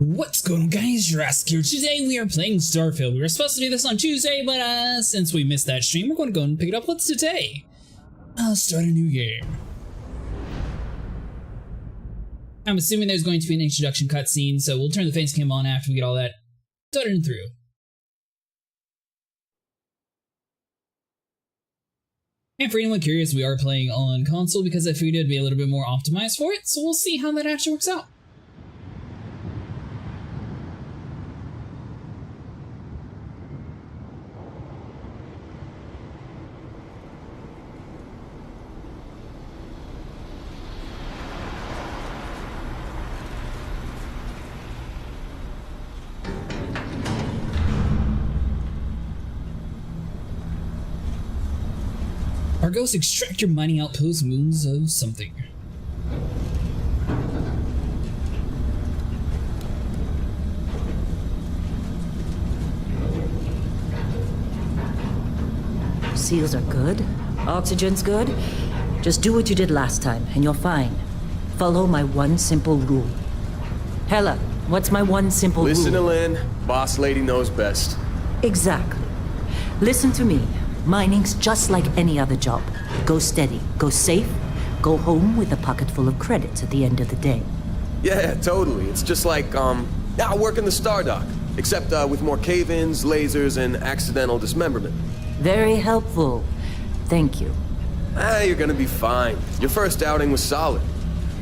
What's going on, guys? Jurassic here. Today we are playing Starfield. We were supposed to do this on Tuesday, but since we missed that stream, we're going to go and pick it up with today. Start a new game. I'm assuming there's going to be an introduction cutscene, so we'll turn the face cam on after we get all that done and through. And for anyone curious, we are playing on console because I figured it'd be a little bit more optimized for it, so we'll see how that actually works out. Argos, extract your mining outpost moons of something. Seals are good. Oxygen's good. Just do what you did last time, and you're fine. Follow my one simple rule. Hella, what's my one simple rule? Listen to Lynn. Boss lady knows best. Exactly. Listen to me. Mining's just like any other job. Go steady, go safe, go home with a pocket full of credits at the end of the day. Yeah, totally. It's just like, I work in the Stardock. Except, with more cave-ins, lasers, and accidental dismemberment. Very helpful. Thank you. You're gonna be fine. Your first outing was solid.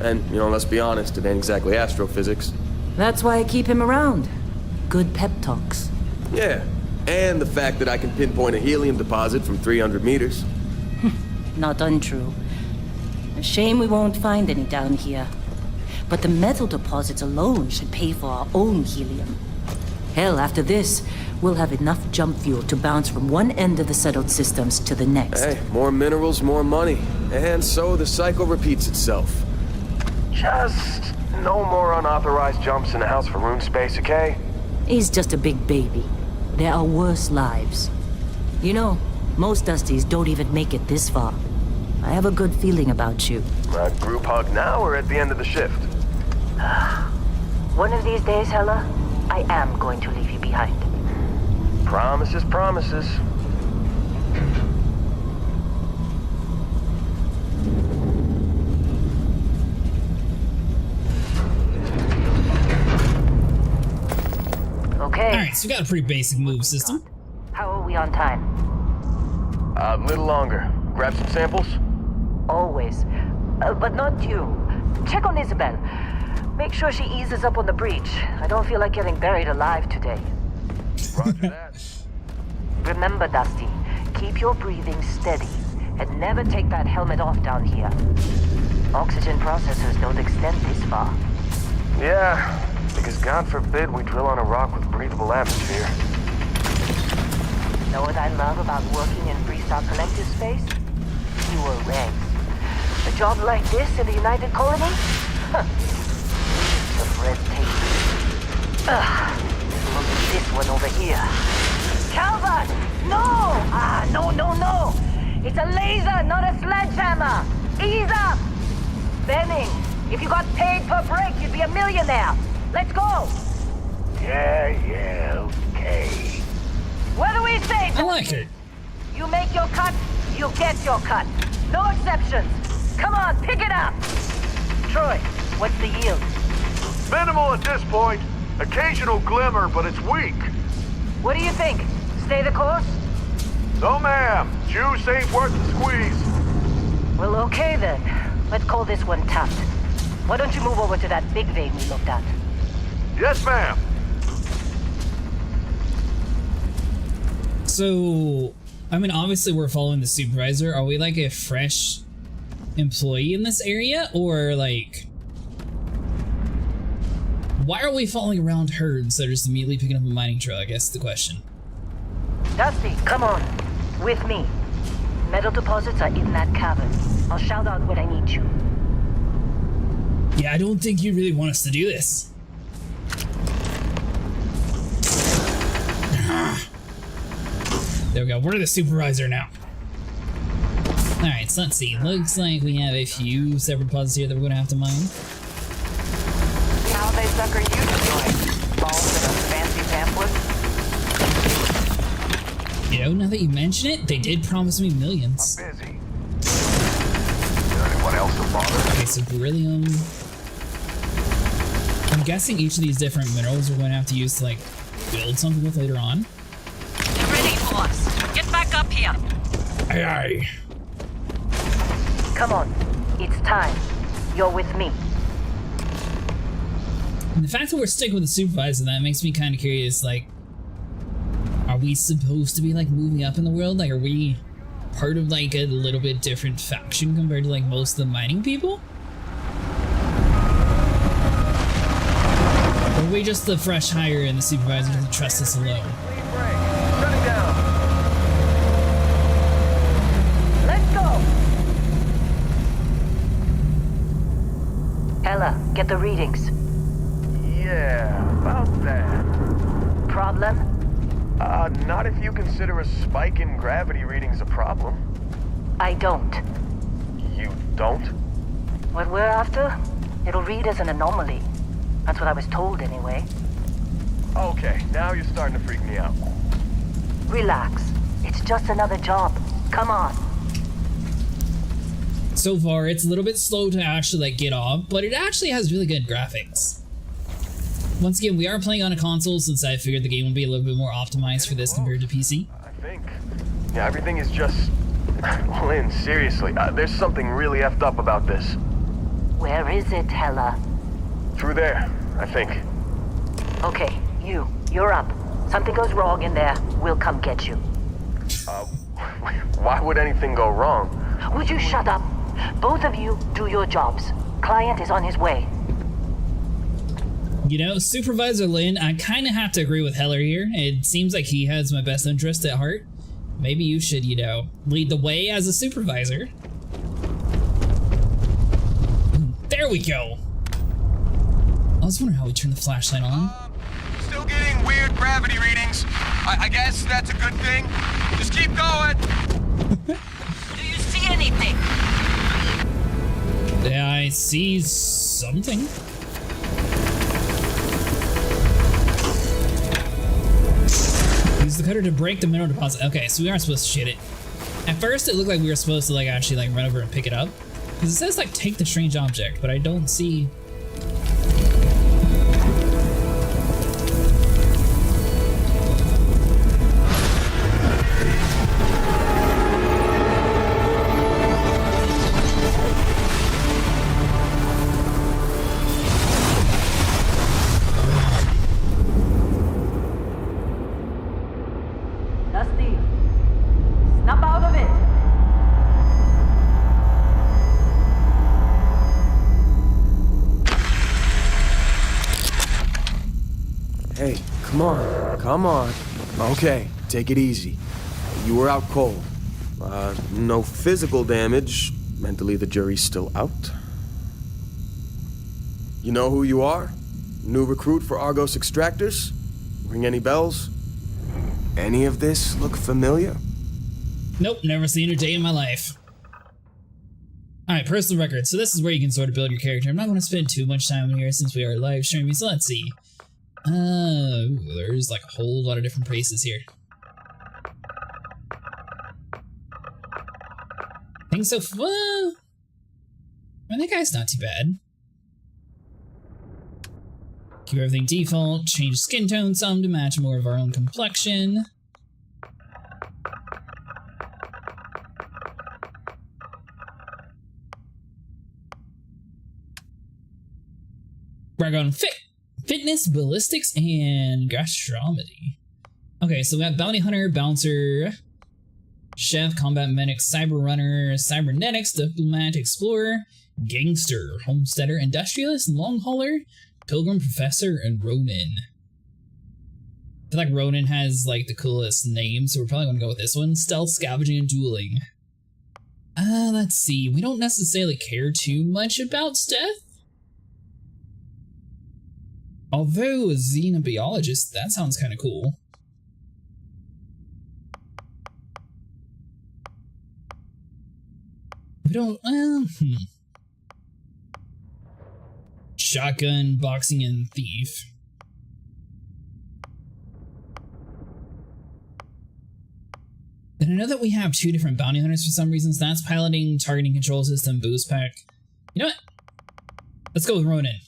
And, let's be honest, it ain't exactly astrophysics. That's why I keep him around. Good pep talks. Yeah. And the fact that I can pinpoint a helium deposit from 300 meters. Not untrue. A shame we won't find any down here. But the metal deposits alone should pay for our own helium. Hell, after this, we'll have enough jump fuel to bounce from one end of the settled systems to the next. Hey, more minerals, more money. And so the cycle repeats itself. Just no more unauthorized jumps in the house for room space, okay? He's just a big baby. There are worse lives. You know, most Dusties don't even make it this far. I have a good feeling about you. A group hug now or at the end of the shift? One of these days, Hella, I am going to leave you behind. Promises, promises. Okay. Alright, so we got a pretty basic move system. How are we on time? A little longer. Grab some samples? Always. But not you. Check on Isabel. Make sure she eases up on the breach. I don't feel like getting buried alive today. Roger that. Remember, Dusty, keep your breathing steady and never take that helmet off down here. Oxygen processors don't extend this far. Yeah, because God forbid we drill on a rock with breathable atmosphere. Know what I love about working in Freestyle Collective space? Fewer regs. A job like this in the United Colony? Huh. It's red tape. Look at this one over here. Calvert! No! No. It's a laser, not a sledgehammer. Ease up! Benning, if you got paid per break, you'd be a millionaire. Let's go! Yeah, okay. What do we say? I like it. You make your cut, you get your cut. No exceptions. Come on, pick it up. Troy, what's the yield? Minimal at this point. Occasional glimmer, but it's weak. What do you think? Stay the course? No, ma'am. Juice ain't worth the squeeze. Well, okay then. Let's call this one tapped. Why don't you move over to that big vein we looked at? Yes, ma'am. So, I mean, obviously we're following the supervisor. Are we like a fresh employee in this area? Or like, why are we following around herds that are just immediately picking up a mining truck? I guess is the question. Dusty, come on. With me. Metal deposits are in that cavern. I'll shout out when I need you. Yeah, I don't think you really want us to do this. There we go. We're the supervisor now. Alright, so let's see. Looks like we have a few separate deposits here that we're going to have to mine. How they sucker you to join? You know, now that you mention it, they did promise me millions. Busy. Anyone else to bother? Okay, so beryllium. I'm guessing each of these different minerals we're going to have to use to, like, build something with later on. They're ready for us. Get back up here. Aye, aye. Come on. It's time. You're with me. And the fact that we're sticking with the supervisor, that makes me kind of curious, like, are we supposed to be, like, moving up in the world? Like, are we part of, like, a little bit different faction compared to, like, most of the mining people? Or are we just the fresh hire and the supervisor doesn't trust us alone? Shutting down. Let's go. Ella, get the readings. Yeah, about that. Problem? Not if you consider a spike in gravity readings a problem. I don't. You don't? What we're after? It'll read as an anomaly. That's what I was told anyway. Okay, now you're starting to freak me out. Relax. It's just another job. Come on. So far, it's a little bit slow to actually, like, get off, but it actually has really good graphics. Once again, we are playing on a console since I figured the game would be a little bit more optimized for this compared to PC. I think. Yeah, everything is just... Lynn, seriously, there's something really effed up about this. Where is it, Hella? Through there, I think. Okay, you're up. Something goes wrong in there, we'll come get you. Why would anything go wrong? Would you shut up? Both of you do your jobs. Client is on his way. You know, Supervisor Lin, I kind of have to agree with Heller here. It seems like he has my best interest at heart. Maybe you should, you know, lead the way as a supervisor. There we go. I was wondering how we turn the flashlight on. Still getting weird gravity readings. I guess that's a good thing. Just keep going. Do you see anything? Yeah, I see something. Use the cutter to break the mineral deposit. Okay, so we aren't supposed to shit it. At first, it looked like we were supposed to, like, actually, like, run over and pick it up. Because it says, like, take the strange object, but I don't see... Dusty, snap out of it. Hey, come on, come on. Okay, take it easy. You were out cold. No physical damage. Mentally, the jury's still out. You know who you are? New recruit for Argos Extractors? Ring any bells? Any of this look familiar? Nope, never seen a day in my life. Alright, personal record. So this is where you can sort of build your character. I'm not going to spend too much time here since we are live streaming, so let's see. There's like a whole lot of different places here. I think so. I mean, that guy's not too bad. Keep everything default, change skin tone some to match more of our own complexion. We're going fitness, ballistics, and gastronomy. Okay, so we got bounty hunter, bouncer, chef, combat medic, cyber runner, cybernetics, diplomat, explorer, gangster, homesteader, industrialist, long hauler, pilgrim, professor, and Ronin. I feel like Ronin has like the coolest name, so we're probably gonna go with this one. Stealth, scavenging, and dueling. Let's see. We don't necessarily care too much about stealth. Although a xenobiologist, that sounds kind of cool. We don't, Shotgun, boxing, and thief. And I know that we have 2 different bounty hunters for some reasons. That's piloting, targeting control system, boost pack. You know what? Let's go with Ronin.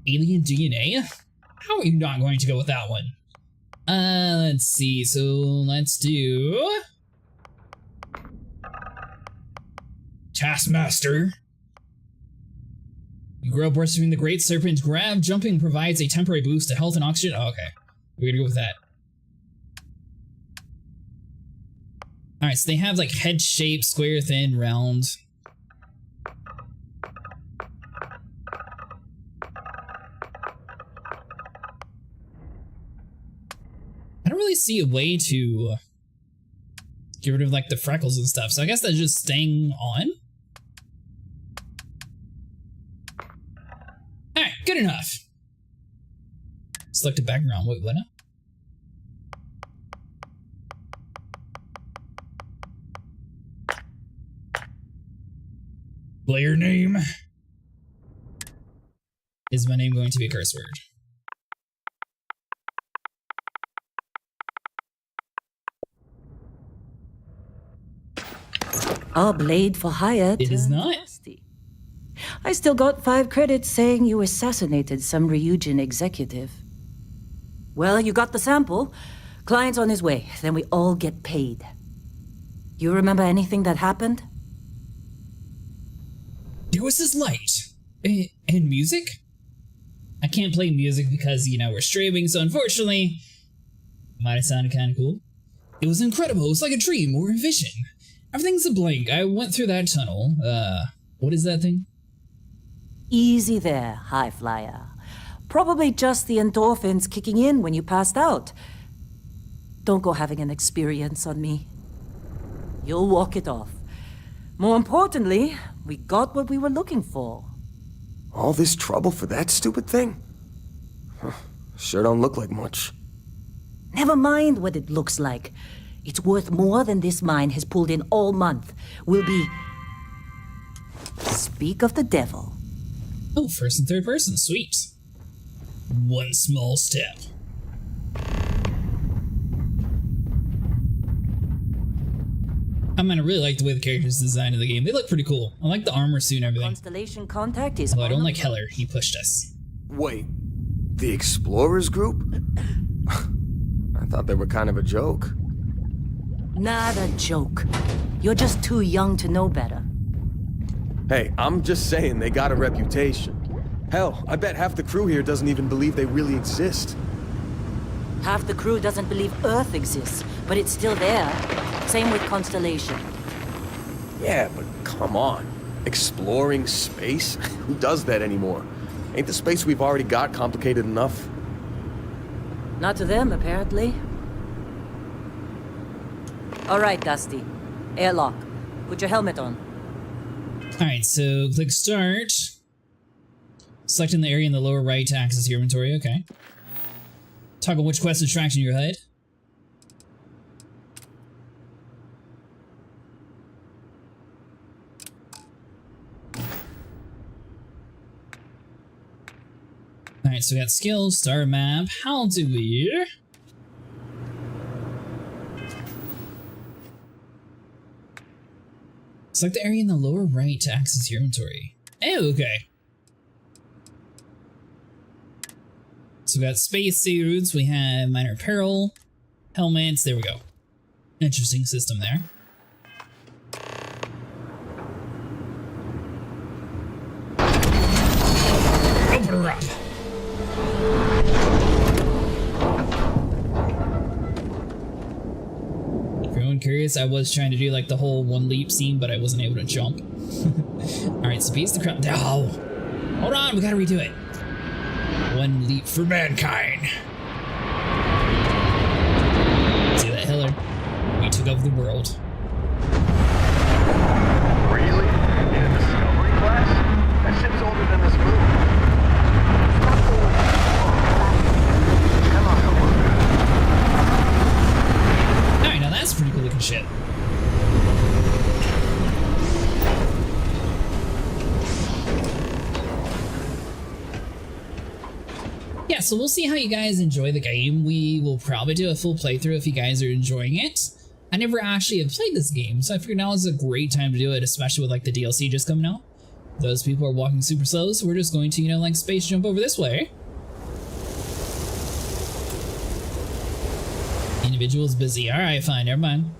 Alien DNA? How are you not going to go with that one? Let's see. So let's do Taskmaster. You grow up worshipping the Great Serpent. Grab jumping provides a temporary boost to health and oxygen. Oh, okay. We're gonna go with that. Alright, so they have like head shape, square, thin, round. I don't really see a way to get rid of like the freckles and stuff, so I guess that's just staying on. Alright, good enough. Select a background. Wait, what now? Player name. Is my name going to be a curse word? Our blade for hire. It is not. Nasty. I still got 5 credits saying you assassinated some Ryujin executive. Well, you got the sample. Client's on his way. Then we all get paid. You remember anything that happened? There was this light. And music? I can't play music because, you know, we're streaming, so unfortunately, it might have sounded kind of cool. It was incredible. It was like a dream or a vision. Everything's a blank. I went through that tunnel. What is that thing? Easy there, high flyer. Probably just the endorphins kicking in when you passed out. Don't go having an experience on me. You'll walk it off. More importantly, we got what we were looking for. All this trouble for that stupid thing? Huh, sure don't look like much. Never mind what it looks like. It's worth more than this mine has pulled in all month. We'll be... Speak of the devil. Oh, first and third person. Sweet. One small step. I mean, I really like the way the characters designed in the game. They look pretty cool. I like the armor suit and everything. Constellation contact is... Although I don't like Heller. He pushed us. Wait, the Explorers group? I thought they were kind of a joke. Not a joke. You're just too young to know better. Hey, I'm just saying they got a reputation. Hell, I bet half the crew here doesn't even believe they really exist. Half the crew doesn't believe Earth exists, but it's still there. Same with Constellation. Yeah, but come on. Exploring space? Who does that anymore? Ain't the space we've already got complicated enough? Not to them, apparently. All right, Dusty. Airlock. Put your helmet on. Alright, so click start. Selecting the area in the lower right to access your inventory, okay. Toggle which quest distraction your HUD. Alright, so we got skills, star map. How do we... Select the area in the lower right to access your inventory. Oh, okay. So we got space suits, we have minor apparel, helmets, there we go. Interesting system there. Open her up! If you're curious, I was trying to do like the whole one leap scene, but I wasn't able to jump. Alright, so beats the crowd. Oh! Hold on, we gotta redo it. One leap for mankind. See that, Heller? We took over the world. Really? In a Discovery class? That ship's older than this moon. Come on, Alright, now that's pretty cool looking shit. Yeah, so we'll see how you guys enjoy the game. We will probably do a full playthrough if you guys are enjoying it. I never actually have played this game, so I figured now is a great time to do it, especially with like the DLC just coming out. Those people are walking super slow, so we're just going to, you know, like space jump over this way. Individual's busy. Alright, fine, never mind.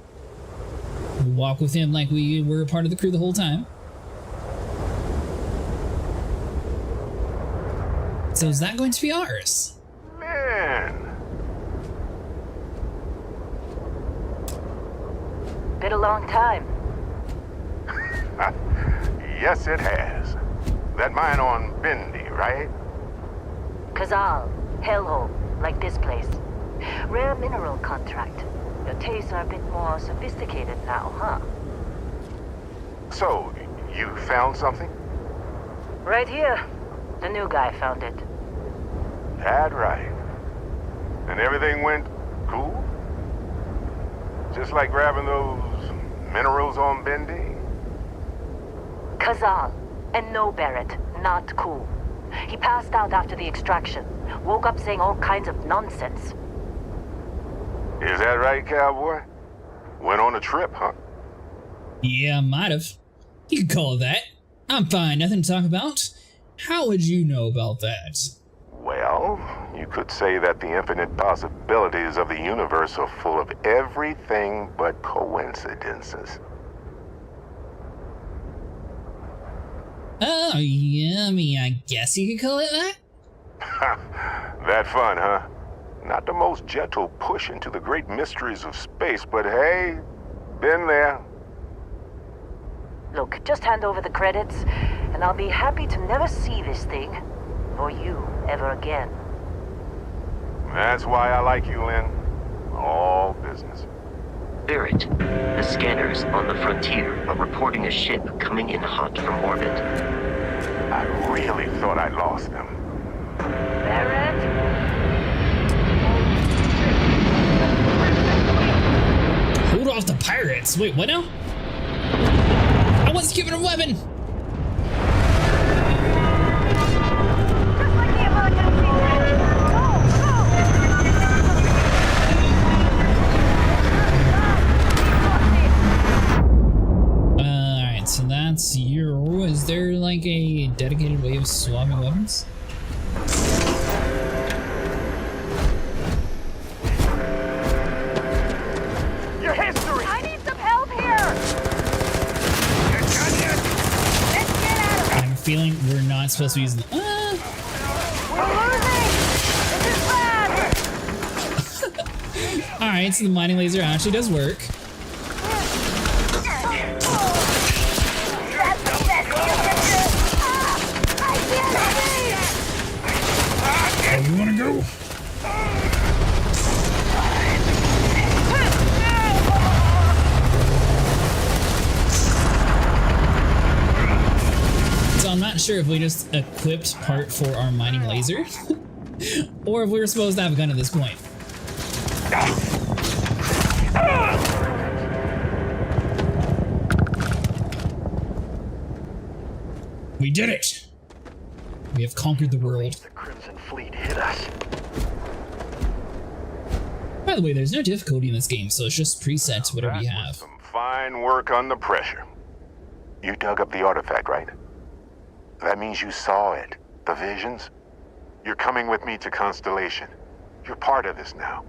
We'll walk with him like we were a part of the crew the whole time. So is that going to be ours? Man. Been a long time. Yes, it has. That mine on Bendy, right? Kazal, hellhole, like this place. Rare mineral contract. Your tastes are a bit more sophisticated now, huh? So, you found something? Right here. The new guy found it. That right. And everything went cool? Just like grabbing those minerals on Bendy? Kazal, and no Barrett, not cool. He passed out after the extraction. Woke up saying all kinds of nonsense. Is that right, cowboy? Went on a trip, huh? Yeah, might have. You could call it that. I'm fine, nothing to talk about. How would you know about that? Well, you could say that the infinite possibilities of the universe are full of everything but coincidences. Oh, yeah, I mean, I guess you could call it that? That fun, huh? Not the most gentle push into the great mysteries of space, but hey, been there. Look, just hand over the credits, and I'll be happy to never see this thing, or you, ever again. That's why I like you, Lynn. All business. Barrett, the scanners on the frontier are reporting a ship coming in hot from orbit. I really thought I lost them. Barrett? Hold off the pirates. Wait, what now? I was given a weapon. Alright, so that's your... Is there like a dedicated way of swapping weapons? Your history! I need some help here! I have a feeling we're not supposed to use the... We're losing! This is bad! Alright, so the mining laser actually does work. Oh, you wanna go? So I'm not sure if we just equipped part for our mining laser, or if we were supposed to have a gun at this point. We did it! We have conquered the world. The Crimson Fleet hit us. By the way, there's no difficulty in this game, so it's just preset whatever you That have. was some fine work under pressure. You dug up the artifact, right? That means you saw it. The visions? You're coming with me to Constellation. You're part of this now.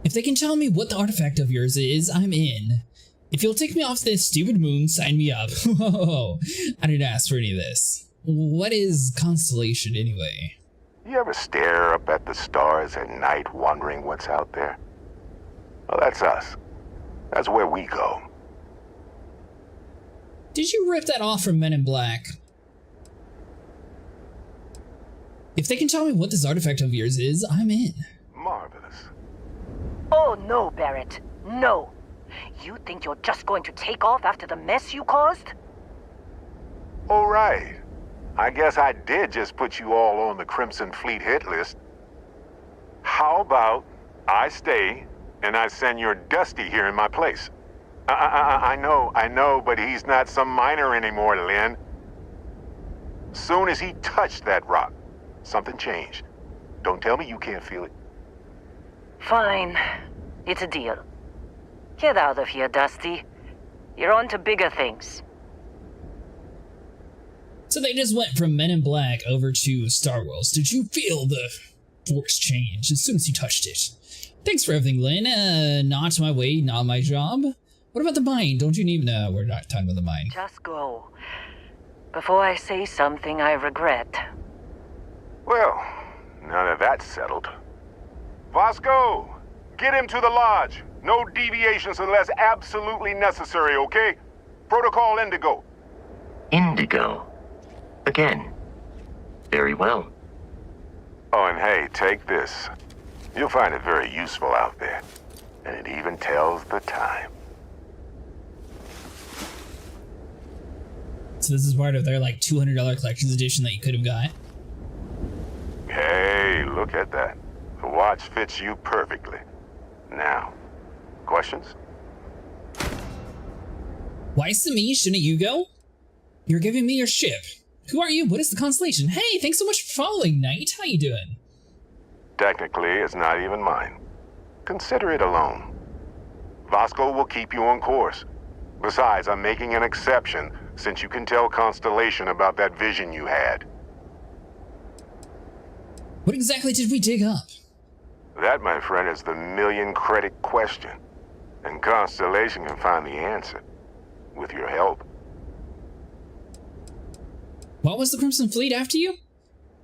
If they can tell me what the artifact of yours is, I'm in. If you'll take me off this stupid moon, sign me up. Whoa, I didn't ask for any of this. What is Constellation anyway? You ever stare up at the stars at night wondering what's out there? Well, that's us. That's where we go. Did you rip that off from Men in Black? If they can tell me what this artifact of yours is, I'm in. Marvelous. Oh no, Barrett. No. You think you're just going to take off after the mess you caused? All right. I guess I did just put you all on the Crimson Fleet hit list. How about I stay and I send your Dusty here in my place? I know, but he's not some miner anymore, Lynn. Soon as he touched that rock, Something changed. Don't tell me you can't feel it. Fine. It's a deal. Get out of here, Dusty. You're on to bigger things. So they just went from Men in Black over to Star Wars. Did you feel the force change as soon as you touched it? Thanks for everything, Lynn. Not my way, not my job. What about the mine? Don't you need... No, we're not talking about the mine. Just go. Before I say something I regret. Well, now that that's settled. Vasco, get him to the lodge. No deviations unless absolutely necessary, okay? Protocol Indigo. Indigo. Again. Very well. Oh, and hey, take this. You'll find it very useful out there. And it even tells the time. So this is part of their like $200 collector's edition that you could have got. Hey, look at that. The watch fits you perfectly. Now, questions? Why is it me? Shouldn't you go? You're giving me your ship. Who are you? What is the constellation? Hey, thanks so much for following, Knight. How you doing? Technically, it's not even mine. Consider it a loan. Vasco will keep you on course. Besides, I'm making an exception since you can tell Constellation about that vision you had. What exactly did we dig up? That, my friend, is the million-credit question. And Constellation can find the answer. With your help. What was the Crimson Fleet after you?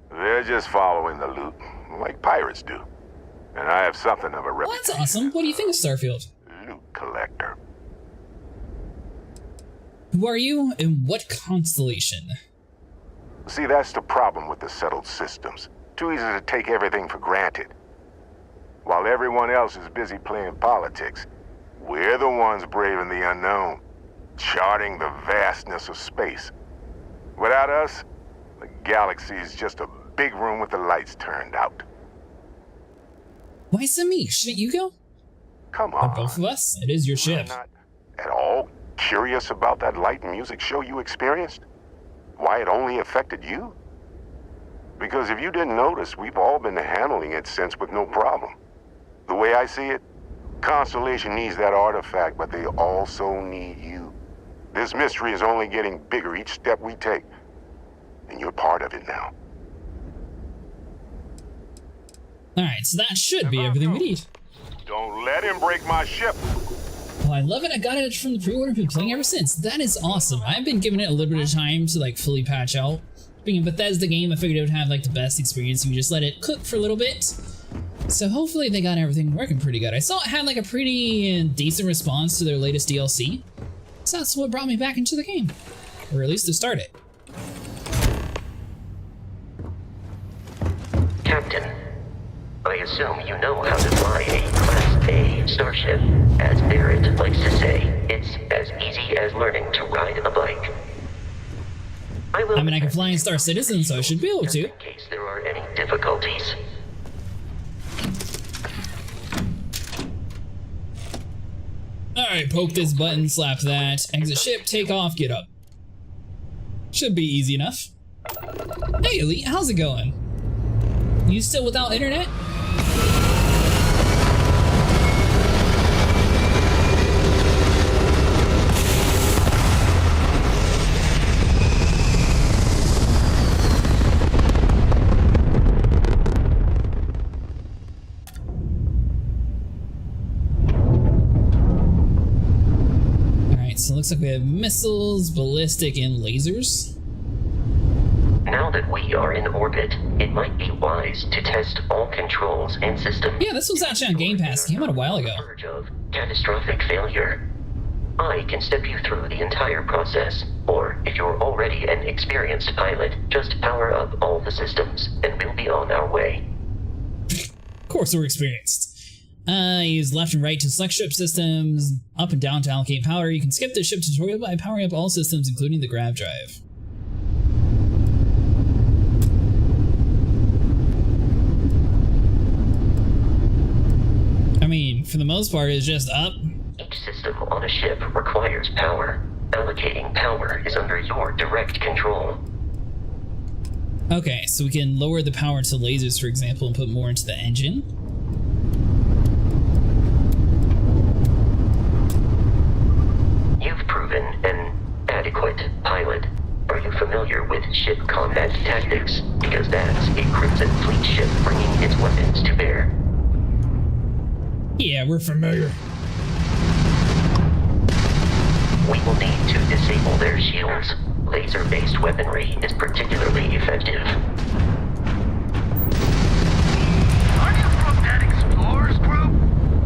They're just following the loot, like pirates do. And I have something of a Well, reputation. that's awesome. What do you think of Starfield? Loot collector. Who are you, and what constellation? See, that's the problem with the settled systems. Too easy to take everything for granted. While everyone else is busy playing politics, we're the ones braving the unknown, charting the vastness of space. Without us, the galaxy is just a big room with the lights turned out. Why is it me? Shouldn't you go? Come Or on. both of us? It is your ship. Not at all curious about that light and music show you experienced? Why it only affected you? Because if you didn't notice, we've all been handling it since with no problem. The way I see it, Constellation needs that artifact, but they also need you. This mystery is only getting bigger each step we take. And you're part of it now. Alright, so that should be everything we need. Don't let him break my ship. Well, I love it. I got it from the pre-order. Been playing ever since. That is awesome. I've been giving it a little bit of time to like fully patch out. Being a Bethesda game, I figured it would have like the best experience. You just let it cook for a little bit. So hopefully they got everything working pretty good. I saw it had like a pretty decent response to their latest DLC. So that's what brought me back into the game. Or at least to start it. Captain, I assume you know how to fly a Class A starship. As Barrett likes to say, it's as easy as learning to ride a bike. I mean, I can fly in Star Citizen, so I should be able to. In case there are any difficulties. Alright, poke this button, slap that. Exit ship, take off, get up. Should be easy enough. Hey, Elite, how's it going? You still without internet? So it looks like we have missiles, ballistic, and lasers. Now that we are in orbit, it might be wise to test all controls and systems. Yeah, this was actually on Game Pass. It came out a while ago. Verge of catastrophic failure. I can step you through the entire process, or if you're already an experienced pilot, just power up all the systems, and we'll be on our way. Of course we're experienced. Use left and right to select ship systems, up and down to allocate power. You can skip the ship tutorial by powering up all systems, including the grav drive. I mean, for the most part, it's just up. Each system on a ship requires power. Allocating power is under your direct control. Okay, so we can lower the power to lasers, for example, and put more into the engine. You've proven an adequate pilot. Are you familiar with ship combat tactics? Because that's a Crimson Fleet ship bringing its weapons to bear. Yeah, we're familiar. We will need to disable their shields. Laser-based weaponry is particularly effective. Are you from that Explorers group?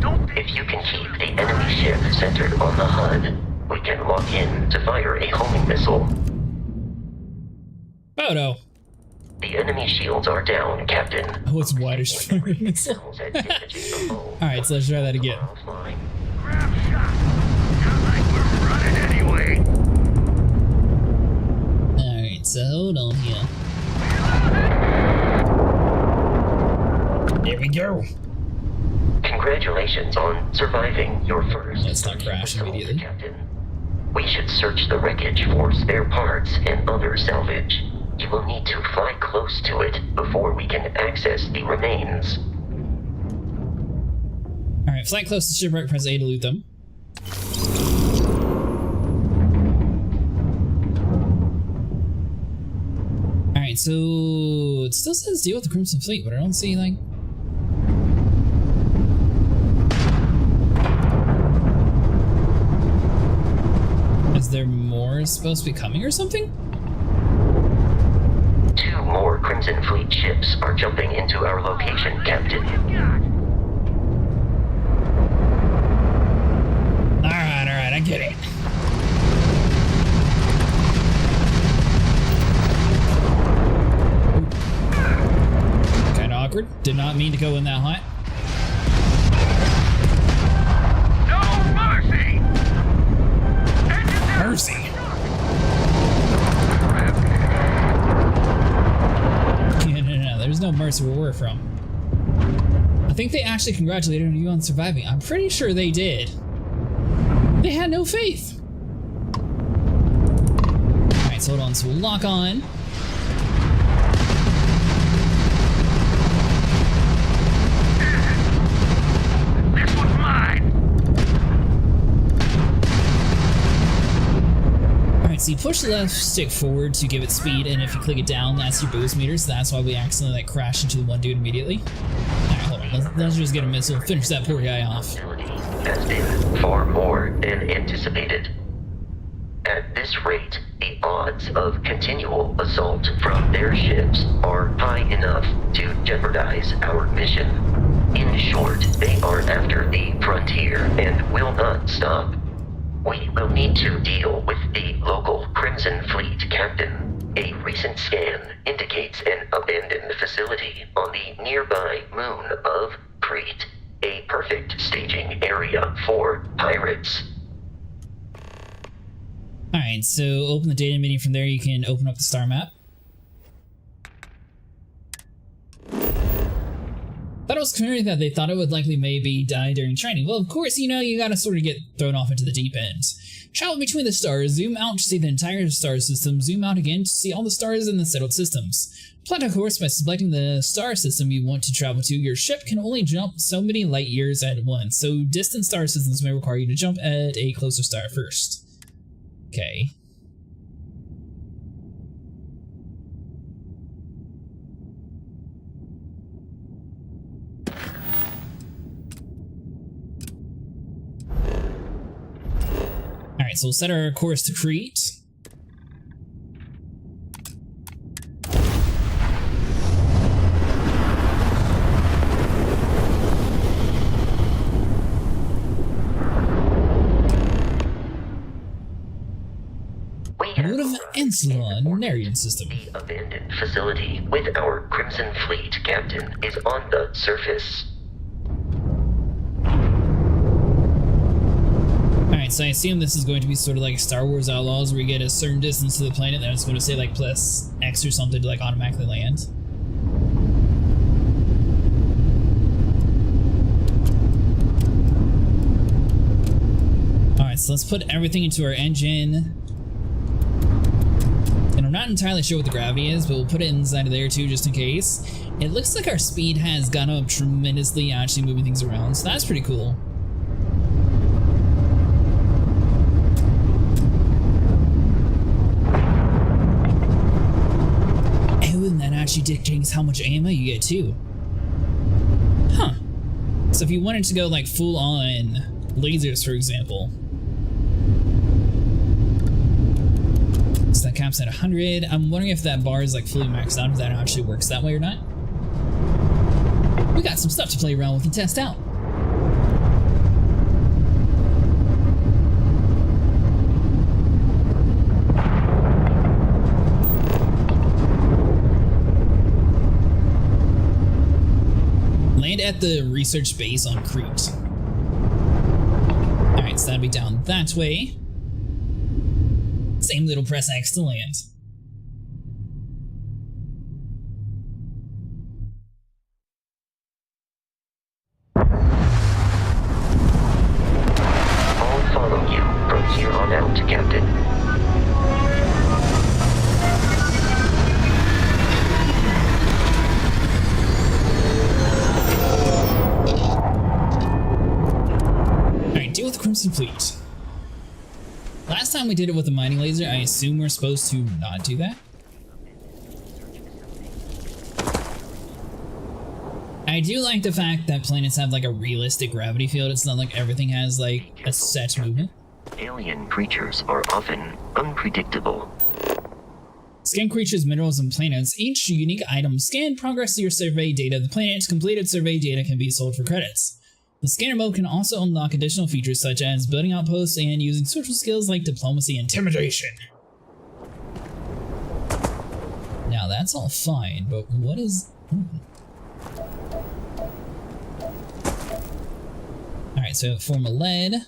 Don't they... If you can keep the enemy ship centered on the HUD, we can lock in to fire a homing missile. Oh no. The enemy shields are down, Captain. Oh, it's wider. Alright, so let's try that again. Grab shot. Sounds like we're running anyway. Alright, so hold on here. There we go. Congratulations on surviving your first. Let's not crash assault, immediately. Captain. We should search the wreckage for spare parts and other salvage. You will need to fly close to it before we can access the remains. Alright, fly close to shipwreck, press A to loot them. Alright, so it still says deal with the Crimson Fleet, but I don't see, like... Is there more supposed to be coming or something? 2 more Crimson Fleet ships are jumping into our location, Captain. Alright, I get it. Kinda awkward. Did not mean to go in that hot. No mercy! Mercy! No, there's no mercy where we're from. I think they actually congratulated you on surviving. I'm pretty sure they did. They had no faith. Alright, so hold on. So we'll lock on. This one's mine! Alright, so you push the left stick forward to give it speed, and if you click it down, that's your boost meter, so that's why we accidentally like crashed into the one dude immediately. Alright, hold on. Let's just get a missile, finish that poor guy off. Has been far more than anticipated. At this rate, the odds of continual assault from their ships are high enough to jeopardize our mission. In short, they are after the frontier and will not stop. We will need to deal with the local Crimson Fleet captain. A recent scan indicates an abandoned facility on the nearby moon of Crete. A perfect staging area for pirates. Alright, so open the data menu. From there you can open up the star map. Thought it was clear that they thought it would likely maybe die during training. Well, of course, you know, you gotta sort of get thrown off into the deep end. Travel between the stars, zoom out to see the entire star system, zoom out again to see all the stars in the settled systems. Plot a course by selecting the star system you want to travel to. Your ship can only jump so many light years at once, so distant star systems may require you to jump at a closer star first. Okay. Alright, so we'll set our course to Crete. Moon of Encelon Narian system. The abandoned facility with our Crimson Fleet captain is on the surface. Alright, so I assume this is going to be sort of like Star Wars Outlaws, where you get a certain distance to the planet, then it's going to say like plus X or something to like automatically land. Alright, so let's put everything into our engine. And we're not not entirely sure what the gravity is, but we'll put it inside of there too, just in case. It looks like our speed has gone up tremendously, actually moving things around, so that's pretty cool. Oh, and that actually dictates how much ammo you get too. Huh. So if you wanted to go like full on lasers, for example. So that caps at 100. I'm wondering if that bar is like fully maxed out, if that actually works that way or not. We got some stuff to play around with and test out. Land at the research base on Crete. Alright, so that'll be down that way. Same little press X to land. I'll follow you from here on out, Captain. Alright, deal with the Crimson Fleet. Last time we did it with a mining laser, I assume we're supposed to not do that. I do like the fact that planets have like a realistic gravity field. It's not like everything has like a set movement. Alien creatures are often unpredictable. Scan creatures, minerals, and planets. Each unique item scanned progress to your survey data. The planet's completed survey data can be sold for credits. The scanner mode can also unlock additional features such as building outposts and using social skills like diplomacy and intimidation. Now that's all fine, but what is... Alright, so form a lead.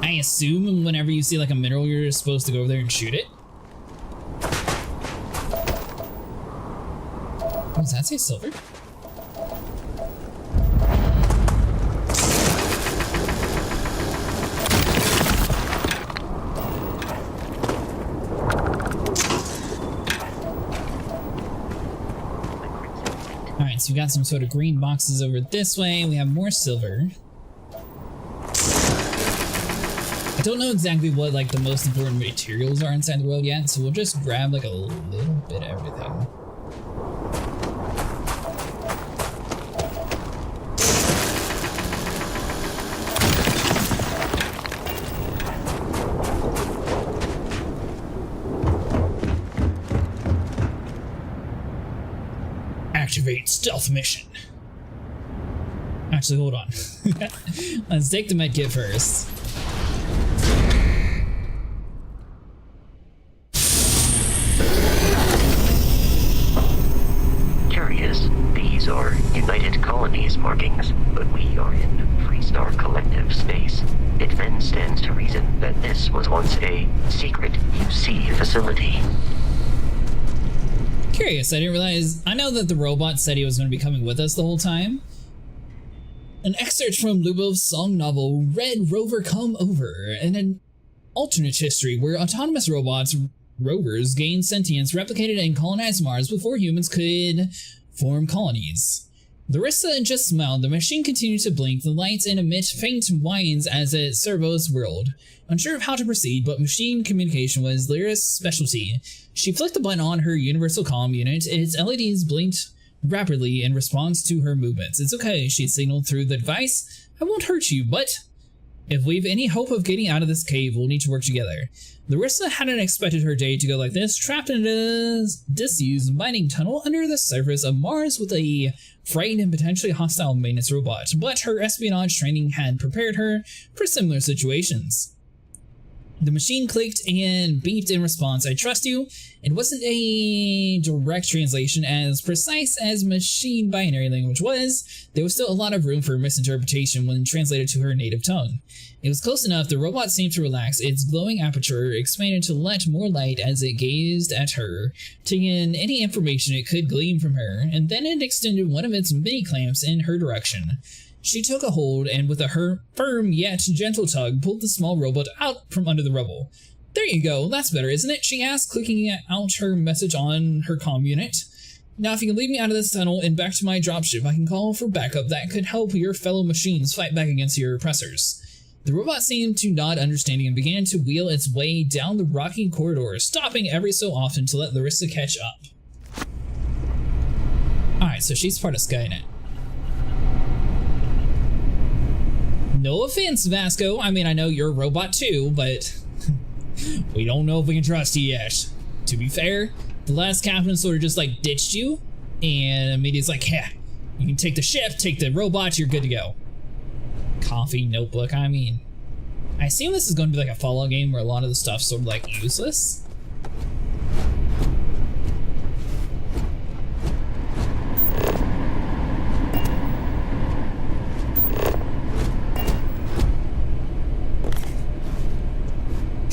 I assume whenever you see like a mineral, you're supposed to go over there and shoot it. Oh, does that say silver? Alright, so we got some sort of green boxes over this way. We have more silver. I don't know exactly what like the most important materials are inside the world yet, so we'll just grab like a little bit of everything. Activate stealth mission. Actually, hold on. Let's take the med kit first. Curious, these are United Colonies markings, but we are in Freestar Collective space. It then stands to reason that this was once a secret UC facility. Curious, I didn't realize. I know that the robot said he was going to be coming with us the whole time. An excerpt from Lubov's song novel Red Rover Come Over, and an alternate history where autonomous robots, rovers, gain sentience, replicated, and colonized Mars before humans could form colonies. Larissa just smiled. The machine continued to blink the lights and emit faint whines as it surveys the world. Unsure of how to proceed, but machine communication was Lyra's specialty. She flicked the button on her universal comm unit, and its LEDs blinked rapidly in response to her movements. It's okay, she signaled through the device. I won't hurt you, but if we've any hope of getting out of this cave, we'll need to work together. Larissa hadn't expected her day to go like this, trapped in a disused mining tunnel under the surface of Mars with a frightened and potentially hostile maintenance robot, but her espionage training had prepared her for similar situations. The machine clicked and beeped in response. I trust you. It wasn't a direct translation as precise as machine binary language was. There was still a lot of room for misinterpretation when translated to her native tongue. It was close enough. The robot seemed to relax. Its glowing aperture expanded to let more light as it gazed at her, taking in any information it could glean from her, and then it extended one of its mini clamps in her direction. She took a hold and with a firm yet gentle tug pulled the small robot out from under the rubble. There you go, that's better, isn't it? She asked, clicking out her message on her comm unit. Now if you can leave me out of this tunnel and back to my dropship, I can call for backup that could help your fellow machines fight back against your oppressors. The robot seemed to nod understanding and began to wheel its way down the rocky corridor, stopping every so often to let Larissa catch up. Alright, so she's part of Skynet. No offense, Vasco. I mean, I know you're a robot too, but we don't know if we can trust you yet. To be fair, the last captain sort of just like ditched you, and immediately like, yeah, you can take the ship, take the robot, you're good to go. Coffee, notebook, I mean, I assume this is going to be like a Fallout game where a lot of the stuff's sort of like useless.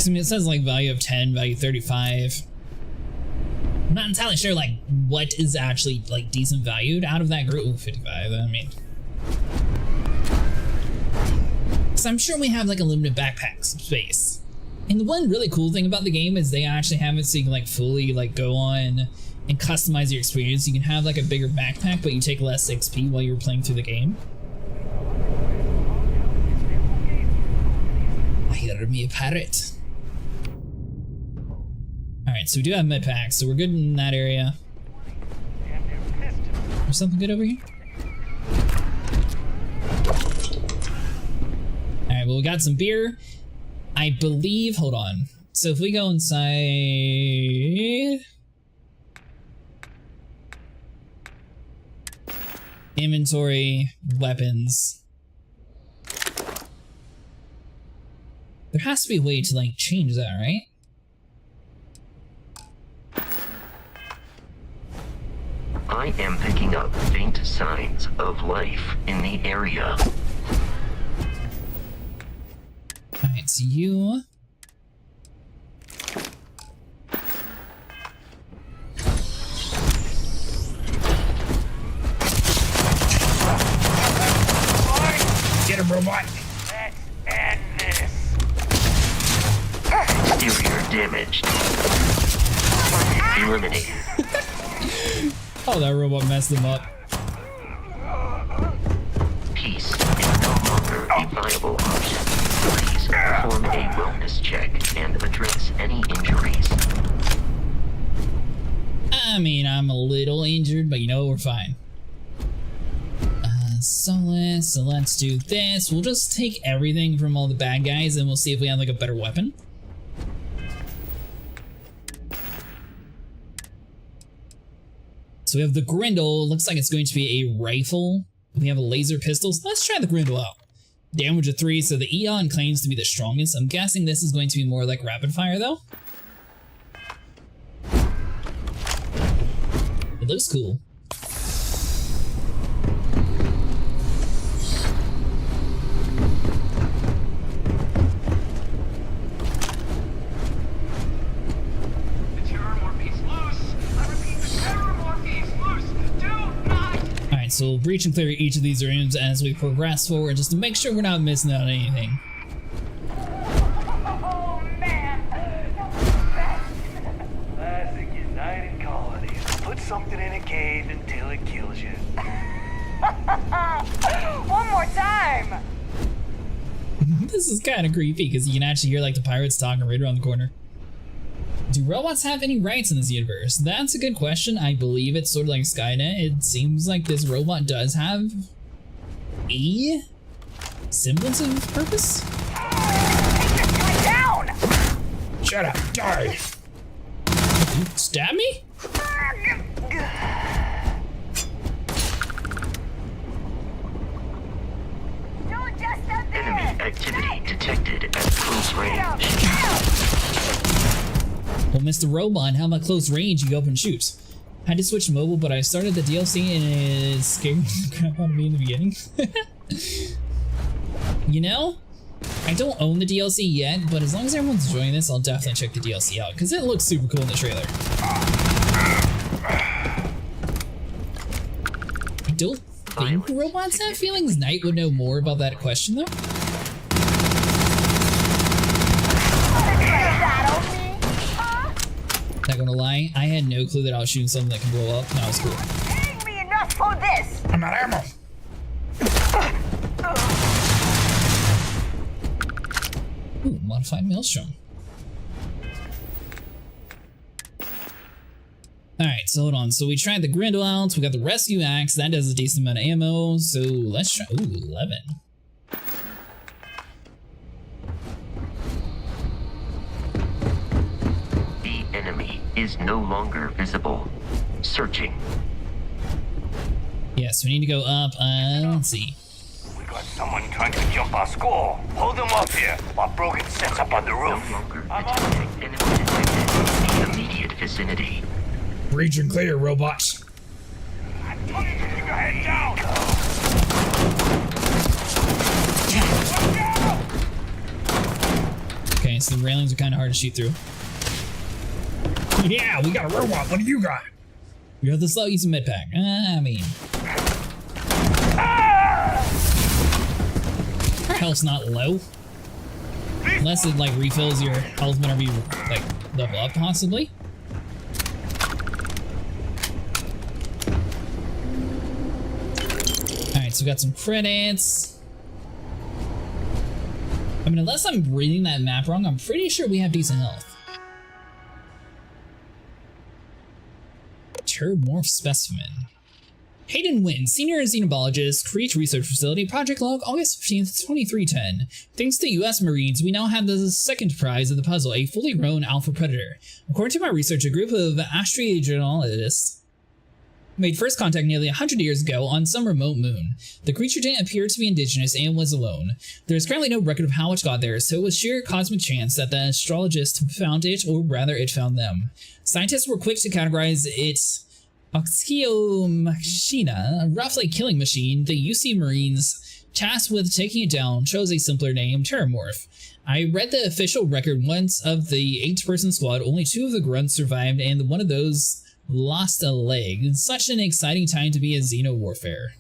I mean, it says like value of 10, value 35. I'm not entirely sure like what is actually like decent valued out of that group. Ooh, 55, I mean. So I'm sure we have like a limited backpack space. And the one really cool thing about the game is they actually have it so you can like fully like go on and customize your experience. You can have like a bigger backpack, but you take less XP while you're playing through the game. I hear me a parrot. Alright, so we do have med packs, so we're good in that area. There's something good over here? Alright, well we got some beer. I believe, hold on. So if we go inside... Inventory, weapons. There has to be a way to like change that, right? I am picking up faint signs of life in the area. Alright, so you... Get him, robot! Let's end this. Exterior damaged. Eliminated. Oh, that robot messed them up. Peace is no longer a viable option. Please perform a wellness check and address any injuries. I mean, I'm a little injured, but you know, we're fine. So let's do this. We'll just take everything from all the bad guys and we'll see if we have like a better weapon. So we have the Grindle. Looks like it's going to be a rifle. We have a laser pistol. So let's try the Grindle out. Damage of 3, so the Eon claims to be the strongest. I'm guessing this is going to be more like rapid fire though. It looks cool. So we'll breach and clear each of these rooms as we progress forward just to make sure we're not missing out on anything. Oh man! Classic United Colonies. Put something in a cave until it kills you. One more time! This is kind of creepy because you can actually hear like the pirates talking right around the corner. Do robots have any rights in this universe? That's a good question. I believe it's sort of like Skynet. It seems like this robot does have a semblance of purpose. Take this guy down! Shut up, die! You stab me? Enemy activity detected at close range. Well, Mr. Robot, how about close range? You go up and shoot. I had to switch mobile, but I started the DLC and it scared the crap out of me in the beginning. You know, I don't own the DLC yet, but as long as everyone's enjoying this, I'll definitely check the DLC out because it looks super cool in the trailer. I don't think robots have feelings? Knight would know more about that question, though. Not gonna lie, I had no clue that I was shooting something that can blow up. That was cool. Paying me enough for this. I'm out of ammo. Ooh, modified maelstrom. Alright, so hold on. So we tried the Grendel out, we got the rescue axe, that does a decent amount of ammo, so let's try. Ooh, 11. The enemy is no longer visible. Searching. Yes, we need to go up. Let's see. We got someone trying to jump our score. Hold them up here while Brogan sets up on the roof. No longer detecting enemy detected in the immediate vicinity. Breach and clear, robots. I told you to keep your head down. Okay, so the railings are kind of hard to shoot through. Yeah, we got a robot. What do you got? You have the slow use of med pack. I mean, our health's not low, unless it like refills your health whenever you like level up, possibly. Alright, so we got some credits. I mean, unless I'm reading that map wrong, I'm pretty sure we have decent health. Turbomorph specimen. Hayden Wynn, senior xenobiologist, Creech Research Facility, Project Log, August 15th, 2310. Thanks to US Marines, we now have the second prize of the puzzle, a fully grown alpha predator. According to my research, a group of astrogeologists made first contact nearly 100 years ago on some remote moon. The creature didn't appear to be indigenous and was alone. There is currently no record of how it got there, so it was sheer cosmic chance that the astrologist found it, or rather it found them. Scientists were quick to categorize it Oxio Machina, a roughly killing machine. The UC Marines, tasked with taking it down, chose a simpler name, Terramorph. I read the official record once. Of the 8-person squad, only 2 of the grunts survived, and one of those lost a leg. It's such an exciting time to be in Xeno warfare.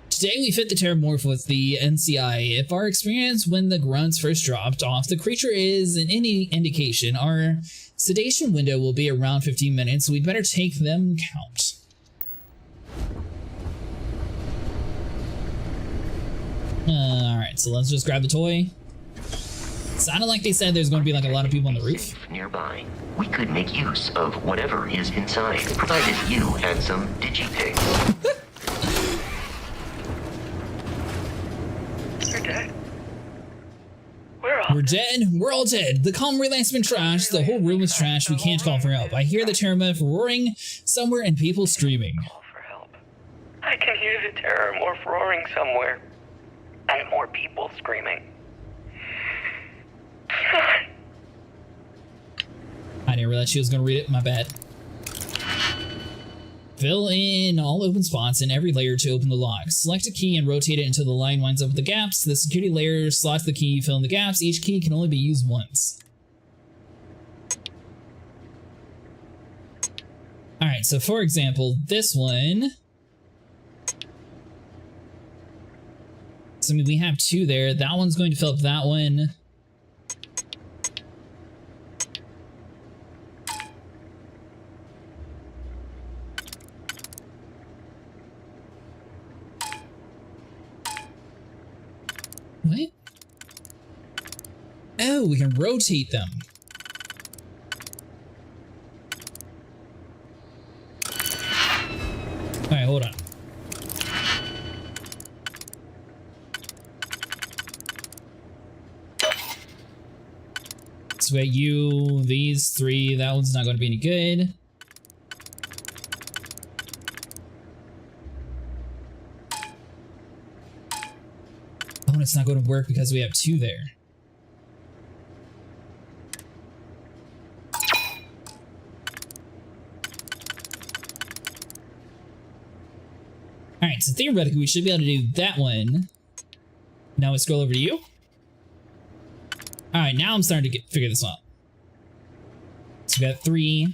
Today we fit the Terramorph with the NCI. If our experience when the grunts first dropped off the creature is in any indication, our sedation window will be around 15 minutes, so we'd better take them count. Alright, so let's just grab the toy. Sounded like they said there's going to be like a lot of people on the roof. Nearby, we could make use of whatever is inside, provided you had some digipics. You're dead. We're dead. We're all dead. The comm relay's been trashed. The whole room is trashed. We can't call for help. I hear the Terramorph roaring somewhere and people screaming. Call for help. I can hear the Terramorph roaring somewhere. And more people screaming. I didn't realize she was going to read it. My bad. Fill in all open spots in every layer to open the lock. Select a key and rotate it until the line lines up with the gaps. The security layer slots the key, fill in the gaps. Each key can only be used once. Alright, so for example, this one. So I mean, we have 2 there. That one's going to fill up that one. What? Oh, we can rotate them. Alright, hold on. So we got you, these 3, that one's not going to be any good. Oh, it's not going to work because we have 2 there. Alright, so theoretically we should be able to do that one. Now we scroll over to you. Alright, now I'm starting to figure this out. So we got 3.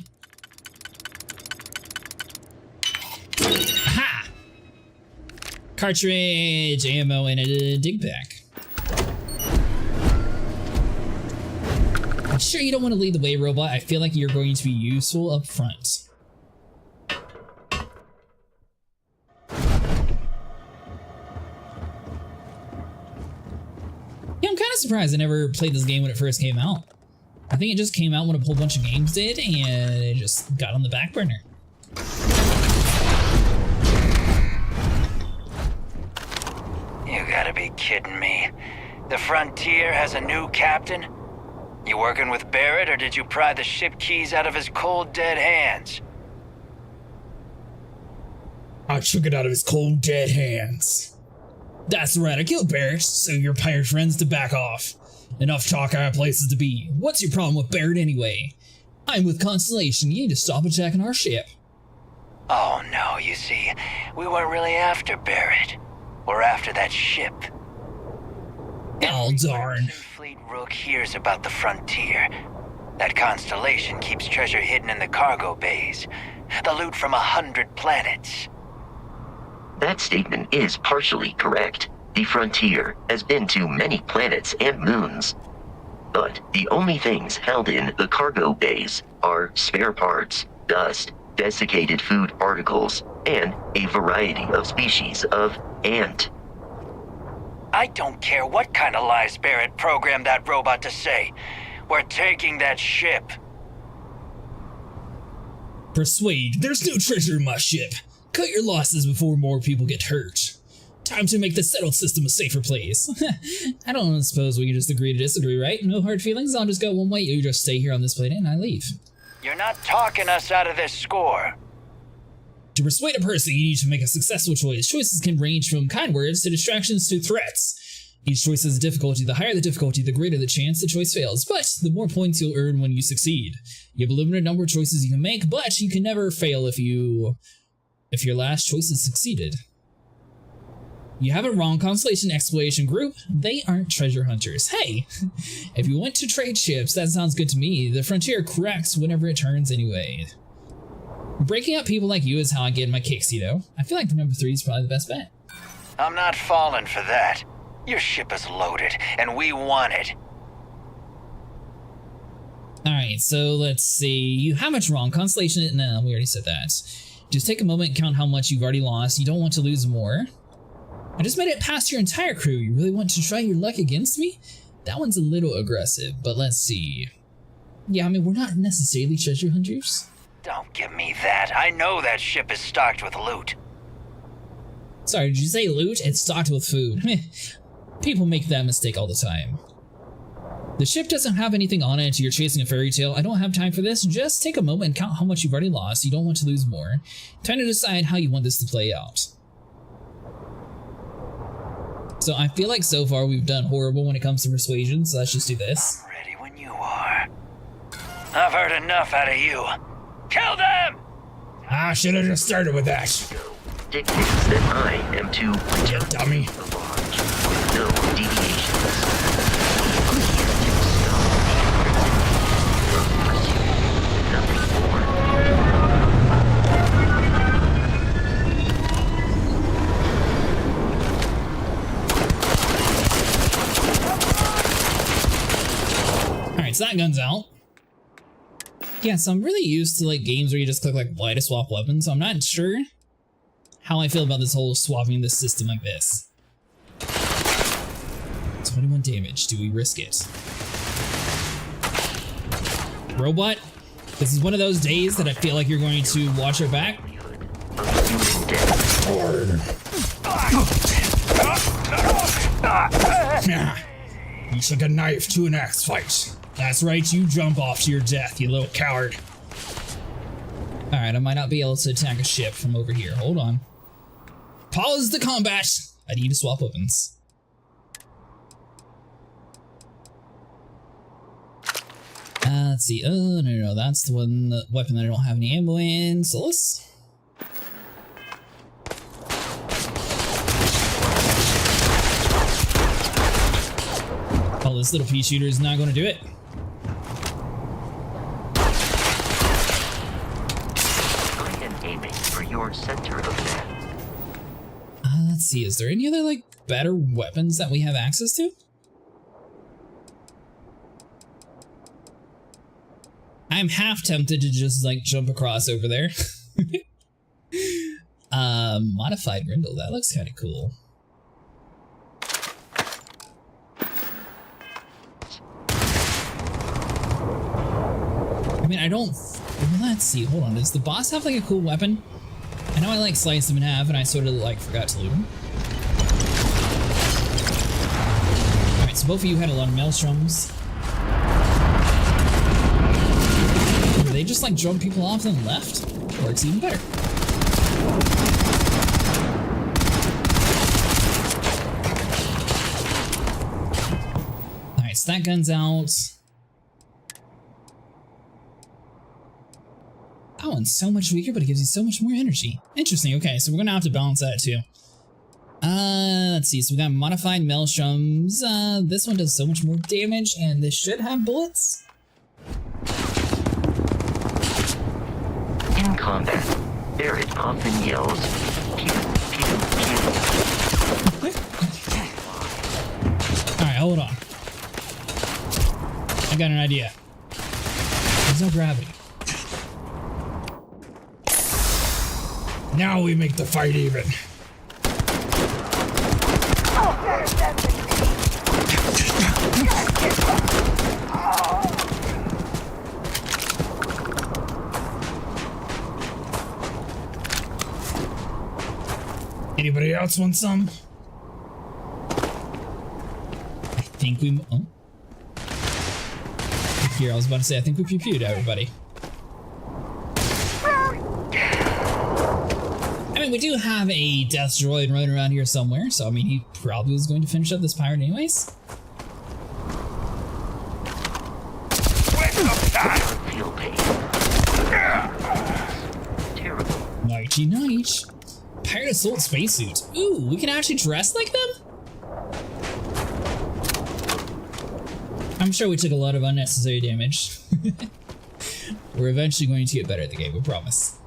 Aha! cartridge, ammo, and a dig pack. I'm sure you don't want to lead the way, robot. I feel like you're going to be useful up front. Yeah, I'm kind of surprised I never played this game when it first came out. I think it just came out when a whole bunch of games did, and it just got on the back burner. You gotta be kidding me. The Frontier has a new captain? You working with Barrett, or did you pry the ship keys out of his cold, dead hands? I took it out of his cold, dead hands. That's right, I killed Barrett, so your pirate friends to back off. Enough talk, I have places to be. What's your problem with Barrett anyway? I'm with Constellation, you need to stop attacking our ship. Oh no, you see, we weren't really after Barrett. We're after that ship. Oh, darn. Fleet Rook hears about the Frontier. That Constellation keeps treasure hidden in the cargo bays. The loot from 100 planets. That statement is partially correct. The Frontier has been to many planets and moons. But the only things held in the cargo bays are spare parts, dust, desiccated food particles, and a variety of species of ant. I don't care what kind of lies Barrett programmed that robot to say. We're taking that ship. Persuade, there's no treasure in my ship. Cut your losses before more people get hurt. Time to make the settled system a safer place. I don't suppose we can just agree to disagree, right? No hard feelings, I'll just go one way, you just stay here on this planet and I leave. You're not talking us out of this score. To persuade a person, you need to make a successful choice. Choices can range from kind words to distractions to threats. Each choice has a difficulty. The higher the difficulty, the greater the chance the choice fails, but the more points you'll earn when you succeed. You have a limited number of choices you can make, but you can never fail if your last choice is succeeded. You have it wrong, Constellation Exploration Group. They aren't treasure hunters. Hey, if you want to trade ships, that sounds good to me. The Frontier cracks whenever it turns anyway. Breaking up people like you is how I get my kicks, you know. I feel like the number 3 is probably the best bet. I'm not falling for that. Your ship is loaded, and we want it. Alright, so let's see. You have much wrong. Constellation, no, we already said that. Just take a moment and count how much you've already lost. You don't want to lose more. I just made it past your entire crew. You really want to try your luck against me? That one's a little aggressive, but let's see. Yeah, I mean, we're not necessarily treasure hunters. Don't give me that. I know that ship is stocked with loot. Sorry, did you say loot? It's stocked with food. People make that mistake all the time. The ship doesn't have anything on it. You're chasing a fairy tale. I don't have time for this. Just take a moment and count how much you've already lost. You don't want to lose more. Trying to decide how you want this to play out. So I feel like so far we've done horrible when it comes to persuasion, so let's just do this. I'm ready when you are. I've heard enough out of you. Kill them! I should have just started with that. Dictates that I am to Get dummy. no deviations. Nothing more. Alright, so that gun's out. Yeah, so I'm really used to like games where you just click like Y to swap weapons, so I'm not sure how I feel about this whole swapping this system like this. 21 damage, do we risk it? Robot, this is one of those days that I feel like you're going to watch your back. You took a knife to an axe fight. That's right, you jump off to your death, you little coward. Alright, I might not be able to attack a ship from over here. Hold on. Pause the combat! I need to swap weapons. Let's see. Oh, no, that's the weapon that I don't have any ammo in. So let's... Oh, this little pea shooter is not going to do it. I am aiming for your center of death. Let's Let's see, is there any other, like, better weapons that we have access to? I'm half tempted to just, like, jump across over there. Modified Grindle, that looks kind of cool. I mean, I don't... Well, let's see, hold on. Does the boss have, like, a cool weapon? I know I, like, sliced him in half, and I sort of, like, forgot to loot him. Alright, so both of you had a lot of maelstroms. Were they just, like, drove people off and left? Works even better. Alright, so that gun's out. That one's so much weaker, but it gives you so much more energy. Interesting, okay, so we're gonna have to balance that too. Let's see, so we got modified maelstroms. This one does so much more damage, and this should have bullets. In combat, Barrett often yells, pew, pew, pew. Alright, hold on. I got an idea. There's no gravity. Now we make the fight even. Anybody else want some? I think we... Oh. Here, I was about to say, I think we pew-pewed everybody. I mean, we do have a death droid running around here somewhere, so I mean, he probably was going to finish up this pirate anyways. Feel pain. Terrible. Nighty night. Pirate assault spacesuit. Ooh, we can actually dress like them? I'm sure we took a lot of unnecessary damage. We're eventually going to get better at the game, we promise.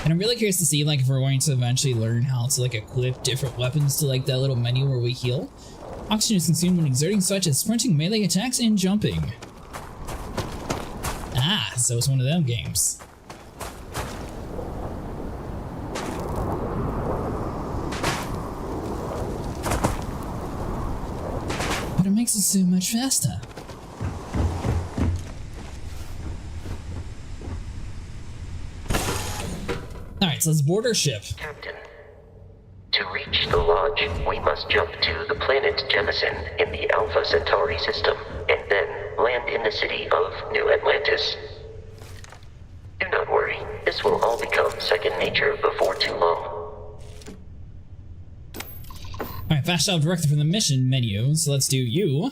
And I'm really curious to see, like, if we're going to eventually learn how to, like, equip different weapons to, like, that little menu where we heal. Oxygen is consumed when exerting such as sprinting, melee attacks, and jumping. Ah, so it's one of them games. But it makes it so much faster. Alright, so let's board our ship. Captain, to reach the lodge, we must jump to the planet Jemison in the Alpha Centauri system, and then land in the city of New Atlantis. Do not worry, this will all become second nature before too long. Alright, fast travel directly from the mission menu, so let's do you.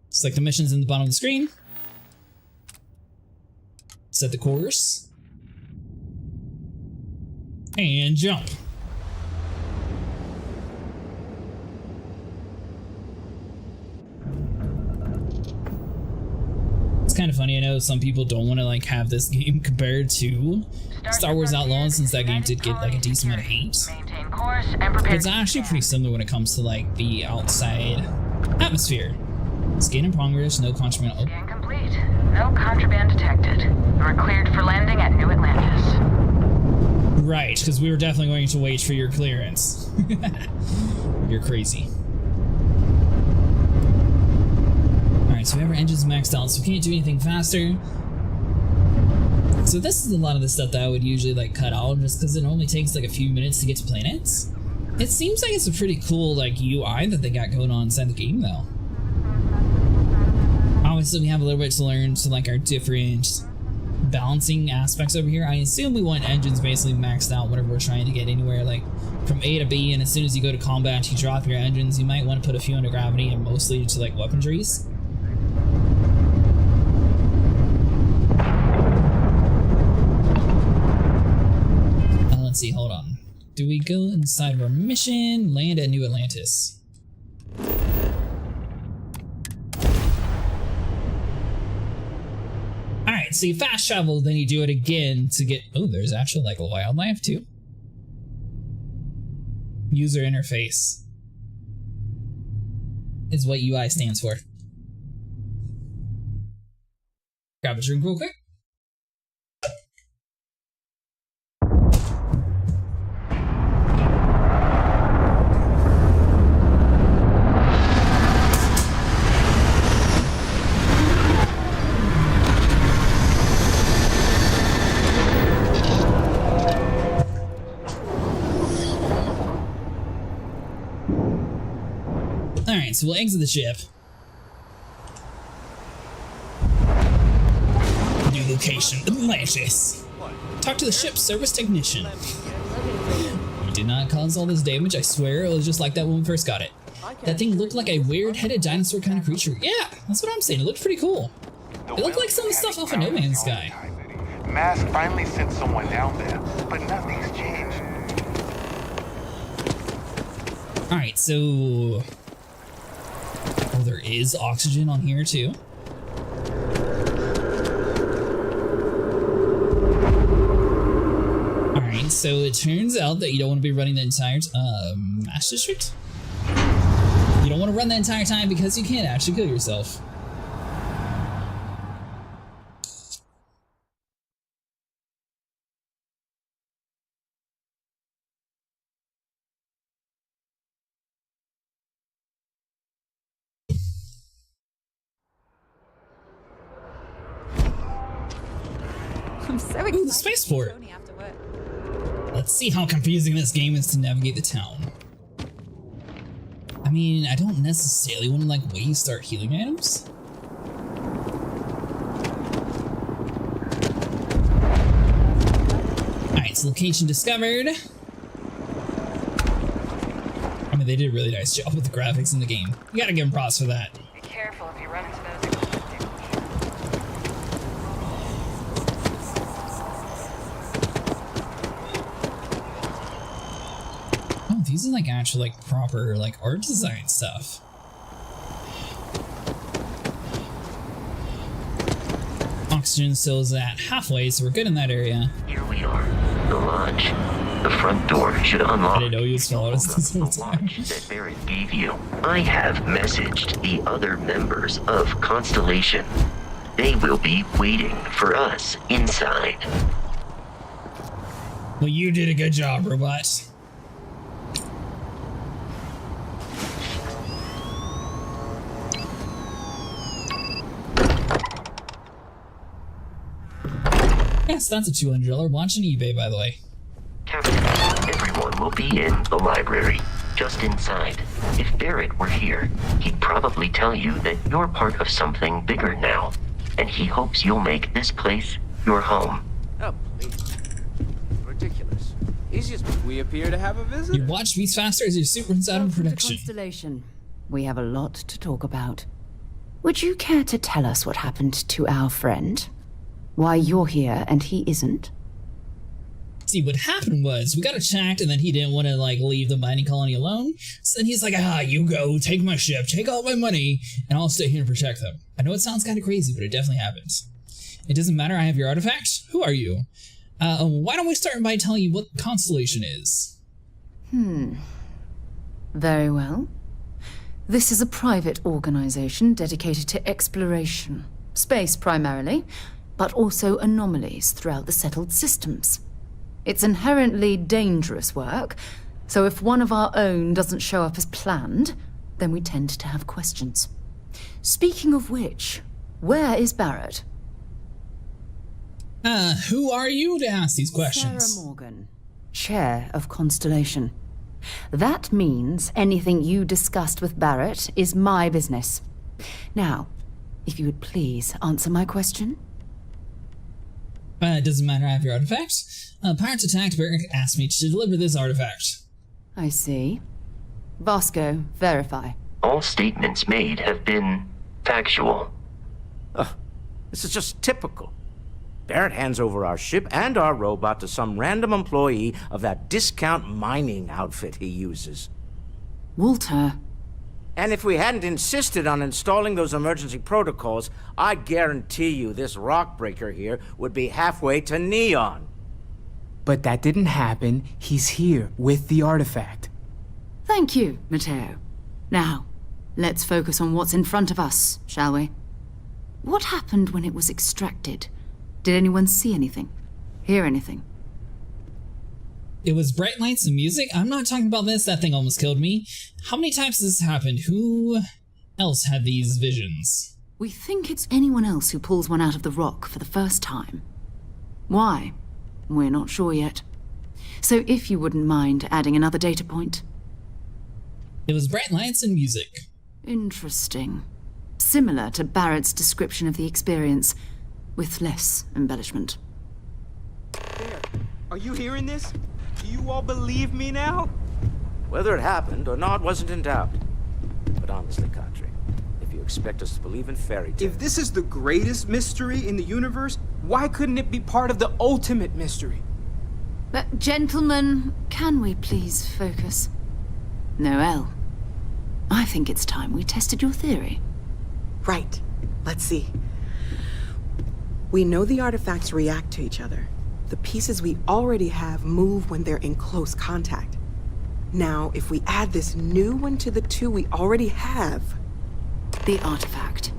Select the missions in the bottom of the screen. Set the course. And jump. It's kind of funny, I know some people don't want to like have this game compared to Star Wars Outlaws, since that game did get like a decent amount of hate. But it's actually pretty similar when it comes to like the outside atmosphere. Scan in progress, no contraband. Oh. Scan complete. No contraband detected. We're cleared for landing at New Atlantis. Right, because we were definitely going to wait for your clearance. You're crazy. Alright, so we have our engines maxed out, so we can't do anything faster. So this is a lot of the stuff that I would usually like cut out, just because it only takes like a few minutes to get to planets. It seems like it's a pretty cool like UI that they got going on inside the game though. Obviously we have a little bit to learn to like our different balancing aspects over here. I assume we want engines basically maxed out whenever we're trying to get anywhere like from A to B, and as soon as you go to combat you drop your engines. You might want to put a few under gravity and mostly to like weaponries. Let's see, hold on. Do we go inside of our mission? Land at New Atlantis. Alright, so you fast travel, then you do it again to get... Oh, there's actually like a wildlife too. User interface is what UI stands for. Grab a drink real quick. Alright, so we'll exit the ship. New location, the Lashes. Talk to the ship's service technician. We did not cause all this damage, I swear. It was just like that when we first got it. That thing looked like a weird-headed dinosaur kind of creature. Yeah, that's what I'm saying. It looked pretty cool. It looked like some of the stuff off of No Man's Sky. Mask finally sent someone down there, but nothing's changed. Alright, so... Oh, there is oxygen on here, too. Alright, so it turns out that you don't want to be running the entire Mass District? You don't want to run the entire time because you can't actually kill yourself. I'm so excited. Ooh, the spaceport. Let's see how confusing this game is to navigate the town. I mean, I don't necessarily want to like wait and start healing items. Alright, so location discovered. I mean, they did a really nice job with the graphics in the game. You gotta give them props for that. Be careful if you run into those. These are like actual like proper like art design stuff. Oxygen still is at halfway, so we're good in that area. Here we are, the lodge. The front door should unlock. I didn't know you was following us this whole time. That Barrett gave you. I have messaged the other members of Constellation. They will be waiting for us inside. Well, you did a good job, robot. Yes, that's a $200 watch on eBay, by the way. Captain, everyone will be in the library, just inside. If Barrett were here, he'd probably tell you that you're part of something bigger now, and he hopes you'll make this place your home. Oh, please. Ridiculous. Easiest we appear to have a visitor. Your watch beats faster as your suit runs out of production. Constellation. We have a lot to talk about. Would you care to tell us what happened to our friend? Why you're here and he isn't? See, what happened was we got attacked and then he didn't want to like leave the mining colony alone. So then he's like, you go, take my ship, take all my money, and I'll stay here and protect them. I know it sounds kind of crazy, but it definitely happens. It doesn't matter, I have your artifact. Who are you? Why don't we start by telling you what Constellation is? Very well. This is a private organization dedicated to exploration. Space primarily, but also anomalies throughout the settled systems. It's inherently dangerous work, so if one of our own doesn't show up as planned, then we tend to have questions. Speaking of which, where is Barrett? Who are you to ask these questions? Sarah Morgan, Chair of Constellation. That means anything you discussed with Barrett is my business. Now, if you would please answer my question. It doesn't matter, I have your artifact. Pirates attacked, Barrett asked me to deliver this artifact. I see. Vasco, verify. All statements made have been factual. This is just typical. Barrett hands over our ship and our robot to some random employee of that discount mining outfit he uses. Walter. And if we hadn't insisted on installing those emergency protocols, I guarantee you this rock breaker here would be halfway to Neon. But that didn't happen. He's here with the artifact. Thank you, Matteo. Now, let's focus on what's in front of us, shall we? What happened when it was extracted? Did anyone see anything? Hear anything? It was bright lights and music? I'm not talking about this. That thing almost killed me. How many times has this happened? Who else had these visions? We think it's anyone else who pulls one out of the rock for the first time. Why? We're not sure yet. So if you wouldn't mind adding another data point. It was bright lights and music. Interesting. Similar to Barrett's description of the experience, with less embellishment. There. Are you hearing this? Do you all believe me now? Whether it happened or not wasn't in doubt. But honestly, Kadri, if you expect us to believe in fairy tales... If this is the greatest mystery in the universe, why couldn't it be part of the ultimate mystery? But, gentlemen, can we please focus? Noelle, I think it's time we tested your theory. Right. Let's see. We know the artifacts react to each other. The pieces we already have move when they're in close contact. Now, if we add this new one to the two we already have... The artifact.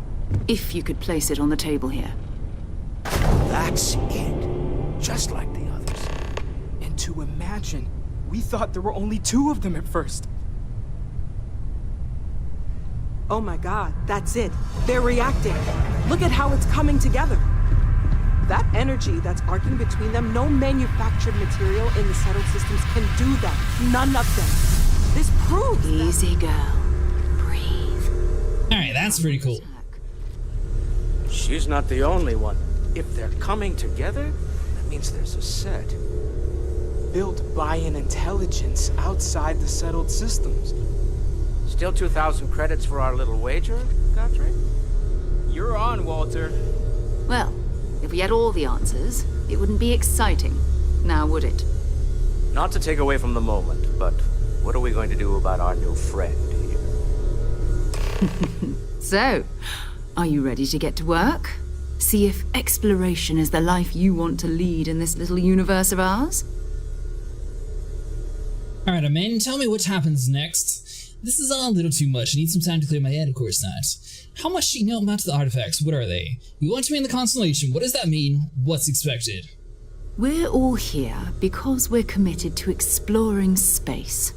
If you could place it on the table here. That's it. Just like the others. And to imagine, we thought there were only 2 of them at first. Oh my god, that's it. They're reacting. Look at how it's coming together. That energy that's arcing between them, no manufactured material in the settled systems can do that. None of them. This proves Easy, girl. Breathe. Alright, that's pretty cool. She's not the only one. If they're coming together, that means there's a set. Built by an intelligence outside the settled systems. Still 2,000 credits for our little wager, Kadri? You're on, Walter. Well, if we had all the answers, it wouldn't be exciting, now would it? Not to take away from the moment, but what are we going to do about our new friend here? So, are you ready to get to work? See if exploration is the life you want to lead in this little universe of ours? Alright, I'm in. Tell me what happens next. This is all a little too much. I need some time to clear my head, of course not. How much do you know about the artifacts? What are they? We want to be in the Constellation. What does that mean? What's expected? We're all here because we're committed to exploring space.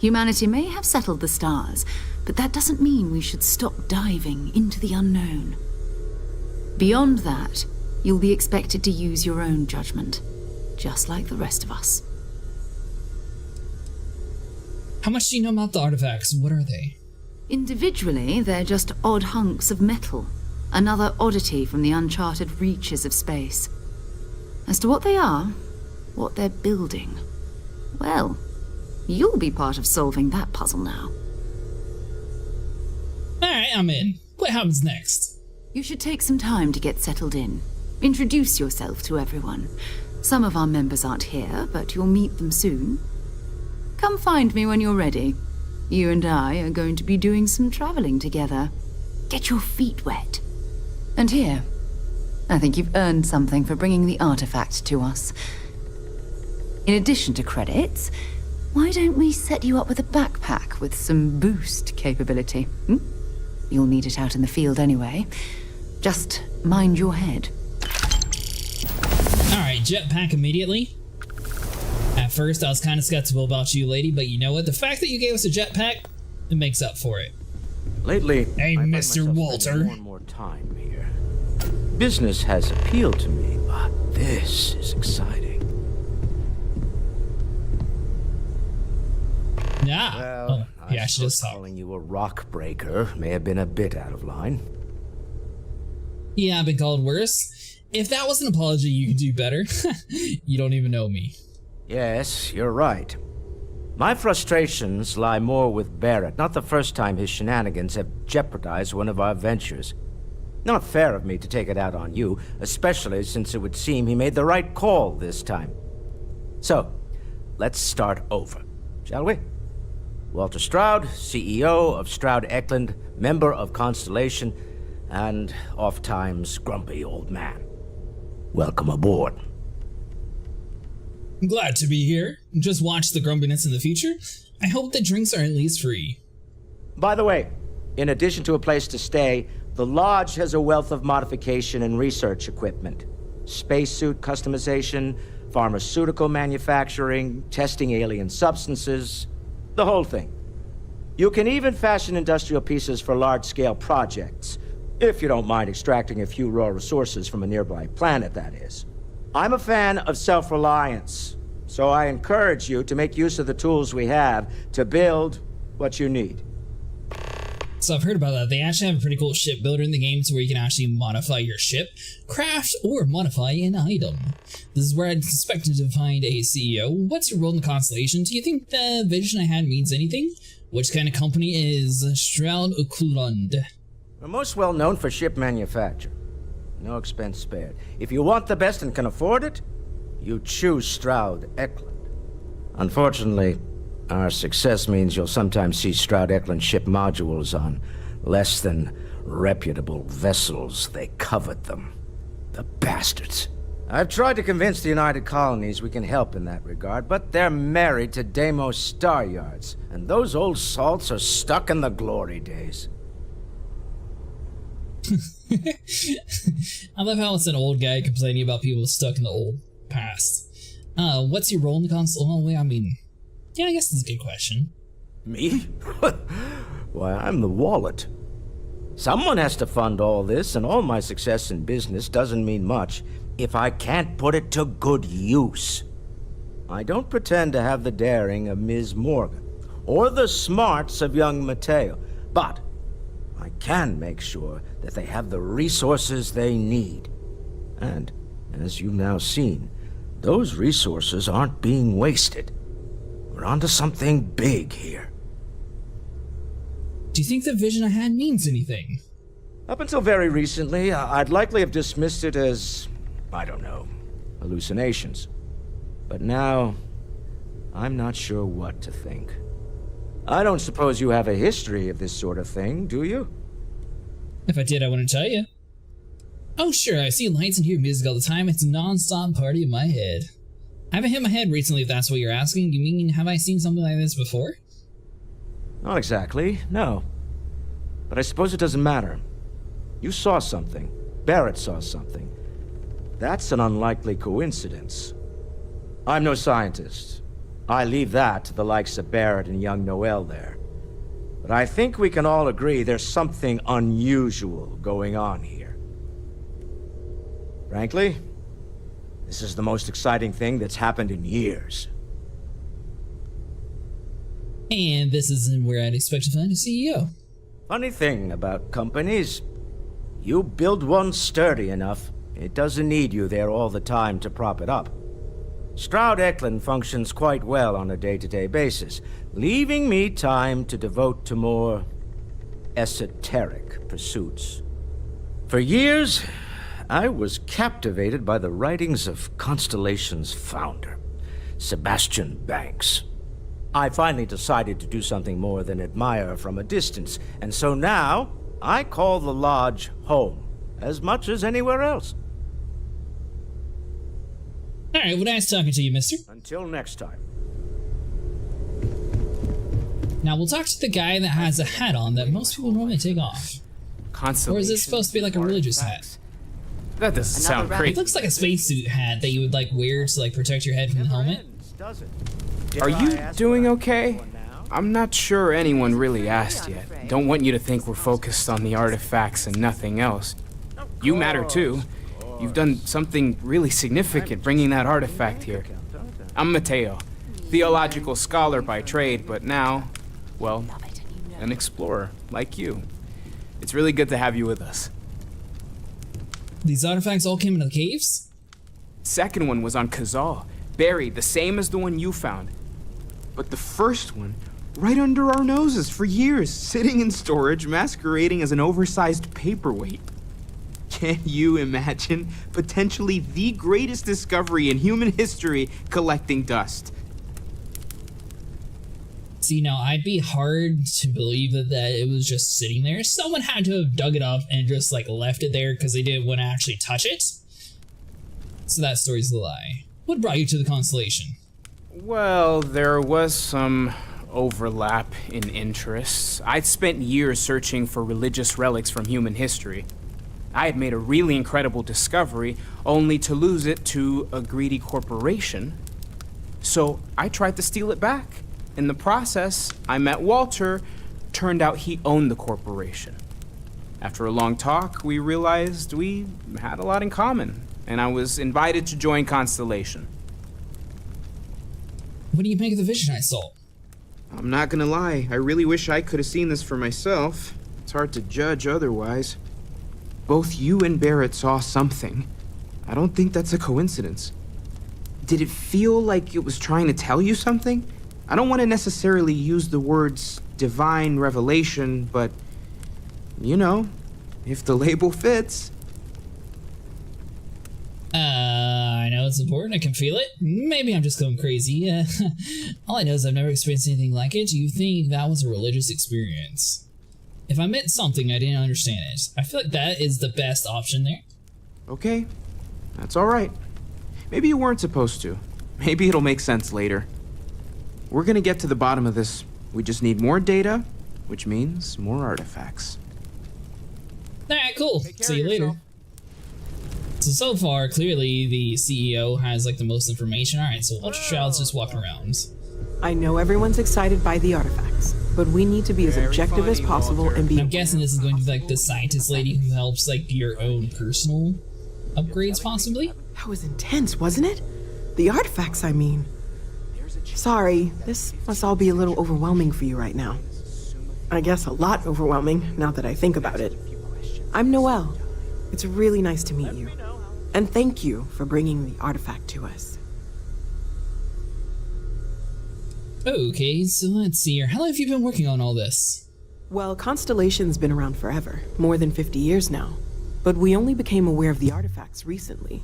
Humanity may have settled the stars, but that doesn't mean we should stop diving into the unknown. Beyond that, you'll be expected to use your own judgment, just like the rest of us. How much do you know about the artifacts? What are they? Individually, they're just odd hunks of metal, another oddity from the uncharted reaches of space. As to what they are, what they're building, well, you'll be part of solving that puzzle now. Alright, I'm in. What happens next? You should take some time to get settled in. Introduce yourself to everyone. Some of our members aren't here, but you'll meet them soon. Come find me when you're ready. You and I are going to be doing some traveling together. Get your feet wet. And here, I think you've earned something for bringing the artifact to us. In addition to credits, why don't we set you up with a backpack with some boost capability? You'll need it out in the field anyway. Just mind your head. Alright, jetpack immediately. At first, I was kind of skeptical about you, lady, but you know what? The fact that you gave us a jetpack, it makes up for it. Lately, hey, Mr. Walter. More and more time here. Business has appealed to me, but this is exciting. Yeah. Well, yeah, I should just talk. Calling you a rock breaker may have been a bit out of line. Yeah, I've been called worse. If that was an apology, you could do better. You don't even know me. Yes, you're right. My frustrations lie more with Barrett, not the first time his shenanigans have jeopardized one of our ventures. Not fair of me to take it out on you, especially since it would seem he made the right call this time. So, let's start over, shall we? Walter Stroud, CEO of Stroud Eklund, member of Constellation, and oft-times grumpy old man. Welcome aboard. I'm glad to be here. Just watch the grumpiness in the future. I hope the drinks are at least free. By the way, in addition to a place to stay, the lodge has a wealth of modification and research equipment. Spacesuit customization, pharmaceutical manufacturing, testing alien substances, the whole thing. You can even fashion industrial pieces for large-scale projects, if you don't mind extracting a few raw resources from a nearby planet, that is. I'm a fan of self-reliance, so I encourage you to make use of the tools we have to build what you need. So I've heard about that. They actually have a pretty cool ship builder in the game to where you can actually modify your ship, craft, or modify an item. This is where I'd suspected to find a CEO. What's your role in the constellation? Do you think the vision I had means anything? Which kind of company is Stroud Okulund? We're most well known for ship manufacture. No expense spared. If you want the best and can afford it, you choose Stroud Eklund. Unfortunately, our success means you'll sometimes see Stroud Eklund ship modules on less than reputable vessels. They covet them. The bastards. I've tried to convince the United Colonies we can help in that regard, but they're married to Deimos Star Yards, and those old salts are stuck in the glory days. I love how it's an old guy complaining about people stuck in the old past. What's your role in the console? Well, I mean, yeah, I guess that's a good question. Me? Why, I'm the wallet. Someone has to fund all this, and all my success in business doesn't mean much if I can't put it to good use. I don't pretend to have the daring of Ms. Morgan, or the smarts of young Mateo, but I can make sure that they have the resources they need. And, as you've now seen, those resources aren't being wasted. We're onto something big here. Do you think the vision I had means anything? Up until very recently, I'd likely have dismissed it as, I don't know, hallucinations. But now, I'm not sure what to think. I don't suppose you have a history of this sort of thing, do you? If I did, I wouldn't tell you. Oh sure, I see lights and hear music all the time. It's a non-stop party in my head. I haven't hit my head recently, if that's what you're asking. You mean, have I seen something like this before? Not exactly, no. But I suppose it doesn't matter. You saw something. Barrett saw something. That's an unlikely coincidence. I'm no scientist. I leave that to the likes of Barrett and young Noel there. But I think we can all agree there's something unusual going on here. Frankly, this is the most exciting thing that's happened in years. And this isn't where I'd expect to find a CEO. Funny thing about companies, you build one sturdy enough, it doesn't need you there all the time to prop it up. Stroud Eklund functions quite well on a day-to-day basis, leaving me time to devote to more esoteric pursuits. For years, I was captivated by the writings of Constellation's founder, Sebastian Banks. I finally decided to do something more than admire from a distance, and so now I call the lodge home, as much as anywhere else. Alright, well, nice talking to you, mister. Until next time. Now we'll talk to the guy that has a hat on that most people normally take off. Or is it supposed to be like a religious hat? That doesn't sound It great. looks like a spacesuit hat that you would like wear to like protect your head from the helmet. Are you doing okay? I'm not sure anyone really asked yet. Don't want you to think we're focused on the artifacts and nothing else. You matter too. You've done something really significant bringing that artifact here. I'm Mateo, theological scholar by trade, but now, well, an explorer like you. It's really good to have you with us. These artifacts all came into the caves? Second one was on Kazal, buried the same as the one you found. But the first one, right under our noses for years, sitting in storage, masquerading as an oversized paperweight. Can you imagine potentially the greatest discovery in human history collecting dust? See, now I'd be hard to believe that it was just sitting there. Someone had to have dug it up and just like left it there because they didn't want to actually touch it. So that story's a lie. What brought you to the Constellation? Well, there was some overlap in interests. I'd spent years searching for religious relics from human history. I had made a really incredible discovery, only to lose it to a greedy corporation. So I tried to steal it back. In the process, I met Walter. Turned out he owned the corporation. After a long talk, we realized we had a lot in common, and I was invited to join Constellation. What do you make of the vision I saw? I'm not gonna lie, I really wish I could have seen this for myself. It's hard to judge otherwise. Both you and Barrett saw something. I don't think that's a coincidence. Did it feel like it was trying to tell you something? I don't want to necessarily use the words divine revelation, but, you know, if the label fits. I know it's important, I can feel it. Maybe I'm just going crazy. All I know is I've never experienced anything like it. Do you think that was a religious experience? If I meant something, I didn't understand it. I feel like that is the best option there. Okay, that's alright. Maybe you weren't supposed to. Maybe it'll make sense later. We're gonna get to the bottom of this. We just need more data, which means more artifacts. Alright, cool. See you later. So far, clearly the CEO has like the most information. Alright, so Ultra Child's just walking around. I know everyone's excited by the artifacts, but we need to be as objective as possible and be. I'm guessing this is going to be like the scientist lady who helps like your own personal upgrades, possibly? That was intense, wasn't it? The artifacts, I mean. Sorry, this must all be a little overwhelming for you right now. I guess a lot overwhelming, now that I think about it. I'm Noelle. It's really nice to meet you. And thank you for bringing the artifact to us. Okay, so let's see here. How long have you been working on all this? Well, Constellation's been around forever, more than 50 years now. But we only became aware of the artifacts recently.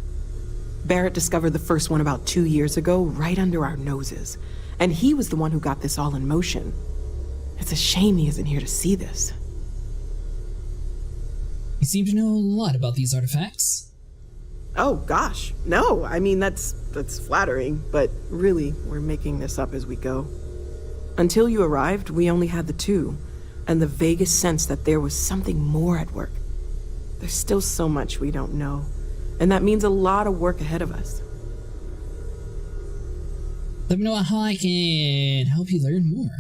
Barrett discovered the first one about 2 years ago, right under our noses. And he was the one who got this all in motion. It's a shame he isn't here to see this. You seem to know a lot about these artifacts. Oh, gosh. No, I mean, that's flattering, but really, we're making this up as we go. Until you arrived, we only had the two, and the vaguest sense that there was something more at work. There's still so much we don't know, and that means a lot of work ahead of us. Let me know how I can help you learn more.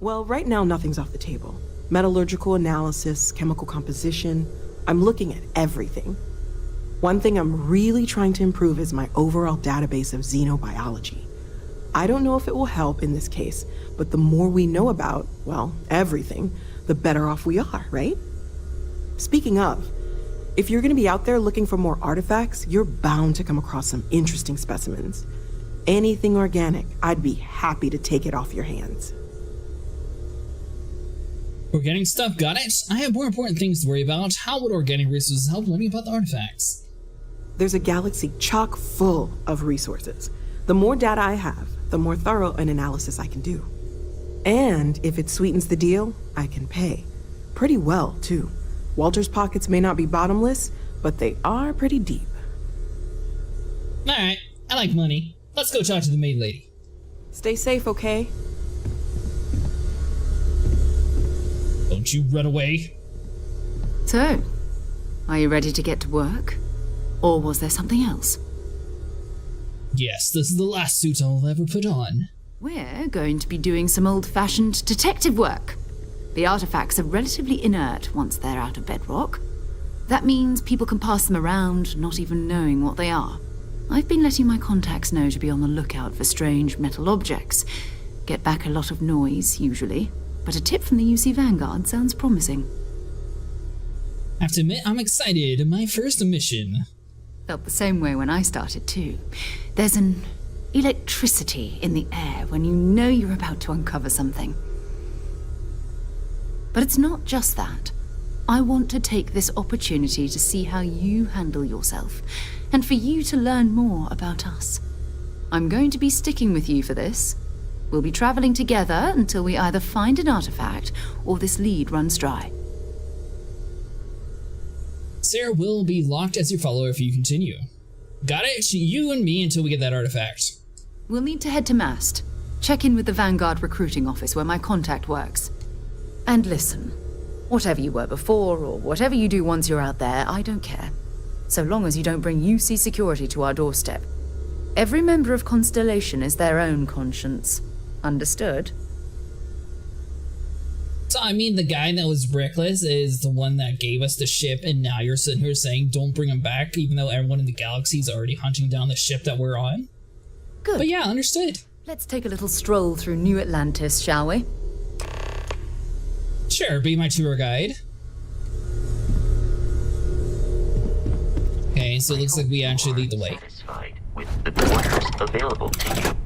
Well, right now, nothing's off the table. Metallurgical analysis, chemical composition, I'm looking at everything. One thing I'm really trying to improve is my overall database of xenobiology. I don't know if it will help in this case, but the more we know about, well, everything, the better off we are, right? Speaking of, if you're gonna be out there looking for more artifacts, you're bound to come across some interesting specimens. Anything organic, I'd be happy to take it off your hands. Organic stuff, got it? I have more important things to worry about. How would organic resources help learning about the artifacts? There's a galaxy chock full of resources. The more data I have, the more thorough an analysis I can do. And if it sweetens the deal, I can pay. Pretty well, too. Walter's pockets may not be bottomless, but they are pretty deep. Alright, I like money. Let's go talk to the maid lady. Stay safe, okay? Don't you run away. So, are you ready to get to work? Or was there something else? Yes, this is the last suit I'll ever put on. We're going to be doing some old-fashioned detective work. The artifacts are relatively inert once they're out of bedrock. That means people can pass them around, not even knowing what they are. I've been letting my contacts know to be on the lookout for strange metal objects. Get back a lot of noise, usually. But a tip from the UC Vanguard sounds promising. I have to admit, I'm excited. My first mission. Felt the same way when I started, too. There's an electricity in the air when you know you're about to uncover something. But it's not just that. I want to take this opportunity to see how you handle yourself, and for you to learn more about us. I'm going to be sticking with you for this. We'll be traveling together until we either find an artifact or this lead runs dry. Sarah will be locked as your follower if you continue. Got it? You and me until we get that artifact. We'll need to head to Mast. Check in with the Vanguard recruiting office where my contact works. And listen, whatever you were before, or whatever you do once you're out there, I don't care. So long as you don't bring UC security to our doorstep. Every member of Constellation is their own conscience. Understood? So, I mean, the guy that was reckless is the one that gave us the ship, and now you're sitting here saying don't bring him back, even though everyone in the galaxy is already hunting down the ship that we're on? Good. But yeah, understood. Let's take a little stroll through New Atlantis, shall we? Sure, be my tour guide. Okay, so it looks like we actually lead the way. Satisfied with the quarters available to you.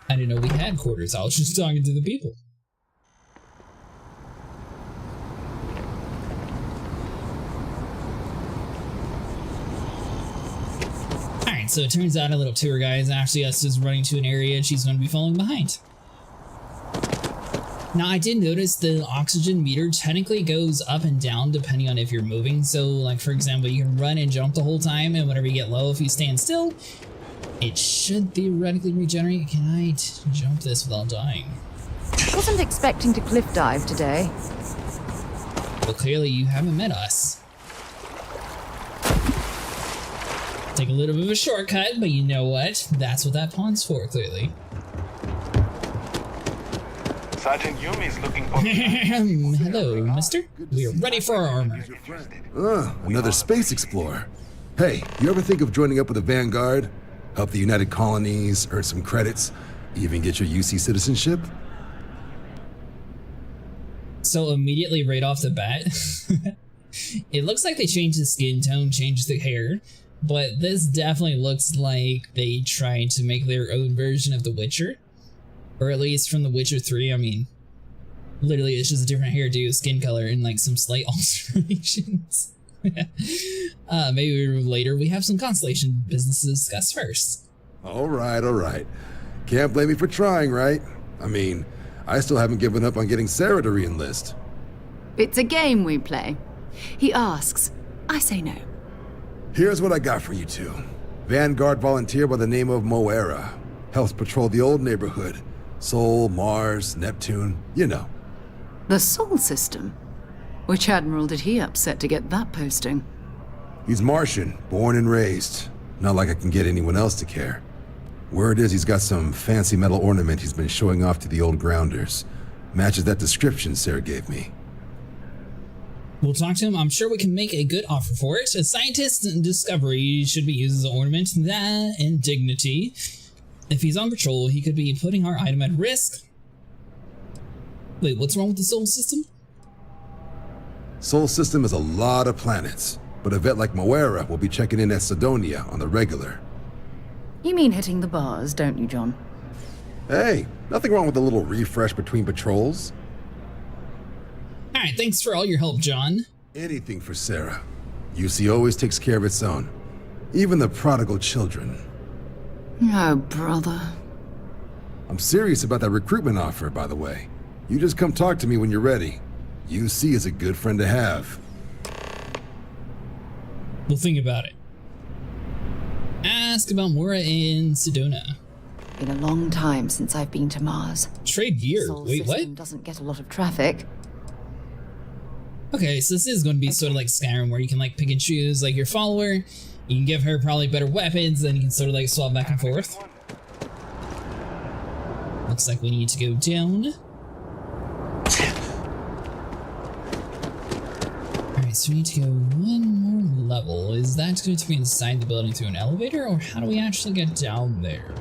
I didn't know we had quarters. I was just talking to the people. Alright, so it turns out our little tour guide is actually us just running to an area and she's going to be following behind. Now, I did notice the oxygen meter technically goes up and down depending on if you're moving. So, like, for example, you can run and jump the whole time, and whenever you get low, if you stand still, it should theoretically regenerate. Can I jump this without dying? Wasn't expecting to cliff dive today. Well, clearly you haven't met us. Take a little bit of a shortcut, but you know what? That's what that pond's for, clearly. Sergeant Yumi's looking for... Hello, mister. We are ready for our armor. Another space explorer. Hey, you ever think of joining up with the Vanguard? Help the United Colonies, earn some credits, even get your UC citizenship? So immediately right off the bat, it looks like they changed the skin tone, changed the hair, but this definitely looks like they tried to make their own version of The Witcher. Or at least from The Witcher 3, I mean, literally it's just a different hairdo, skin color, and like some slight alterations. Maybe later we have some Constellation business to discuss first. All right. Can't blame me for trying, right? I mean, I still haven't given up on getting Sarah to re-enlist. It's a game we play. He asks, I say no. Here's what I got for you two. Vanguard volunteer by the name of Moira. Helps patrol the old neighborhood. Sol, Mars, Neptune, you know. The Sol system? Which admiral did he upset to get that posting? He's Martian, born and raised. Not like I can get anyone else to care. Word is he's got some fancy metal ornament he's been showing off to the old grounders. Matches that description Sarah gave me. We'll talk to him. I'm sure we can make a good offer for it. A scientist in discovery should be used as an ornament. That and dignity. If he's on patrol, he could be putting our item at risk. Wait, what's wrong with the Sol system? Sol system is a lot of planets, but a vet like Moira will be checking in at Sidonia on the regular. You mean hitting the bars, don't you, John? Hey, nothing wrong with a little refresh between patrols. Alright, thanks for all your help, John. Anything for Sarah. UC always takes care of its own. Even the prodigal children. Oh, brother. I'm serious about that recruitment offer, by the way. You just come talk to me when you're ready. UC is a good friend to have. We'll think about it. Ask about Moira in Sedona. Been a long time since I've been to Mars. Trade gear. Sol Wait, what? system doesn't get a lot of traffic. Okay, so this is going to be sort of like Skyrim, where you can like pick and choose like your follower. You can give her probably better weapons, then you can sort of like swap back and forth. Looks like we need to go down. Alright, so we need to go one more level. Is that going to be inside the building through an elevator, or how do we actually get down there?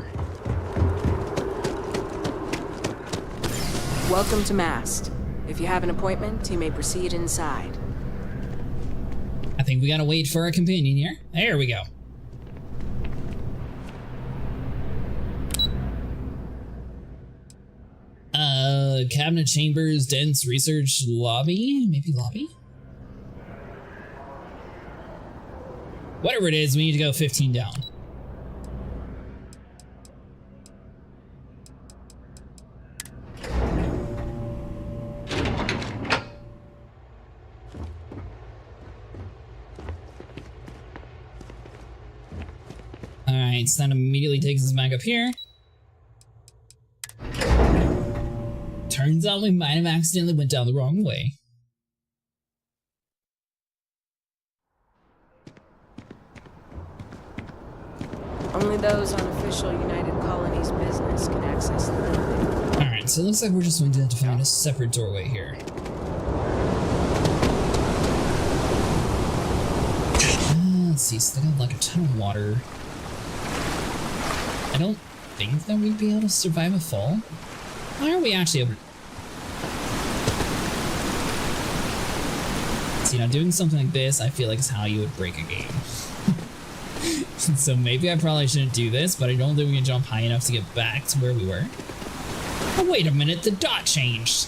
Welcome to Mast. If you have an appointment, you may proceed inside. I think we gotta wait for our companion here. There we go. Cabinet chambers, dense research lobby? Maybe lobby? Whatever it is, we need to go 15 down. Alright, so that immediately takes us back up here. Turns out we might have accidentally went down the wrong way. Only those on official United Colonies business can access the building. Alright, so it looks like we're just going to have to find a separate doorway here. Let's see, so they got like a ton of water. I don't think that we'd be able to survive a fall. Why are we actually able to... See, now doing something like this, I feel like is how you would break a game. So maybe I probably shouldn't do this, but I don't think we can jump high enough to get back to where we were. Oh, wait a minute, the dot changed.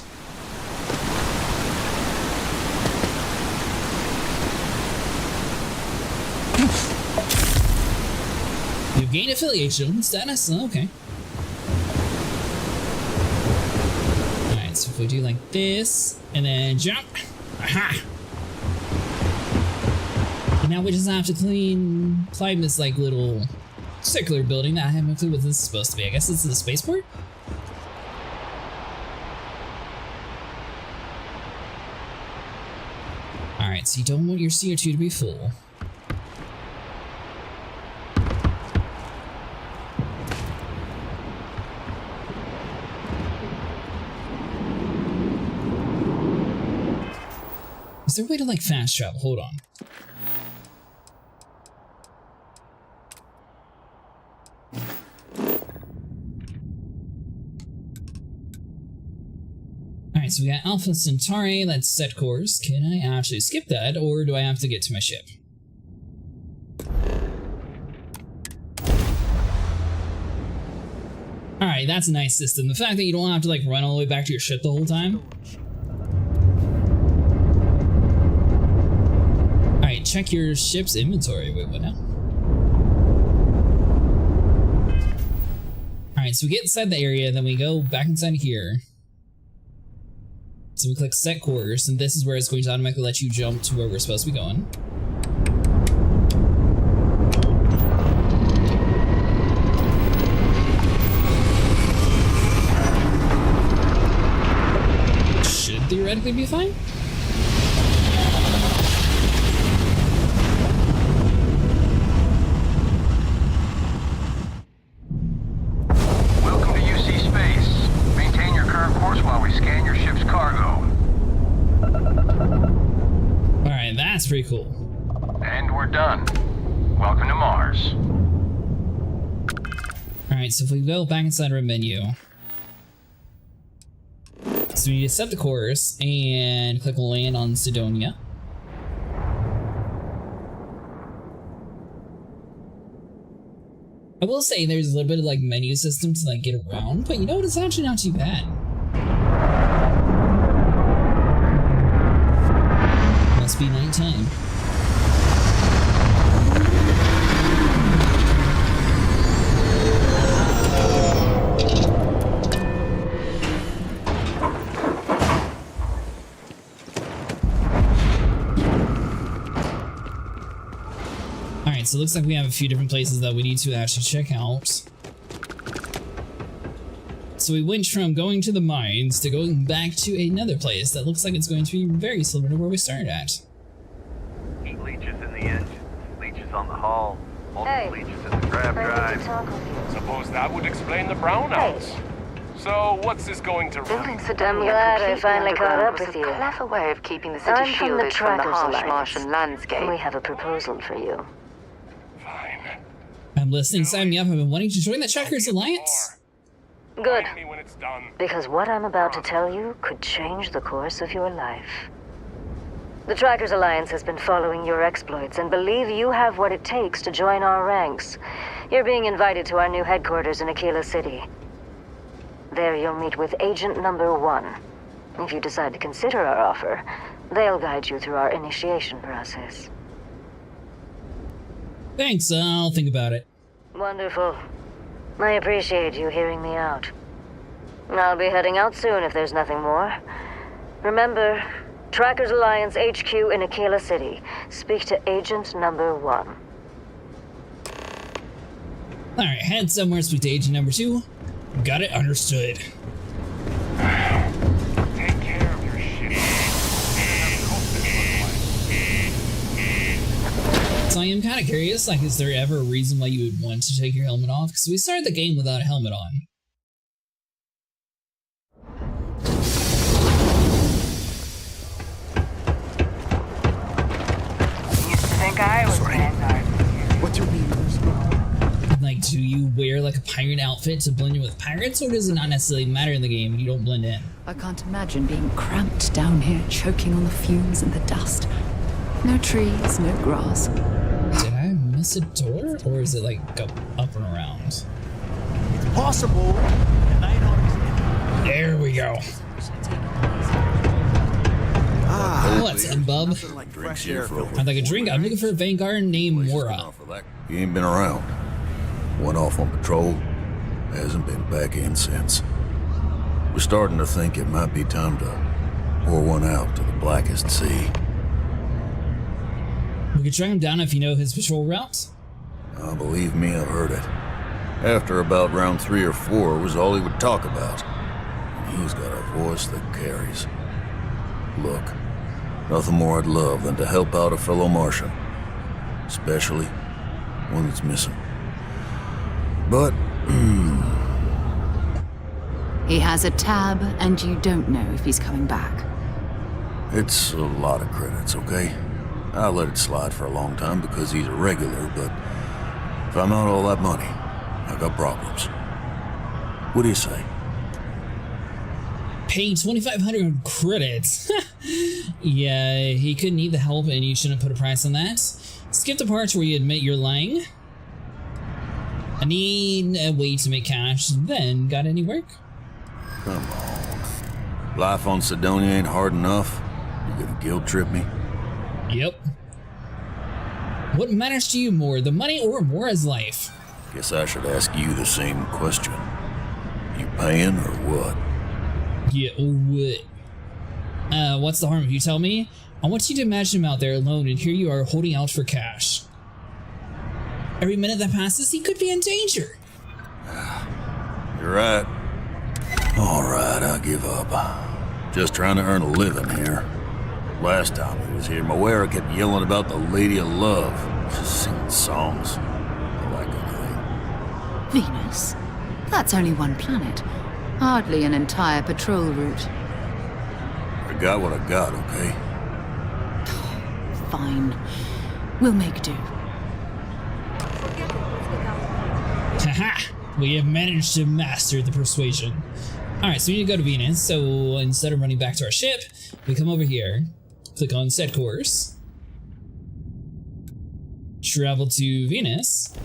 You gain affiliation status? Oh, okay. Alright, so if we do like this, and then jump. Aha! And now we just have to climb this like little circular building that I have no clue what this is supposed to be. I guess this is a spaceport? Alright, so you don't want your CO2 to be full. Is there a way to like fast travel? Hold on. Alright, so we got Alpha Centauri, let's set course. Can I actually skip that, or do I have to get to my ship? Alright, that's a nice system. The fact that you don't have to like run all the way back to your ship the whole time. Alright, check your ship's inventory. Wait, what now? Alright, so we get inside the area, then we go back inside here. So we click set course, and this is where it's going to automatically let you jump to where we're supposed to be going. Should theoretically be fine. Welcome to UC Space. Maintain your current course while we scan your ship's cargo. Alright, that's pretty cool. And we're done. Welcome to Mars. Alright, so if we go back inside our menu. So we need to set the course and click land on Sidonia. I will say there's a little bit of like menu system to like get around, but you know what, it's actually not too bad. Must be nighttime. Alright, so it looks like we have a few different places that we need to actually check out. So we went from going to the mines to going back to another place that looks like it's going to be very similar to where we started at. Heat leeches in the engine, leeches on the hull, multiple leeches in the grab drive. Suppose that would explain the brownouts. So what's this going to run? I'm glad I finally caught up with you. A clever way of keeping the city shielded from the harsh Martian landscape. We have a proposal for you. I'm listening, sign me up. I've been wanting to join the Trackers Alliance. Good. Because what I'm about to tell you could change the course of your life. The Trackers Alliance has been following your exploits and believe you have what it takes to join our ranks. You're being invited to our new headquarters in Aquila City. There you'll meet with Agent Number 1. If you decide to consider our offer, they'll guide you through our initiation process. Thanks, I'll think about it. Wonderful. I appreciate you hearing me out. I'll be heading out soon if there's nothing more. Remember, Trackers Alliance HQ in Aquila City. Speak to Agent Number 1. Alright, head somewhere, speak to Agent Number 2. Got it, understood. So I am kind of curious, like, is there ever a reason why you would want to take your helmet off? Because we started the game without a helmet on. Used to think I was Vanguard. What's your meaning? Like, do you wear like a pirate outfit to blend in with pirates, or does it not necessarily matter in the game? You don't blend in. I can't imagine being cramped down here, choking on the fumes and the dust. No trees, no grass. Did I miss a door, or is it like go up and around? It's possible. There we go. What's up, bub? I'd like a drink. I'm looking for a Vanguard named Mora. He ain't been around. Went off on patrol. Hasn't been back in since. We're starting to think it might be time to pour one out to the blackest sea. We could track him down if you know his patrol route. Oh, believe me, I've heard it. After about round 3 or 4 was all he would talk about. And he's got a voice that carries. Look, nothing more I'd love than to help out a fellow Martian. Especially one that's missing. But, He has a tab, and you don't know if he's coming back. it's a lot of credits, okay? I let it slide for a long time because he's a regular, but if I'm out all that money, I got problems. What do you say? Paying 2,500 credits. Yeah, he could need the help, and you shouldn't put a price on that. Skip the parts where you admit you're lying. I need a way to make cash. Then, got any work? Come on. Life on Sidonia ain't hard enough. You gonna guilt trip me? Yep. What matters to you more, the money or Mora's life? Guess I should ask you the same question. You paying or what? Yeah, what? What's the harm if you tell me? I want you to imagine him out there alone, and here you are holding out for cash. Every minute that passes, he could be in danger. You're right. All right, I give up. Just trying to earn a living here. Last time he was here, Moera kept yelling about the Lady of Love. Just singing songs. I like anything. Venus? That's only one planet. Hardly an entire patrol route. I got what I got, okay? Fine. We'll make do. Haha! We have managed to master the persuasion. Alright, so we need to go to Venus, so instead of running back to our ship, we come over here, click on set course, travel to Venus.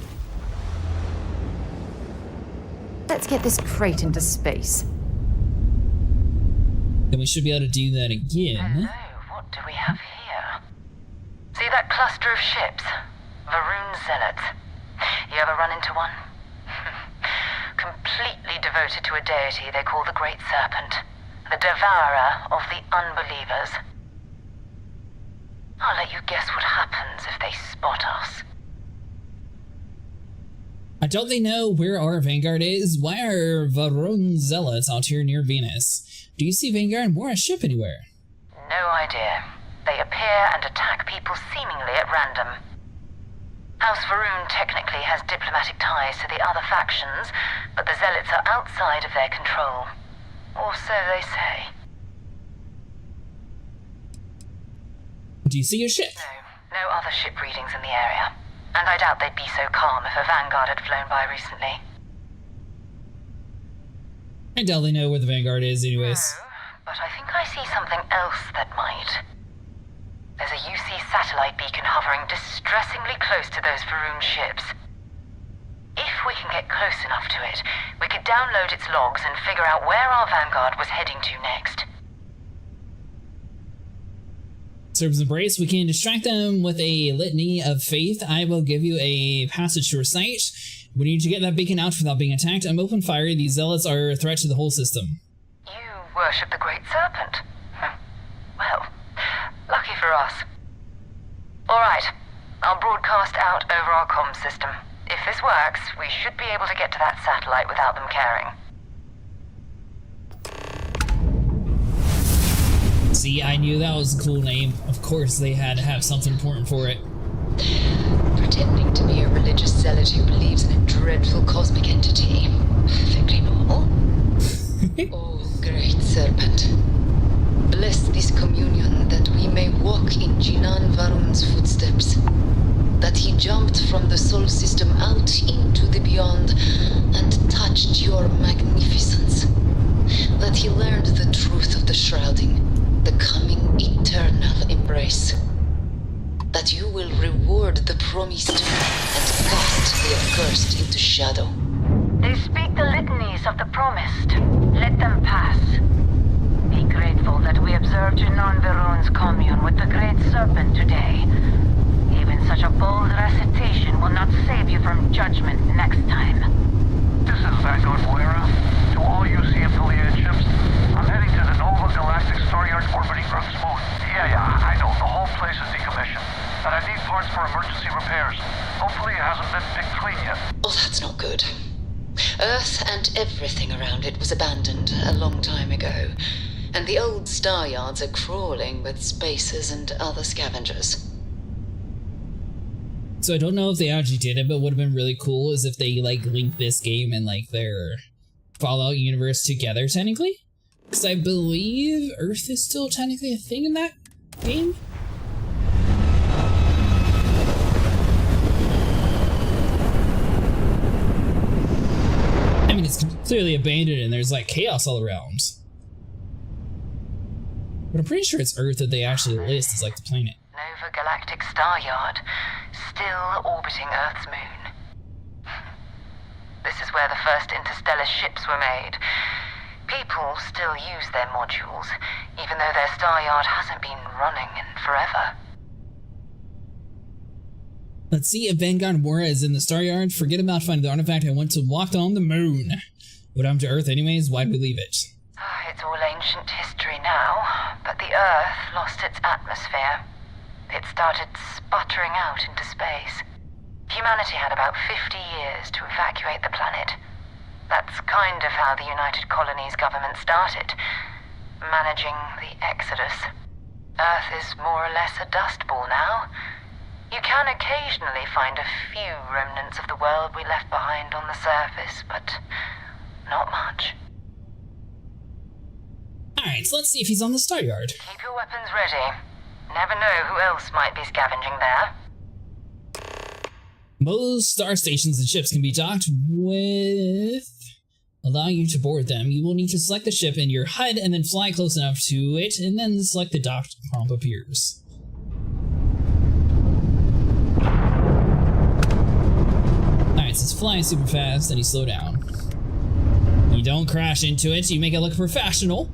Let's get this crate into space. Then we should be able to do that again. Hello, what do we have here? See that cluster of ships? Varun Zealots. You ever run into one? Completely devoted to a deity they call the Great Serpent, the devourer of the unbelievers. I'll let you guess what happens if they spot us. Don't they know where our Vanguard is? Why are Varun Zealots out here near Venus? Do you see Vanguard and Mora's ship anywhere? No idea. They appear and attack people seemingly at random. House Varun technically has diplomatic ties to the other factions, but the Zealots are outside of their control. Or so they say. Do you see your ship? No other ship readings in the area. And I doubt they'd be so calm if a Vanguard had flown by recently. I doubt they know where the Vanguard is anyways. No, but I think I see something else that might. There's a UC satellite beacon hovering distressingly close to those Varun ships. If we can get close enough to it, we could download its logs and figure out where our Vanguard was heading to next. Serves embrace. We can distract them with a litany of faith. I will give you a passage to recite. We need to get that beacon out without being attacked. I'm open fire. These zealots are a threat to the whole system. You worship the Great Serpent. Well, lucky for us. Alright, I'll broadcast out over our comms system. If this works, we should be able to get to that satellite without them caring. See, I knew that was a cool name. Of course, they had to have something important for it. Pretending to be a religious zealot who believes in a dreadful cosmic entity. Perfectly normal. Oh, great serpent. Bless this communion that we may walk in Jinan Varun's footsteps. That he jumped from the Sol system out into the beyond and touched your magnificence. That he learned the truth of the shrouding, the coming eternal embrace. That you will reward the promised and cast the accursed into shadow. They speak the litanies of the promised. Let them pass. Be grateful that we observed Jinan Varun's commune with the great serpent today. Even such a bold recitation will not save you from judgment next time. This is Vanguard Moira. To all UC affiliated ships, I'm heading to the Nova Galactic Star Yard orbiting Earth's moon. Yeah, I know, the whole place is decommissioned. But I need parts for emergency repairs. Hopefully it hasn't been picked clean yet. Oh, that's not good. Earth and everything around it was abandoned a long time ago. And the old star yards are crawling with spacers and other scavengers. So I don't know if they actually did it, but what would have been really cool is if they like linked this game and like their Fallout universe together technically. Because I believe Earth is still technically a thing in that game. I mean, it's clearly abandoned and there's like chaos all around. But I'm pretty sure it's Earth that they actually list as like the planet. Nova Galactic Star Yard, still orbiting Earth's moon. This is where the first interstellar ships were made. People still use their modules, even though their star yard hasn't been running in forever. Let's see if Vanguard Moira is in the Star Yard. Forget about finding the artifact. I want to walk on the moon. What happened to Earth anyways? Why'd we leave it? It's all ancient history now, but the Earth lost its atmosphere. It started sputtering out into space. Humanity had about 50 years to evacuate the planet. That's kind of how the United Colonies government started, managing the exodus. Earth is more or less a dust ball now. You can occasionally find a few remnants of the world we left behind on the surface, but not much. Alright, so let's see if he's on the Star Yard. Keep your weapons ready. Never know who else might be scavenging there. Most star stations and ships can be docked with, allowing you to board them. You will need to select the ship in your HUD and then fly close enough to it, and then select the docked prompt appears. Alright, so it's flying super fast, then you slow down. You don't crash into it, you make it look professional.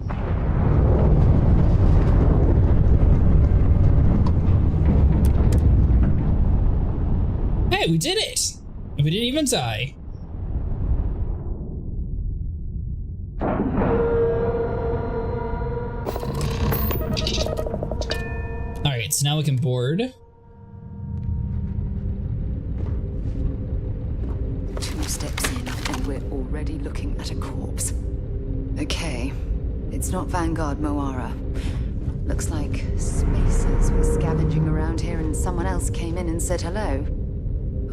Hey, we did it! And we didn't even die. Alright, so now we can board. 2 steps in, and we're already looking at a corpse. Okay, it's not Vanguard Moira. Looks like spacers were scavenging around here and someone else came in and said hello.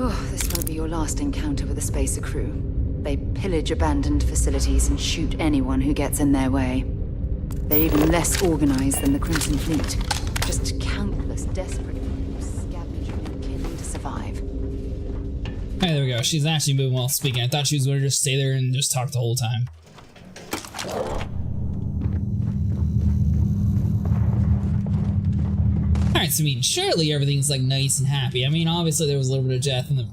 Oh, this won't be your last encounter with the spacer crew. They pillage abandoned facilities and shoot anyone who gets in their way. They're even less organized than the Crimson Fleet. Just countless desperate people scavenging and killing to survive. Hey, there we go. She's actually moving while speaking. I thought she was going to just stay there and just talk the whole time. Alright, so I mean, surely everything's like nice and happy. I mean, obviously there was a little bit of death in the...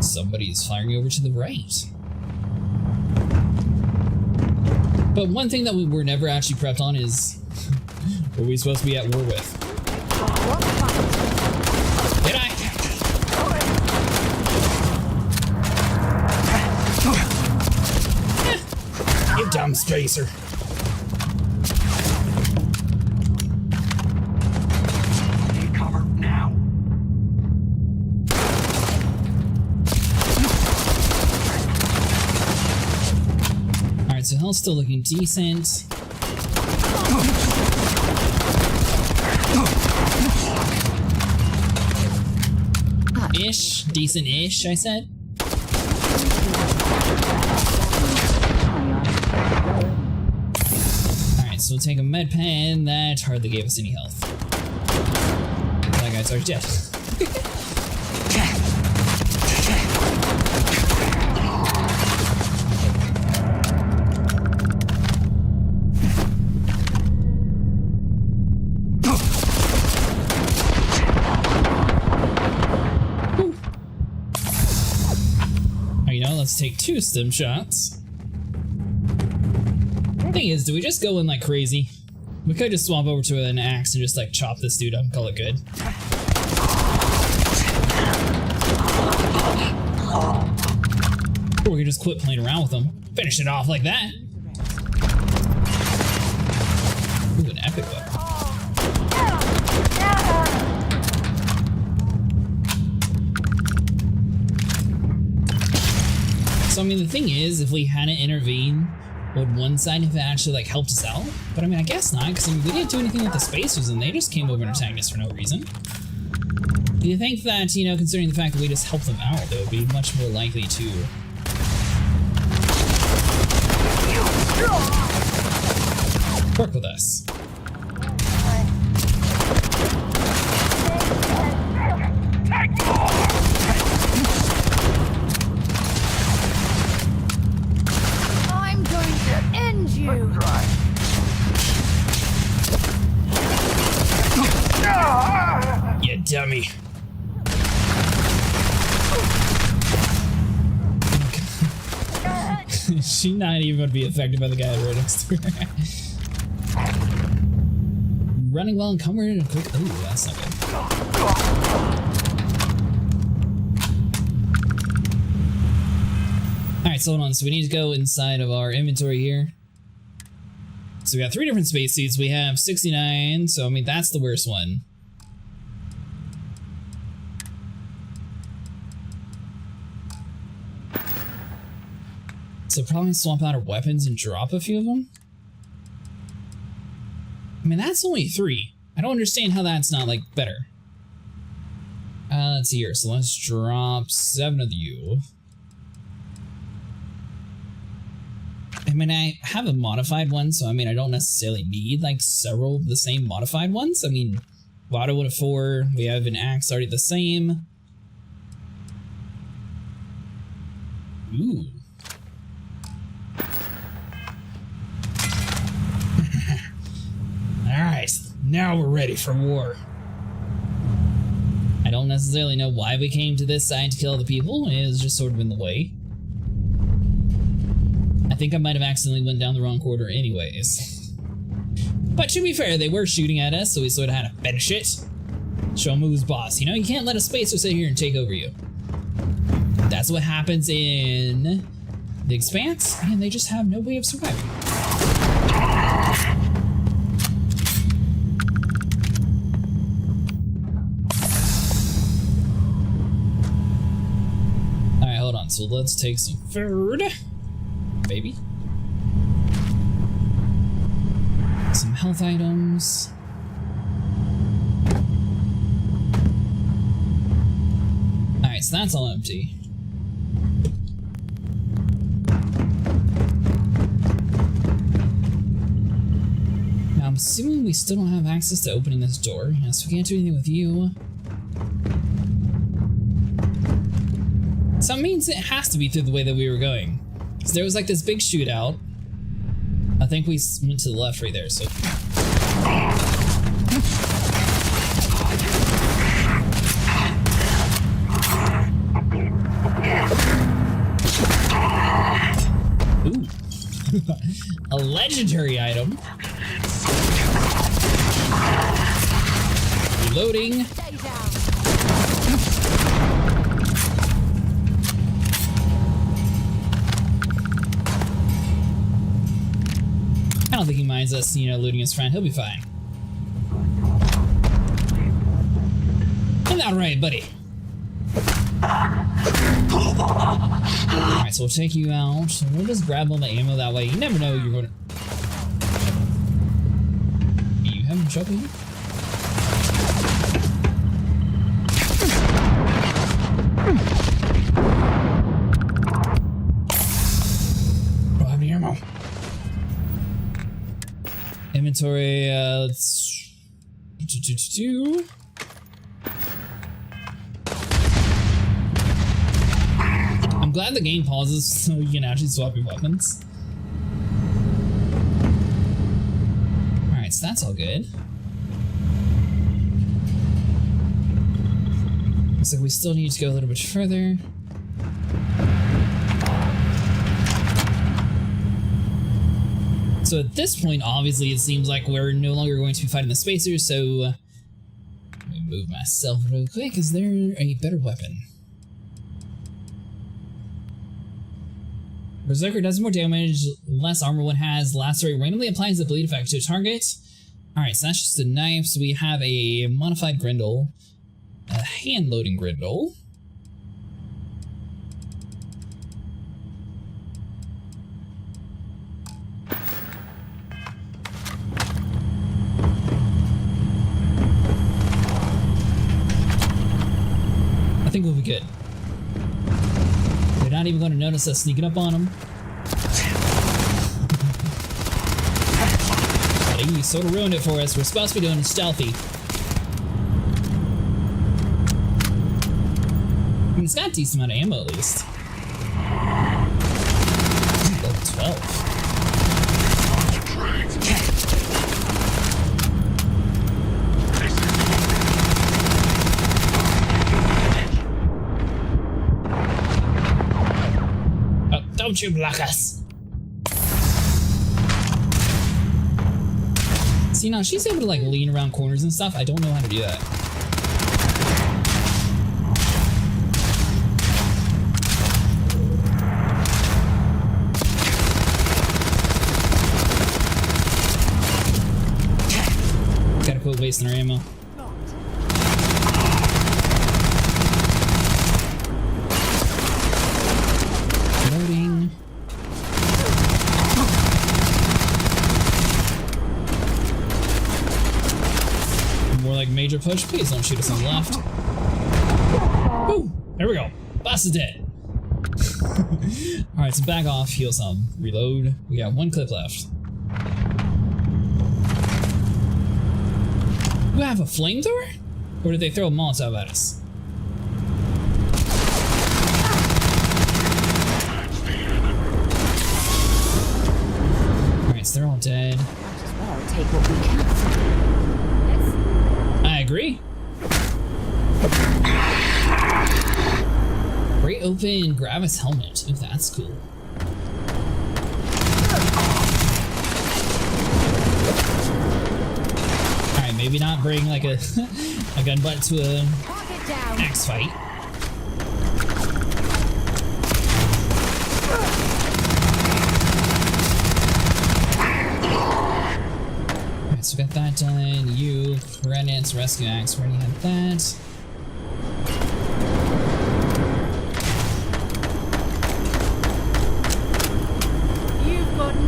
Somebody's firing over to the right. But one thing that we were never actually prepped on is... what are we supposed to be at war with? Did I? You dumb spacer. So health's still looking decent. Decent-ish. Decent-ish, I said. Alright, so we'll take a med pen. That hardly gave us any health. That guy's already dead. Let's take 2 stim shots. Thing is, do we just go in like crazy? We could just swap over to an axe and just like chop this dude up and call it good. Or we could just quit playing around with him. Finish it off like that. Ooh, an epic weapon. So I mean, the thing is, if we hadn't intervened, would one side have actually like helped us out? But I mean, I guess not, because I mean, we didn't do anything with the spacers, and they just came over and attacked us for no reason. Do you think that, you know, considering the fact that we just helped them out, they would be much more likely to work with us? You dummy. She's not even going to be affected by the guy right next to her. Running well encumbered and quick. Ooh, that's not good. Alright, so hold on. So we need to go inside of our inventory here. So we got 3 different spacesuits. We have 69, so I mean, that's the worst one. So probably swap out our weapons and drop a few of them. I mean, that's only 3. I don't understand how that's not, like, better. Let's see here. So let's drop 7 of you. I mean, I have a modified one, so I mean, I don't necessarily need, like, several of the same modified ones. I mean, Vado with a 4. We have an axe already the same. Ooh. Alright, now we're ready for war. I don't necessarily know why we came to this side to kill other people. It was just sort of in the way. I think I might have accidentally went down the wrong corridor anyways. But to be fair, they were shooting at us, so we sort of had to finish it. Show them who's boss. You know, you can't let a spacer sit here and take over you. That's what happens in The Expanse, and they just have no way of surviving. Alright, hold on. So let's take some food. Baby. Some health items. Alright, so that's all empty. Now I'm assuming we still don't have access to opening this door. Yes, we can't do anything with you. So that means it has to be through the way that we were going. So there was like this big shootout. I think we went to the left right there, so. Ooh. A legendary item. Reloading. I don't think he minds us, you know, looting his friend. He'll be fine. Isn't that right, buddy? Alright, so we'll take you out. We'll just grab all the ammo that way. You never know you're going to... You having trouble here? inventory. Let's do. I'm glad the game pauses so you can actually swap your weapons. Alright, so that's all good. Looks like we still need to go a little bit further. So at this point, obviously, it seems like we're no longer going to be fighting the spacers, so let me move myself real quick. Is there a better weapon? Berserker does more damage, less armor one has, lacerate randomly applies the bleed effect to a target. Alright, so that's just a knife, so we have a modified grindle, a hand-loading grindle. I think we'll be good. They're not even going to notice us sneaking up on them. But he sort of ruined it for us. We're supposed to be doing stealthy. I mean, it's got a decent amount of ammo at least. Level 12. Don't you block us! See, now she's able to like lean around corners and stuff. I don't know how to do that. Gotta quit wasting our ammo. Loading. More like major push. Please don't shoot us on the left. Woo! There we go. Boss is dead. Alright, so back off, heal some, reload. We got one clip left. Do I have a flamethrower? Or did they throw a Molotov at us? Alright, so they're all dead. Might as well take what we can. I agree. Break open Gravis helmet. Ooh, that's cool. Alright, maybe not bring like a gun butt to a axe fight. Alright, so we got that done. You, credits, rescue axe, we already had that.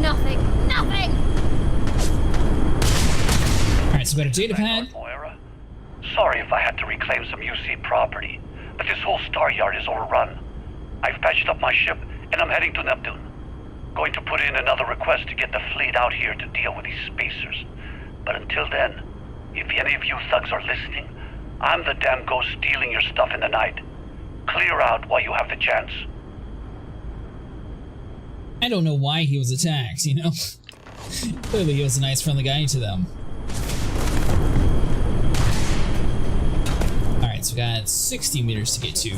Nothing! Nothing! Alright, so we got a data pad. Sorry if I had to reclaim some UC property, but this whole star yard is overrun. I've patched up my ship, and I'm heading to Neptune. Going to put in another request to get the fleet out here to deal with these spacers. But until then, if any of you thugs are listening, I'm the damn ghost stealing your stuff in the night. Clear out while you have the chance. I don't know why he was attacked, you know? Clearly he was a nice friendly guy to them. Alright, so we got 60 meters to get to.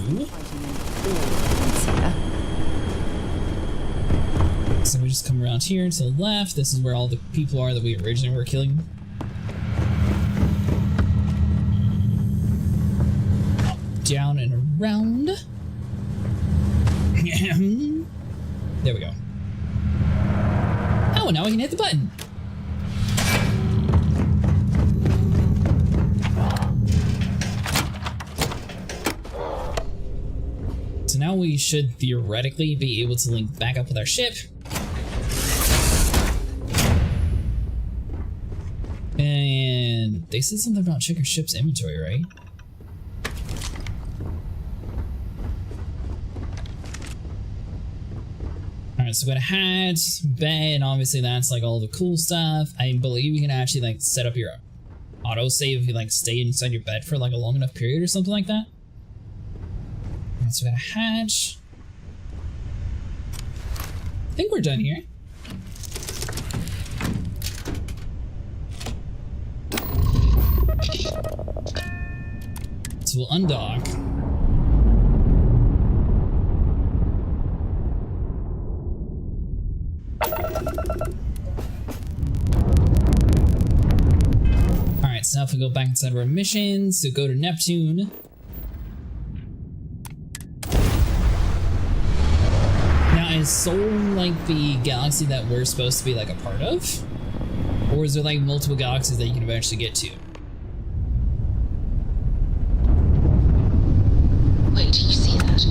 So we just come around here to the left. This is where all the people are that we originally were killing. Up, down, and around. There we go. Oh, now we can hit the button. So now we should theoretically be able to link back up with our ship. And they said something about check your ship's inventory, right? Alright, Alright, so we got a hat, bed, obviously that's like all the cool stuff. I believe you can actually like set up your autosave if you like stay inside your bed for like a long enough period or something like that. Alright, so we got a hatch. I think we're done here. So we'll undock. Alright, so now if we go back inside our missions, so go to Neptune. Now, is Sol like the galaxy that we're supposed to be like a part of? Or is there like multiple galaxies that you can eventually get to? Wait, do you see that?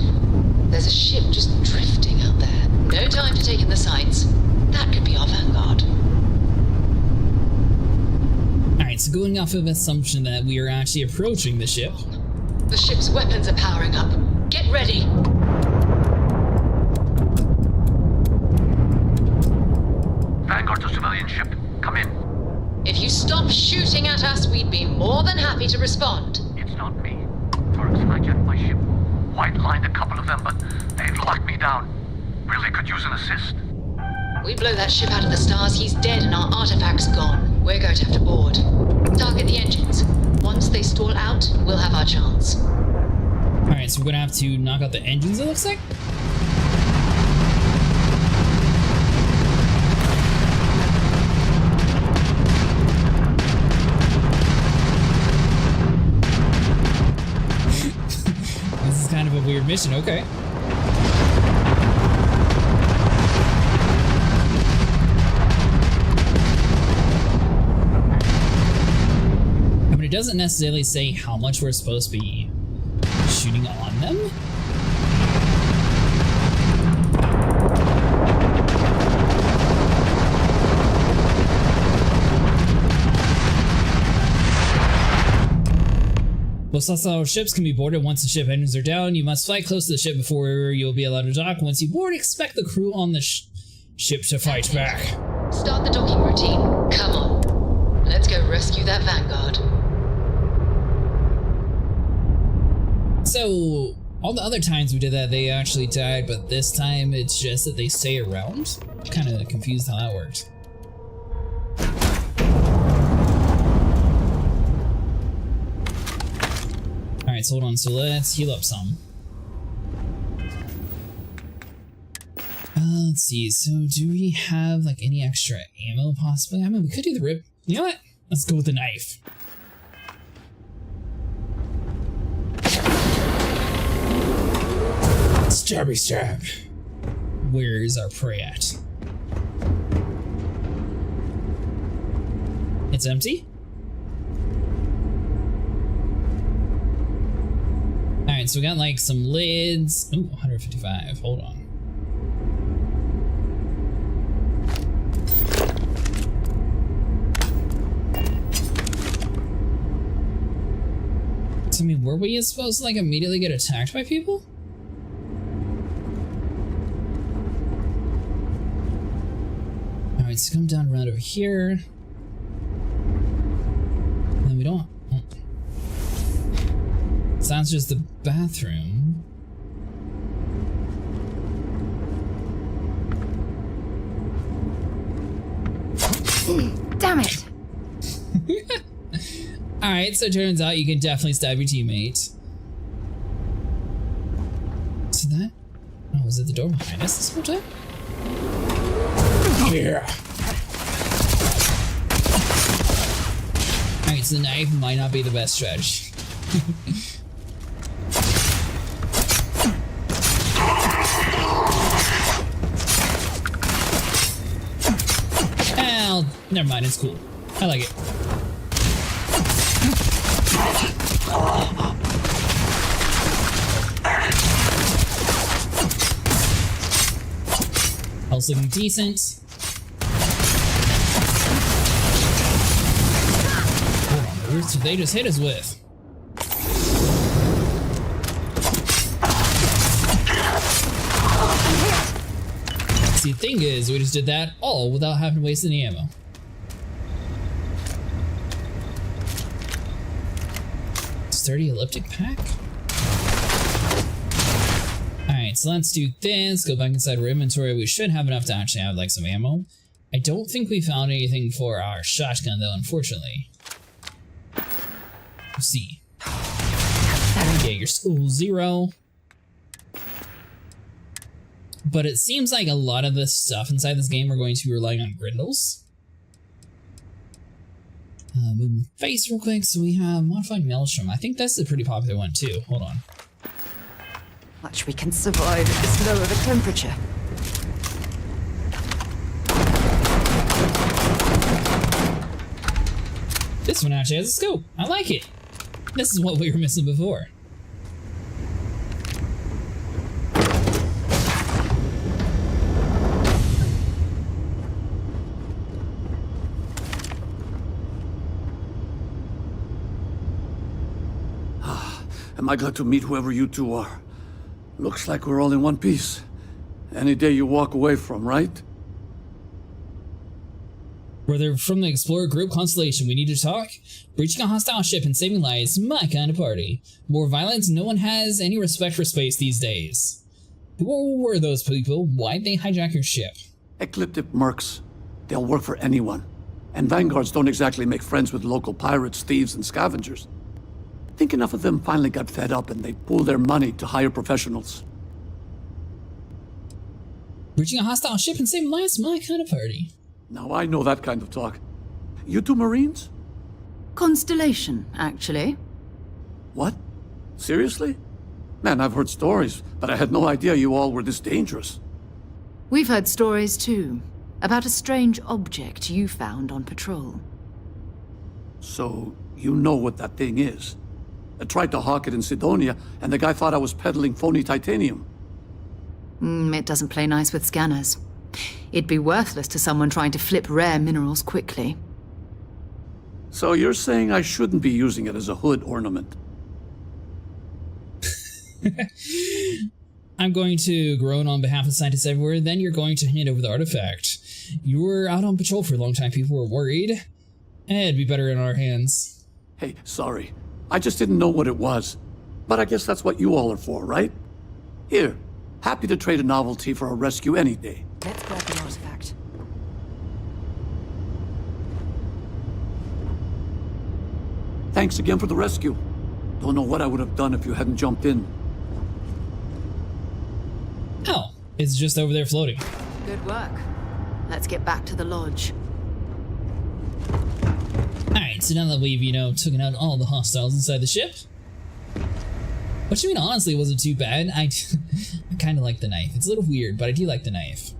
There's a ship just drifting out there. No time to take in the sights. That could be our vanguard. Alright, so going off of the assumption that we are actually approaching the ship. The ship's weapons are powering up. Get ready! Vanguard to civilian ship. Come in. If you stop shooting at us, we'd be more than happy to respond. It's not me. Turks hijacked my ship. White-lined a couple of them, but they've locked me down. Really could use an assist. We blow that ship out of the stars, he's dead and our artifact's gone. We're going to have to board. Target the engines. Once they stall out, we'll have our chance. Alright, so we're gonna have to knock out the engines, it looks like? This is kind of a weird mission, okay. It doesn't necessarily say how much we're supposed to be shooting on them. Most hostile ships can be boarded once the ship engines are down. You must fly close to the ship before you'll be allowed to dock. Once you board, expect the crew on the ship to fight back. Start the docking routine. Come on. Let's go rescue that vanguard. So, all the other times we did that, they actually died, but this time it's just that they stay around? I'm kind of confused how that worked. Alright, so hold on, so let's heal up some. Let's see, so do we have like any extra ammo possibly? I mean, we could do the rip. You know what? Let's go with the knife. Stabby stab. Where is our prey at? It's empty? Alright, so we got like some lids. Ooh, 155. Hold on. So, I mean, were we supposed to like immediately get attacked by people? Alright, so come down around over here. And then we don't. Oh. So that's just the bathroom. Damn it! Alright, so it turns out you can definitely stab your teammate. So that. Oh, was it the door behind us this whole time? Yeah. Alright, so the knife might not be the best strategy. Well, never mind, it's cool. I like it. Health's looking decent. What on earth did they just hit us with? See, the thing is, we just did that all without having to waste any ammo. Sturdy elliptic pack? Alright, so let's do this. Go back inside our inventory. We should have enough to actually have like some ammo. I don't think we found anything for our shotgun though, unfortunately. Let's see. Yeah, your school 0. But it seems like a lot of the stuff inside this game are going to be relying on grindles. Move face real quick. So we have modified maelstrom. I think that's a pretty popular one too. Hold on. Much we can survive at this low of a temperature. This one actually has a scope. I like it. This is what we were missing before. Am I glad to meet whoever you two are? Looks like we're all in one piece. Any day you walk away from, right? Whether from the Explorer Group Constellation, we need to talk. Breaching a hostile ship and saving lives, my kind of party. More violence, no one has any respect for space these days. Who were those people? Why'd they hijack your ship? Ecliptic mercs. They'll work for anyone. And vanguards don't exactly make friends with local pirates, thieves, and scavengers. I think enough of them finally got fed up and they pooled their money to hire professionals. Breaching a hostile ship and saving lives, my kind of party. Now I know that kind of talk. You two Marines? Constellation, actually. What? Seriously? Man, I've heard stories, but I had no idea you all were this dangerous. We've heard stories too, about a strange object you found on patrol. So, you know what that thing is? I tried to hawk it in Sidonia, and the guy thought I was peddling phony titanium. It doesn't play nice with scanners. It'd be worthless to someone trying to flip rare minerals quickly. So you're saying I shouldn't be using it as a hood ornament? I'm going to groan on behalf of scientists everywhere, then you're going to hand over the artifact. You were out on patrol for a long time, people were worried. It'd be better in our hands. Hey, sorry. I just didn't know what it was. But I guess that's what you all are for, right? Here, happy to trade a novelty for a rescue any day. Let's grab the artifact. Thanks again for the rescue. Don't know what I would have done if you hadn't jumped in. Oh, it's just over there floating. Good work. Let's get back to the lodge. Alright, so now that we've, taken out all the hostiles inside the ship, which, honestly wasn't too bad. I kind of like the knife. It's a little weird, but I do like the knife.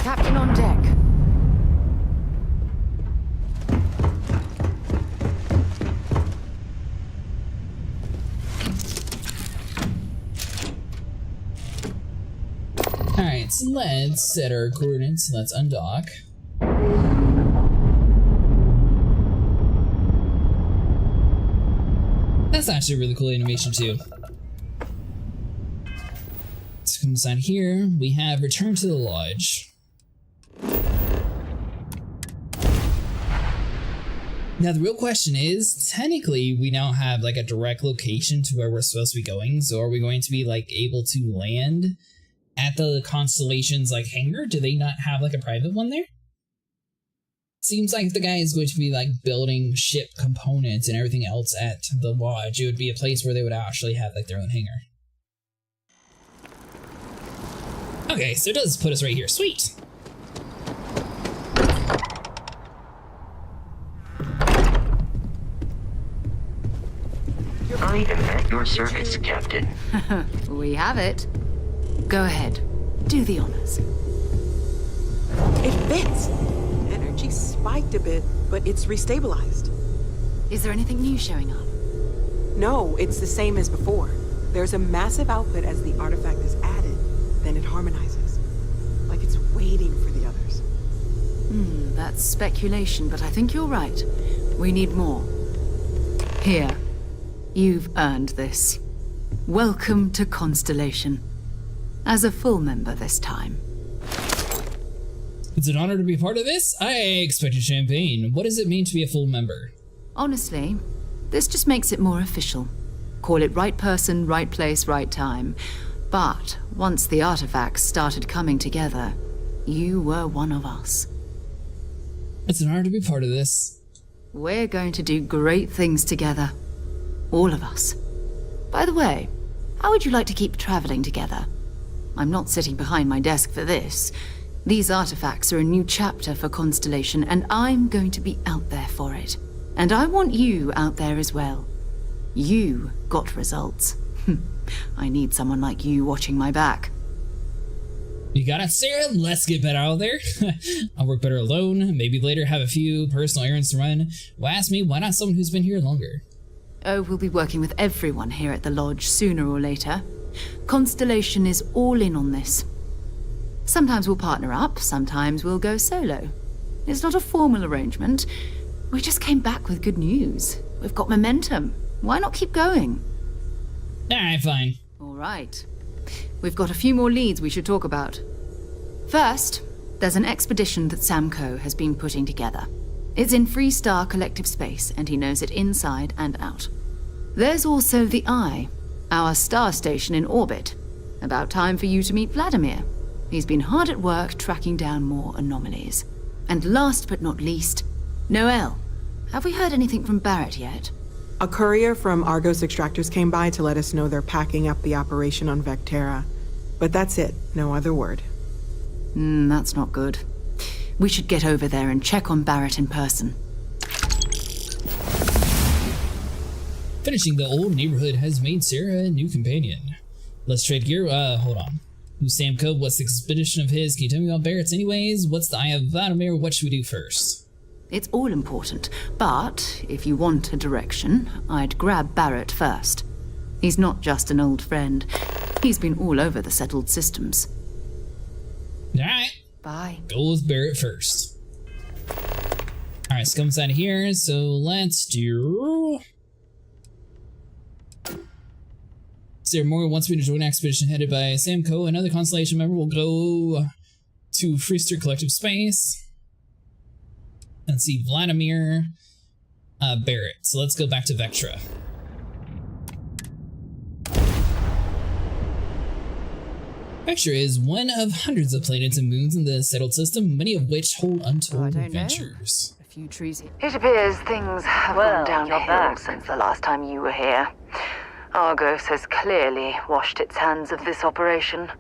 Captain on deck. Alright, so let's set our coordinates. Let's undock. That's actually a really cool animation too. Let's come inside here. We have Return to the Lodge. Now the real question is, technically we now have like a direct location to where we're supposed to be going, so are we going to be like able to land at the Constellation's like hangar? Do they not have like a private one there? Seems like if the guy is going to be like building ship components and everything else at the lodge, it would be a place where they would actually have like their own hangar. Okay, so it does put us right here. Sweet! I am at your service, Captain. We have it. Go ahead. Do the honors. It fits. Energy spiked a bit, but it's restabilized. Is there anything new showing up? No, it's the same as before. There's a massive output as the artifact is added, then it harmonizes. Like it's waiting for the others. That's speculation, but I think you're right. We need more. Here. You've earned this. Welcome to Constellation. As a full member this time. It's an honor to be part of this. I expected champagne. What does it mean to be a full member? Honestly, this just makes it more official. Call it right person, right place, right time. But once the artifacts started coming together, you were one of us. It's an honor to be part of this. We're going to do great things together. All of us. By the way, how would you like to keep traveling together? I'm not sitting behind my desk for this. These artifacts are a new chapter for Constellation, and I'm going to be out there for it. And I want you out there as well. You got results. I need someone like you watching my back. You got it, Sarah. Let's get better out there. I'll work better alone. Maybe later have a few personal errands to run. Well, ask me, why not someone who's been here longer? Oh, we'll be working with everyone here at the lodge sooner or later. Constellation is all in on this. Sometimes we'll partner up, sometimes we'll go solo. It's not a formal arrangement. We just came back with good news. We've got momentum. Why not keep going? Alright, fine. All right. We've got a few more leads we should talk about. First, there's an expedition that Samco has been putting together. It's in Freestar Collective Space, and he knows it inside and out. There's also the Eye, our star station in orbit. About time for you to meet Vladimir. He's been hard at work tracking down more anomalies. And last but not least, Noel. Have we heard anything from Barrett yet? A courier from Argos Extractors came by to let us know they're packing up the operation on Vectera. But that's it, no other word. That's not good. We should get over there and check on Barrett in person. Finishing the old neighborhood has made Sarah a new companion. Let's trade gear. Hold on. Who's Samco? What's the expedition of his? Can you tell me about Barrett's anyways? What's the Eye of Vladimir? What should we do first? It's all important, but if you want a direction, I'd grab Barrett first. He's not just an old friend. He's been all over the settled systems. Alright. Bye. Go with Barrett first. Alright, so come inside here, so let's do... Sarah Moore wants me to join an expedition headed by Samco. Another Constellation member will go to Freestar Collective Space. Let's see, Vladimir Barrett. So let's go back to Vectra. Vectra is one of hundreds of planets and moons in the settled system, many of which hold untold adventures. A few trees. It appears things have gone downhill since the last time you were here. Argos has clearly washed its hands of this operation.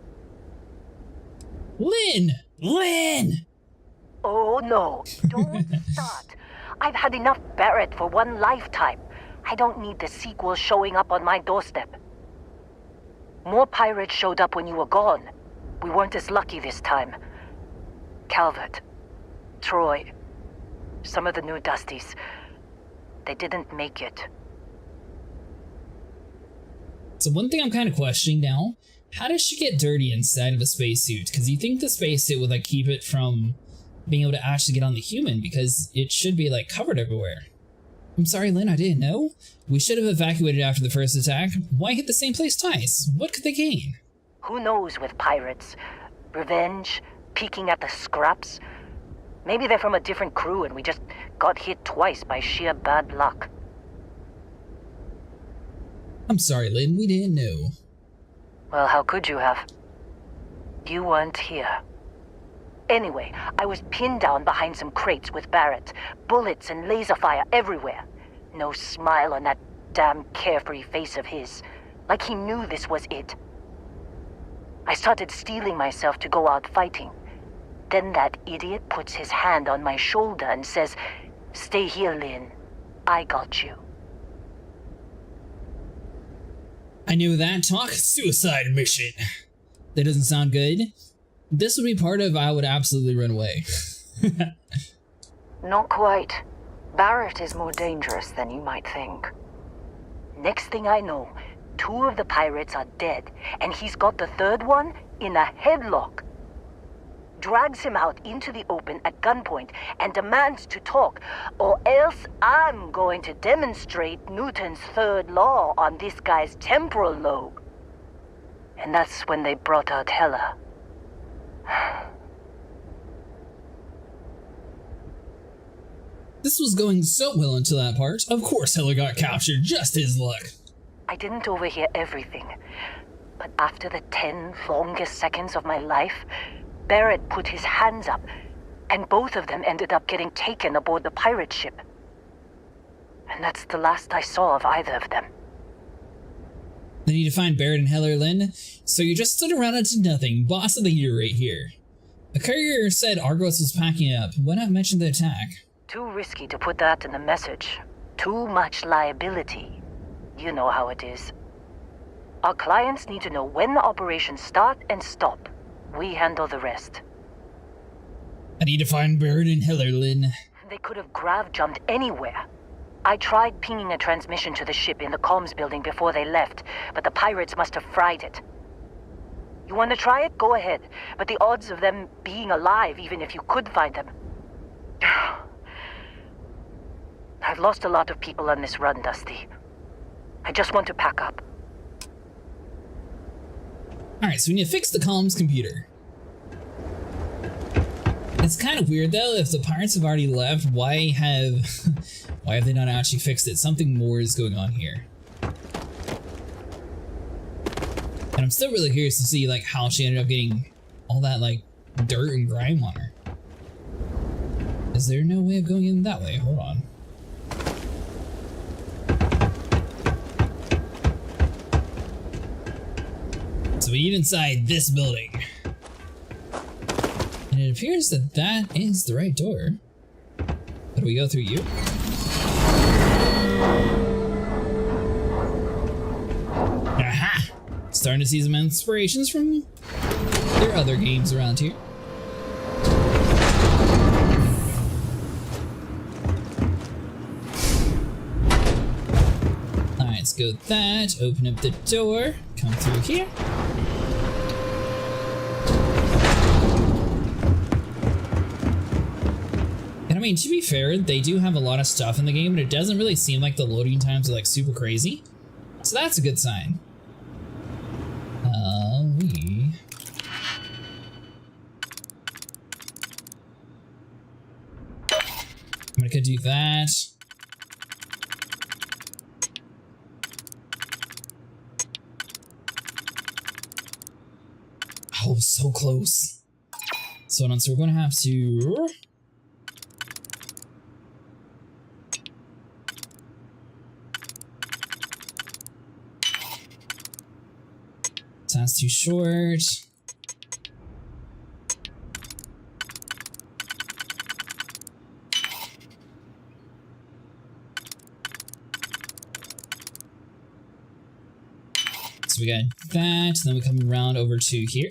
Lynn! Lynn! Oh no, don't start. I've had enough Barrett for one lifetime. I don't need the sequel showing up on my doorstep. More pirates showed up when you were gone. We weren't as lucky this time. Calvert, Troy, some of the new Dusties, they didn't make it. So one thing I'm kind of questioning now, how does she get dirty inside of a spacesuit? Because you think the spacesuit would like keep it from being able to actually get on the human, because it should be like covered everywhere. I'm sorry, Lynn, I didn't know. We should have evacuated after the first attack. Why hit the same place twice? What could they gain? Who knows with pirates? Revenge? Peeking at the scraps? Maybe they're from a different crew and we just got hit twice by sheer bad luck. I'm sorry, Lynn, we didn't know. Well, how could you have? You weren't here. Anyway, I was pinned down behind some crates with Barrett. Bullets and laser fire everywhere. No smile on that damn carefree face of his. Like he knew this was it. I started steeling myself to go out fighting. Then that idiot puts his hand on my shoulder and says, "Stay here, Lynn. I got you." I knew that talk. Suicide mission. That doesn't sound good. This would be part of I would absolutely run away. Not quite. Barrett is more dangerous than you might think. Next thing I know, 2 of the pirates are dead, and he's got the 3rd one in a headlock. Drags him out into the open at gunpoint and demands to talk, or else I'm going to demonstrate Newton's 3rd law on this guy's temporal lobe. And that's when they brought out Hela. This was going so well until that part. Of course Hela got captured, just his luck. I didn't overhear everything, but after the 10 longest seconds of my life, Barrett put his hands up, and both of them ended up getting taken aboard the pirate ship. And that's the last I saw of either of them. They need to find Barrett and Heller Lynn, so you just stood around and did nothing. Boss of the year right here. A courier said Argos was packing up. Why not mention the attack? Too risky to put that in the message. Too much liability. You know how it is. Our clients need to know when the operations start and stop. We handle the rest. I need to find Barrett and Heller Lynn. They could have grav-jumped anywhere. I tried pinging a transmission to the ship in the comms building before they left, but the pirates must have fried it. You want to try it? Go ahead. But the odds of them being alive, even if you could find them... I've lost a lot of people on this run, Dusty. I just want to pack up. Alright, so we need to fix the comms computer. It's kind of weird though, if the pirates have already left, why have they not actually fixed it? Something more is going on here. And I'm still really curious to see like how she ended up getting all that like dirt and grime on her. Is there no way of going in that way? Hold on. So we need inside this building. And it appears that that is the right door. But do we go through you? Aha! Starting to see some inspirations from their other games around here. Alright, let's go with that. Open up the door. Come through here. And I mean, to be fair, they do have a lot of stuff in the game, but it doesn't really seem like the loading times are like super crazy. So that's a good sign. I'm gonna do that. Oh, so close. So we're gonna have to... Sounds too short. So we got that, and then we come around over to here.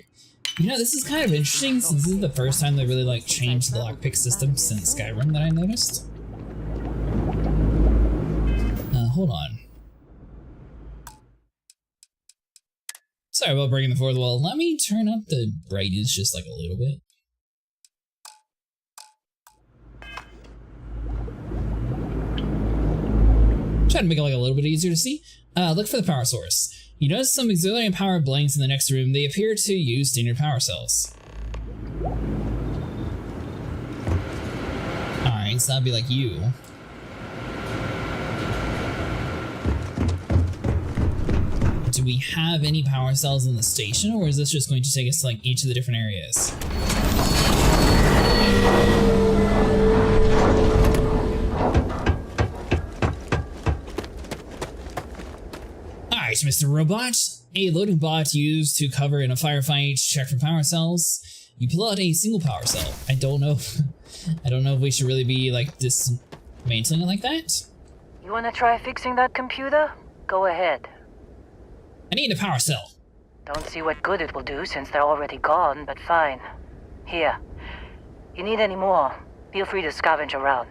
You know, this is kind of interesting since this is the first time they really like changed the lockpick system since Skyrim that I noticed. Hold on. Sorry about breaking the fourth wall. Let me turn up the brightness just like a little bit. Try to make it like a little bit easier to see. Look for the power source. You notice some auxiliary power blanks in the next room. They appear to use standard power cells. Alright, so that'd be like you. Do we have any power cells in the station, or is this just going to take us to like each of the different areas? Alright, Mr. Robot. A loading bot used to cover in a firefight, check for power cells. You pull out a single power cell. I don't know if we should really be like dismantling it like that. You wanna try fixing that computer? Go ahead. I need a power cell. Don't see what good it will do since they're already gone, but fine. Here. You need any more? Feel free to scavenge around.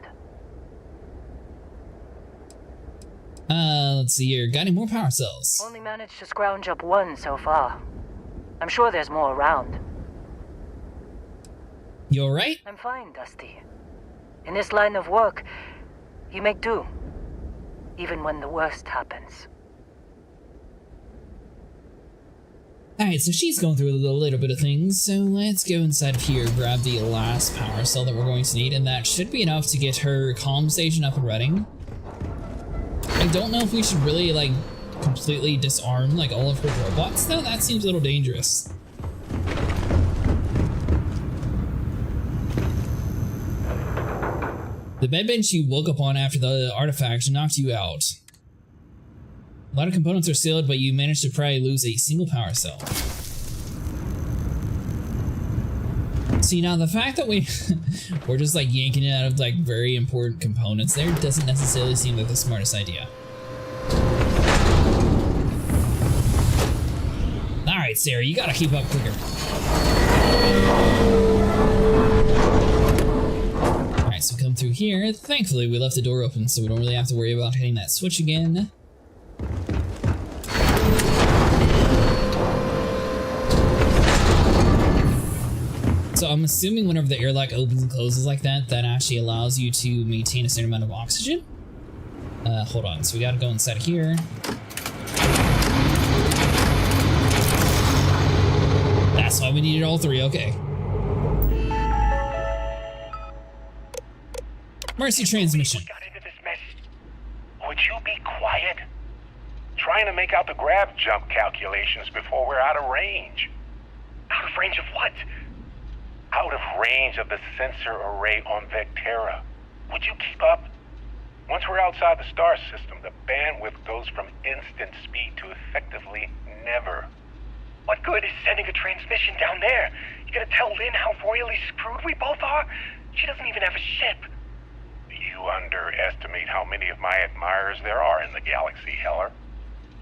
Let's see here. Got any more power cells? Only managed to scrounge up one so far. I'm sure there's more around. You alright? I'm fine, Dusty. In this line of work, you make do. Even when the worst happens. Alright, so she's going through a little bit of things, so let's go inside of here, grab the last power cell that we're going to need, and that should be enough to get her comm station up and running. I don't know if we should really, like, completely disarm, like, all of her robots, though. That seems a little dangerous. The bed bench you woke up on after the artifact knocked you out. A lot of components are sealed, but you managed to probably lose a single power cell. See, now the fact that we're just like yanking it out of like very important components there doesn't necessarily seem like the smartest idea. Alright, Sarah, you gotta keep up quicker. Alright, so come through here. Thankfully, we left the door open, so we don't really have to worry about hitting that switch again. So I'm assuming whenever the airlock opens and closes like that, that actually allows you to maintain a certain amount of oxygen. Hold on, so we gotta go inside of here. That's why we needed all three, okay. Mercy transmission. Would you be quiet? Trying to make out the grav jump calculations before we're out of range. Out of range of what? Out of range of the sensor array on Vectera. Would you keep up? Once we're outside the star system, the bandwidth goes from instant speed to effectively never. What good is sending a transmission down there? You gonna tell Lynn how royally screwed we both are? She doesn't even have a ship. You underestimate how many of my admirers there are in the galaxy, Heller.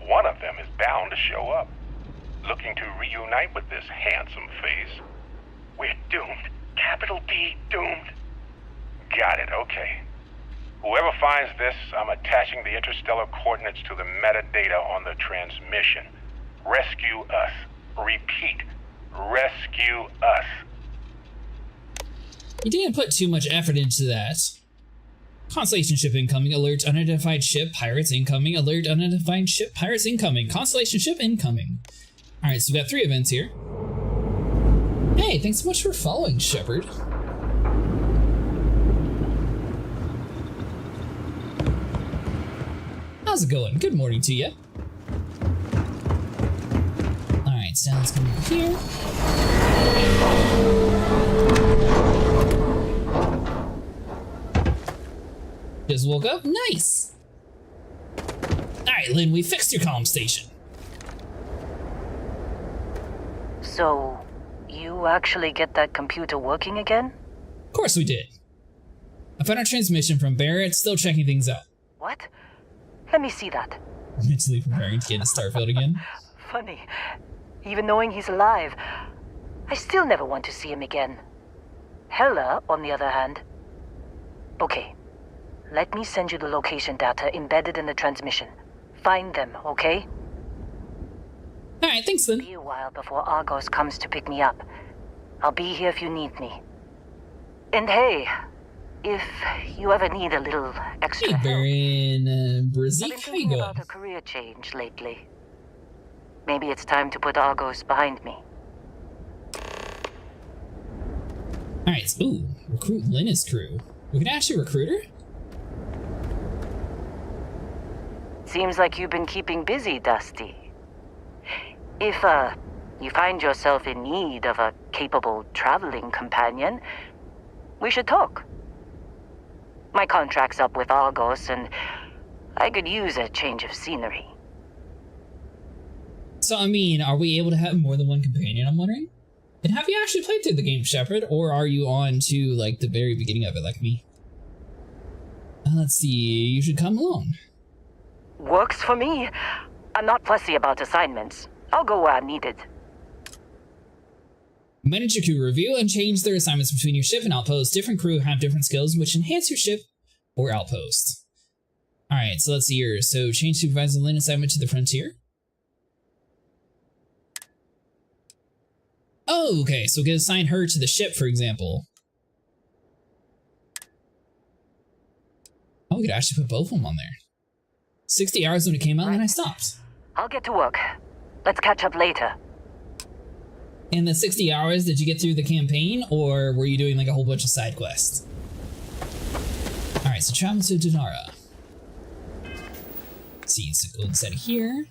One of them is bound to show up, looking to reunite with this handsome face. We're doomed. Capital D, doomed. Got it, okay. Whoever finds this, I'm attaching the interstellar coordinates to the metadata on the transmission. Rescue us. Repeat. Rescue us. You didn't put too much effort into that. Constellation ship incoming. Alert unidentified ship. Pirates incoming. Alert unidentified ship. Pirates incoming. Constellation ship incoming. Alright, so we got 3 events here. Hey, thanks so much for following, Shepard. How's it going? Good morning to you. Alright, so let's come over here. Just woke up? Nice! Alright, Lynn, we fixed your comm station. So, you actually get that computer working again? Of course we did. I found our transmission from Barrett, still checking things out. What? Let me see that. Mentally preparing to get into Starfield again. Funny. Even knowing he's alive, I still never want to see him again. Hella, on the other hand. Okay. Let me send you the location data embedded in the transmission. Find them, okay? Alright, thanks then. It'll be a while before Argos comes to pick me up. I'll be here if you need me. And hey, if you ever need a little extra help. Hey, Baron Brizzy, I've been thinking about a career change lately. Maybe it's time to put Argos behind me. Alright, ooh, recruit Linus crew. We can actually recruit her? Seems like you've been keeping busy, Dusty. If, you find yourself in need of a capable traveling companion, we should talk. My contract's up with Argos, and I could use a change of scenery. So, I mean, are we able to have more than one companion, I'm wondering? And have you actually played through the game, Shepard, or are you on to, like, the very beginning of it, like me? Let's see, you should come along. Works for me. I'm not fussy about assignments. I'll go where I'm needed. Manage your crew, review and change their assignments between your ship and outpost. Different crew have different skills which enhance your ship or outpost. Alright, so let's see here. So change supervisor Lynn assignment to the frontier. Oh, okay, so we can assign her to the ship, for example. Oh, we could actually put both of them on there. 60 hours when it came out, and then I stopped. I'll get to work. Let's catch up later. In the 60 hours, did you get through the campaign, or were you doing like a whole bunch of side quests? Alright, so travel to Dinara. Let's see, so go inside of here.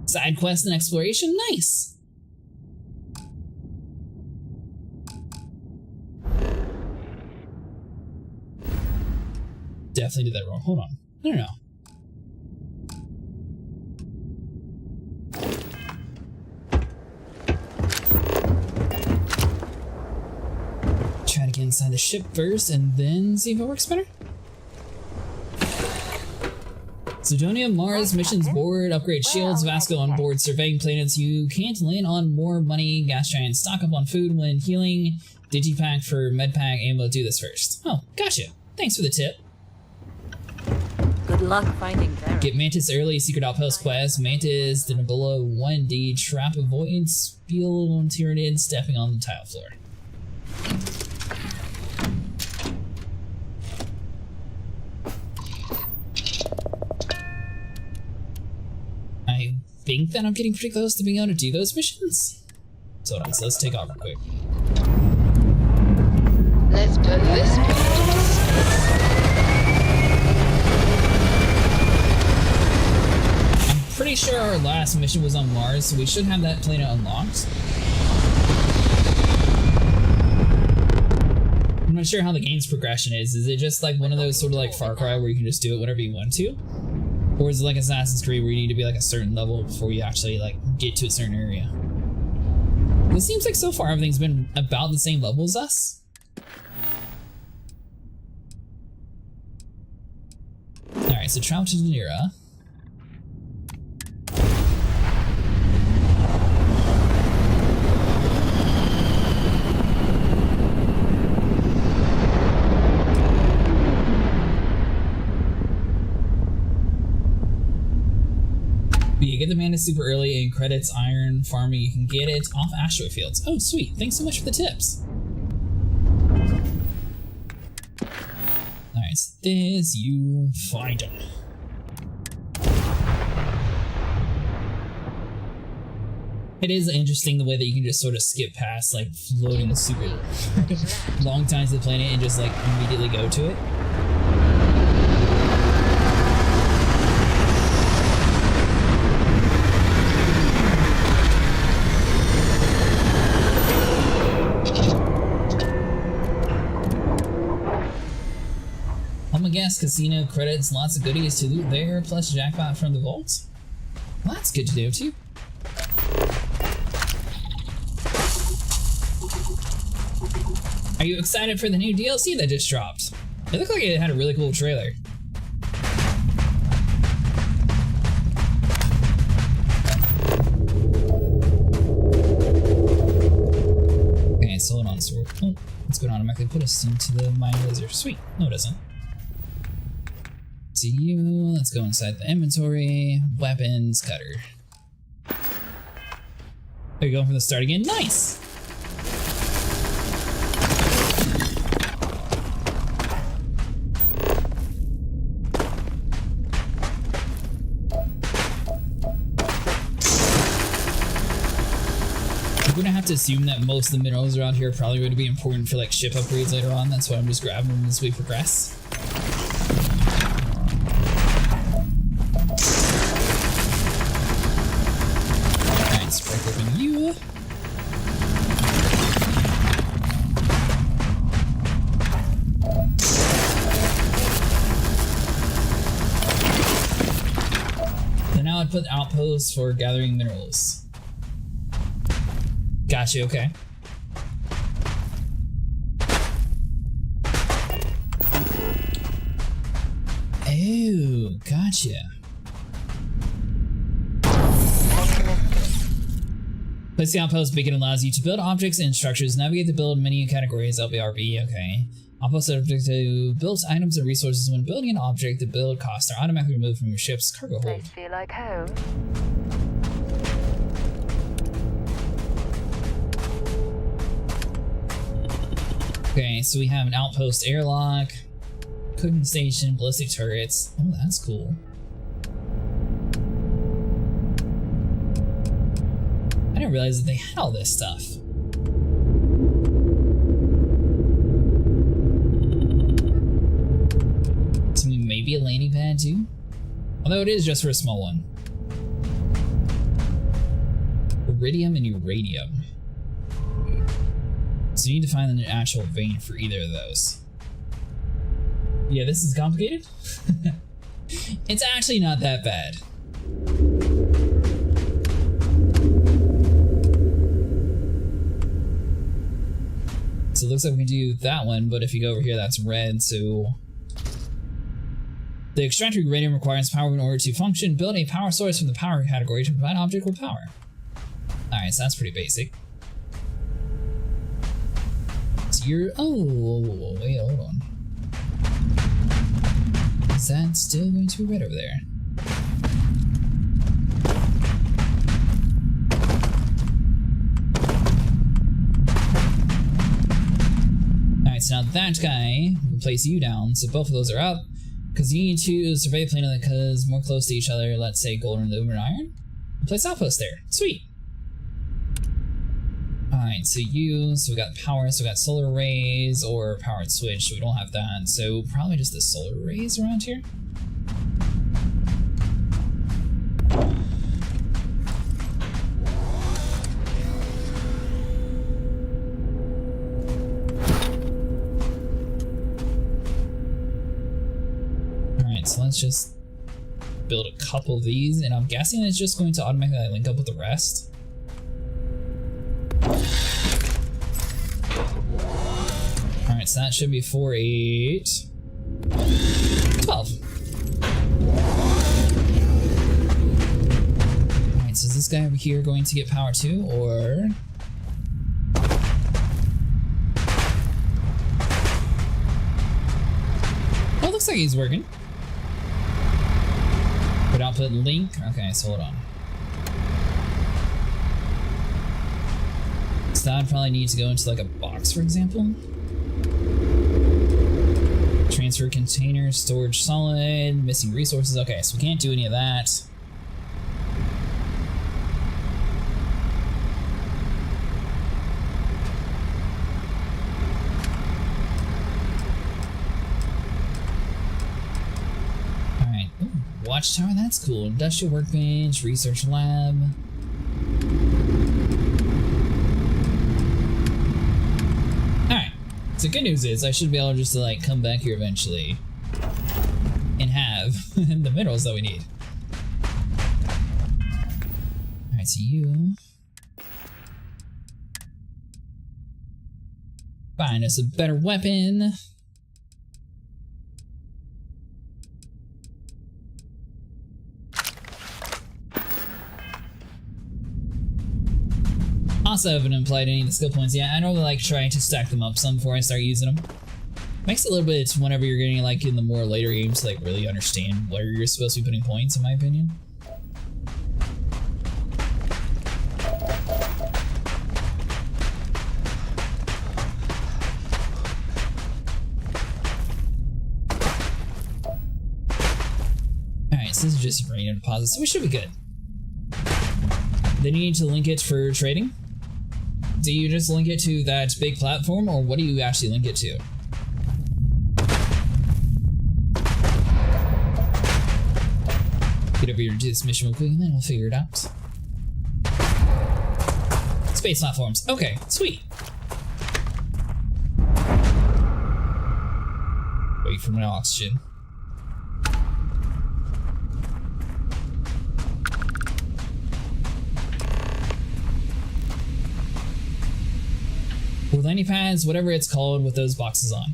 Side quest and exploration, nice! Definitely did that wrong. Hold on. I don't know. Try to get inside the ship first and then see if it works better. Sidonia Mars missions board, upgrade shields, Vasco on board, surveying planets. You can't land on more money, gas giant, stock up on food when healing, digipack for medpack, ammo, do this first. Oh, gotcha. Thanks for the tip. Good luck finding Barrett. Get Mantis early, secret outpost quest, Mantis, the Nebula 1D, trap avoidance, spiel on Tyranid, stepping on the tile floor. I think that I'm getting pretty close to being able to do those missions. So hold on, so let's take off real quick. Let's put this planet into space. I'm pretty sure our last mission was on Mars, so we should have that planet unlocked. I'm not sure how the game's progression is. Is it just like one of those sort of like Far Cry where you can just do it whenever you want to? Or is it like Assassin's Creed where you need to be like a certain level before you actually like get to a certain area? It seems like so far everything's been about the same level as us. Alright, so travel to Dinara. You get the mana super early and credits iron farming. You can get it off asteroid fields. Oh, sweet. Thanks so much for the tips. Alright, so this you find them. It is interesting the way that you can just sort of skip past like floating the super long times to the planet and just like immediately go to it. Gas casino credits, lots of goodies to loot there, plus jackpot from the vault. Well, that's good to do too. Are you excited for the new DLC that just dropped? It looked like it had a really cool trailer. Okay, so hold on. So oh, what's going on? I'm actually put us into the mine laser. Sweet. No, it doesn't. See you. Let's go inside the inventory. Weapons, cutter. Are you going from the start again? Nice! I'm gonna have to assume that most of the minerals around here are probably going to be important for like ship upgrades later on. That's why I'm just grabbing them as we progress. Put outposts for gathering minerals. Gotcha, okay. Oh, gotcha. Place the outpost beacon allows you to build objects and structures, navigate the build menu categories, LBRB, okay. Outpost subject to built items and resources. When building an object, the build costs are automatically removed from your ship's cargo hold. Place feel like home. Okay, so we have an outpost airlock, cooking station, ballistic turrets. Oh, that's cool. didn't realize that they had all this stuff. So maybe a landing pad too? Although it is just for a small one. Iridium and uranium. So you need to find an actual vein for either of those. Yeah, this is complicated. It's actually not that bad. So it looks like we do that one, but if you go over here, that's red, so... The extractor uranium requires power in order to function. Build a power source from the power category to provide object with power. Alright, so that's pretty basic. So you're... Oh, wait, hold on. Is that still going to be red over there? Alright, so now that guy will place you down, so both of those are up. Because you need to survey the planet because more close to each other, let's say gold and aluminum and iron. Place outpost there. Sweet. Alright, so we got power, so we got solar rays or powered switch, so we don't have that. So probably just the solar rays around here. Alright, so let's just build a couple of these, and I'm guessing it's just going to automatically link up with the rest. Alright, so that should be 4, 8, 12. Alright, so is this guy over here going to get power too, or... Oh, looks like he's working. Put output link. Okay, so hold on. So that would probably need to go into like a box, for example. Transfer container, storage solid, missing resources. Okay, so we can't do any of that. Alright, watchtower, that's cool. Industrial workbench, research lab. The good news is I should be able just to like come back here eventually and have the minerals that we need. Alright, so you find us a better weapon. Also haven't applied any of the skill points yet. I normally like trying to stack them up some before I start using them. Makes it a little bit whenever you're getting like in the more later games to like really understand where you're supposed to be putting points, in my opinion. Alright, so this is just uranium deposits, so we should be good. Then you need to link it for trading. Do you just link it to that big platform, or what do you actually link it to? Get over here and do this mission real quick, and then we'll figure it out. Space platforms. Okay, sweet. Wait for my oxygen. With landing pads, whatever it's called, with those boxes on.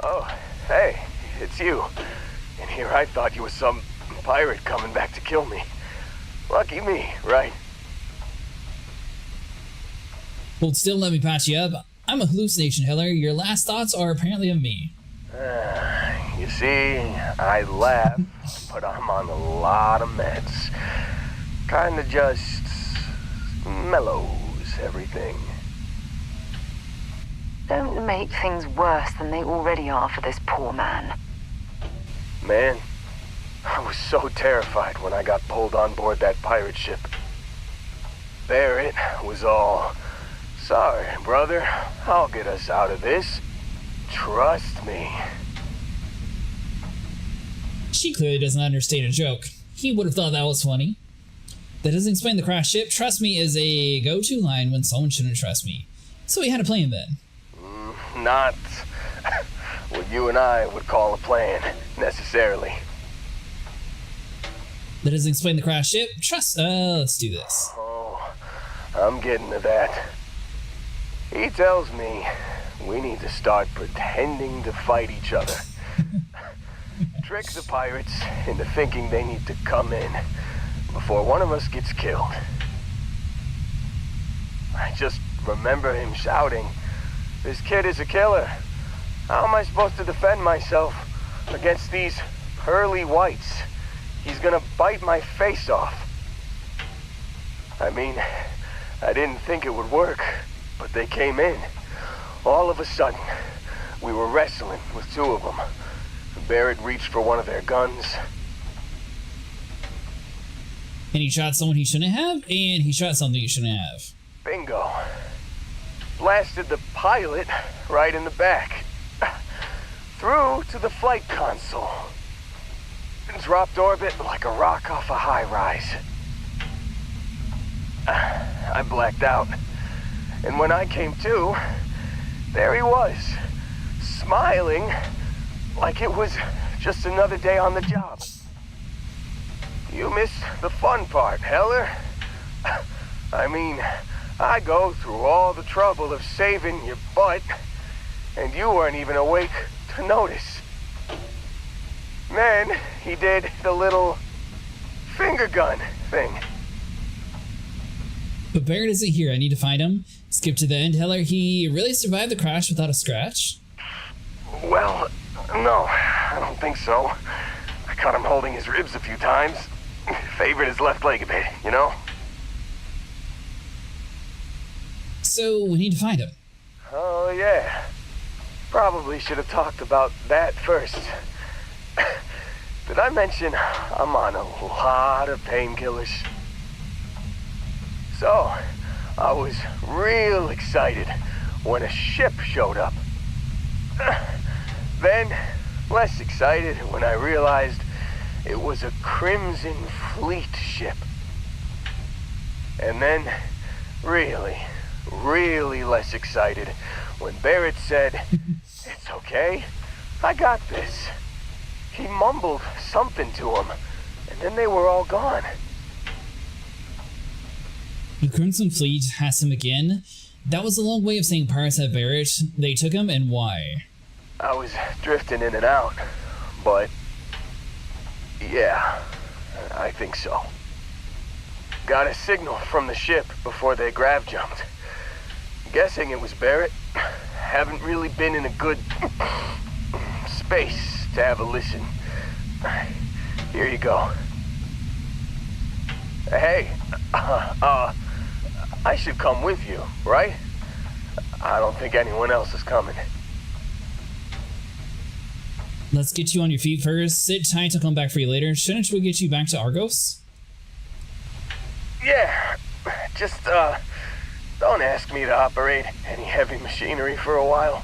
Oh, hey, it's you. And here I thought you was some pirate coming back to kill me. Lucky me, right? Well, still let me patch you up. I'm a hallucination, Heller. Your last thoughts are apparently of me. You see, I laugh, but I'm on a lot of meds. Kinda just mellows everything. Don't make things worse than they already are for this poor man. Man, I was so terrified when I got pulled on board that pirate ship. Barrett was all, "Sorry, brother, I'll get us out of this. Trust me." She clearly doesn't understand a joke. He would have thought that was funny. That doesn't explain the crashed ship. Trust me is a go-to line when someone shouldn't trust me. So he had a plan then. Not what you and I would call a plan, necessarily. That doesn't explain the crashed ship. Let's do this. Oh, I'm getting to that. He tells me we need to start pretending to fight each other. Trick the pirates into thinking they need to come in before one of us gets killed. I just remember him shouting, "This kid is a killer. How am I supposed to defend myself against these pearly whites? He's gonna bite my face off." I mean, I didn't think it would work, but they came in. All of a sudden, we were wrestling with two of them. Barrett reached for one of their guns. And he shot someone he shouldn't have, and he shot something he shouldn't have. Bingo. Blasted the pilot right in the back. Through to the flight console. Dropped orbit like a rock off a high-rise. I blacked out. And when I came to, there he was, smiling like it was just another day on the job. You missed the fun part, Heller. I mean, I go through all the trouble of saving your butt, and you weren't even awake to notice. Then he did the little finger gun thing. But Barrett isn't here. I need to find him. Skip to the end. Heller, he really survived the crash without a scratch? Well, no, I don't think so. I caught him holding his ribs a few times. Favored his left leg a bit, you know? So we need to find him. Oh, yeah. Probably should have talked about that first. Did I mention I'm on a lot of painkillers? So, I was real excited when a ship showed up. Then, less excited when I realized it was a Crimson Fleet ship. And then, really less excited when Barrett said, "It's okay, I got this." He mumbled something to him, and then they were all gone. The Crimson Fleet has him again. That was a long way of saying pirates have Barrett. They took him, and why? I was drifting in and out, but yeah, I think so. Got a signal from the ship before they grav jumped. Guessing it was Barrett. Haven't really been in a good space to have a listen. Here you go. Hey, I should come with you, right? I don't think anyone else is coming. Let's get you on your feet first. Sit tight, I'll come back for you later. Shouldn't we get you back to Argos? Yeah, just, don't ask me to operate any heavy machinery for a while.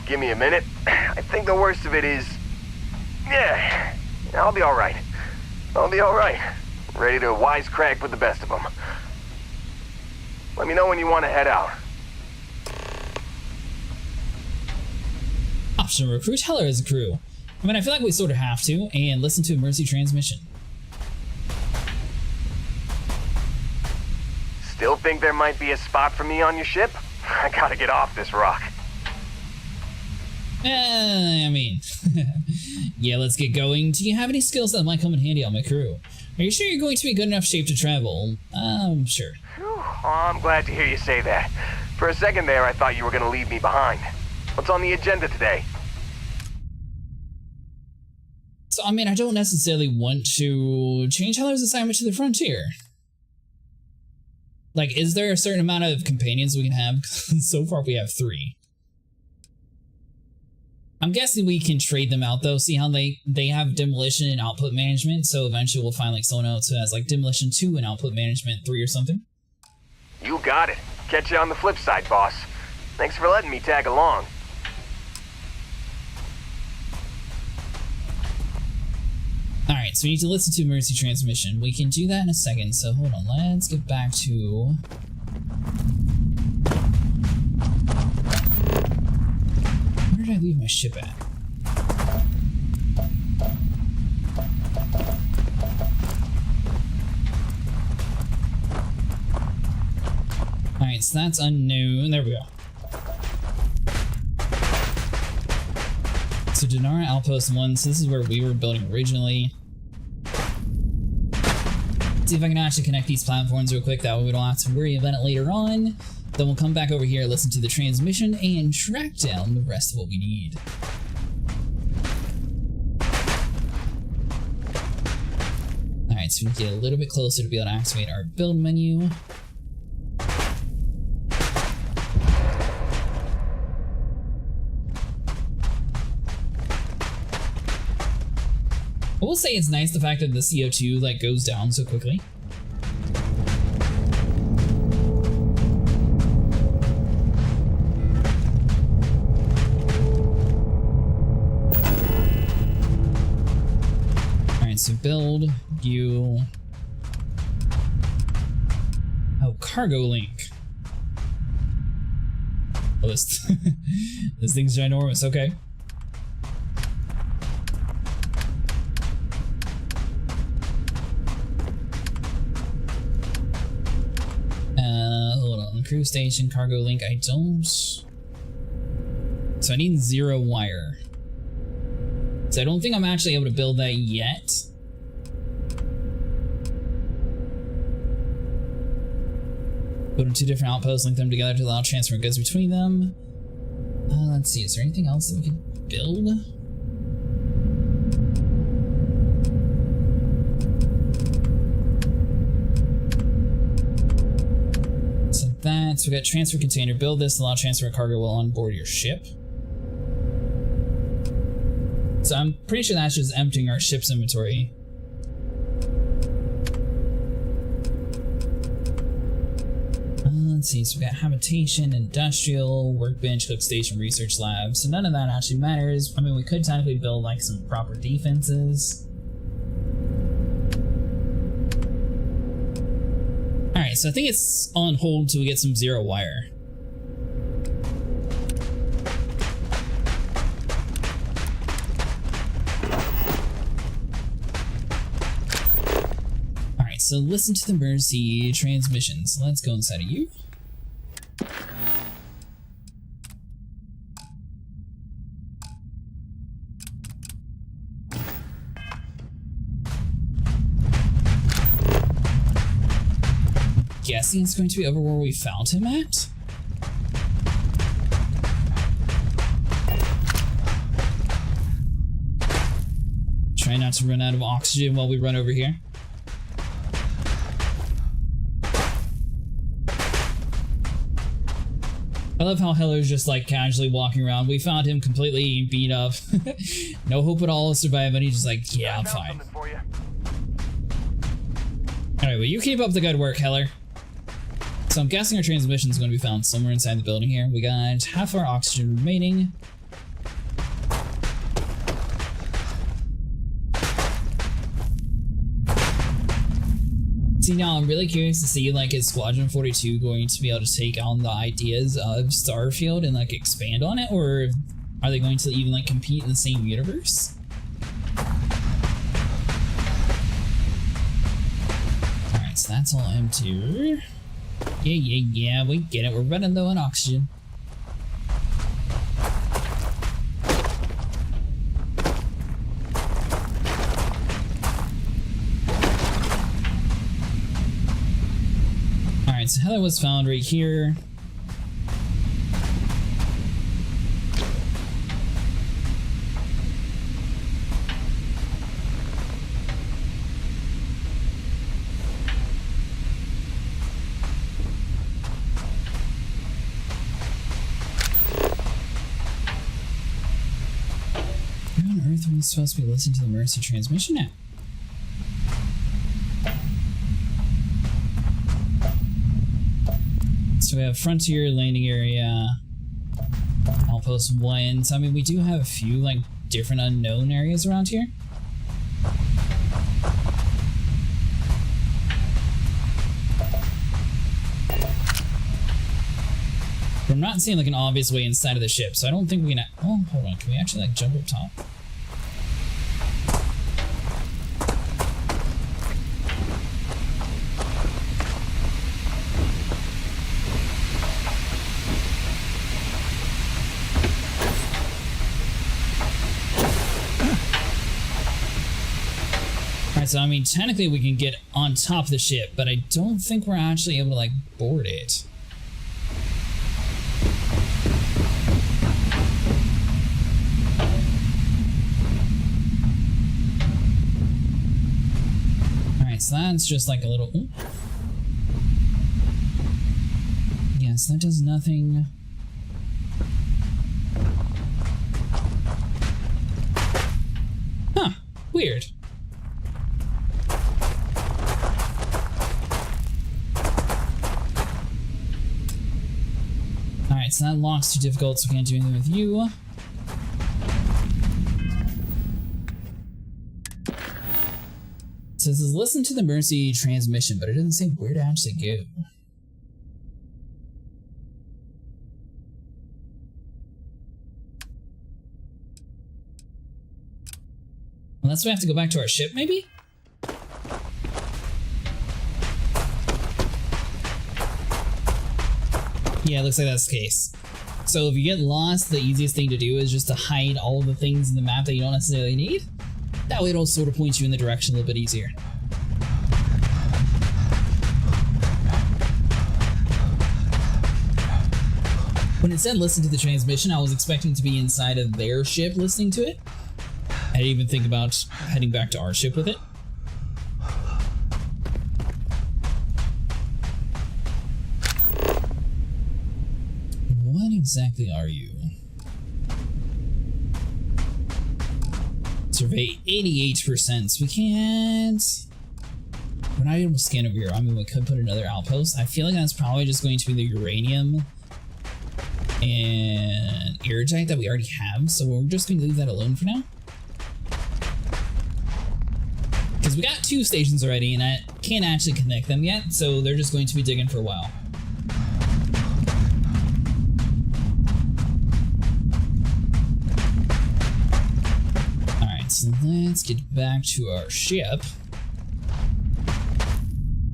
Give me a minute. I think the worst of it is... Yeah, I'll be alright. Ready to wisecrack with the best of them. Let me know when you want to head out. Optional recruit Heller as a crew. I mean, I feel like we sort of have to, and listen to emergency transmission. Still think there might be a spot for me on your ship? I gotta get off this rock. I mean, yeah, let's get going. Do you have any skills that might come in handy on my crew? Are you sure you're going to be in good enough shape to travel? Sure. Oh, I'm glad to hear you say that. For a second there, I thought you were gonna leave me behind. What's on the agenda today? So, I mean, I don't necessarily want to change Heller's assignment to the frontier. Like, is there a certain amount of companions we can have? So far, we have 3. I'm guessing we can trade them out though. See how they have demolition and output management, so eventually we'll find like someone else who has like demolition 2 and output management 3 or something. You got it. Catch you on the flip side, boss. Thanks for letting me tag along. Alright, so we need to listen to emergency transmission. We can do that in a second, so hold on. Let's get back to... Where did I leave my ship at? Alright, so that's unknown. There we go. So Denara Outpost 1, so this is where we were building originally. See if I can actually connect these platforms real quick, that way we don't have to worry about it later on. Then we'll come back over here, listen to the transmission, and track down the rest of what we need. Alright, so we can get a little bit closer to be able to activate our build menu. I will say it's nice the fact that the CO2 like goes down so quickly. Alright, so build, you... Oh, cargo link. Oh, this, this thing's ginormous, okay. Hold on, crew station, cargo link, I don't... So I need 0 wire. So I don't think I'm actually able to build that yet. Put them 2 different outposts, link them together to allow transfer of goods between them. Let's see, is there anything else that we could build? That, so we got transfer container, build this, allow transfer of cargo while on board your ship. So I'm pretty sure that's just emptying our ship's inventory. Let's see, so we got habitation, industrial, workbench, cook station, research lab. So none of that actually matters. I mean, we could technically build like some proper defenses. Alright, so I think it's on hold till we get some 0 wire. Alright, so listen to the emergency transmissions. Let's go inside of you. Guessing it's going to be over where we found him at? Try not to run out of oxygen while we run over here. I love how Heller's just like casually walking around. We found him completely beat up. No hope at all of surviving. He's just like, yeah, I'm fine. Alright, well, you keep up the good work, Heller. So I'm guessing our transmission is going to be found somewhere inside the building here. We got half our oxygen remaining. See, now I'm really curious to see, like, is Squadron 42 going to be able to take on the ideas of Starfield and, like, expand on it? Or are they going to even, like, compete in the same universe? Alright, so that's all empty. Yeah, we get it. We're running low on oxygen. Alright, so Heather was found right here. Where on earth are we supposed to be listening to the Mercy transmission at? So we have Frontier landing area, Outpost 1. So I mean, we do have a few like different unknown areas around here. But I'm not seeing like an obvious way inside of the ship, so I don't think we can. Oh, hold on. Can we actually like jump up top? Alright, so I mean, technically we can get on top of the ship, but I don't think we're actually able to like board it. So that's just like a little... Ooh. Yes, that does nothing. Huh. Weird. Alright, so that lock's too difficult, so we can't do anything with you. So it says listen to the Mercy transmission, but it doesn't say where to actually go. Unless we have to go back to our ship, maybe? Yeah, it looks like that's the case. So if you get lost, the easiest thing to do is just to hide all of the things in the map that you don't necessarily need. That way it'll sort of point you in the direction a little bit easier. When it said listen to the transmission, I was expecting to be inside of their ship listening to it. I didn't even think about heading back to our ship with it. What exactly are you? Survey 88%, so we can't... We're not able to scan over here. I mean, we could put another outpost. I feel like that's probably just going to be the uranium and erudite that we already have, so we're just going to leave that alone for now. Because we got 2 stations already, and I can't actually connect them yet, so they're just going to be digging for a while. Alright, so let's get back to our ship.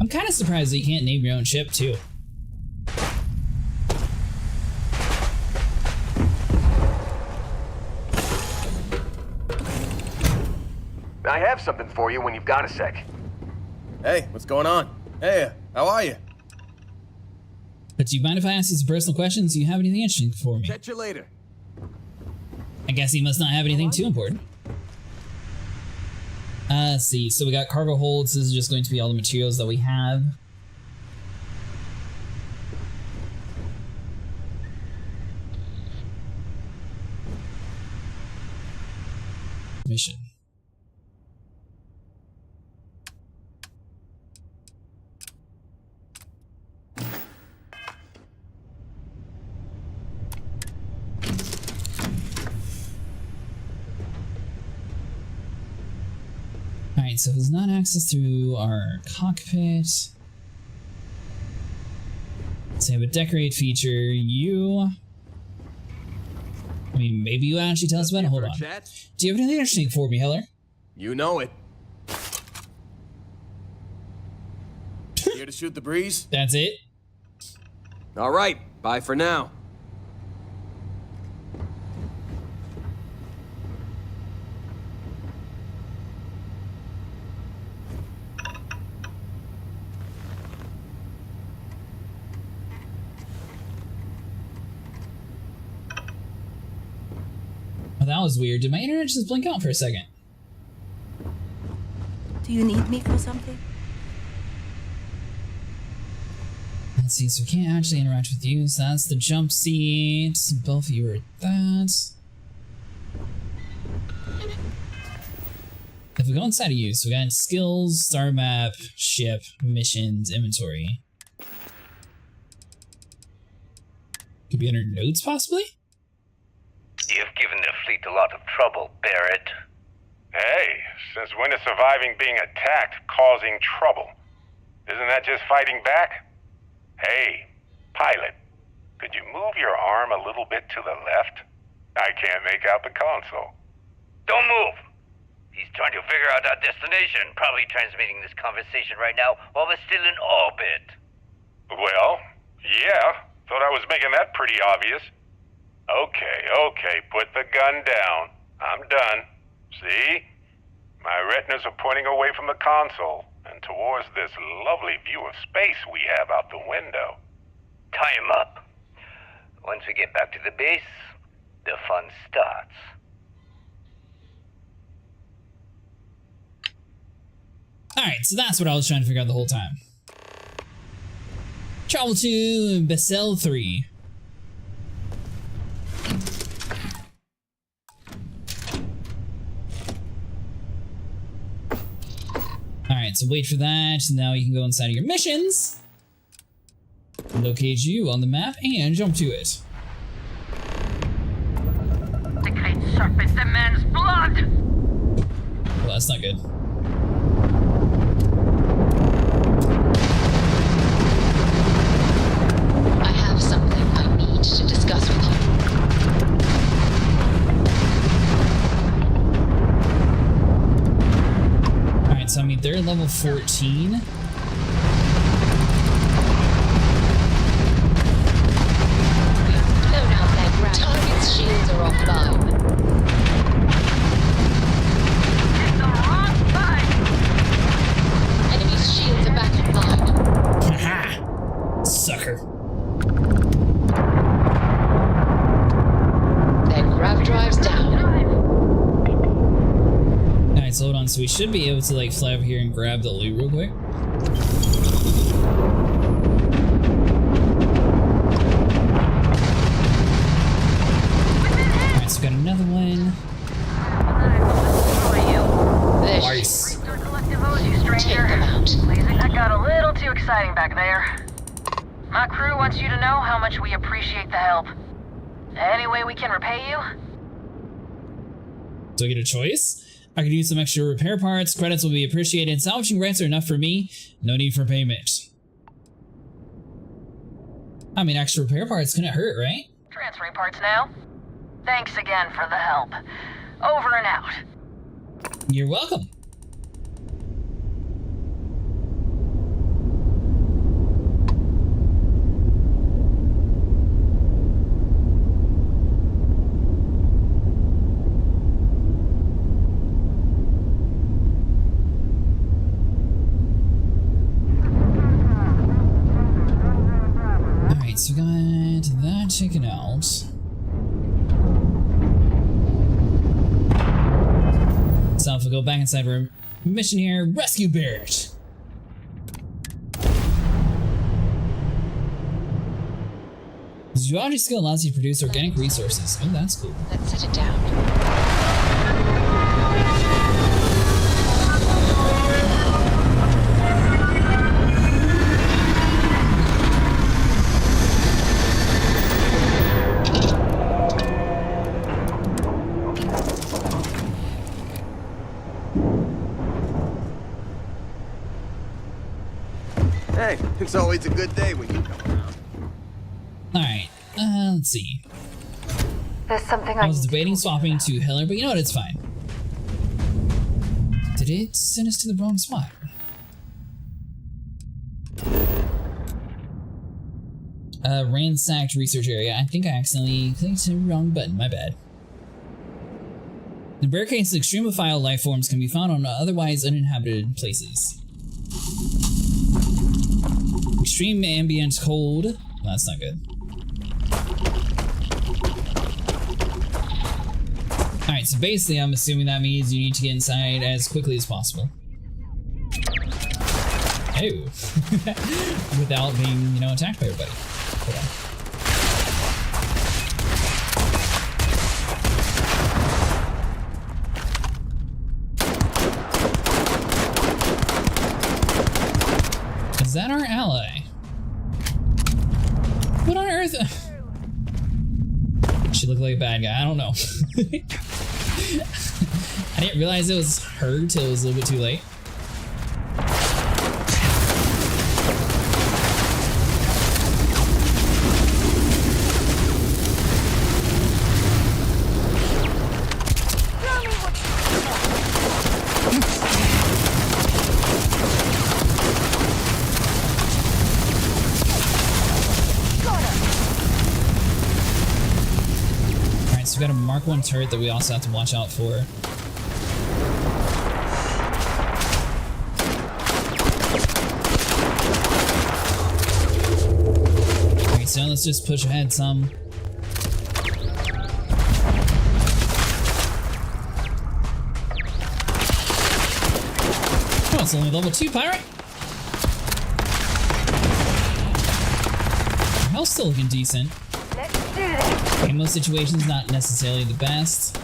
I'm kind of surprised that you can't name your own ship, too. I have something for you when you've got a sec. Hey, what's going on? Hey, how are you? But do you mind if I ask you some personal questions? Do you have anything interesting for me? Catch you later. I guess he must not have anything too important. Let's see. So we got cargo holds. This is just going to be all the materials that we have. Mission. Alright, so there's not access to our cockpit. So we have a decorate feature. You... I mean, maybe you actually tell us about it. Hold on. Do you have anything interesting for me, Heller? You know it. Here to shoot the breeze? That's it? All right, bye for now. That was weird. Did my internet just blink out for a second? Do you need me for something? Let's see, so we can't actually interact with you, so that's the jump seat. Both of you are at that. if we go inside of you, so we got skills, star map, ship, missions, inventory. Could be under notes, possibly? You've given the fleet a lot of trouble, Barrett. Hey, since when is surviving being attacked causing trouble? Isn't that just fighting back? Hey, pilot, could you move your arm a little bit to the left? I can't make out the console. Don't move! He's trying to figure out our destination, probably transmitting this conversation right now while we're still in orbit. Well, yeah, thought I was making that pretty obvious. Okay, put the gun down. I'm done. See? My retinas are pointing away from the console and towards this lovely view of space we have out the window. Tie him up. Once we get back to the base, the fun starts. Alright, so that's what I was trying to figure out the whole time. Travel to Bethesda 3. Alright, so wait for that. Now you can go inside of your missions. Locate you on the map and jump to it. The great serpent demands blood! Well, that's not good. I have something I need to discuss with you. Alright, so I mean, they're level 14. Target's shields are offline. It's the wrong side! Enemy's shields are back online. Haha! Sucker. Their grav drive's down. Alright, so hold on. So we should be able to like fly over here and grab the loot real quick. Alright, so we got another one. Nice. Take them out. That got a little too exciting back there. My crew wants you to know how much we appreciate the help. Any way we can repay you? Do I get a choice? I could use some extra repair parts. Credits will be appreciated. Salvaging grants are enough for me. No need for payment. I mean, extra repair parts couldn't hurt, right? Transferring parts now. Thanks again for the help. Over and out. You're welcome. Alright, so we got that taken out. So if we go back inside our mission here, rescue Barrett. The zoology skill allows you to produce organic resources. Oh, that's cool. Let's set it down. Hey, it's always a good day when you come around. Alright, let's see. There's something I was debating swapping to Heller, but you know what, it's fine. Did it send us to the wrong spot? Ransacked research area. I think I accidentally clicked the wrong button, my bad. In rare cases, extremophile life forms can be found on otherwise uninhabited places. Extreme ambient cold. Well, that's not good. Alright, so basically I'm assuming that means you need to get inside as quickly as possible. Oh. Without being, you know, attacked by everybody. Hold on. bad guy. I don't know. I didn't realize it was her till it was a little bit too late. We've got a Mark 1 turret that we also have to watch out for. Okay, so now let's just push ahead some. Oh, it's only level 2 pirate. Our health's still looking decent. Ammo situation's not necessarily the best.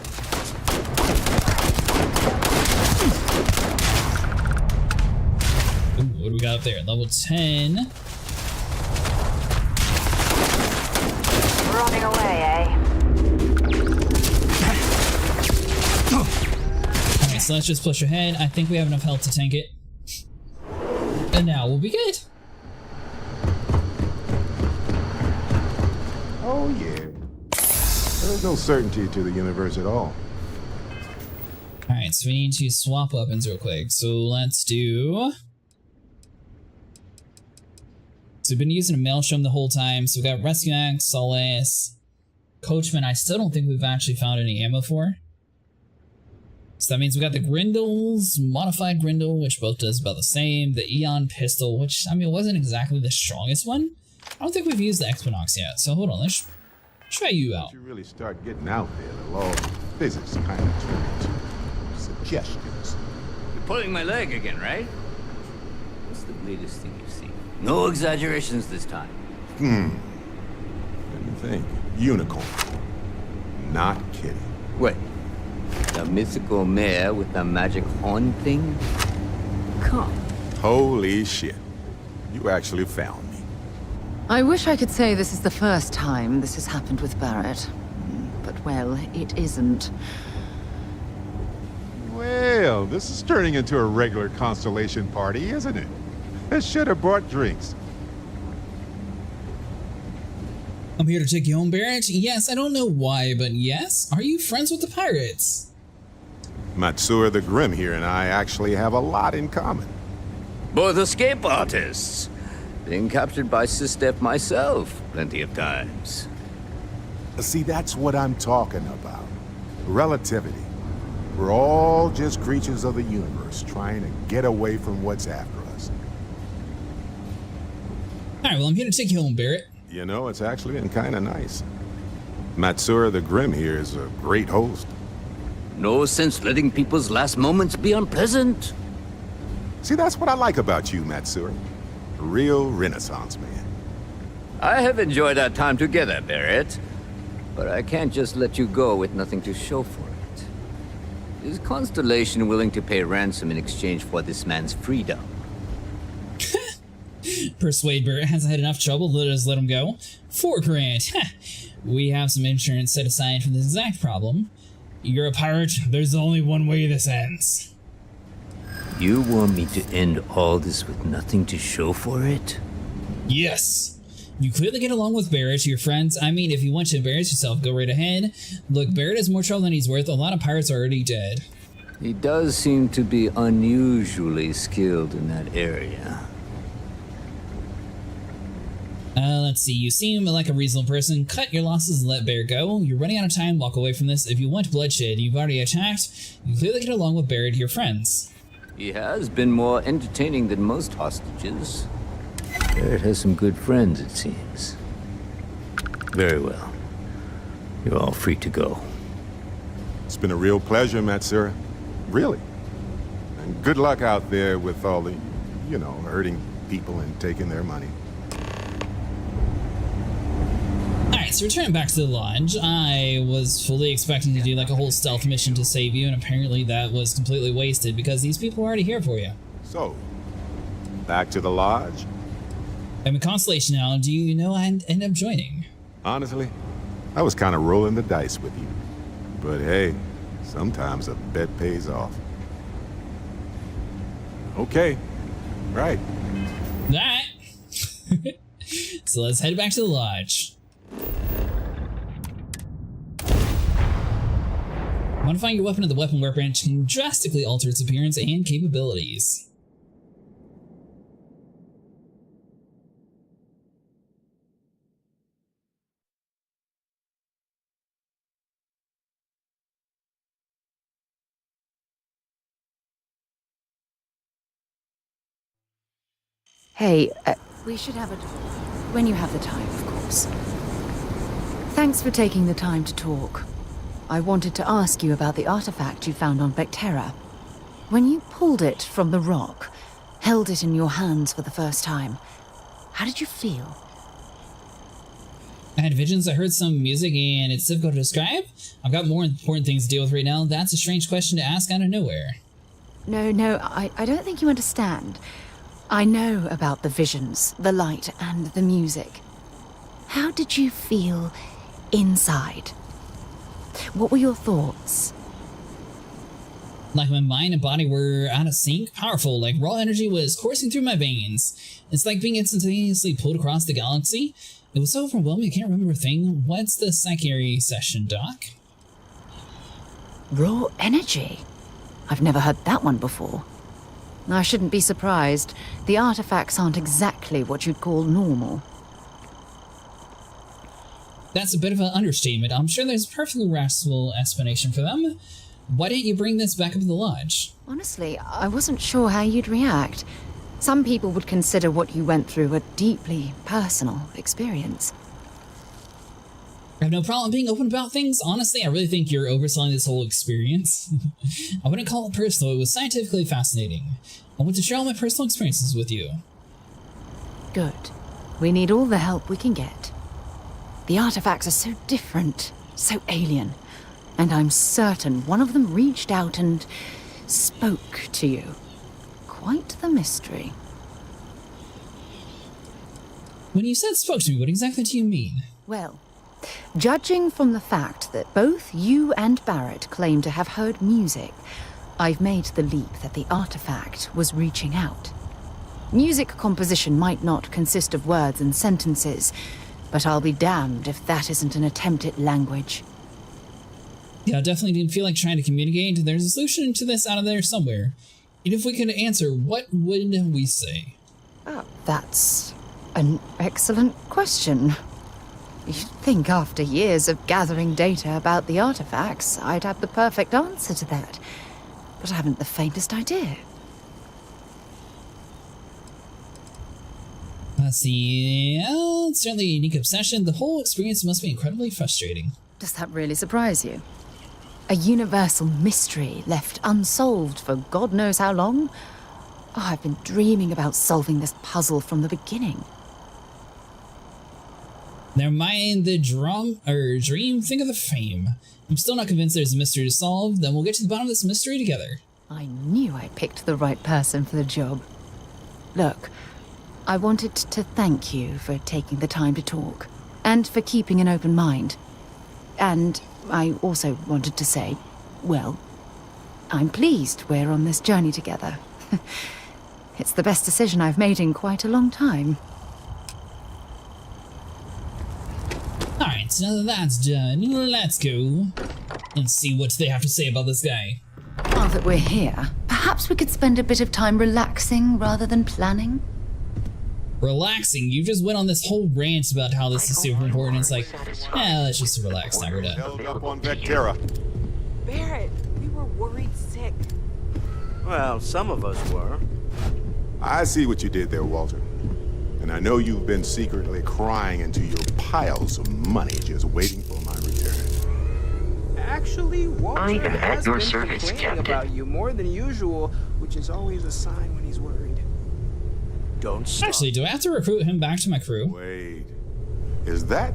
Ooh, what do we got up there? Level 10. Running away, eh? Alright, so let's just push ahead. I think we have enough health to tank it. And now we'll be good. Oh, yeah. There's no certainty to the universe at all. Alright, so we need to swap weapons real quick. So let's do... So we've been using a Maelstrom the whole time. So we've got Rescue Axe, Solace, Coachman. I still don't think we've actually found any ammo for. So that means we got the Grindles, Modified Grindle, which both does about the same. The Eon Pistol, which, I mean, wasn't exactly the strongest one. I don't think we've used the Equinox yet. So hold on, let's try you out. You really start getting out there, the law of physics kind of turn into suggestions. You're pulling my leg again, right? What's the latest thing you've seen? No exaggerations this time. Let me think. Unicorn. Not kidding. Wait. The mythical mare with the magic horn thing? Come. Holy shit. You actually found me. I wish I could say this is the first time this has happened with Barrett. But, well, it isn't. Well, this is turning into a regular Constellation party, isn't it? I should have brought drinks. I'm here to take you home, Barrett. Yes, I don't know why, but yes. Are you friends with the pirates? Matsura the Grim here and I actually have a lot in common. Both escape artists. Being captured by Systef myself plenty of times. See, that's what I'm talking about. Relativity. We're all just creatures of the universe trying to get away from what's after us. Alright, well, I'm here to take you home, Barrett. You know, it's actually been kind of nice. Matsura the Grim here is a great host. No sense letting people's last moments be unpleasant. See, that's what I like about you, Matsura. A real Renaissance man. I have enjoyed our time together, Barrett. But I can't just let you go with nothing to show for it. Is Constellation willing to pay ransom in exchange for this man's freedom? Persuade Barrett hasn't had enough trouble. Let us let him go. $4 grand. We have some insurance set aside for this exact problem. You're a pirate. There's only one way this ends. You want me to end all this with nothing to show for it? Yes. You clearly get along with Barrett, your friends. I mean, if you want to embarrass yourself, go right ahead. Look, Barrett has more trouble than he's worth. A lot of pirates are already dead. He does seem to be unusually skilled in that area. Let's see. You seem like a reasonable person. Cut your losses and let Barrett go. You're running out of time. Walk away from this. If you want bloodshed, you've already attacked. You clearly get along with Barrett, your friends. He has been more entertaining than most hostages. Barrett has some good friends, it seems. Very well. You're all free to go. It's been a real pleasure, Matsura. Really. And good luck out there with all the, you know, hurting people and taking their money. Alright, so returning back to the lodge, I was fully expecting to do like a whole stealth mission to save you, and apparently that was completely wasted because these people are already here for you. So, back to the lodge? I'm a Constellation now. Do you know I'd end up joining? Honestly, I was kind of rolling the dice with you. But hey, sometimes a bet pays off. Okay, right. That. So let's head back to the lodge. Modifying your weapon at the weapon workbench can drastically alter its appearance and capabilities. Hey, we should have a talk. When you have the time, of course. Thanks for taking the time to talk. I wanted to ask you about the artifact you found on bethesda. When you pulled it from the rock, held it in your hands for the first time, how did you feel? I had visions, I heard some music, and it's difficult to describe. I've got more important things to deal with right now. That's a strange question to ask out of nowhere. No, I don't think you understand. I know about the visions, the light, and the music. How did you feel inside? What were your thoughts? Like my mind and body were out of sync, powerful, like raw energy was coursing through my veins. It's like being instantaneously pulled across the galaxy. It was so overwhelming, I can't remember a thing. What's the psychiatry session, Doc? Raw energy? I've never heard that one before. I shouldn't be surprised. The artifacts aren't exactly what you'd call normal. That's a bit of an understatement. I'm sure there's a perfectly rational explanation for them. Why didn't you bring this back up to the lodge? Honestly, I wasn't sure how you'd react. Some people would consider what you went through a deeply personal experience. I have no problem being open about things. Honestly, I really think you're overselling this whole experience. I wouldn't call it personal, it was scientifically fascinating. I want to share all my personal experiences with you. Good. We need all the help we can get. The artifacts are so different, so alien, and I'm certain one of them reached out and spoke to you. Quite the mystery. When you said spoke to me, what exactly do you mean? Well, judging from the fact that both you and Barrett claim to have heard music, I've made the leap that the artifact was reaching out. Music composition might not consist of words and sentences, but I'll be damned if that isn't an attempt at language. Yeah, I definitely didn't feel like trying to communicate. There's a solution to this out of there somewhere. And if we could answer, what would we say? Oh, that's an excellent question. You'd think after years of gathering data about the artifacts, I'd have the perfect answer to that. But I haven't the faintest idea. Let's see. It's certainly a unique obsession. The whole experience must be incredibly frustrating. Does that really surprise you? A universal mystery left unsolved for God knows how long? Oh, I've been dreaming about solving this puzzle from the beginning. Never mind the dream, think of the fame. I'm still not convinced there's a mystery to solve, then we'll get to the bottom of this mystery together. I knew I picked the right person for the job. Look, I wanted to thank you for taking the time to talk, and for keeping an open mind. And I also wanted to say, well, I'm pleased we're on this journey together. It's the best decision I've made in quite a long time. Alright, so now that that's done, let's go and see what they have to say about this guy. Now that we're here, perhaps we could spend a bit of time relaxing rather than planning? Relaxing? You just went on this whole rant about how this is super important. It's like, let's just relax now, we're done. Held up on bethesda. Barrett, we were worried sick. Well, some of us were. I see what you did there, Walter. And I know you've been secretly crying into your piles of money just waiting for my return. Actually, Walter I am at has your been service, complaining Captain. about you more than usual, which is always a sign when he's worried. Don't stop. Actually, do I have to recruit him back to my crew? Wait, is that?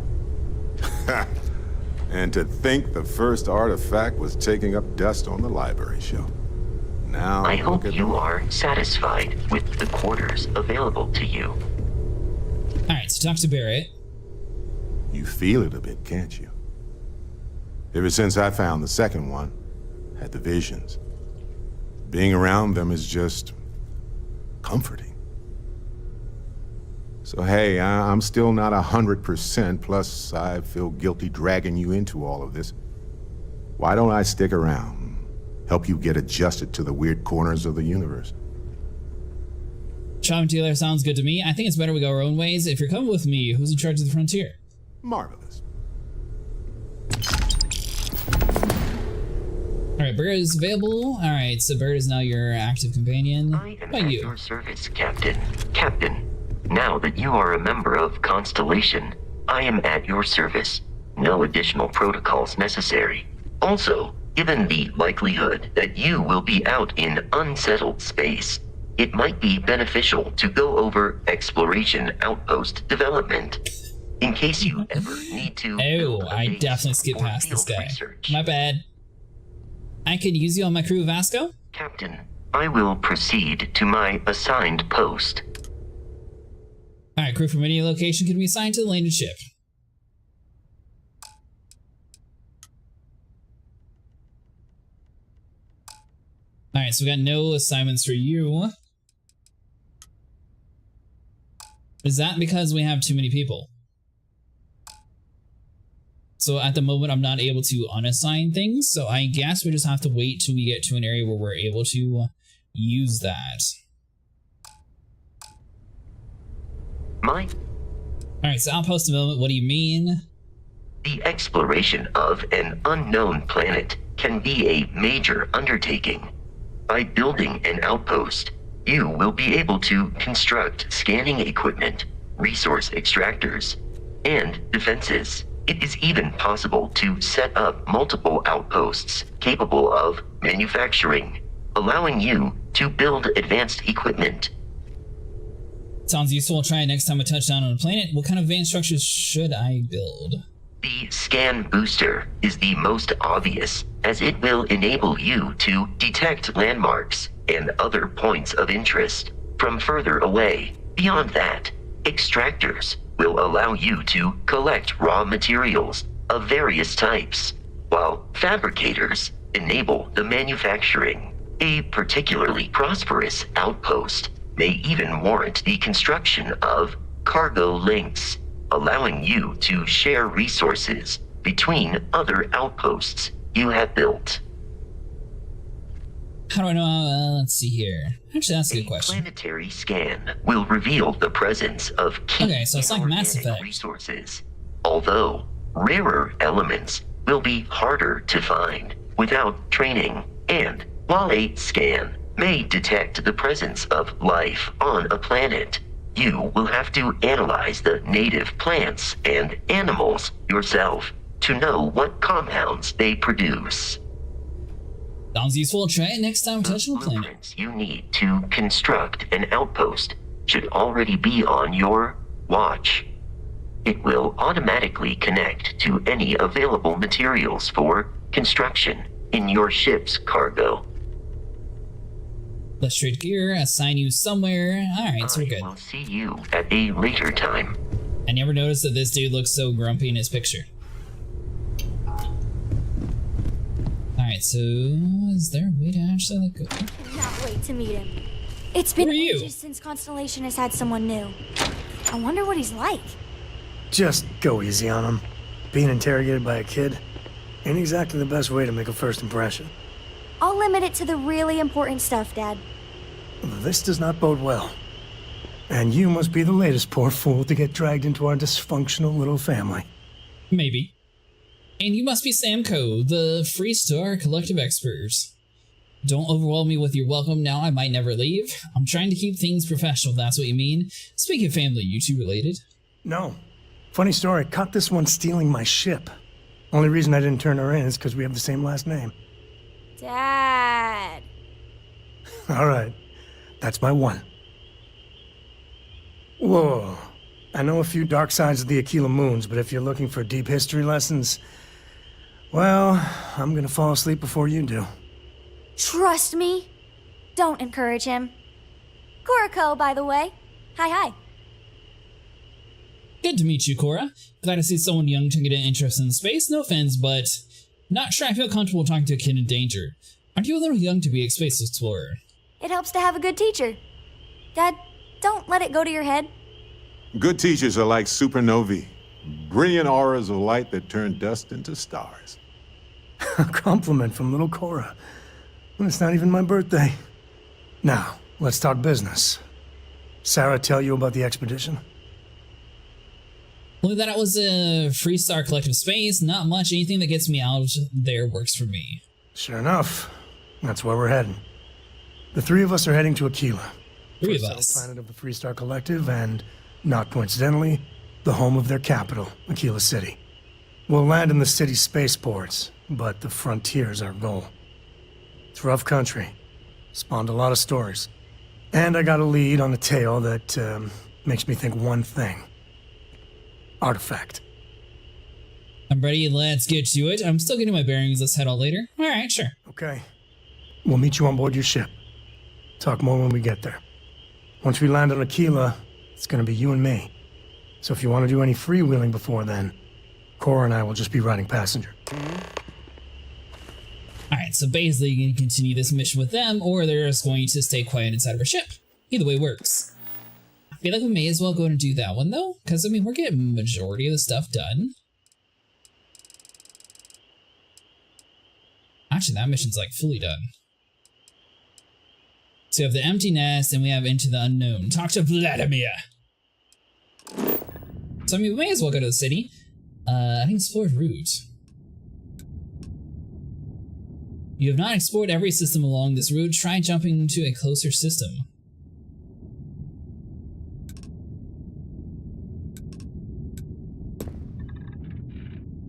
And to think the first artifact was taking up dust on the library shelf. Now I look hope at you are satisfied with the quarters available to you. Alright, so talk to Barrett. You feel it a bit, can't you? Ever since I found the second one, had the visions. Being around them is just comforting. So hey, I'm still not 100%, plus I feel guilty dragging you into all of this. Why don't I stick around, help you get adjusted to the weird corners of the universe? Traveling together sounds good to me. I think it's better we go our own ways. If you're coming with me, who's in charge of the frontier? Marvelous. Alright, Bird is available. Alright, so Bird is now your active companion. I am at your service, Captain. Captain, now that you are a member of Constellation, I am at your service. No additional protocols necessary. Also, given the likelihood that you will be out in unsettled space, it might be beneficial to go over exploration outpost development. In case you ever need to... Oh, I definitely skipped past this guy. My bad. I could use you on my crew, Vasco? Captain, I will proceed to my assigned post. Alright, crew from any location can be assigned to the landed ship. Alright, so we got no assignments for you. Is that because we have too many people? So at the moment, I'm not able to unassign things, so I guess we just have to wait till we get to an area where we're able to use that. Alright, so outpost development, what do you mean? The exploration of an unknown planet can be a major undertaking. By building an outpost, you will be able to construct scanning equipment, resource extractors, and defenses. It is even possible to set up multiple outposts capable of manufacturing, allowing you to build advanced equipment. Sounds useful. I'll try it next time I touch down on a planet. What kind of advanced structures should I build? The scan booster is the most obvious, as it will enable you to detect landmarks and other points of interest from further away. Beyond that, extractors will allow you to collect raw materials of various types, while fabricators enable the manufacturing. A particularly prosperous outpost may even warrant the construction of cargo links, allowing you to share resources between other outposts you have built. How do I know? Let's see here. Actually, that's a good question. Planetary scan will reveal the presence of key so it's like Mass Effect resources, although rarer elements will be harder to find without training. And while a scan may detect the presence of life on a planet, you will have to analyze the native plants and animals yourself to know what compounds they produce. Sounds useful. Try it next time touching the planet. Blueprints you need to construct an outpost should already be on your watch. It will automatically connect to any available materials for construction in your ship's cargo. Let's trade gear, assign you somewhere. Alright, so we're good. I will see you at a later time. I never noticed that this dude looks so grumpy in his picture. Alright, so is there a way to actually like go? Cannot wait to meet him. It's been ages since Constellation has had someone new. I wonder what he's like. Just go easy on him. Being interrogated by a kid ain't exactly the best way to make a first impression. I'll limit it to the really important stuff, Dad. This does not bode well. And you must be the latest poor fool to get dragged into our dysfunctional little family. Maybe. And you must be Samco, the Freestar Collective Experts. Don't overwhelm me with your welcome now, I might never leave. I'm trying to keep things professional, if that's what you mean. Speaking of family, you two related? No. Funny story, caught this one stealing my ship. Only reason I didn't turn her in is because we have the same last name. Dad. Alright, that's my one. Whoa. I know a few dark sides of the Aquila Moons, but if you're looking for deep history lessons, well, I'm gonna fall asleep before you do. Trust me. Don't encourage him. Koriko, by the way. Hi. Good to meet you, Cora. Glad to see someone young taking an interest in space. No offense, but Not sure I feel comfortable talking to a kid in danger. Aren't you a little young to be a space explorer? It helps to have a good teacher. Dad, don't let it go to your head. Good teachers are like supernovae. Brilliant auras of light that turn dust into stars. A compliment from little Cora. When it's not even my birthday. Now, let's talk business. Sarah tell you about the expedition? Only that it was a Freestar Collective space, not much. Anything that gets me out there works for me. Sure enough. That's where we're heading. The three of us are heading to Aquila. Three of us. Planet of the Freestar Collective and, not coincidentally, the home of their capital, Aquila City. We'll land in the city's spaceports, but the frontier's our goal. It's rough country. Spawned a lot of stories. And I got a lead on a tale that makes me think one thing. Artifact. I'm ready, let's get to it. I'm still getting my bearings, let's head out later. Alright, sure. Okay. We'll meet you on board your ship. Talk more when we get there. Once we land on Aquila, it's gonna be you and me. So if you want to do any freewheeling before then, Cora and I will just be riding passenger. Alright, so basically you can continue this mission with them, or they're just going to stay quiet inside of our ship. Either way works. I feel like we may as well go and do that one though, because I mean we're getting majority of the stuff done. Actually, that mission's like fully done. So we have the empty nest, and we have Into the Unknown. Talk to Vladimir. So I mean, we may as well go to the city. I think explore route. You have not explored every system along this route. Try jumping to a closer system.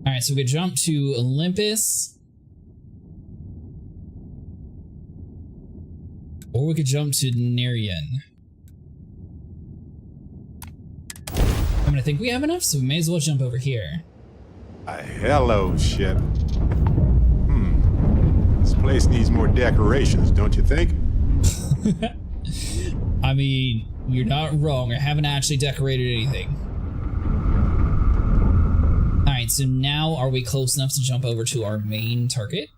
Alright, so we could jump to Olympus. Or we could jump to Nerian. I mean, I think we have enough, so we may as well jump over here. Hello, ship. This place needs more decorations, don't you think? I mean, you're not wrong. I haven't actually decorated anything. Alright, so now are we close enough to jump over to our main target?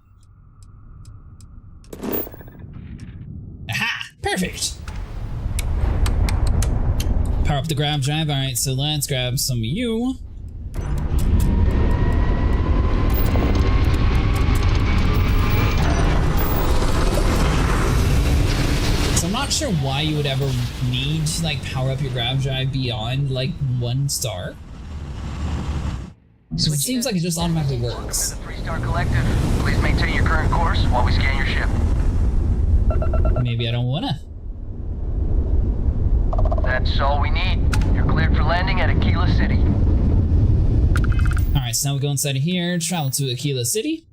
Aha! Perfect! Power up the grab drive. Alright, so let's grab some of you. So I'm not sure why you would ever need to like power up your grab drive beyond like 1 star. It seems like it just automatically works. The Freestar Collective, please maintain your current course while we scan your ship. Maybe I don't wanna. That's all we need. You're cleared for landing at Aquila City. Alright, so now we go inside of here, travel to Aquila City.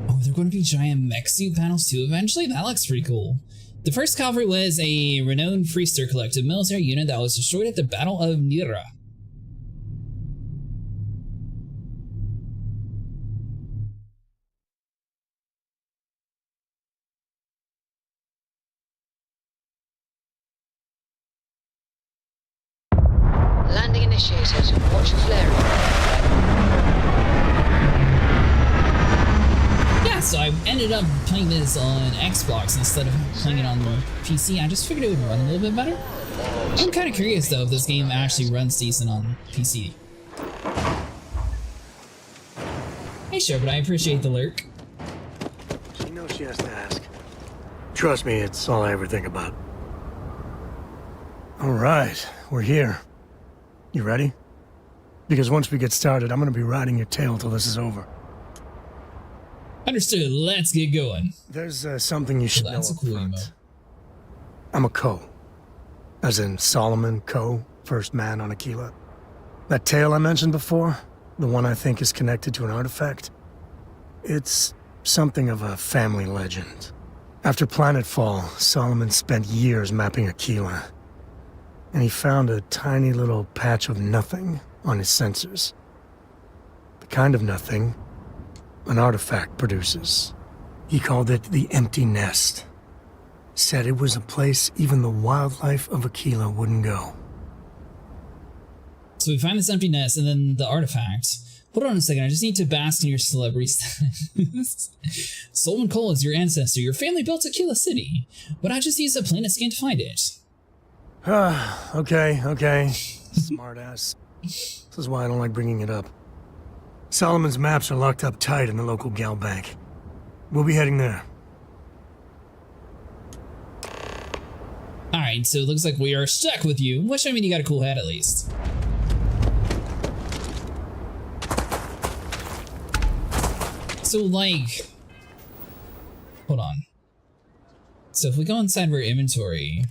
Oh, they're going to be giant mech suit battles too eventually? That looks pretty cool. The 1st Cavalry was a renowned Freestar Collective military unit that was destroyed at the Battle of Nira. Landing initiated. Watch your flaring. Yeah, so I ended up playing this on Xbox instead of playing it on the PC. I just figured it would run a little bit better. I'm kind of curious though if this game actually runs decent on PC. Hey Sherbert, I appreciate the lurk. She knows she has to ask. Trust me, it's all I ever think about. All right, we're here. You ready? Because once we get started, I'm gonna be riding your tail till this is over. Understood, let's get going. There's something you should know That's a up cool front. emo. I'm a Ko. As in Solomon Ko, first man on Aquila. That tale I mentioned before, the one I think is connected to an artifact, it's something of a family legend. After planetfall, Solomon spent years mapping Aquila. And he found a tiny little patch of nothing on his sensors. The kind of nothing an artifact produces. He called it the Empty Nest. Said it was a place even the wildlife of Aquila wouldn't go. So we find this empty nest and then the artifact. Hold on a second, I just need to bask in your celebrity status. Solomon Cole is your ancestor. Your family built Aquila City, but I just used a planet scan to find it. Okay. Smartass. This is why I don't like bringing it up. Solomon's maps are locked up tight in the local gal bank. We'll be heading there. Alright, so it looks like we are stuck with you, which I mean you got a cool hat at least. So like, hold on. So if we go inside of our inventory,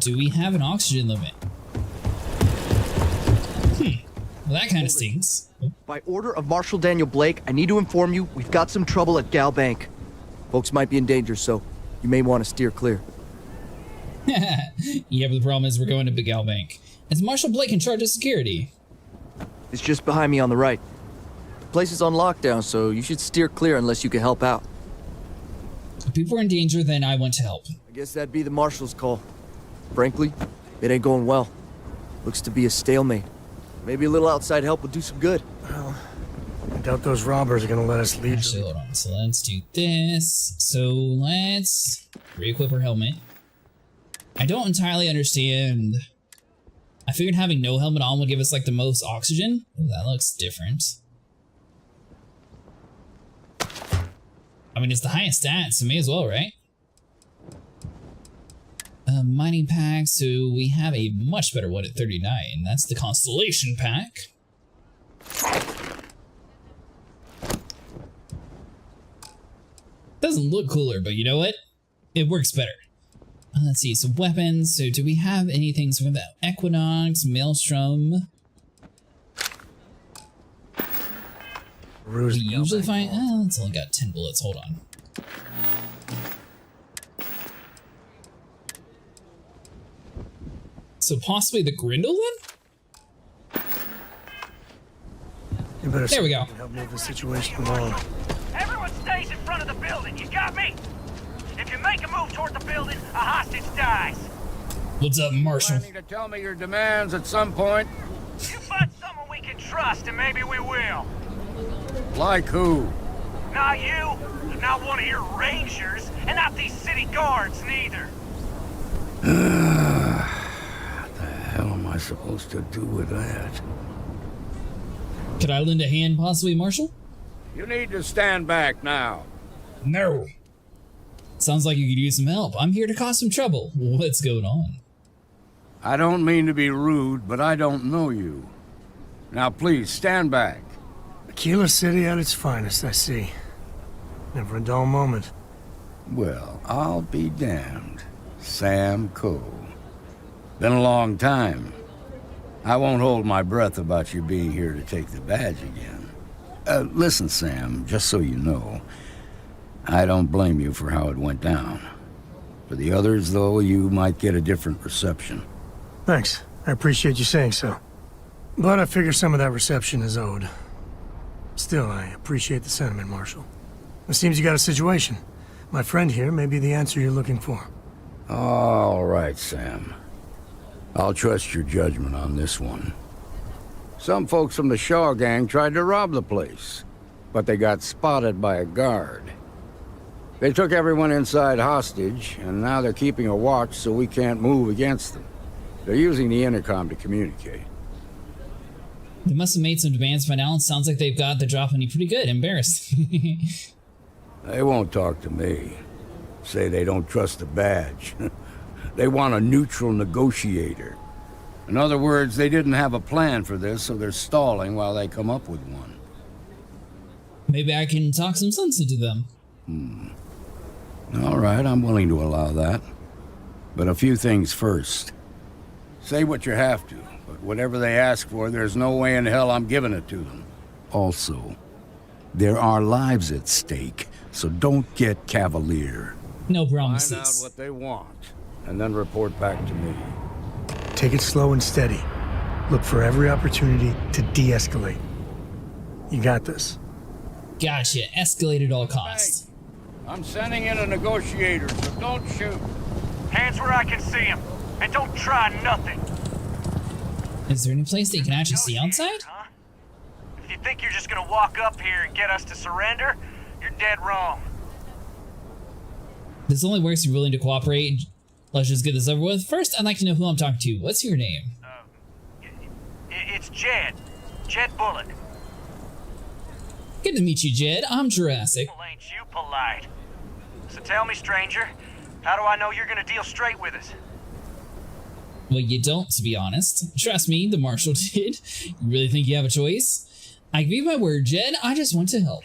do we have an oxygen limit? Well, that kind of stinks. By order of Marshal Daniel Blake, I need to inform you we've got some trouble at Gal Bank. Folks might be in danger, so you may want to steer clear. Yeah, but the problem is we're going to Big Gal Bank. Is Marshal Blake in charge of security? It's just behind me on the right. The place is on lockdown, so you should steer clear unless you can help out. If people are in danger, then I want to help. I guess that'd be the Marshal's call. Frankly, it ain't going well. Looks to be a stalemate. Maybe a little outside help would do some good. Well, I doubt those robbers are gonna let us leave. Actually, hold on. So let's do this. So let's re-equip our helmet. I don't entirely understand. I figured having no helmet on would give us like the most oxygen. Oh, that looks different. I mean, it's the highest stats, so may as well, right? Mining pack, so we have a much better one at 39. That's the Constellation pack. Doesn't look cooler, but you know what? It works better. Let's see, some weapons. So do we have anything from that? Equinox, Maelstrom. We usually find, it's only got 10 bullets, hold on. So possibly the Grindel then? You better there we go. Help move the situation along. Everyone stays in front of the building, you got me? If you make a move toward the building, a hostage dies. What's up, Marshal? Planning to tell me your demands at some point? You find someone we can trust, and maybe we will. Like who? Not you, not one of your rangers, and not these city guards, neither. What the hell am I supposed to do with that? Could I lend a hand, possibly, Marshal? You need to stand back now. No. Sounds like you could use some help. I'm here to cause some trouble. What's going on? I don't mean to be rude, but I don't know you. Now please, stand back. Aquila City at its finest, I see. Never a dull moment. Well, I'll be damned. Sam Cole. Been a long time. I won't hold my breath about you being here to take the badge again. Listen, Sam, just so you know, I don't blame you for how it went down. For the others, though, you might get a different reception. Thanks. I appreciate you saying so. But I figure some of that reception is owed. Still, I appreciate the sentiment, Marshal. It seems you got a situation. My friend here may be the answer you're looking for. All right, Sam. I'll trust your judgment on this one. Some folks from the Shaw gang tried to rob the place, but they got spotted by a guard. They took everyone inside hostage, and now they're keeping a watch so we can't move against them. They're using the intercom to communicate. They must have made some demands by now. It sounds like they've got the drop on you pretty good. Embarrassed. They won't talk to me. Say they don't trust the badge. They want a neutral negotiator. In other words, they didn't have a plan for this, so they're stalling while they come up with one. Maybe I can talk some sense into them. All right, I'm willing to allow that. But a few things first. Say what you have to, but whatever they ask for, there's no way in hell I'm giving it to them. Also, there are lives at stake, so don't get cavalier. No promises. Find out what they want, and then report back to me. Take it slow and steady. Look for every opportunity to de-escalate. You got this. Gotcha. Escalate at all costs. I'm sending in a negotiator, so don't shoot. Hands where I can see him, and don't try nothing. Is there any place that you can actually see outside? Huh? If you think you're just gonna walk up here and get us to surrender, you're dead wrong. This only works if you're willing to cooperate. Let's just get this over with. First, I'd like to know who I'm talking to. What's your name? It's Jed. Jed Bullock. Good to meet you, Jed. I'm Jurassic. Well, ain't you polite? So tell me, stranger, how do I know you're gonna deal straight with us? Well, you don't, to be honest. Trust me, the Marshal did. You really think you have a choice? I give you my word, Jed. I just want to help.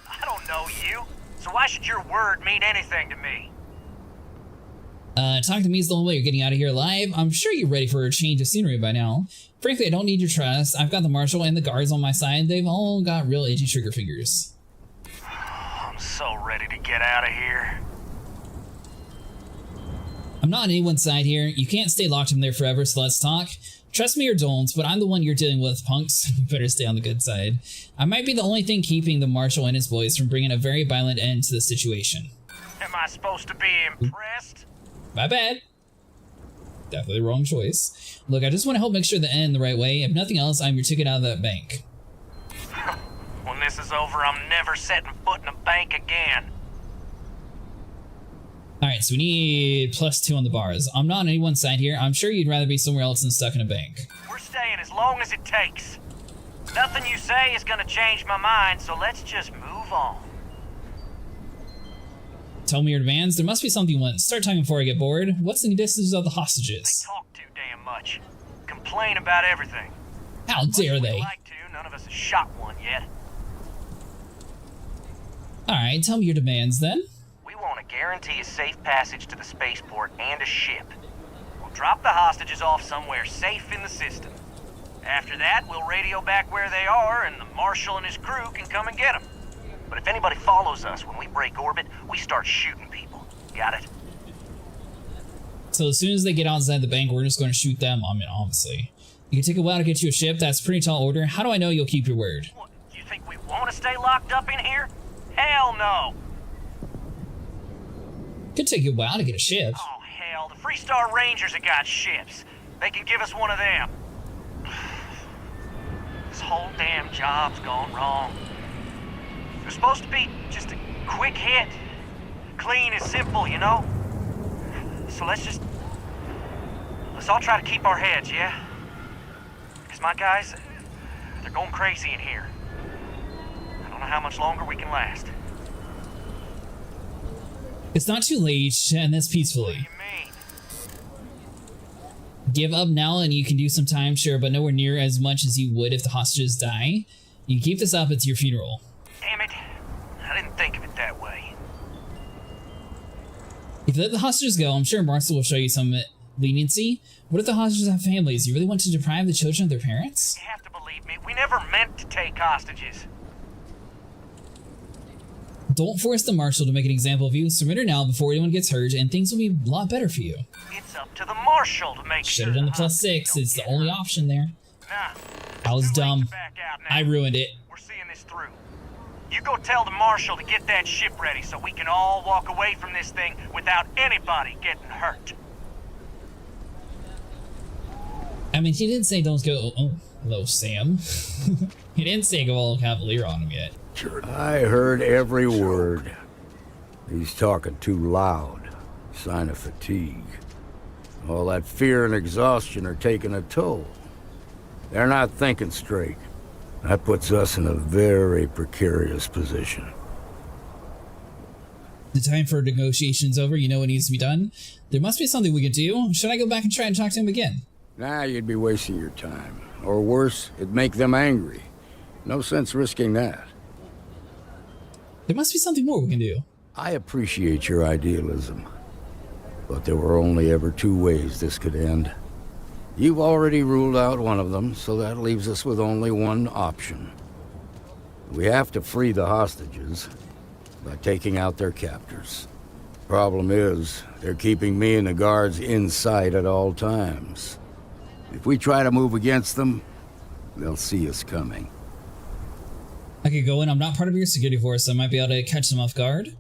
I don't know you, so why should your word mean anything to me? Talking to me is the only way you're getting out of here alive. I'm sure you're ready for a change of scenery by now. Frankly, I don't need your trust. I've got the Marshal and the guards on my side. They've all got real itchy trigger fingers. I'm so ready to get out of here. I'm not on anyone's side here. You can't stay locked in there forever, so let's talk. Trust me or don't, but I'm the one you're dealing with, punks. You better stay on the good side. I might be the only thing keeping the Marshal and his boys from bringing a very violent end to the situation. Am I supposed to be impressed? My bad. Definitely the wrong choice. Look, I just want to help make sure the end the right way. If nothing else, I'm your ticket out of that bank. When this is over, I'm never setting foot in a bank again. Alright, so we need +2 on the bars. I'm not on anyone's side here. I'm sure you'd rather be somewhere else than stuck in a bank. We're staying as long as it takes. Nothing you say is gonna change my mind, so let's just move on. Tell me your demands. There must be something you want. Start talking before I get bored. What's the conditions of the hostages? They talk too damn much. Complain about everything. How dare they? Like to, none of us has shot one yet. Alright, tell me your demands then. We want to guarantee a safe passage to the spaceport and a ship. We'll drop the hostages off somewhere safe in the system. After that, we'll radio back where they are, and the Marshal and his crew can come and get them. But if anybody follows us when we break orbit, we start shooting people. Got it? So as soon as they get outside the bank, we're just going to shoot them? I mean, obviously. You can take a while to get you a ship. That's pretty tall order. How do I know you'll keep your word? What, you think we want to stay locked up in here? Hell no! Could take you a while to get a ship. Oh, hell. The Freestar Rangers have got ships. They can give us one of them. This whole damn job's gone wrong. It was supposed to be just a quick hit. Clean and simple, you know? So let's all try to keep our heads, yeah? Because my guys, they're going crazy in here. I don't know how much longer we can last. It's not too late, and this peacefully. What do you mean? Give up now and you can do some time, sure, but nowhere near as much as you would if the hostages die. You keep this up, it's your funeral. Damn it. I didn't think of it that way. If you let the hostages go, I'm sure Marcel will show you some leniency. What if the hostages have families? You really want to deprive the children of their parents? You have to believe me, we never meant to take hostages. Don't force the Marshal to make an example of you. Surrender now before anyone gets hurt, and things will be a lot better for you. It's up to the Marshal to make Should have done the +6. It's the only option there. Nah, I was dumb. I ruined it. we're seeing this through. You go tell the Marshal to get that ship ready so we can all walk away from this thing without anybody getting hurt. I mean, he didn't say don't go. Oh, hello, Sam. He didn't say go all cavalier on him yet. I heard every word. He's talking too loud. Sign of fatigue. All that fear and exhaustion are taking a toll. They're not thinking straight. That puts us in a very precarious position. The time for negotiations over. You know what needs to be done. There must be something we can do. Should I go back and try and talk to him again? Nah, you'd be wasting your time. Or worse, it'd make them angry. No sense risking that. There must be something more we can do. I appreciate your idealism. But there were only ever two ways this could end. You've already ruled out one of them, so that leaves us with only one option. We have to free the hostages by taking out their captors. Problem is, they're keeping me and the guards in sight at all times. If we try to move against them, they'll see us coming. I could go in. I'm not part of your security force, so I might be able to catch them off guard.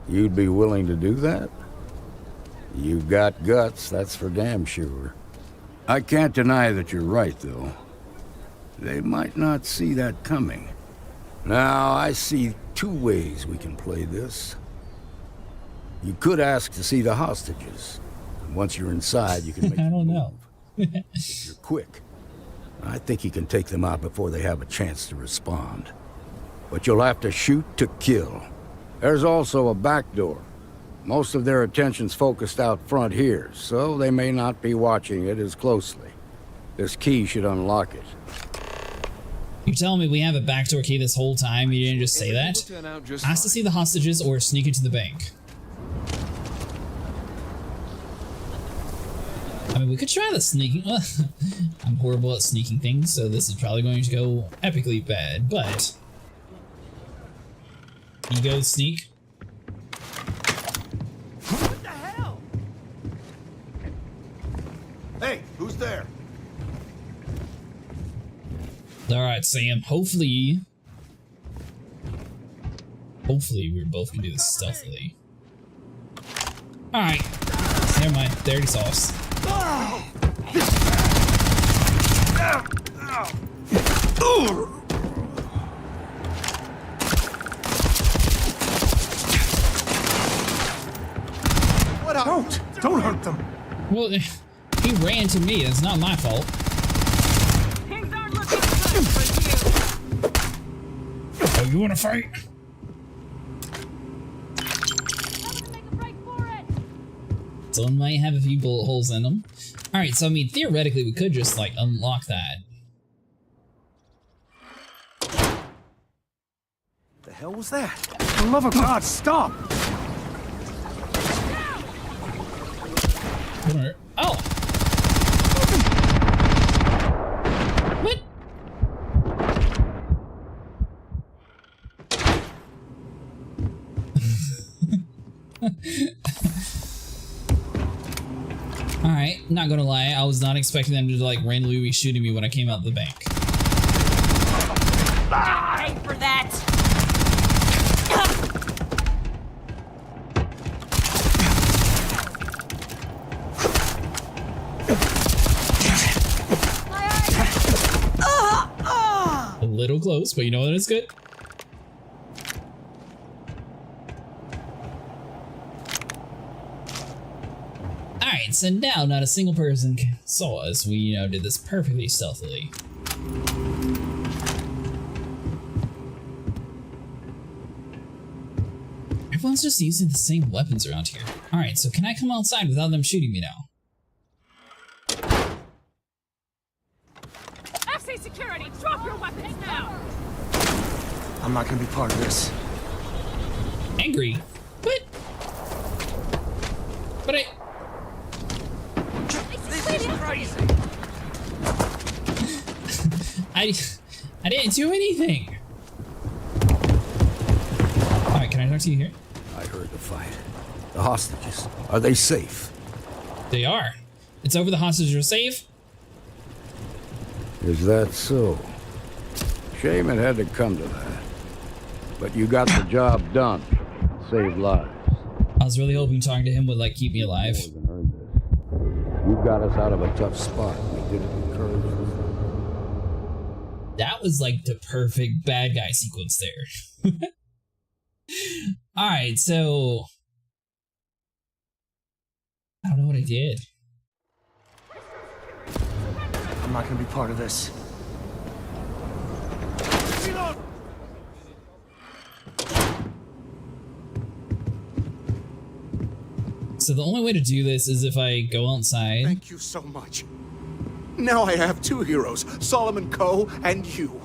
You'd be willing to do that? You've got guts, that's for damn sure. I can't deny that you're right, though. They might not see that coming. Now, I see two ways we can play this. You could ask to see the hostages. Once you're inside, you can make I don't know. If you're quick, I think you can take them out before they have a chance to respond. But you'll have to shoot to kill. There's also a back door. Most of their attention's focused out front here, so they may not be watching it as closely. This key should unlock it. You're telling me we have a backdoor key this whole time? You didn't just say that? Ask to see the hostages or sneak into the bank. I mean, we could try the sneaking. I'm horrible at sneaking things, so this is probably going to go epically bad, but... You go sneak. What the hell? Hey, who's there? Alright, Sam. Hopefully we're both gonna do this stealthily. Alright. Never mind. They already saw us. Don't hurt them. Well, he ran to me. It's not my fault. Oh, you wanna fight? Someone might have a few bullet holes in them. Alright, so I mean, theoretically, we could just, like, unlock that. The hell was that? For the love of God, stop! Oh! What? Alright, not gonna lie, I was not expecting them to like randomly be shooting me when I came out of the bank. Pay for that! A little close, but you know what is good? Alright, so now not a single person saw us. We, you know, did this perfectly stealthily. Everyone's just using the same weapons around here. Alright, so can I come outside without them shooting me now? FC security, drop your weapons now! I'm not gonna be part of this. Angry? What? But This is crazy! I didn't do anything! Alright, can I talk to you here? I heard the fight. The hostages, are they safe? They are. It's over, the hostages are safe. Is that so? Shame it had to come to that. But you got the job done. Saved lives. I was really hoping talking to him would, like, keep me alive. You got us out of a tough spot. We did it with courage. That was, like, the perfect bad guy sequence there. Alright, so... I don't know what I did. I'm not gonna be part of this. So the only way to do this is if I go outside. Thank you so much. Now I have two heroes, Solomon Coe and you.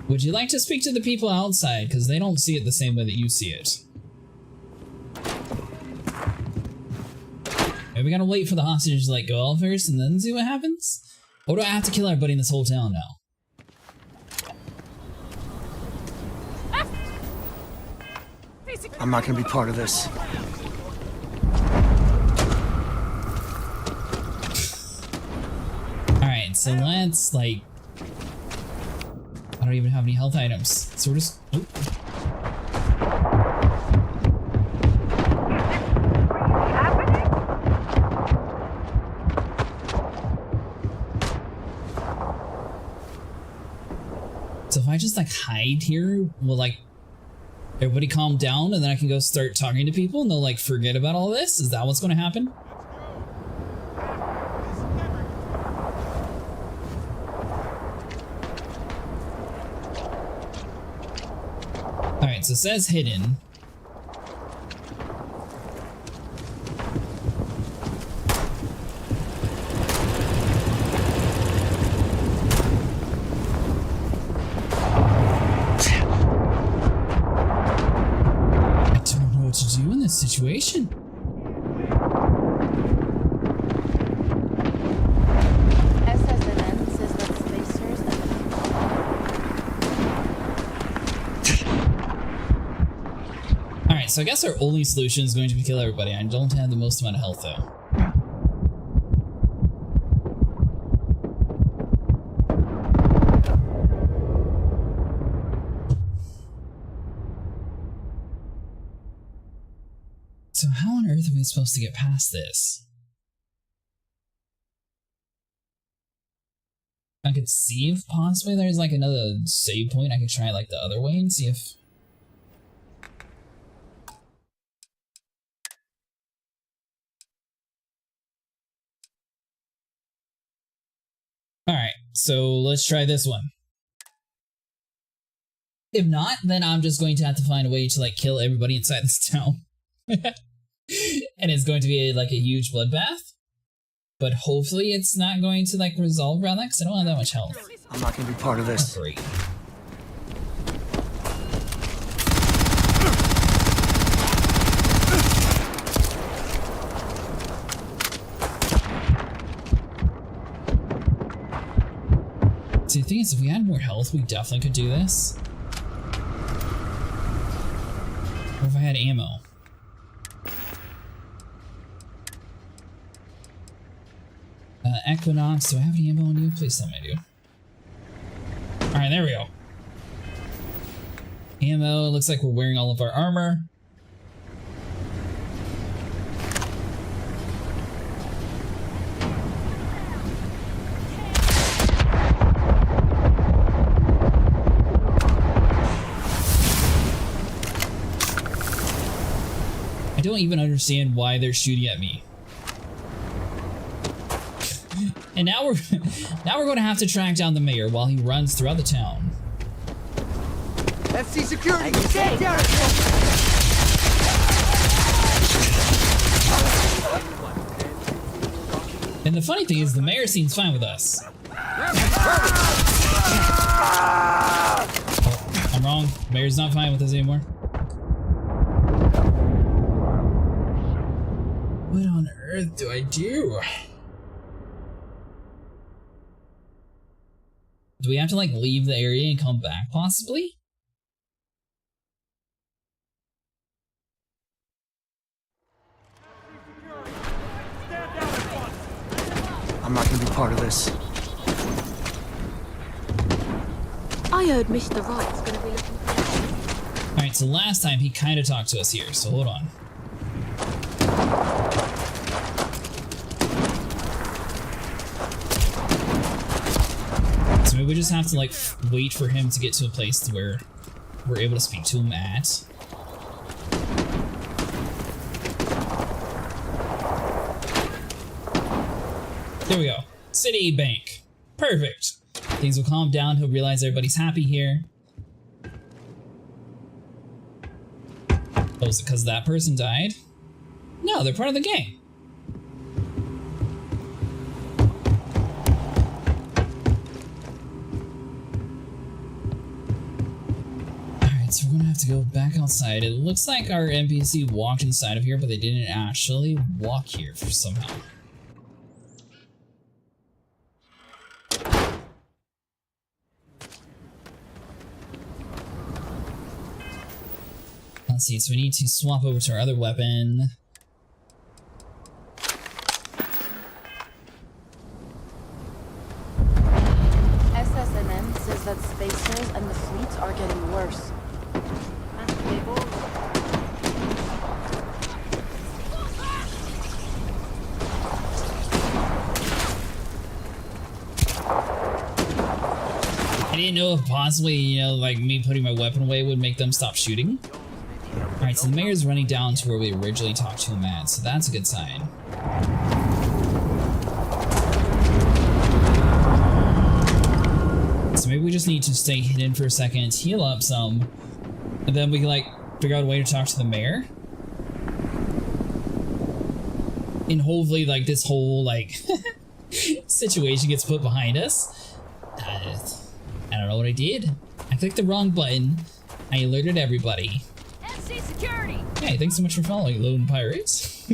Would you like to speak to the people outside? Because they don't see it the same way that you see it. Are we gonna wait for the hostages to like go out first and then see what happens? Or do I have to kill everybody in this whole town now? I'm not gonna be part of this. Alright, so let's like... I don't even have any health items. So we're just... Oop. So if I just like hide here, will like everybody calm down and then I can go start talking to people and they'll like forget about all this? Is that what's going to happen? Alright, so it says hidden. To do in this situation. SSNN says that spacers Alright, so I guess our only solution is going to be kill everybody. I don't have the most amount of health though. So how on earth are we supposed to get past this? I could see if possibly there's like another save point. I could try like the other way and see if... Alright, so let's try this one. If not, then I'm just going to have to find a way to like kill everybody inside this town. And it's going to be like a huge bloodbath, but hopefully it's not going to like resolve around that because I don't have that much health. I'm not gonna be part of this. Oh, great. See, the thing is, if we had more health, we definitely could do this. Or if I had ammo. Equinox, do I have any ammo on you? Please tell me I do. Alright, there we go. Ammo, looks like we're wearing all of our armor. I don't even understand why they're shooting at me. And now we're going to have to track down the mayor while he runs throughout the town. FC security! And the funny thing is, the mayor seems fine with us. Oh, I'm wrong. The mayor's not fine with us anymore. What on earth do I do? Do we have to like leave the area and come back possibly? I'm not gonna be part of this. I heard Mr. Wright's gonna be looking for... Alright, so last time he kind of talked to us here, so hold on. So maybe we just have to like wait for him to get to a place to where we're able to speak to him at. There we go. City Bank. Perfect. Things will calm down. He'll realize everybody's happy here. Oh, is it because that person died? No, they're part of the gang. Alright, so we're gonna have to go back outside. It looks like our NPC walked inside of here, but they didn't actually walk here for somehow. Let's see, so we need to swap over to our other weapon. SSNN says that spacers and didn't know if possibly, you know, like me putting my weapon away would make them stop shooting. Alright, so the mayor's running down to where we originally talked to him at, so that's a good sign. So maybe we just need to stay hidden for a second, heal up some, and then we can, like, figure out a way to talk to the mayor. And hopefully, like, this whole, like, situation gets put behind us. I don't know what I did. I clicked the wrong button. I alerted everybody. FC security. Hey, thanks so much for following, Lone Pirates.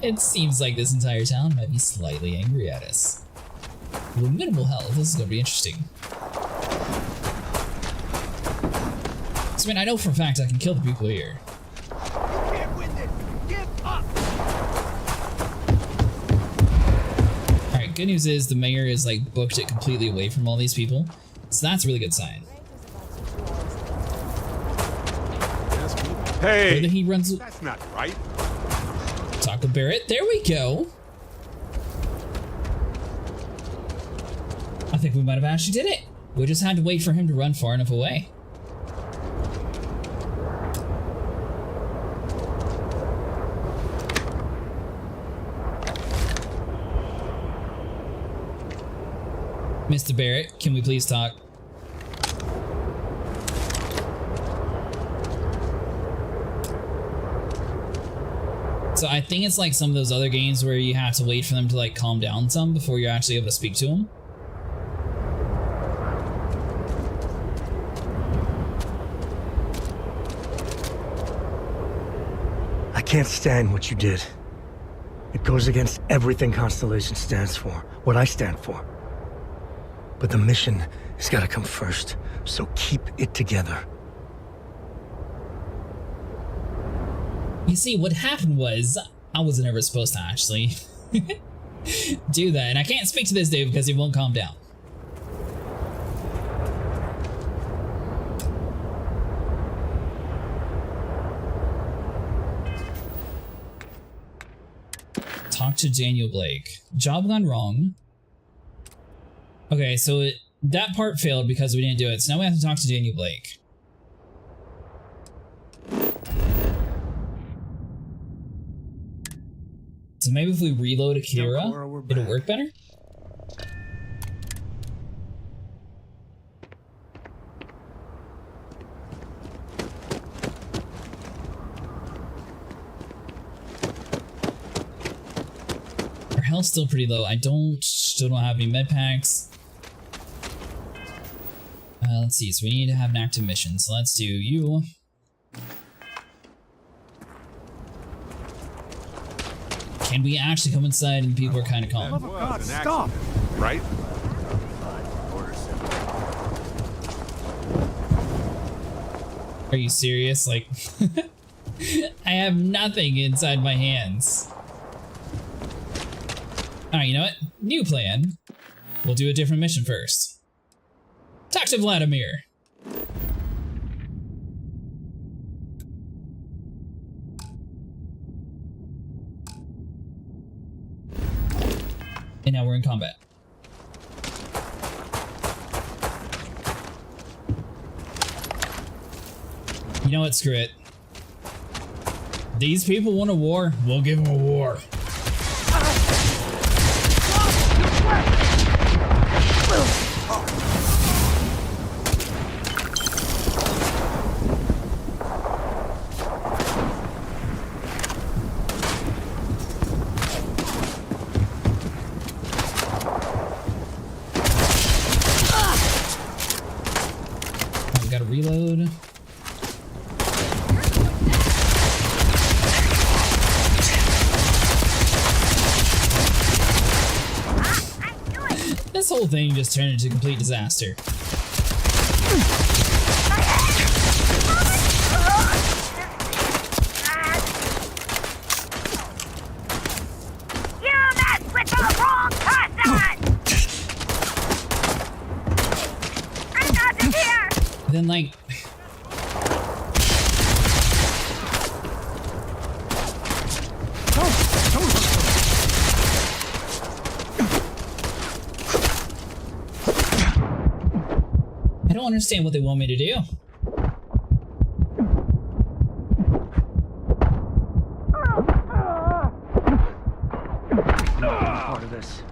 It seems like this entire town might be slightly angry at us. With minimal health, this is gonna be interesting. So, I mean, I know for a fact I can kill the people here. Can't win this. Give up. Alright, good news is the mayor is, like, booked it completely away from all these people. So that's a really good sign. Hey, he runs. That's not right. Talk with Barrett. There we go. I think we might have actually did it. We just had to wait for him to run far enough away. Mr. Barrett, can we please talk? So I think it's like some of those other games where you have to wait for them to, like, calm down some before you're actually able to speak to them. I can't stand what you did. It goes against everything Constellation stands for, what I stand for. But the mission has got to come first, so keep it together. You see, what happened was, I wasn't ever supposed to actually do that, and I can't speak to this dude because he won't calm down. Talk to Daniel Blake. Job gone wrong. Okay, so that part failed because we didn't do it, so now we have to talk to Daniel Blake. So maybe if we reload Akira, it'll work better? Our health's still pretty low. I still don't have any med packs. Let's see, so we need to have an active mission, so let's do you. Can we actually come inside and people are kind of calm? Oh my God, stop! Right? Are you serious? Like, I have nothing inside my hands. Alright, you know what? New plan. We'll do a different mission first. Talk to Vladimir. And now we're in combat. You know what? Screw it. These people want a war. We'll give them a war. Reload. This whole thing just turned into a complete disaster. Then, like, don't understand what they want me to do. No, part of this.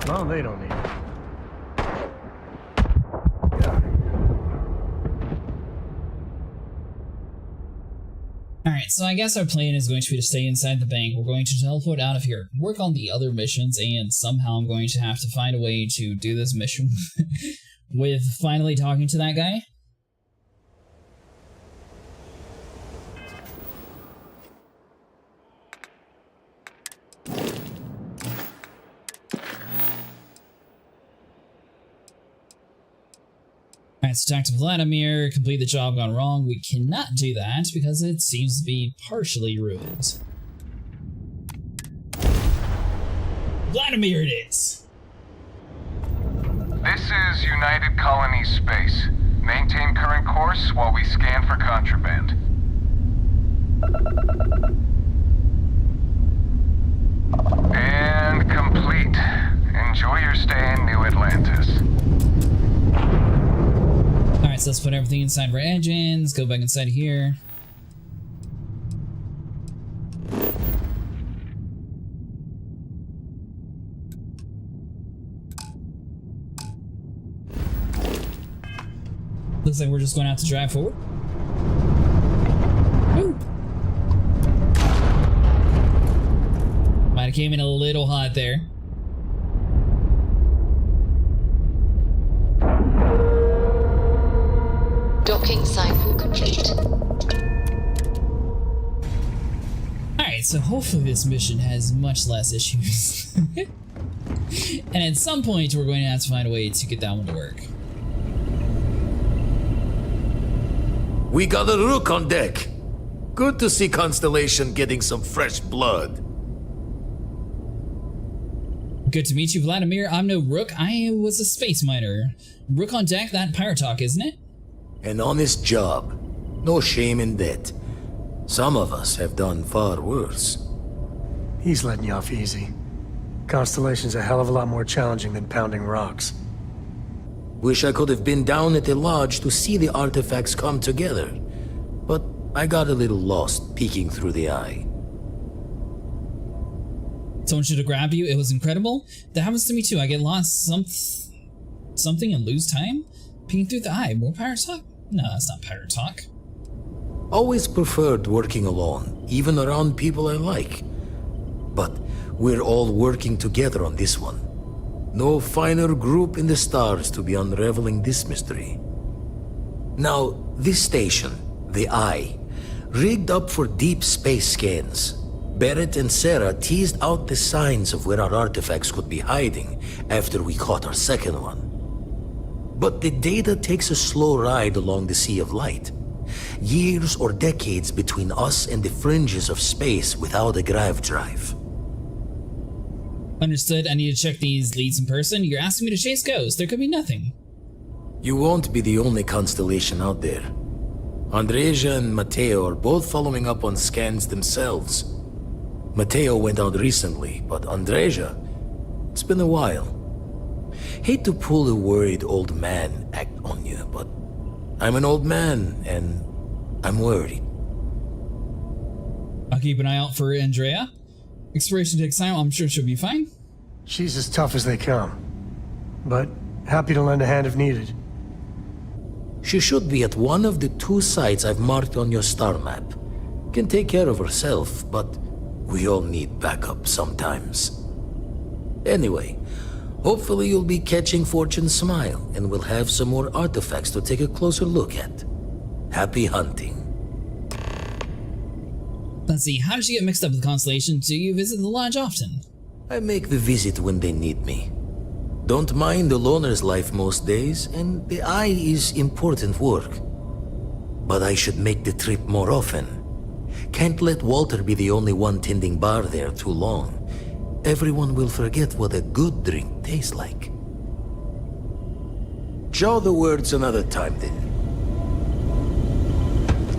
Well, they don't need it. Alright, so I guess our plan is going to be to stay inside the bank. We're going to teleport out of here, work on the other missions, and somehow I'm going to have to find a way to do this mission with finally talking to that guy. Alright, so talk to Vladimir, complete the job gone wrong. We cannot do that because it seems to be partially ruined. Vladimir it is! This is United Colonies Space. Maintain current course while we scan for contraband. And complete. Enjoy your stay in New Atlantis. Alright, so let's put everything inside our engines, go back inside here. Looks like we're just going to have to drive forward. Woo. Might have came in a little hot there. Docking cycle complete. Alright, so hopefully this mission has much less issues. And at some point we're going to have to find a way to get that one to work. We got a Rook on deck. Good to see Constellation getting some fresh blood. Good to meet you, Vladimir. I'm no Rook. I was a space miner. Rook on deck, that pirate talk, isn't it? An honest job. No shame in that. Some of us have done far worse. He's letting you off easy. Constellation's a hell of a lot more challenging than pounding rocks. Wish I could have been down at the lodge to see the artifacts come together. But I got a little lost peeking through the eye. Someone should have grabbed you. It was incredible. That happens to me too. I get lost something and lose time. Peeking through the eye. More pirate talk? No, that's not pirate talk. Always preferred working alone, even around people I like. But we're all working together on this one. No finer group in the stars to be unraveling this mystery. Now, this station, the Eye, rigged up for deep space scans. Barrett and Sarah teased out the signs of where our artifacts could be hiding after we caught our second one. But the data takes a slow ride along the Sea of Light. Years or decades between us and the fringes of space without a grav drive. Understood. I need to check these leads in person. You're asking me to chase ghosts. There could be nothing. You won't be the only constellation out there. Andreja and Mateo are both following up on scans themselves. Mateo went out recently, but Andreja, it's been a while. Hate to pull a worried old man act on you, but I'm an old man and I'm worried. I'll keep an eye out for Andrea. Exploration takes time. I'm sure she'll be fine. She's as tough as they come, but happy to lend a hand if needed. She should be at one of the 2 sites I've marked on your star map. Can take care of herself, but we all need backup sometimes. Anyway, hopefully you'll be catching Fortune's smile, and we'll have some more artifacts to take a closer look at. Happy hunting. Let's see, how did you get mixed up with Constellation? Do you visit the lodge often? I make the visit when they need me. Don't mind the loner's life most days, and the Eye is important work. But I should make the trip more often. Can't let Walter be the only one tending bar there too long. Everyone will forget what a good drink tastes like. Jaw the words another time then.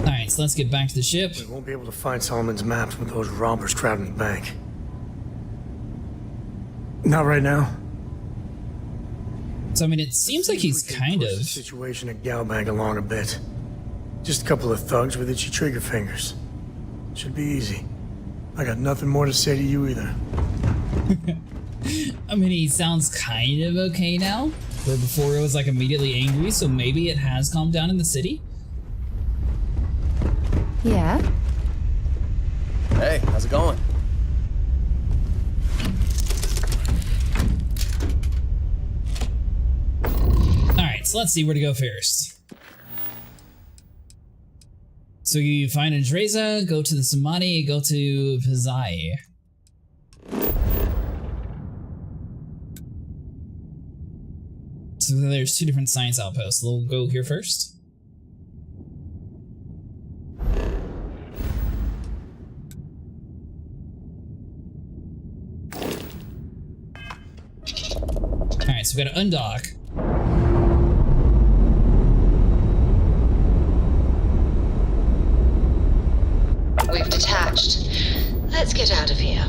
Alright, so let's get back to the ship. We won't be able to find Solomon's maps with those robbers trapped in the bank. Not right now. So I mean, it seems like he's kind of... the situation at Galbag along a bit. Just a couple of thugs with itchy trigger fingers. Should be easy. I got nothing more to say to you either. I mean, he sounds kind of okay now, where before it was like immediately angry, so maybe it has calmed down in the city? Yeah? Hey, how's it going? Alright, so let's see where to go first. So you find Andreza, go to the Samadhi, go to Syfy. So there's two different science outposts. We'll go here first. Alright, so we gotta undock. We've detached. Let's get out of here.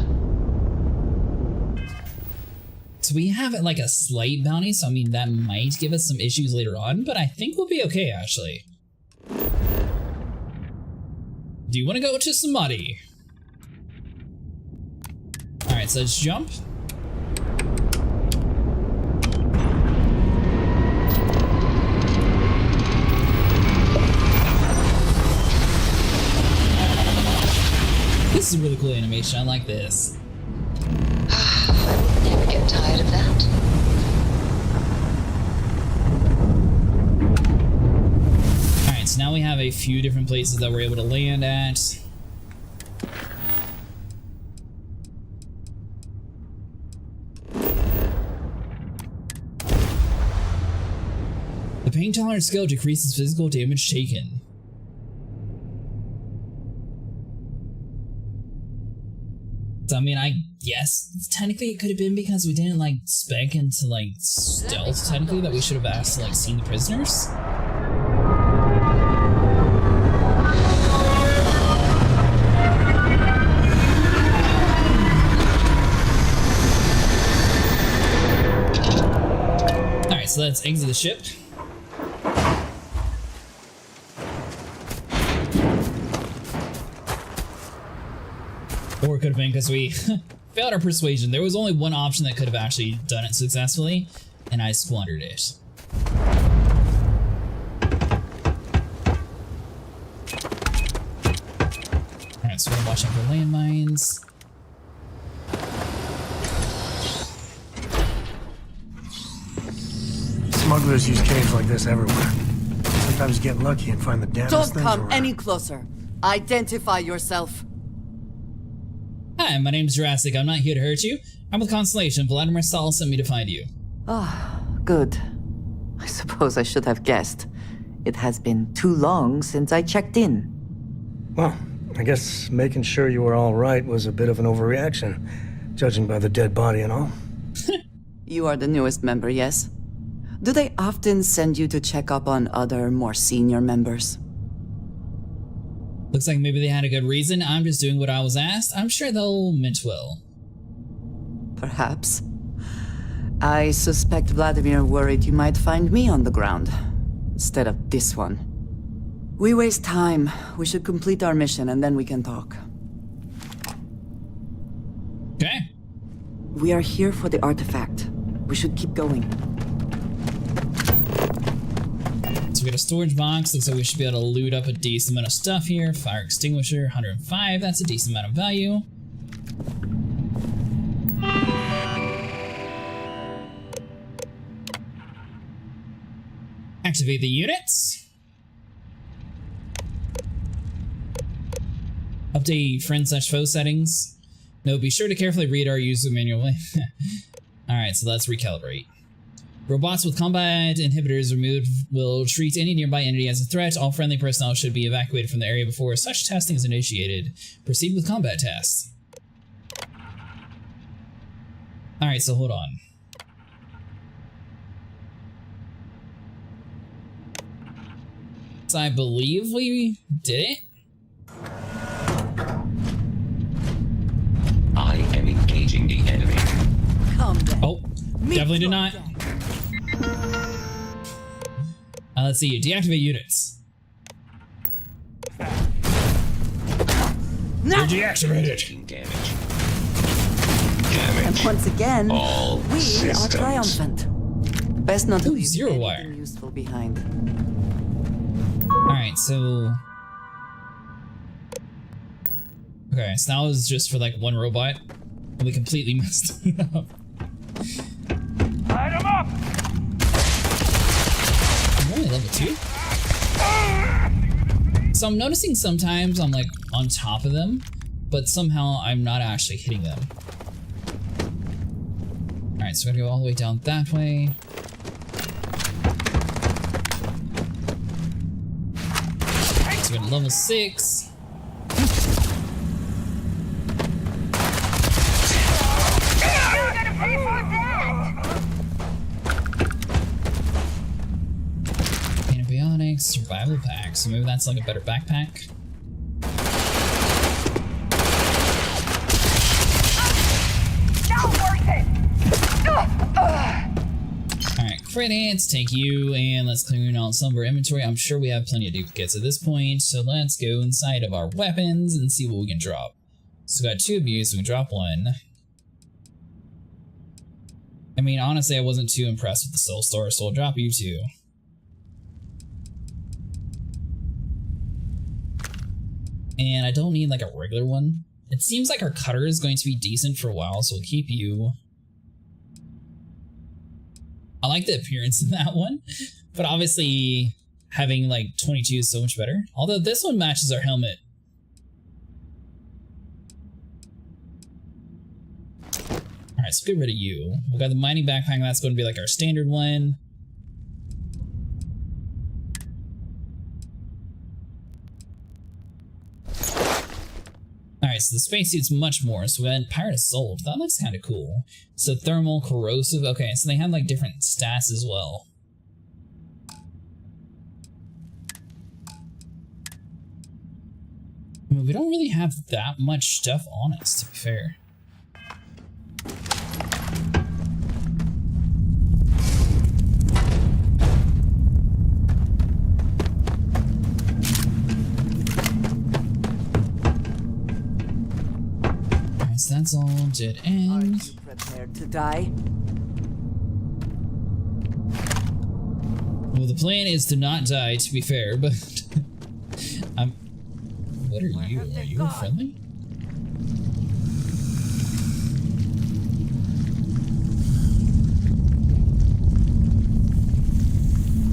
So we have like a slight bounty, so I mean that might give us some issues later on, but I think we'll be okay actually. Do you want to go to Samadhi? Alright, so let's jump. This is a really cool animation, I like this. I will never get tired of that. Alright, so now we have a few different places that we're able to land at. The pain tolerance skill decreases physical damage taken. So, I mean, I guess technically it could have been because we didn't like spec into like stealth technically that we should have asked to like see the prisoners. Alright, so let's exit the ship. Or it could have been because we failed our persuasion. There was only one option that could have actually done it successfully, and I squandered it. Alright, so we're gonna watch out for landmines. Smugglers use caves like this everywhere. Sometimes you get lucky and find the damnedest Don't things come around. any closer. Identify yourself. Hi, my name's Jurassic. I'm not here to hurt you. I'm with Constellation. Vladimir Sal sent me to find you. Ah, good. I suppose I should have guessed. It has been too long since I checked in. Well, I guess making sure you were all right was a bit of an overreaction, judging by the dead body and all. You are the newest member, yes? Do they often send you to check up on other, more senior members? Looks like maybe they had a good reason. I'm just doing what I was asked. I'm sure they'll meant well. Perhaps. I suspect Vladimir worried you might find me on the ground, instead of this one. We waste time. We should complete our mission and then we can talk. Okay. We are here for the artifact. We should keep going. So we got a storage box. Looks like we should be able to loot up a decent amount of stuff here. Fire extinguisher, 105. That's a decent amount of value. Activate the units. Update friend/foe settings. No, be sure to carefully read our user manual. Alright, so let's recalibrate. Robots with combat inhibitors removed will treat any nearby entity as a threat. All friendly personnel should be evacuated from the area before such testing is initiated. Proceed with combat tests. Alright, so hold on. So I believe we did it. I am engaging the enemy. Come then. Oh, definitely did not. Let's see. Deactivate units. No. You're deactivated. Damage. And once again, All we systems. are triumphant. Best not to leave zero anything wire. useful behind. Alright, so... Okay, so that was just for like one robot. And we completely messed it up. Light 'em up! I'm only level 2? So I'm noticing sometimes I'm like on top of them, but somehow I'm not actually hitting them. Alright, so we're gonna go all the way down that way. So we're at level 6. Antibiotics, survival pack. So maybe that's like a better backpack. Alright, credits, take you, and let's clear out some of our inventory. I'm sure we have plenty of duplicates at this point, so let's go inside of our weapons and see what we can drop. So we got 2 abuse, so we can drop 1. I mean, honestly, I wasn't too impressed with the soul store, so I'll drop you 2. And I don't need like a regular one. It seems like our cutter is going to be decent for a while, so we'll keep you. I like the appearance of that one, but obviously having like 22 is so much better. Although this one matches our helmet. Alright, so get rid of you. We've got the mining backpack, that's going to be like our standard one. Alright, so the spacesuit's much more. So we got Pirate Assault. That looks kind of cool. So thermal, corrosive. Okay, so they have like different stats as well. I mean, we don't really have that much stuff on us, to be fair. So that's all dead end. Are you prepared to die? Well, the plan is to not die, to be fair, but I'm. What are you? Are you friendly?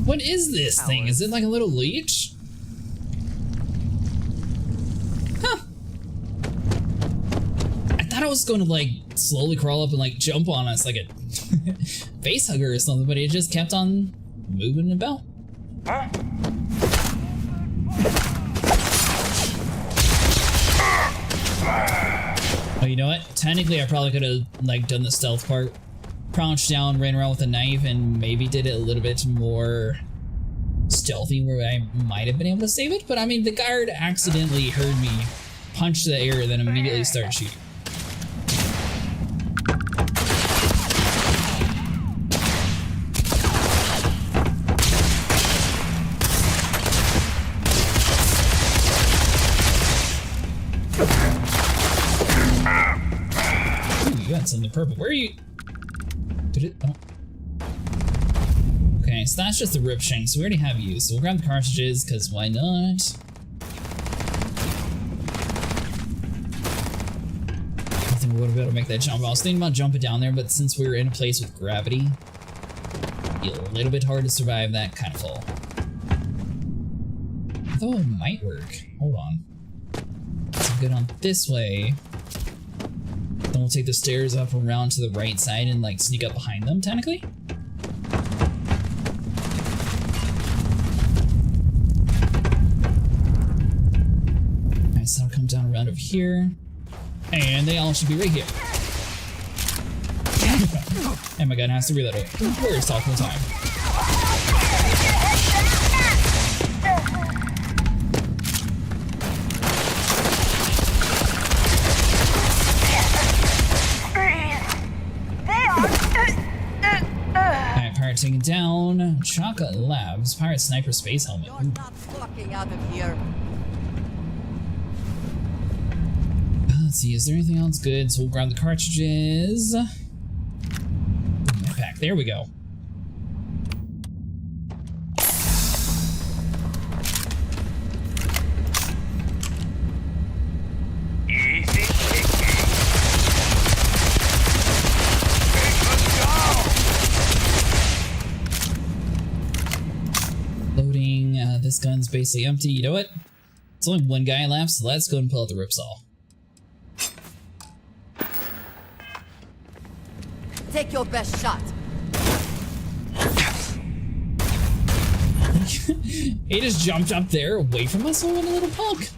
What is this thing? Is it like a little leech? I was going to like slowly crawl up and like jump on us like a face hugger or something, but it just kept on moving about. Huh? Oh, you know what? Technically, I probably could have like done the stealth part, crouched down, ran around with a knife, and maybe did it a little bit more stealthy where I might have been able to save it. But I mean, the guard accidentally heard me punch the air, then immediately started shooting. You got something purple. Where are you? Did it? Oh. Okay, so that's just the rip shank. So we already have you. So we'll grab the cartridges, because why not? I think we're going to be able to make that jump. I was thinking about jumping down there, but since we were in a place with gravity, it'd be a little bit hard to survive that kind of fall. I thought it might work. Hold on. So go down this way. Then we'll take the stairs up around to the right side and like sneak up behind them, technically. Alright, so I'll come down around over here. And they all should be right here. And my gun has to reload it. Where's talking time? Target taken down. Chocolate Labs. Pirate Sniper Space Helmet. You're not fucking out of here. Let's see, is there anything else good? So we'll grab the cartridges. Back. There we go. Loading. This gun's basically empty. You know what? It's only one guy left, so let's go and pull out the Ripsaw. Take your best shot. He just jumped up there away from us, like a little punk.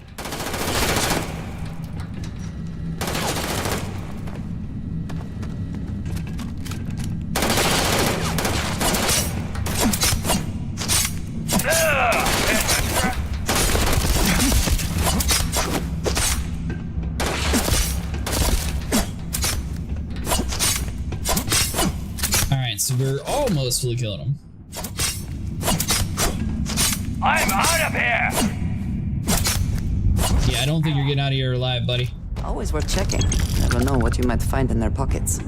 So we're almost fully killing him. I'm out of here! Yeah, I don't think you're getting out of here alive, buddy. Always worth checking. Never know what you might find in their pockets.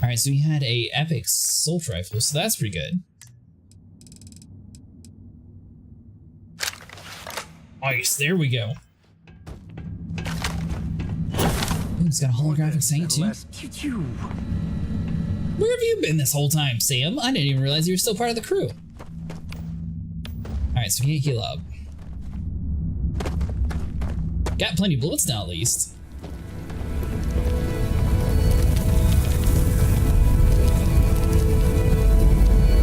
Alright, so we had a epic assault rifle, so that's pretty good. Nice, there we go. Ooh, it's got a holographic saint too. Where have you been this whole time, Sam? I didn't even realize you were still part of the crew. Alright, so we can't heal up. Got plenty of bullets now, at least.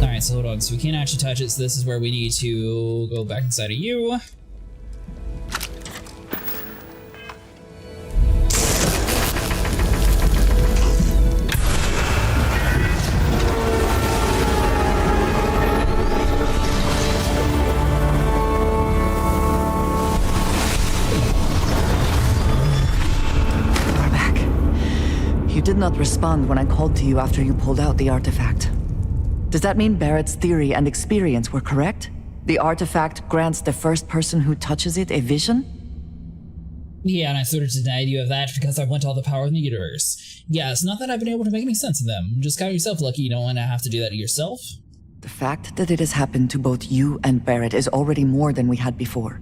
Alright, so hold on. So we can't actually touch it, so this is where we need to go back inside of you. Did not respond when I called to you after you pulled out the artifact. Does that mean Barrett's theory and experience were correct? The artifact grants the first person who touches it a vision? Yeah, and I sort of denied you of that because I want all the power in the universe. Yeah, it's not that I've been able to make any sense of them. Just count yourself lucky you don't want to have to do that to yourself. The fact that it has happened to both you and Barrett is already more than we had before.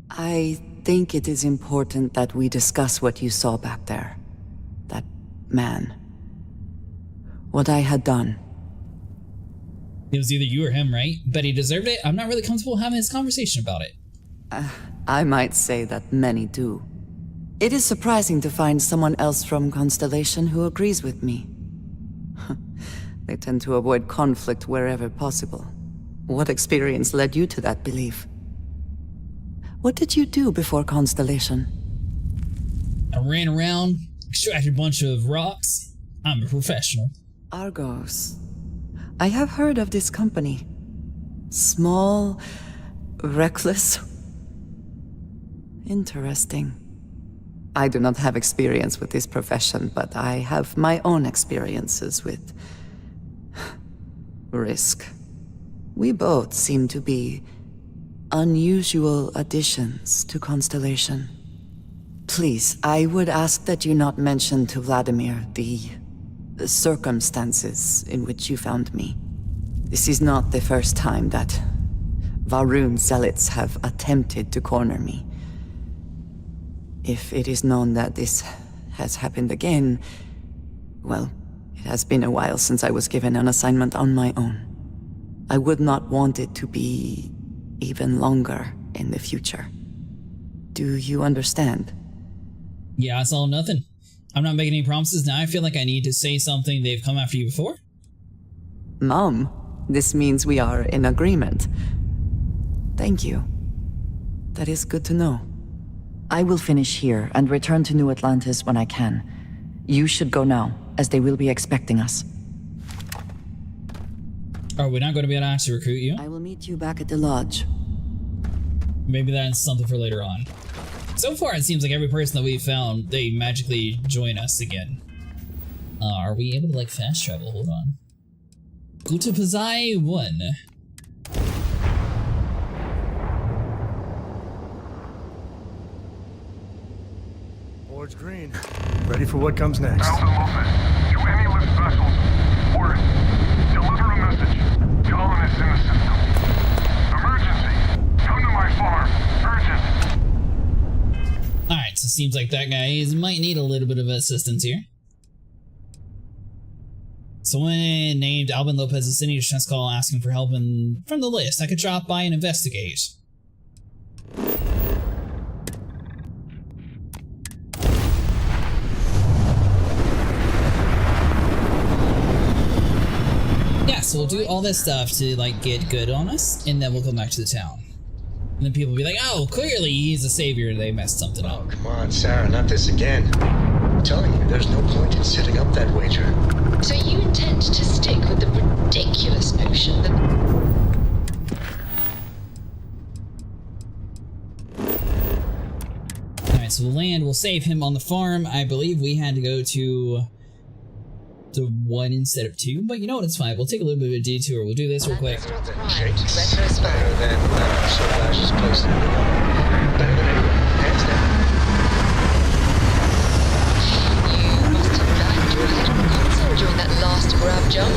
I think it is important that we discuss what you saw back there. Man. What I had done. It was either you or him, right? But he deserved it. I'm not really comfortable having this conversation about it. I might say that many do. It is surprising to find someone else from Constellation who agrees with me. They tend to avoid conflict wherever possible. What experience led you to that belief? What did you do before Constellation? I ran around, extracted a bunch of rocks. I'm a professional. Argos. I have heard of this company. Small, reckless. Interesting. I do not have experience with this profession, but I have my own experiences with risk. We both seem to be unusual additions to Constellation. Please, I would ask that you not mention to Vladimir the circumstances in which you found me. This is not the first time that Varun zealots have attempted to corner me. If it is known that this has happened again, well, it has been a while since I was given an assignment on my own. I would not want it to be even longer in the future. Do you understand? Yeah, it's all nothing. I'm not making any promises now. I feel like I need to say something. They've come after you before. Mom, this means we are in agreement. Thank you. That is good to know. I will finish here and return to New Atlantis when I can. You should go now, as they will be expecting us. Are we not going to be able to actually recruit you? I will meet you back at the lodge. Maybe that's something for later on. So far, it seems like every person that we've found, they magically join us again. Are we able to, like, fast travel? Hold on. Go to Syfy 1. Board's green. Ready for what comes next. Alvin Lopez, to any lift vessels. Word. Deliver a message. Colonists in the system. Emergency. Come to my farm. Urgent. Alright, so it seems like that guy might need a little bit of assistance here. Someone named Alvin Lopez is sending a distress call asking for help from the list. I could drop by and investigate. Yeah, so we'll do all this stuff to like get good on us, and then we'll come back to the town. And then people will be like, oh, clearly he's a savior, they messed something up. Oh, come on, Sarah, not this again. I'm telling you, there's no point in setting up that wager. So you intend to stick with the ridiculous notion that... Alright, so we'll land, we'll save him on the farm. I believe we had to go to 1 instead of 2, but you know what, it's fine. We'll take a little bit of a detour. We'll do this real quick. Better than Sauvage's place in the better than anyone, hands down. You must have banged your head on the console during that last grab jump. No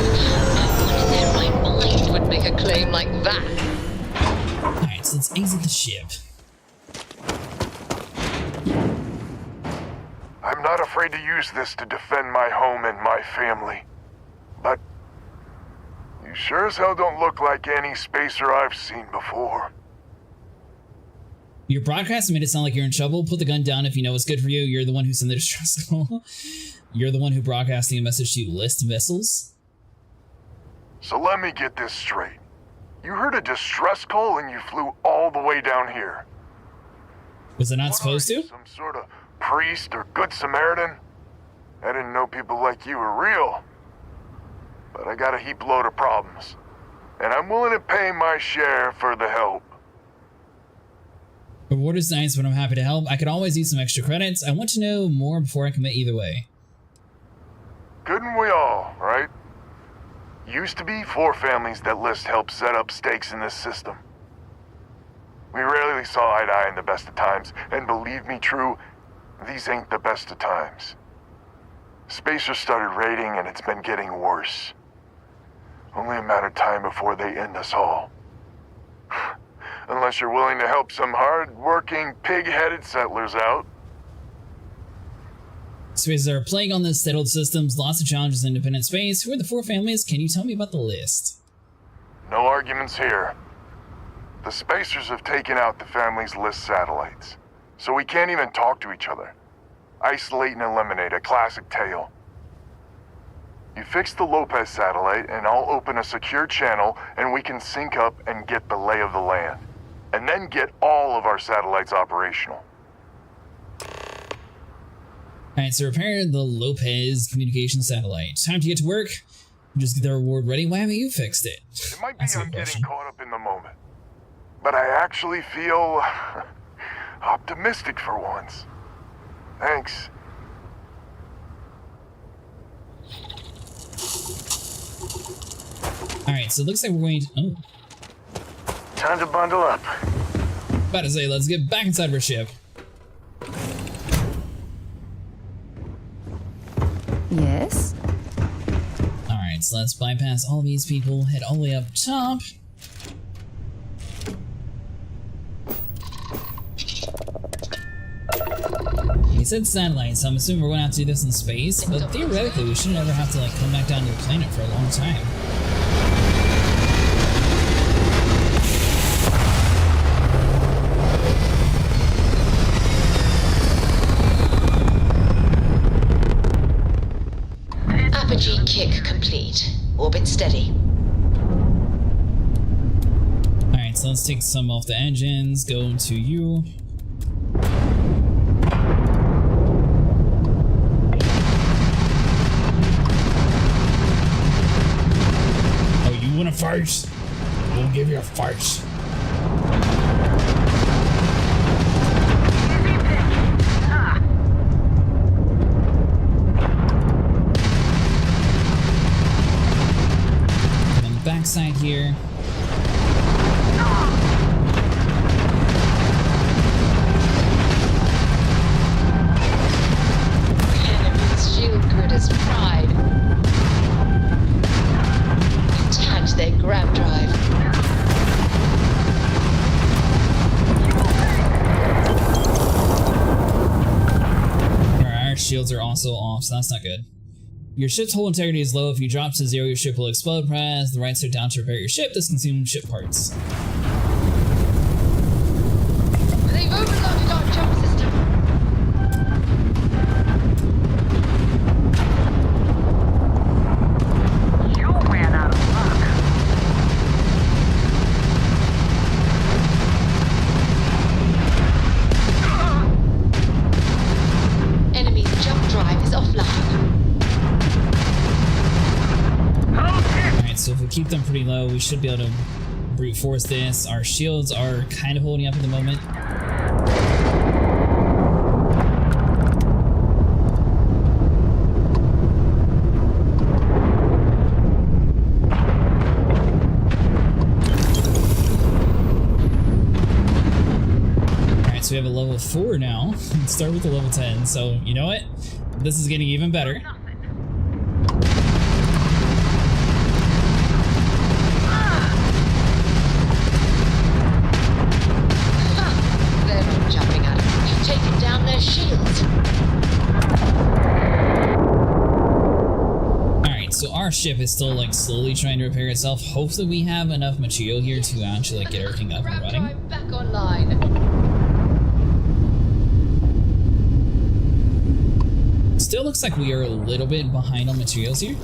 one in their right mind would make a claim like that. Alright, so let's exit the ship. I'm not afraid to use this to defend my home and my family. But you sure as hell don't look like any spacer I've seen before. Your broadcast made it sound like you're in trouble. Put the gun down if you know what's good for you. You're the one who sent the distress call. You're the one who broadcasting a message to list vessels. So let me get this straight. You heard a distress call and you flew all the way down here. Was I not supposed to? Some sort of priest or good Samaritan? I didn't know people like you were real. But I got a heap load of problems. And I'm willing to pay my share for the help. Reward is nice, but I'm happy to help. I could always use some extra credits. I want to know more before I commit either way. Couldn't we all, right? Used to be 4 families that List helped set up stakes in this system. We rarely saw eye to eye in the best of times, and believe me, True, these ain't the best of times. Spacers started raiding, and it's been getting worse. Only a matter of time before they end us all. Unless you're willing to help some hard-working, pig-headed settlers out. Spaces are plague on the settled systems, lots of challenges in independent space. Who are the 4 families? Can you tell me about the list? No arguments here. The Spacers have taken out the family's List satellites, so we can't even talk to each other. Isolate and eliminate, a classic tale. You fix the Lopez satellite, and I'll open a secure channel, and we can sync up and get the lay of the land. And then get all of our satellites operational. Alright, so repair the Lopez communication satellite. Time to get to work. Just get the reward ready. Why haven't you fixed it? It might be I'm getting caught up in the moment. But I actually feel optimistic for once. Thanks. Alright, so it looks like we're going to... Oh. Time to bundle up. About to say, let's get back inside of our ship. Yes? Alright, so let's bypass all these people, head all the way up top. He said satellite, so I'm assuming we're going to have to do this in space, but theoretically we shouldn't ever have to like come back down to the planet for a long time. Apogee kick complete. Orbit steady. Alright, so let's take some off the engines, go to you. Oh, you want a farce? We'll give you a farce. are also off, so that's not good. Your ship's hull integrity is low. If you drop to 0, your ship will explode. Press the right stick down to repair your ship. This consumes ship parts. They've overloaded our jump system. You ran out of luck. Enemy's jump drive is offline. Alright, so if we keep them pretty low, we should be able to brute force this. Our shields are kind of holding up at the moment. Alright, so we have a level 4 now. Let's start with a level 10. So, you know what? This is getting even better. They're not jumping at us. We've taken down their shields. Alright, so our ship is still like slowly trying to repair itself. Hopefully we have enough material here to actually like get everything up and running. Drive back online. Still looks like we are a little bit behind on materials here.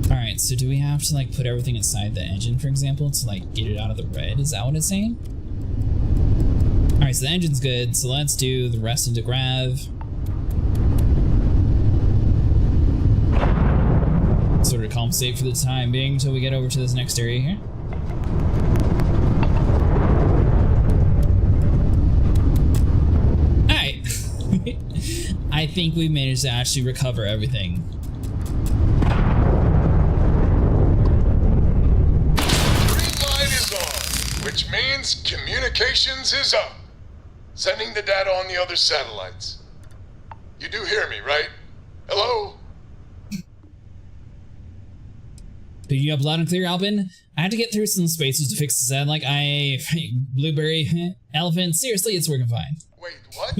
Alright, so do we have to like put everything inside the engine, for example, to like get it out of the red? Is that what it's saying? Alright, so the engine's good, so let's do the rest into grav. Sort of compensate for the time being until we get over to this next area here. Alright. I think we managed to actually recover everything. Green light is on, which means communications is up. Sending the data on the other satellites. You do hear me, right? Hello? Picking you up loud and clear, Alvin. I had to get through some spaces to fix the satellite. Blueberry, elephant. Seriously, it's working fine. Wait, what?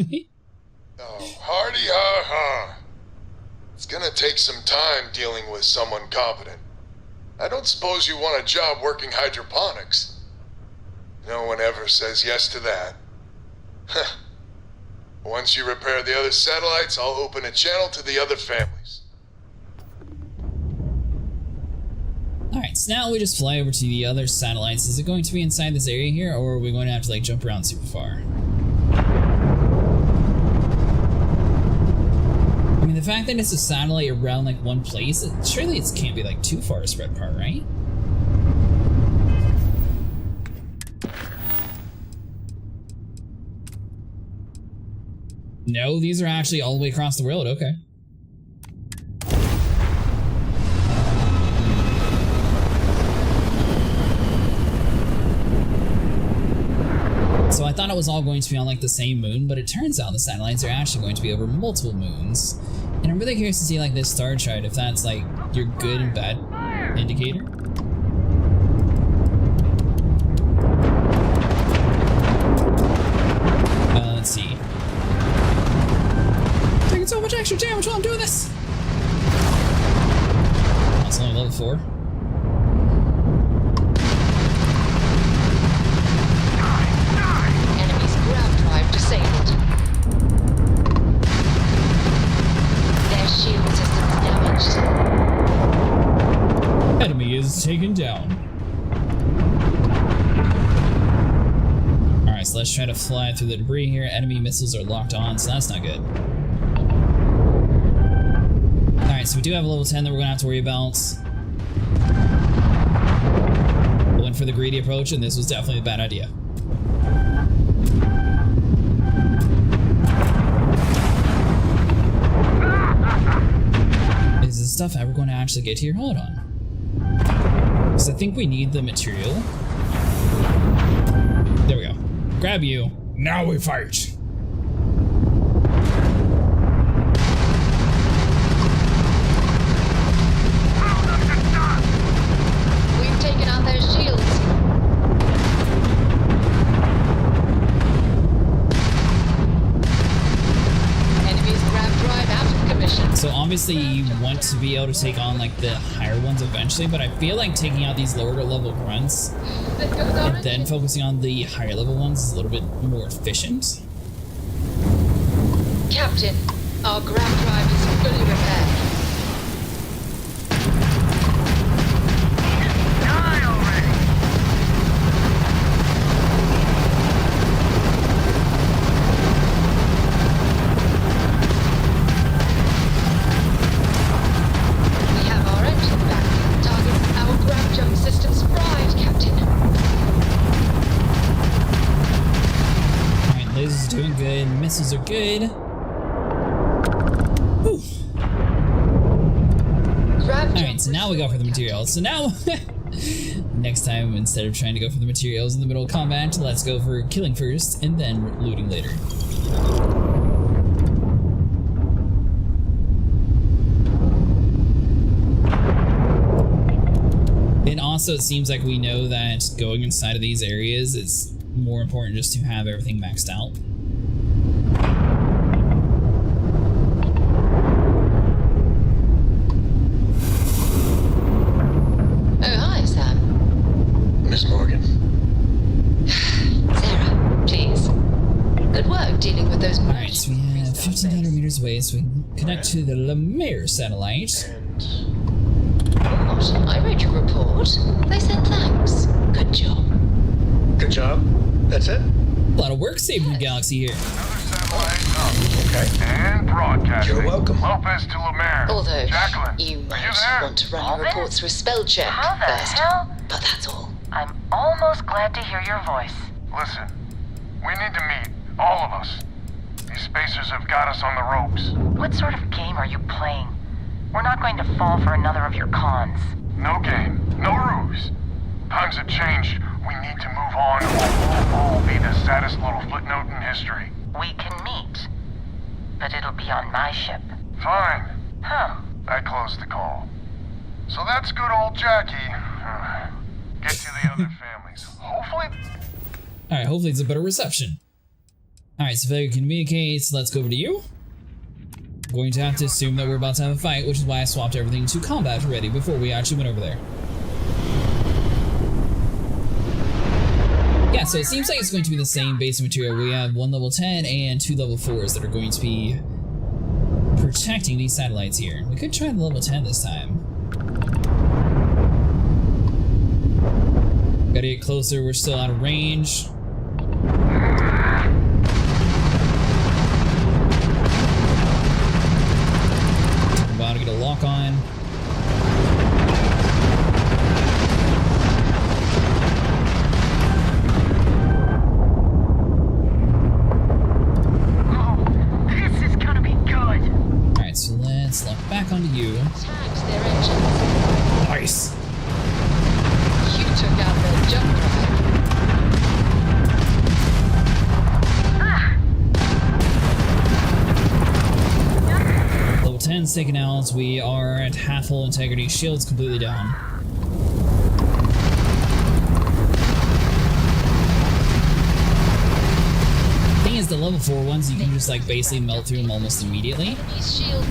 Oh, hardy ha ha. It's gonna take some time dealing with someone competent. I don't suppose you want a job working hydroponics. No one ever says yes to that. Huh. Once you repair the other satellites, I'll open a channel to the other families. Alright, so now we just fly over to the other satellites. Is it going to be inside this area here, or are we going to have to like jump around super far? I mean, the fact that it's a satellite around like one place, surely it can't be like too far to spread apart, right? No, these are actually all the way across the world, okay. So I thought it was all going to be on like the same moon, but it turns out the satellites are actually going to be over multiple moons. And I'm really curious to see like this star chart, if that's like your good and bad indicator. Let's see. Taking so much extra damage while I'm doing this. That's only level 4. Enemy's grav drive disabled. Their shield system's damaged. Enemy is taken down. Alright, so let's try to fly through the debris here. Enemy missiles are locked on, so that's not good. Alright, so we do have a level 10 that we're going to have to worry about. Went for the greedy approach, and this was definitely a bad idea. Is this stuff ever going to actually get here? Hold on. Because I think we need the material. There we go. Grab you. Now we fight. We've taken out their shields. obviously want to be able to take on like the higher ones eventually, but I feel like taking out these lower level grunts and then focusing on the higher level ones is a little bit more efficient. Captain, our grab drive is fully repaired. Doing good. Missiles are good. Whew. Alright, so now we go for the materials. So now, next time, instead of trying to go for the materials in the middle of combat, let's go for killing first and then looting later. And also, it seems like we know that going inside of these areas is more important just to have everything maxed out. Oh, hi, Sam. Miss Morgan. Sarah, please. Good work dealing with those. Alright, so we have 1,500 meters away, so we can connect to the Lemire satellite. What? I read your report. They said thanks. Good job. Good job. That's it? A lot of work saving the galaxy here. Okay. And broadcasting. You're welcome. Lopez to Lemire. Although, Jacqueline, you might want to run your report through a spell check first. But that's all. I'm almost glad to hear your voice. Listen, we need to meet, all of us. These spacers have got us on the ropes. What sort of game are you playing? We're not going to fall for another of your cons. No game, no ruse. Times have changed. We need to move on, or we'll all be the saddest little footnote in history. We can meet, but it'll be on my ship. Fine. Huh. I closed the call. So that's good old Jackie. Get to the other families. Hopefully... Alright, hopefully it's a better reception. Alright, so failure communicates. Let's go over to you. I'm going to have to assume that we're about to have a fight, which is why I swapped everything to combat ready before we actually went over there. Yeah, so it seems like it's going to be the same basic material. We have 1 level 10 and 2 level 4s that are going to be protecting these satellites here. We could try the level 10 this time. Gotta get closer, we're still out of range. I'm about to get a lock on. Let's lock back onto you. Tagged their engines. Nice. You took out their jump drive. Level 10's taken out. We are at half full integrity. Shield's completely down. The level 4 ones, you can just like basically melt through them almost immediately.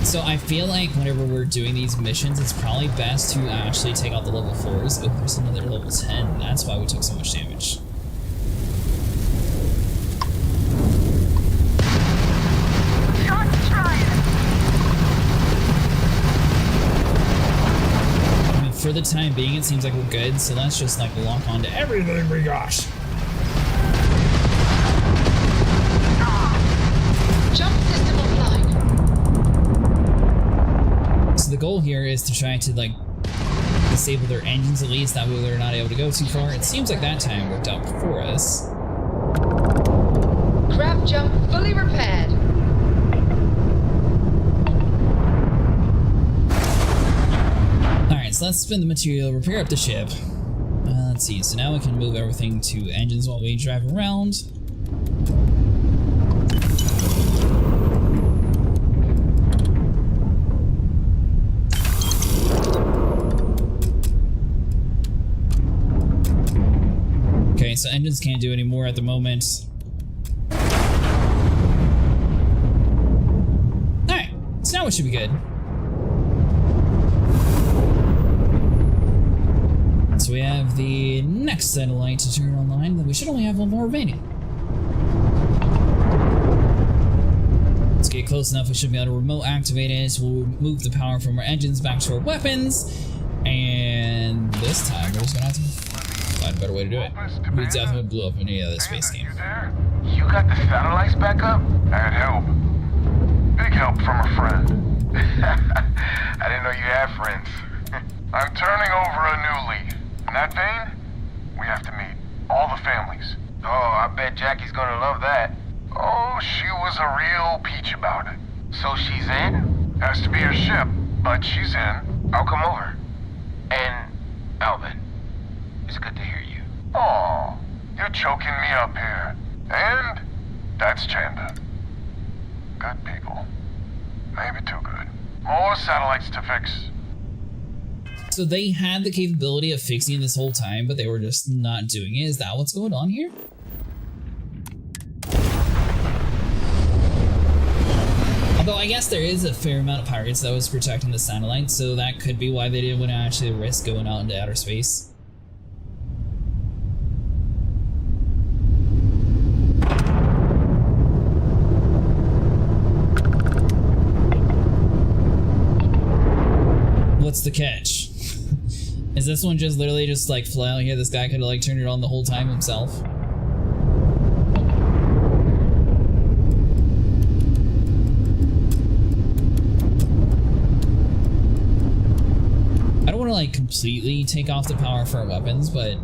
So I feel like whenever we're doing these missions, it's probably best to actually take out the level 4s. Oh, there's another level 10. That's why we took so much damage. I mean, for the time being, it seems like we're good. So let's just like lock onto everything we got. So the goal here is to try to like disable their engines at least, that way they're not able to go too far. It seems like that time worked out for us. Grab jump fully repaired. Alright, so let's spend the material, repair up the ship. Let's see, so now we can move everything to engines while we drive around. Okay, so engines can't do any more at the moment. Alright, so now we should be good. have the next satellite to turn online, then we should only have one more remaining. Let's get close enough, we should be able to remote activate it. We'll move the power from our engines back to our weapons, and this time we're just gonna have to find a better way to do it. We definitely blew up any other space game. You got the satellites back up? I had help. Big help from a friend. I didn't know you had friends. I'm turning over a new leaf. In that vein, we have to meet all the families. Oh, I bet Jackie's gonna love that. Oh, she was a real peach about it. So she's in? Has to be her ship, but she's in. I'll come over. And Alvin, it's good to hear you. Oh, you're choking me up here. And that's Chanda. Good people. Maybe too good. More satellites to fix. So they had the capability of fixing this whole time, but they were just not doing it. Is that what's going on here? Although I guess there is a fair amount of pirates that was protecting the satellite, so that could be why they didn't want to actually risk going out into outer space. What's the catch? Is this one just literally just like fly out here? This guy could have like turned it on the whole time himself. I don't want to like completely take off the power for our weapons, but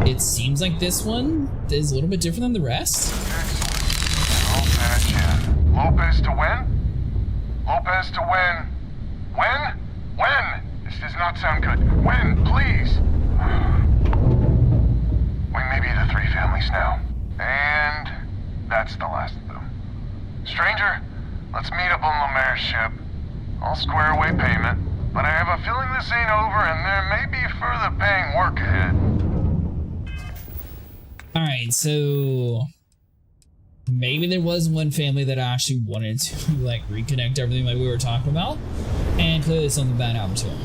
it seems like this one is a little bit different than the rest. Lopez to win? Lopez to win. When? When? This does not sound good. When, please? We may be the three families now. And that's the last of them. Stranger, let's meet up on Lemaire's ship. I'll square away payment, but I have a feeling this ain't over and there may be further paying work ahead. Alright, so maybe there was one family that actually wanted to like reconnect everything like we were talking about, and clearly something bad happened to them.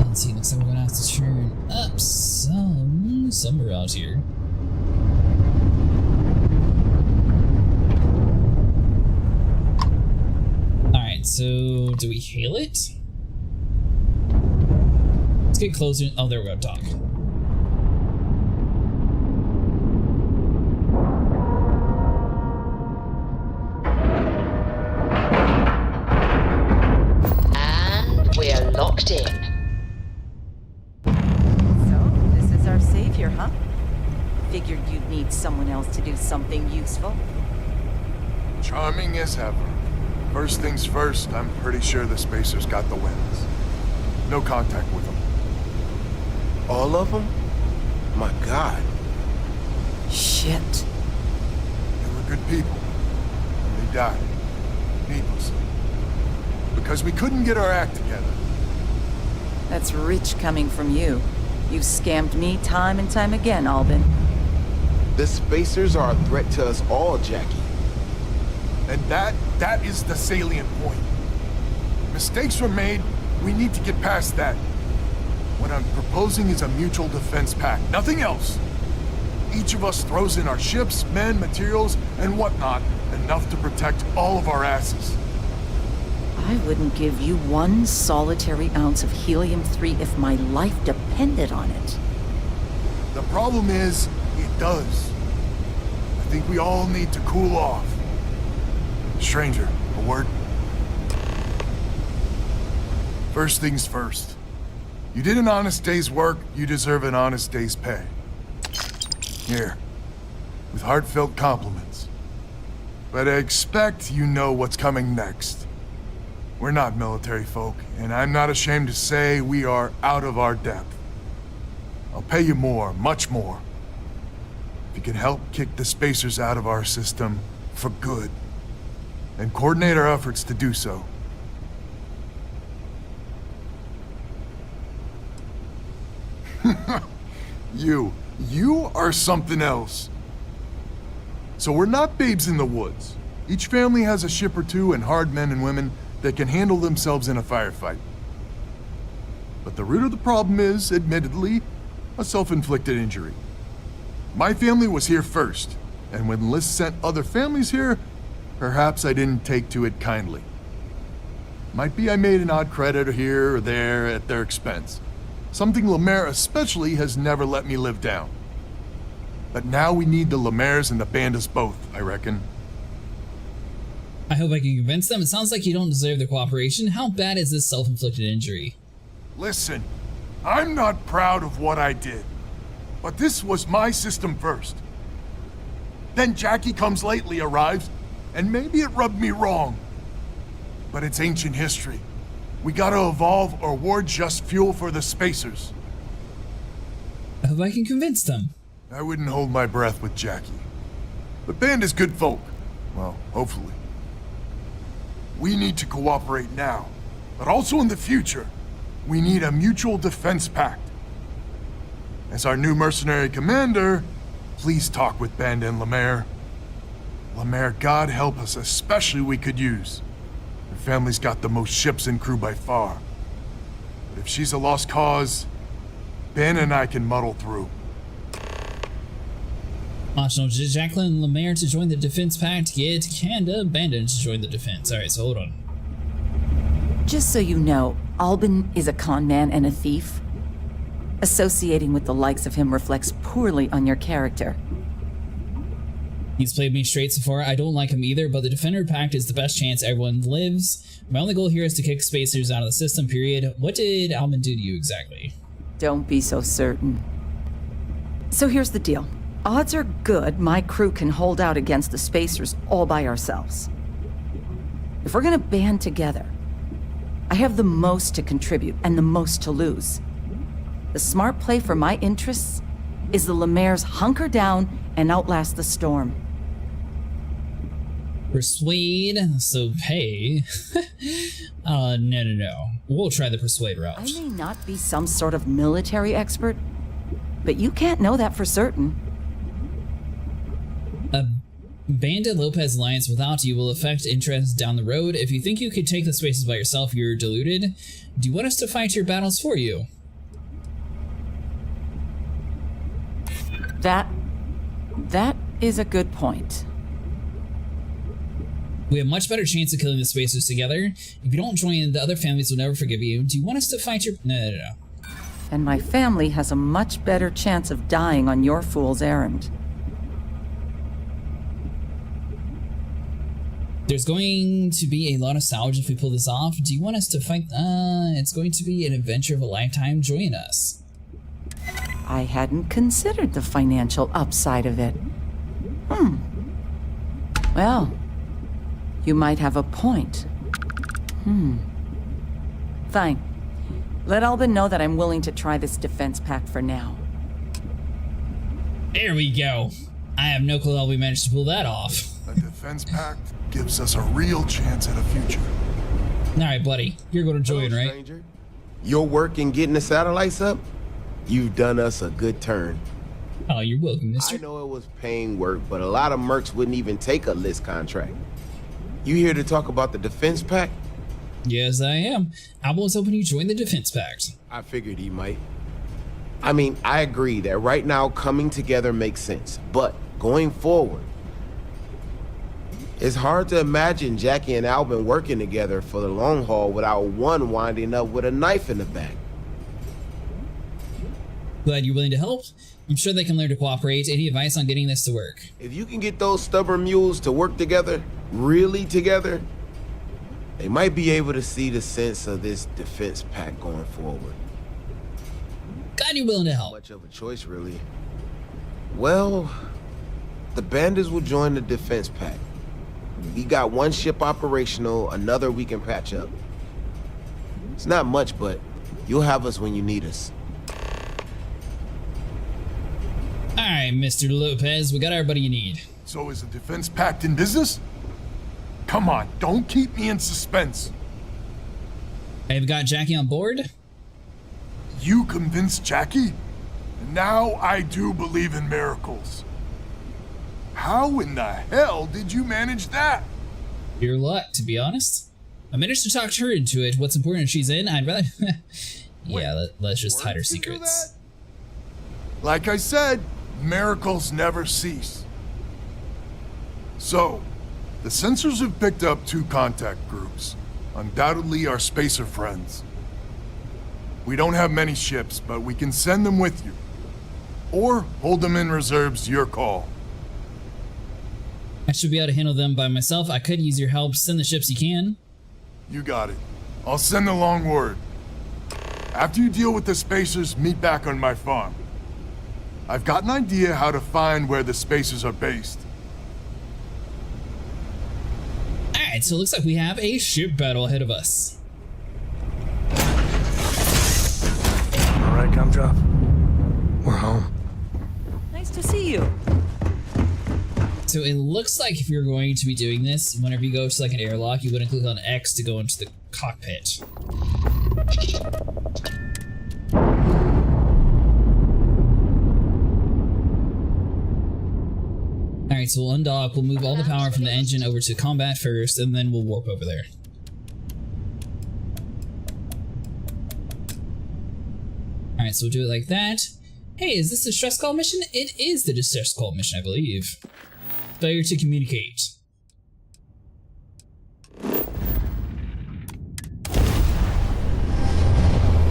Let's see, looks like we're gonna have to turn up somewhere out here. So, do we hail it? Let's get closer. Oh, there we go, dock. And we're locked in. So, this is our savior, huh? Figured you'd need someone else to do something useful. Charming as ever. First things first, I'm pretty sure the Spacers got the wins. No contact with them. All of them? My God. Shit. They were good people. And they died. Needlessly. Because we couldn't get our act together. That's rich coming from you. You've scammed me time and time again, Albin. The Spacers are a threat to us all, Jackie. And that is the salient point. Mistakes were made, we need to get past that. What I'm proposing is a mutual defense pact, nothing else. Each of us throws in our ships, men, materials, and whatnot, enough to protect all of our asses. I wouldn't give you one solitary ounce of helium-3 if my life depended on it. The problem is, it does. I think we all need to cool off. Stranger, a word? First things first. You did an honest day's work, you deserve an honest day's pay. Here, with heartfelt compliments. But I expect you know what's coming next. We're not military folk, and I'm not ashamed to say we are out of our depth. I'll pay you more, much more, if you can help kick the Spacers out of our system for good. And coordinate our efforts to do so. You are something else. So we're not babes in the woods. Each family has a ship or two and hard men and women that can handle themselves in a firefight. But the root of the problem is, admittedly, a self-inflicted injury. My family was here first, and when Liz sent other families here, perhaps I didn't take to it kindly. Might be I made an odd credit here or there at their expense. Something Lemaire especially has never let me live down. But now we need the Lemaires and the Bandas both, I reckon. I hope I can convince them. It sounds like you don't deserve their cooperation. How bad is this self-inflicted injury? Listen, I'm not proud of what I did, but this was my system first. Then Jackie comes lately arrives, and maybe it rubbed me wrong. But it's ancient history. We gotta evolve or we're just fuel for the spacers. I hope I can convince them. I wouldn't hold my breath with Jackie. The band is good folk. Well, hopefully. We need to cooperate now, but also in the future. We need a mutual defense pact. As our new mercenary commander, please talk with Banda and Lemaire. Lemaire, God help us, especially we could use. Her family's got the most ships and crew by far. But if she's a lost cause, Ben and I can muddle through. Optional, Jacqueline Lemaire to join the Defense Pact. Get Kanda Abandoned to join the defense. Alright, so hold on. Just so you know, Albin is a con man and a thief. Associating with the likes of him reflects poorly on your character. He's played me straight so far. I don't like him either, but the Defender Pact is the best chance everyone lives. My only goal here is to kick spacers out of the system, period. What did Albin do to you exactly? Don't be so certain. So here's the deal. Odds are good my crew can hold out against the spacers all by ourselves. If we're gonna band together, I have the most to contribute and the most to lose. The smart play for my interests is the Lemaire's hunker down and outlast the storm. Persuade, so pay. No. We'll try the persuade route. I may not be some sort of military expert, but you can't know that for certain. A Bandit Lopez alliance without you will affect interest down the road. If you think you could take the spaces by yourself, you're deluded. Do you want us to fight your battles for you? That is a good point. We have much better chance of killing the spacers together. If you don't join, the other families will never forgive you. Do you want us to fight your... No. And my family has a much better chance of dying on your fool's errand. There's going to be a lot of nostalgia if we pull this off. Do you want us to fight? It's going to be an adventure of a lifetime. Join us. I hadn't considered the financial upside of it. Well, you might have a point. Fine. Let Albin know that I'm willing to try this defense pact for now. There we go. I have no clue how we managed to pull that off. A defense pact gives us a real chance at a future. Alright, buddy. You're going to join, right? Stranger. Your work in getting the satellites up? You've done us a good turn. Oh, you're welcome, mister. I know it was paying work, but a lot of mercs wouldn't even take a list contract. You here to talk about the defense pact? Yes, I am. Albin was hoping you join the defense pact. I figured he might. I mean, I agree that right now coming together makes sense, but going forward, it's hard to imagine Jackie and Albin working together for the long haul without one winding up with a knife in the back. Glad you're willing to help. I'm sure they can learn to cooperate. Any advice on getting this to work? If you can get those stubborn mules to work together, really together, they might be able to see the sense of this defense pact going forward. Glad you're willing to help. Much of a choice, really. Well, the bandits will join the defense pact. We got one ship operational, another we can patch up. It's not much, but you'll have us when you need us. Alright, Mr. Lopez, we got everybody you need. So is the defense pact in business? Come on, don't keep me in suspense. I've got Jackie on board. You convinced Jackie? And now I do believe in miracles. How in the hell did you manage that? Your luck, to be honest. I managed to talk her into it. What's important she's in, I'd rather... yeah, let's just hide her secrets. Like I said, miracles never cease. So, the sensors have picked up 2 contact groups. Undoubtedly our spacer friends. We don't have many ships, but we can send them with you. Or hold them in reserves, your call. I should be able to handle them by myself. I could use your help. Send the ships you can. You got it. I'll send the long word. After you deal with the spacers, meet back on my farm. I've got an idea how to find where the spacers are based. Alright, so it looks like we have a ship battle ahead of us. Alright, Gumdrop. We're home. Nice to see you. So it looks like if you're going to be doing this, whenever you go to like an airlock, you wouldn't click on X to go into the cockpit. Alright, so we'll undock, we'll move all the power from the engine over to combat first, and then we'll warp over there. Alright, so we'll do it like that. Hey, is this a distress call mission? It is the distress call mission, I believe. Failure to communicate.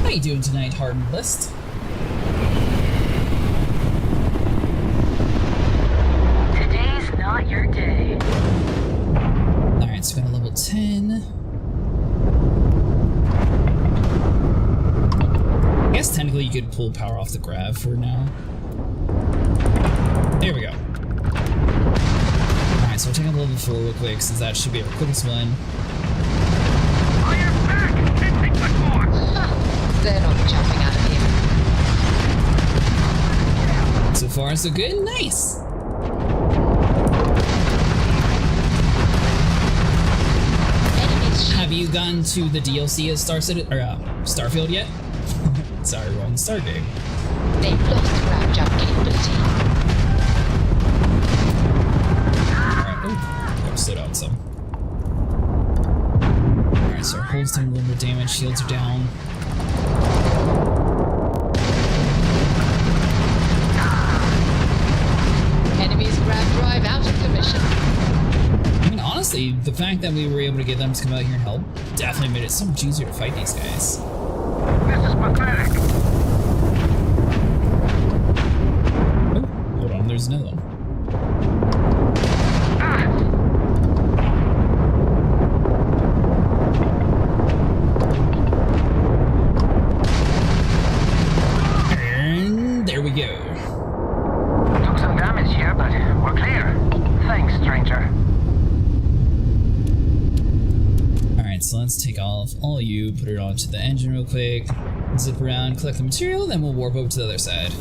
How you doing tonight, Hardened List? Today's not your day. Alright, so we got a level 10. I guess technically you could pull power off the grav for now. There we go. Alright, so we'll take a level 4 real quick, since that should be our quickest one. Fire back! 50 foot more! They're not jumping out of here. So far, so good. Nice! Have you gotten to the DLC of Starfield yet? Sorry, wrong Star game. They've lost ground jump capability. Gotta slow down some. Alright, so our hull's doing a little more damage, shields are down. Enemy's grav drive out of commission. I mean, honestly, the fact that we were able to get them to come out here and help definitely made it so much easier to fight these guys. This is pathetic. Oh, hold on, there's another one. And there we go. Took some damage here, but we're clear. Thanks, stranger. Alright, so let's take off all you, put it onto the engine real quick, zip around, collect the material, then we'll warp over to the other side.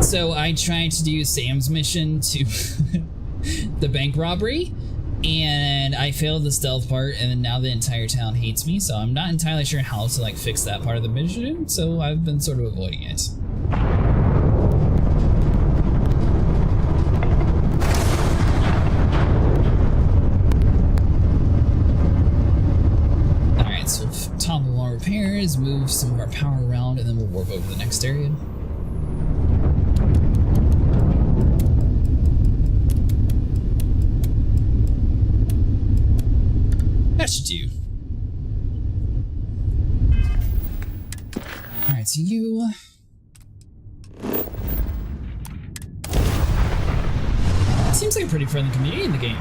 So I tried to do Sam's mission to the bank robbery, and I failed the stealth part, and then now the entire town hates me, so I'm not entirely sure how to like fix that part of the mission, so I've been sort of avoiding it. Alright, so we'll topple our repairs, move some of our power around, and then we'll warp over to the next area. That should do. Alright, so you... Seems like a pretty friendly community in the game.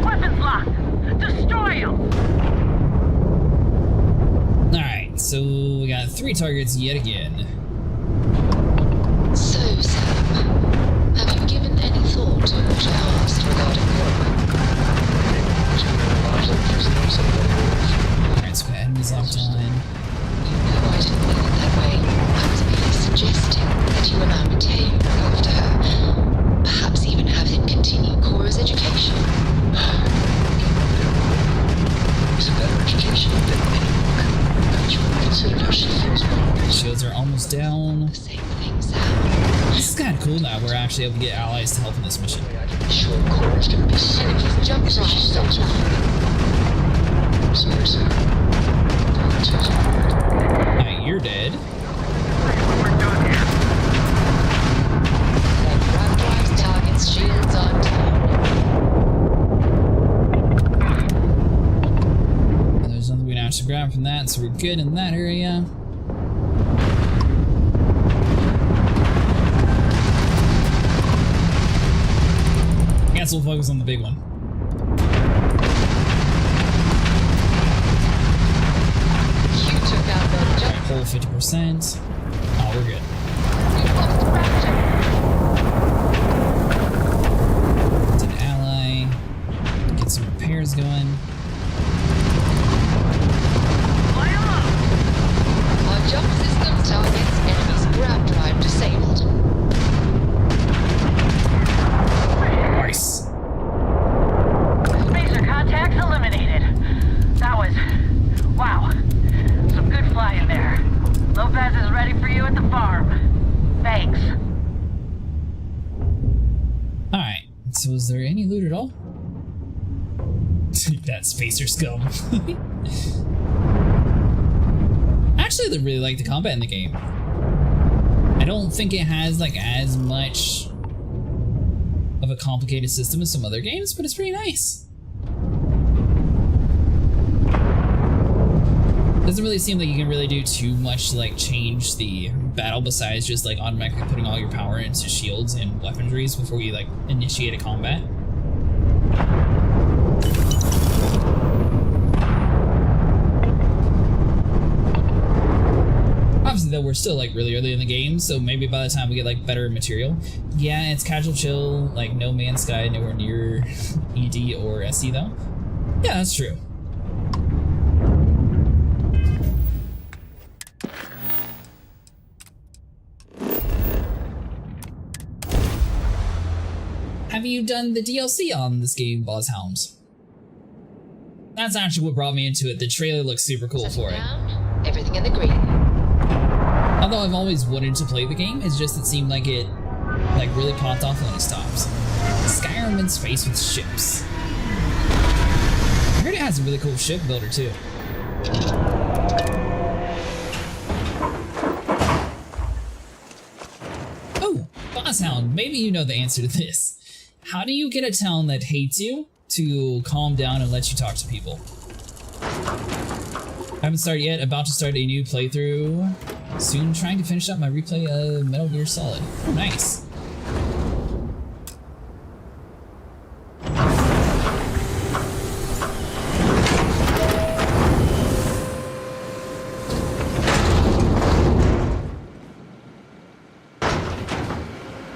Weapons locked! Destroy them! Alright, so we got 3 targets yet again. So, Sam, have you given any thought to what I asked regarding Alright, so we got enemies locked on. No, I didn't mean it that way. I was merely suggesting that you allow Mateo to look after her kind of cool that we're actually able to get allies to help in this mission. Short corners can be safe. Jump right. Sorry, sir. Alright, you're dead. Target's shields on down. And there's nothing we can actually grab from that, so we're good in that area. I guess we'll focus on the big one. You took out the jump. Alright, hold 50%. Oh, we're good. Some repairs going. Our jump system targets enemy's grab drive disabled. Nice. Spacer contacts eliminated. That was... wow. Some good flying there. Lopez is ready for you at the farm. Thanks. Alright, so is there any loot at all? That spacer scum. Actually, I really like the combat in the game. I don't think it has like as much of a complicated system as some other games, but it's pretty nice. Doesn't really seem like you can really do too much to like change the battle besides just like automatically putting all your power into shields and weaponries before you like initiate a combat. Obviously though, we're still like really early in the game, so maybe by the time we get like better material. Yeah, it's casual chill, like No Man's Sky, nowhere near ED or SE though. Yeah, that's true. Have you done the DLC on this game, Boss Helms? That's actually what brought me into it. The trailer looks super cool for it. Everything in the green. Although I've always wanted to play the game, it's just it seemed like it like really popped off when it stops. Skyrim in space with ships. I heard it has a really cool ship builder too. Oh, Bosshound, maybe you know the answer to this. How do you get a town that hates you to calm down and let you talk to people? I haven't started yet, about to start a new playthrough. Soon trying to finish up my replay of Metal Gear Solid. Oh, nice.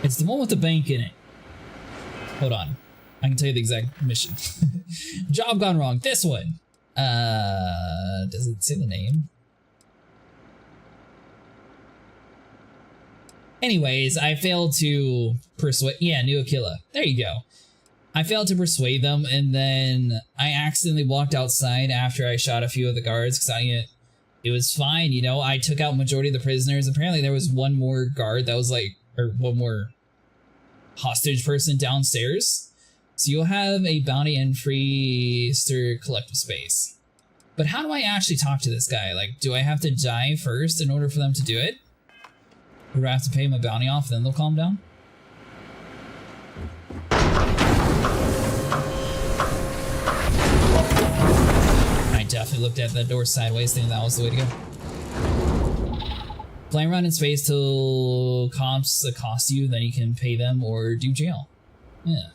It's the one with the bank in it. Hold on. I can tell you the exact mission. Job gone wrong. This one. Does it say the name? Anyways, I failed to persuade. Yeah, New Aquila. There you go. I failed to persuade them, and then I accidentally walked outside after I shot a few of the guards because it was fine, you know. I took out majority of the prisoners. Apparently, there was one more guard that was like, or one more hostage person downstairs. So you'll have a bounty and free stir collective space. But how do I actually talk to this guy? Like, do I have to die first in order for them to do it? Or do I have to pay him a bounty off, then they'll calm down? I definitely looked at that door sideways, thinking that was the way to go. Flying around in space till cops accost you, then you can pay them or do jail. Yeah.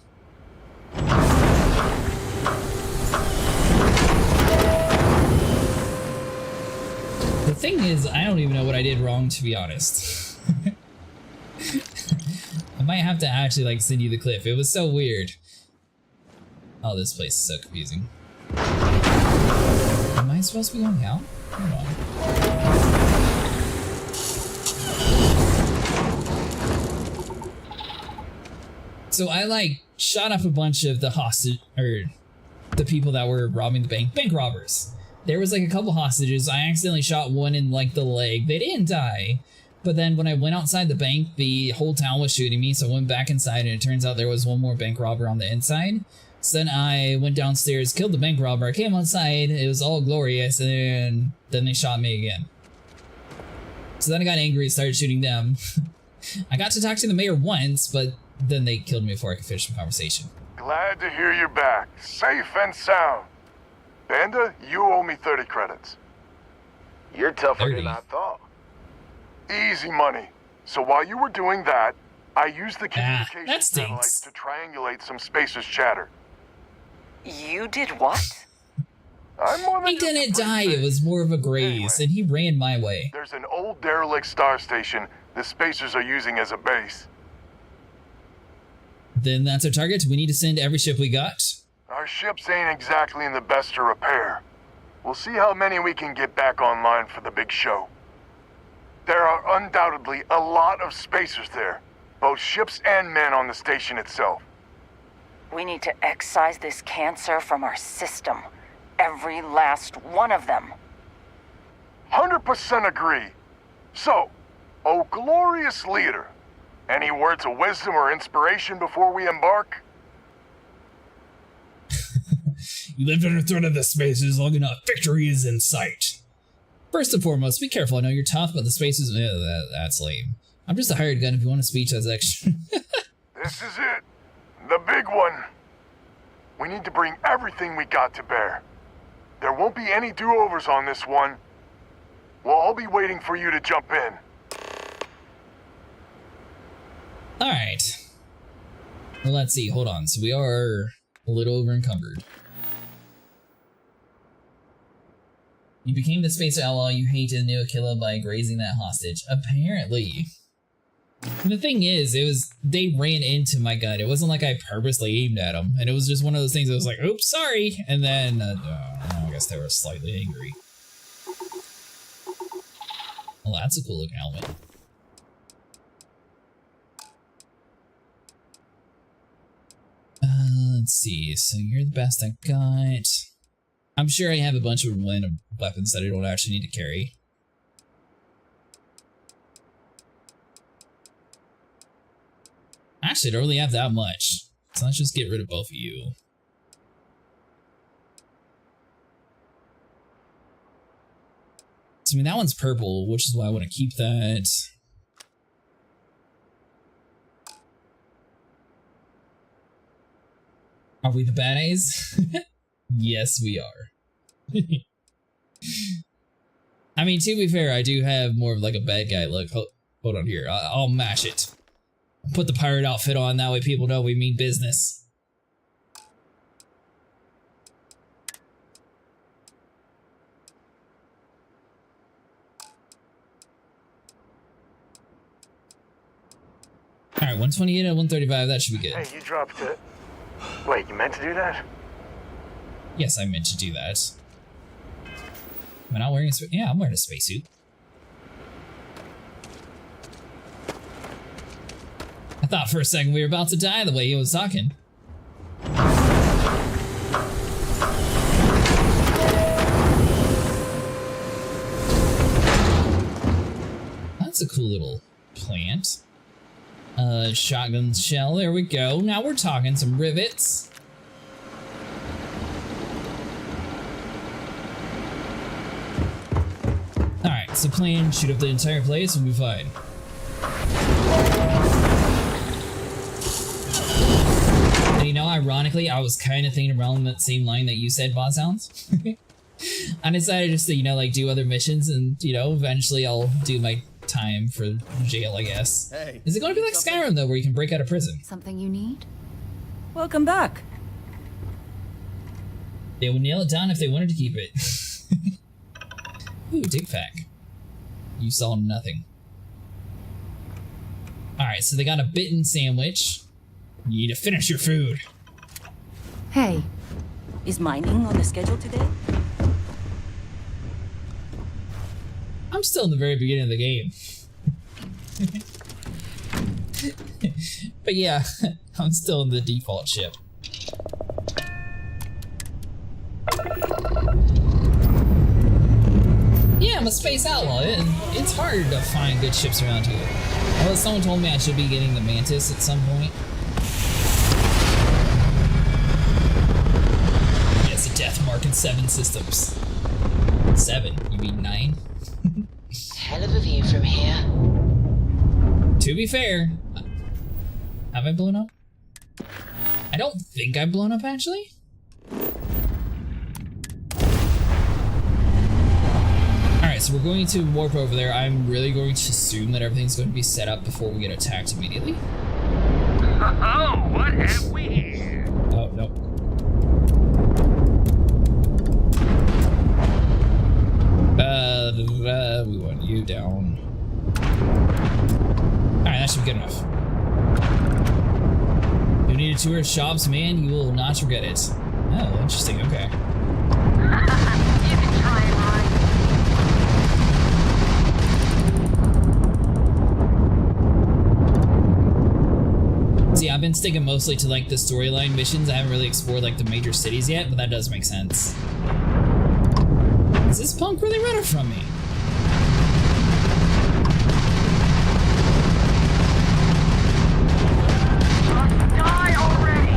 The thing is, I don't even know what I did wrong, to be honest. I might have to actually like send you the clip. It was so weird. Oh, this place is so confusing. Am I supposed to be going out? Hold on. So I like shot up a bunch of the hostage, or the people that were robbing the bank robbers. There was like a couple hostages. I accidentally shot one in like the leg. They didn't die. But then when I went outside the bank, the whole town was shooting me, so I went back inside, and it turns out there was one more bank robber on the inside. So then I went downstairs, killed the bank robber, I came outside, it was all glorious, and then they shot me again. So then I got angry and started shooting them. I got to talk to the mayor once, but then they killed me before I could finish the conversation. Glad to hear you're back, safe and sound. Banda, you owe me 30 credits. You're tougher 30. than I thought. Easy money. So while you were doing that, I used the communication that satellites stinks. to triangulate some spacers chatter. You did what? I'm more than He didn't die, it was more of a graze, and he ran my way. There's an old derelict star station the spacers are using as a base. Then that's our target. We need to send every ship we got. Our ships ain't exactly in the best of repair. We'll see how many we can get back online for the big show. There are undoubtedly a lot of spacers there, both ships and men on the station itself. We need to excise this cancer from our system. Every last one of them. 100% agree. So, oh glorious leader, any words of wisdom or inspiration before we embark? You lived under threat of the spacers long enough. Victory is in sight. First and foremost, be careful. I know you're tough, but the spacers... that's lame. I'm just a hired gun if you want a speech as extra. This is it. The big one. We need to bring everything we got to bear. There won't be any do-overs on this one. We'll all be waiting for you to jump in. Alright. Well, let's see. Hold on. So we are a little over encumbered. You became the spacer outlaw you hated and knew Aquila by grazing that hostage. Apparently. And the thing is, they ran into my gun. It wasn't like I purposely aimed at them. And it was just one of those things that was like, oops, sorry. And then, I guess they were slightly angry. Well, that's a cool looking helmet. Let's see. So you're the best I got. I'm sure I have a bunch of random weapons that I don't actually need to carry. Actually, I don't really have that much. So let's just get rid of both of you. So, I mean, that one's purple, which is why I want to keep that. Are we the baddies? Yes, we are. I mean, to be fair, I do have more of like a bad guy look. Hold on here. I'll mash it. Put the pirate outfit on, that way people know we mean business. Alright, 128 and 135, that should be good. Hey, you dropped it. Wait, you meant to do that? Yes, I meant to do that. Am I not wearing a spacesuit? Yeah, I'm wearing a spacesuit. I thought for a second we were about to die the way he was talking. That's a cool little plant. Shotgun shell, there we go. Now we're talking. Some rivets. Alright, so plan, shoot up the entire place, we'll be fine. And you know, ironically, I was kind of thinking around that same line that you said, Boss Sounds. I decided just to, you know, like, do other missions and, you know, eventually I'll do my time for jail, I guess. Hey, is it going to be like Skyrim, though, where you can break out of prison? Something you need? Welcome back. They would nail it down if they wanted to keep it. Ooh, dig pack. You saw nothing. Alright, so they got a bitten sandwich. You need to finish your food. Hey, is mining on the schedule today? I'm still in the very beginning of the game. But yeah, I'm still in the default ship. Yeah, I'm a space outlaw. It's hard to find good ships around here. Although someone told me I should be getting the Mantis at some point. Yes, a death mark in 7 systems. 7? You mean 9? Hell of a view from here. To be fair, have I blown up? I don't think I've blown up, actually. Alright, so we're going to warp over there. I'm really going to assume that everything's going to be set up before we get attacked immediately. Oh, what have we here? Oh, no. We want you down. Alright, that should be good enough. You need a tour of shops, man, you will not regret it. Oh, interesting, okay. You can try it, Ryan. See, I've been sticking mostly to like the storyline missions. I haven't really explored like the major cities yet, but that does make sense. Is this punk really running from me? Die already!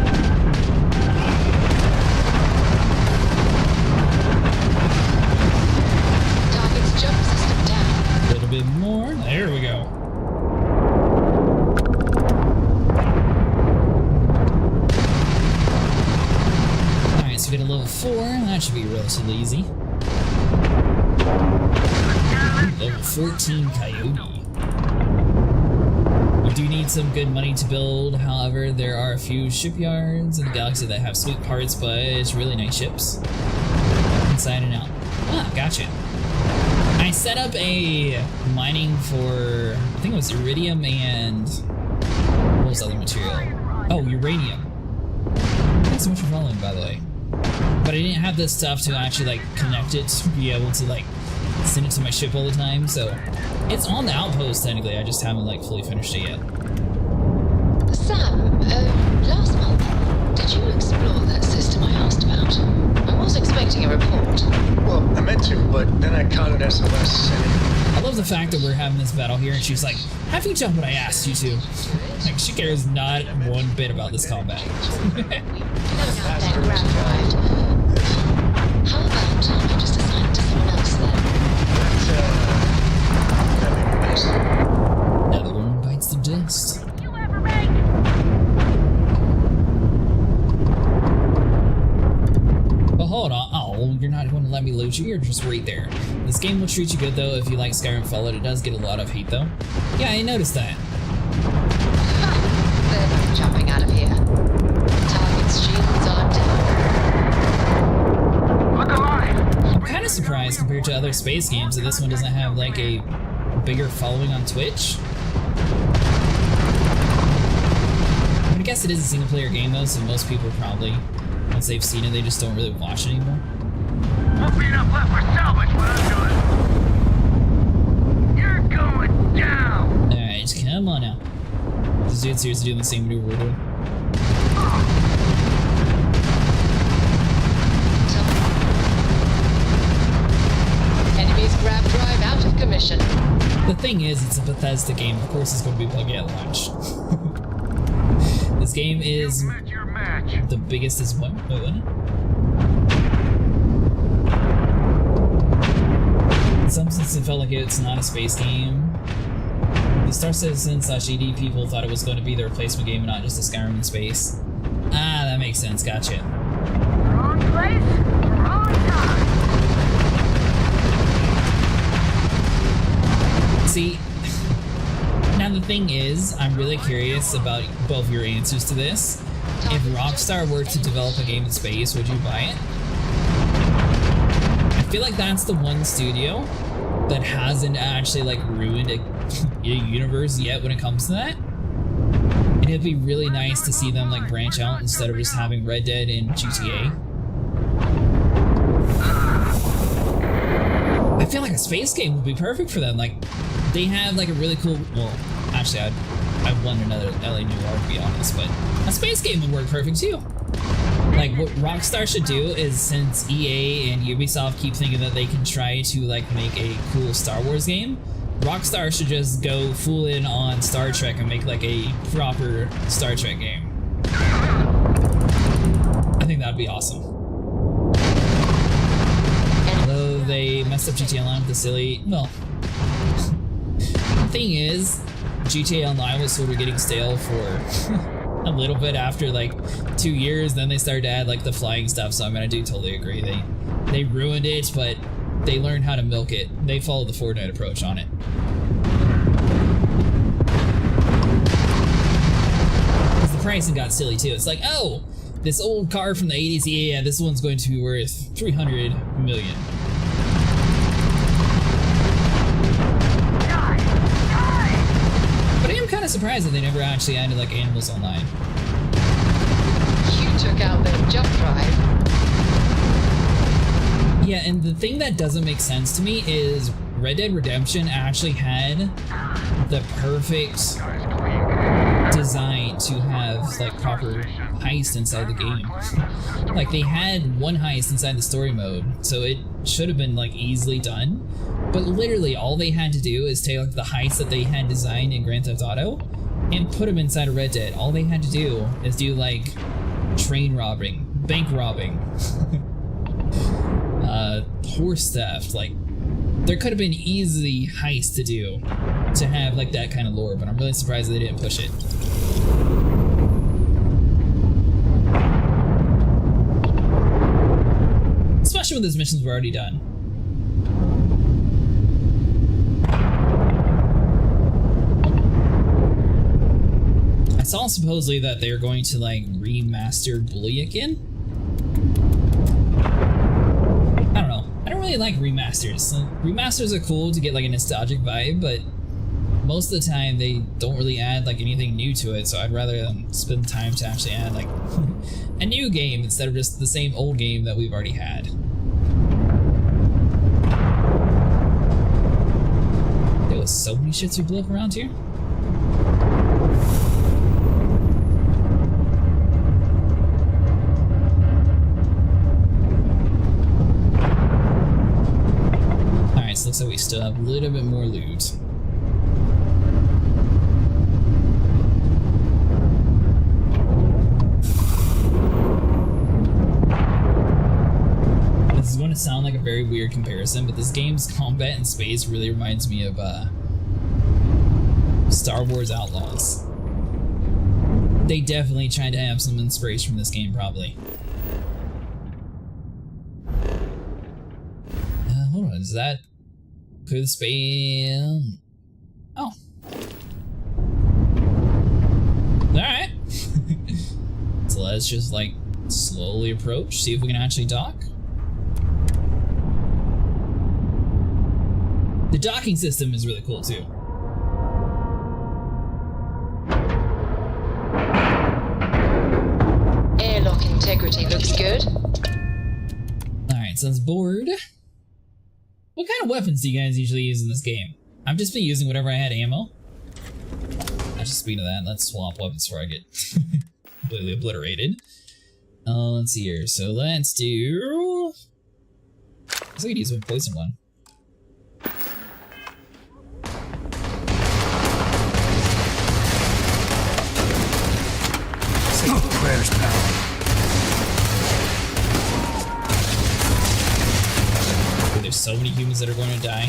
Target's jump system down. A little bit more. There we go. Alright, so we get a level 4. That should be relatively easy. Level 14 Coyote. We do need some good money to build, however, there are a few shipyards in the galaxy that have sweet parts, but it's really nice ships. Inside and out. Ah, gotcha. I set up a mining for, I think it was iridium and, what was the other material? Oh, uranium. Thanks so much for following, by the way. But I didn't have this stuff to actually like connect it to be able to like send it to my ship all the time, so it's on the outpost technically, I just haven't like fully finished it yet. Sam, last month, did you explore that system I asked about? I was expecting a report. Well, I meant to, but then I caught an SOS and I love the fact that we're having this battle here and she's like, have you done what I asked you to? Like, she cares not one bit about this combat. How about I just assign it to someone else then? that'd be nice. Another one bites the dust. You ever make? But hold on, oh, you're not going to let me loot you, you're just right there. This game will treat you good though if you like Skyrim Fallout. It does get a lot of hate though. Yeah, I noticed that. They're not jumping out of here. Target's shields are down. Look alive! I'm kind of surprised compared to other space games that this one doesn't have like a bigger following on Twitch. I guess it is a single player game though, so most people probably, once they've seen it, they just don't really watch it anymore. Won't be enough left for salvage when I'm done. You're going down! Alright, come on now. This dude's seriously doing the same maneuver we're doing. Enemy's grab drive out of commission. The thing is, it's a Bethesda game. Of course it's going to be buggy at launch. This game is the biggest as what? Wait, what? In some sense, it felt like it's not a space game. The Star Citizen/ED people thought it was going to be the replacement game and not just a Skyrim in space. Ah, that makes sense. Gotcha. Wrong place, wrong time. See, now the thing is, I'm really curious about both your answers to this. If Rockstar were to develop a game in space, would you buy it? I feel like that's the one studio that hasn't actually like ruined a universe yet when it comes to that. And it'd be really nice to see them like branch out instead of just having Red Dead and GTA. I feel like a space game would be perfect for them. Like, they have like a really cool, well, actually I want another LA Noire to be honest, but a space game would work perfect too. Like, what Rockstar should do is, since EA and Ubisoft keep thinking that they can try to, like, make a cool Star Wars game, Rockstar should just go full in on Star Trek and make, like, a proper Star Trek game. I think that'd be awesome. Although they messed up GTA Online with the silly... Well, the thing is, GTA Online was sort of getting stale for a little bit after like 2 years. Then they started to add like the flying stuff, so I mean, I do totally agree. They ruined it, but they learned how to milk it. They followed the Fortnite approach on it. Because the pricing got silly too. It's like, oh, this old car from the 80s, yeah, this one's going to be worth 300 million. But I am kind of surprised that they never actually added like animals online. You took out their jump drive. Yeah, and the thing that doesn't make sense to me is Red Dead Redemption actually had the perfect design to have like proper heist inside the game. Like they had one heist inside the story mode, so it should have been like easily done. But literally all they had to do is take like the heists that they had designed in Grand Theft Auto and put them inside of Red Dead. All they had to do is do like train robbing, bank robbing, horse theft. Like there could have been easily heists to do to have like that kind of lore, but I'm really surprised that they didn't push it. Especially when those missions were already done. I saw supposedly that they're going to like remaster Bully again. I don't know. I don't really like remasters. Remasters are cool to get like a nostalgic vibe, but most of the time they don't really add like anything new to it, so I'd rather spend time to actually add like a new game instead of just the same old game that we've already had. There was so many shits we blew up around here. Alright, so looks like we still have a little bit more loot. This is going to sound like a very weird comparison, but this game's combat in space really reminds me of Star Wars Outlaws. They definitely tried to have some inspiration from this game, probably. Hold on, is that clear the space? Oh. Alright. So let's just like slowly approach, see if we can actually dock. The docking system is really cool too. Airlock integrity looks good. Alright, so it's board. What kind of weapons do you guys usually use in this game? I've just been using whatever I had ammo. Actually, speaking of that, let's swap weapons before I get completely obliterated. Let's see here. So let's do... I guess I could use a poison one. Prayers, pal. There's so many humans that are going to die.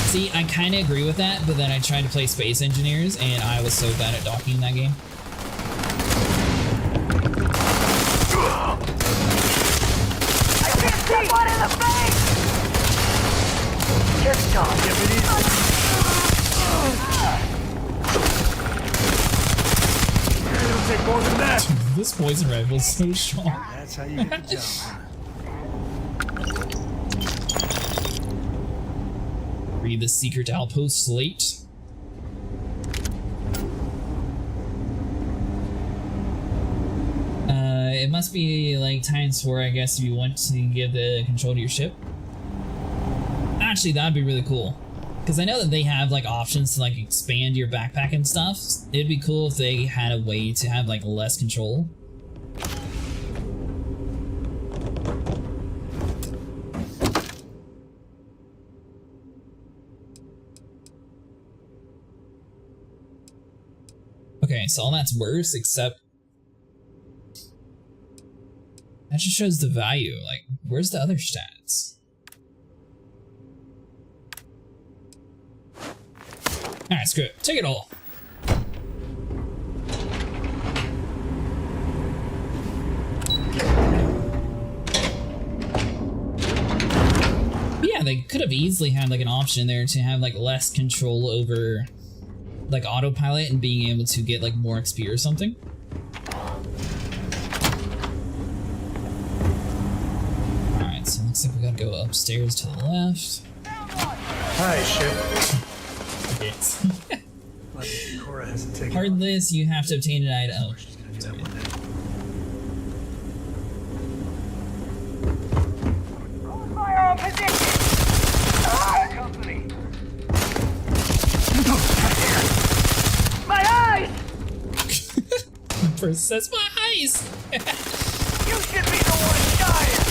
See, I kind of agree with that, but then I tried to play Space Engineers, and I was so bad at docking in that game. I can't see one in the face! Just stop. It'll take more than that. This poison rifle is so strong. That's how you get the job. Read the secret outpost slate. It must be like ×4, I guess, if you want to give the control to your ship. Actually, that'd be really cool. Because I know that they have like options to like expand your backpack and stuff. It'd be cool if they had a way to have like less control. Okay, so all that's worse, except that just shows the value. Like, where's the other stats? Alright, screw it. Take it all. Yeah, they could have easily had like an option there to have like less control over like autopilot and being able to get like more XP or something. Alright, so it looks like we gotta go upstairs to the left. Hi, ship. Yes. Cora hasn't taken. Heartless, you have to obtain an item. Oh. Fire on position! Company! My eyes! Princess, my eyes! You should be the one dying!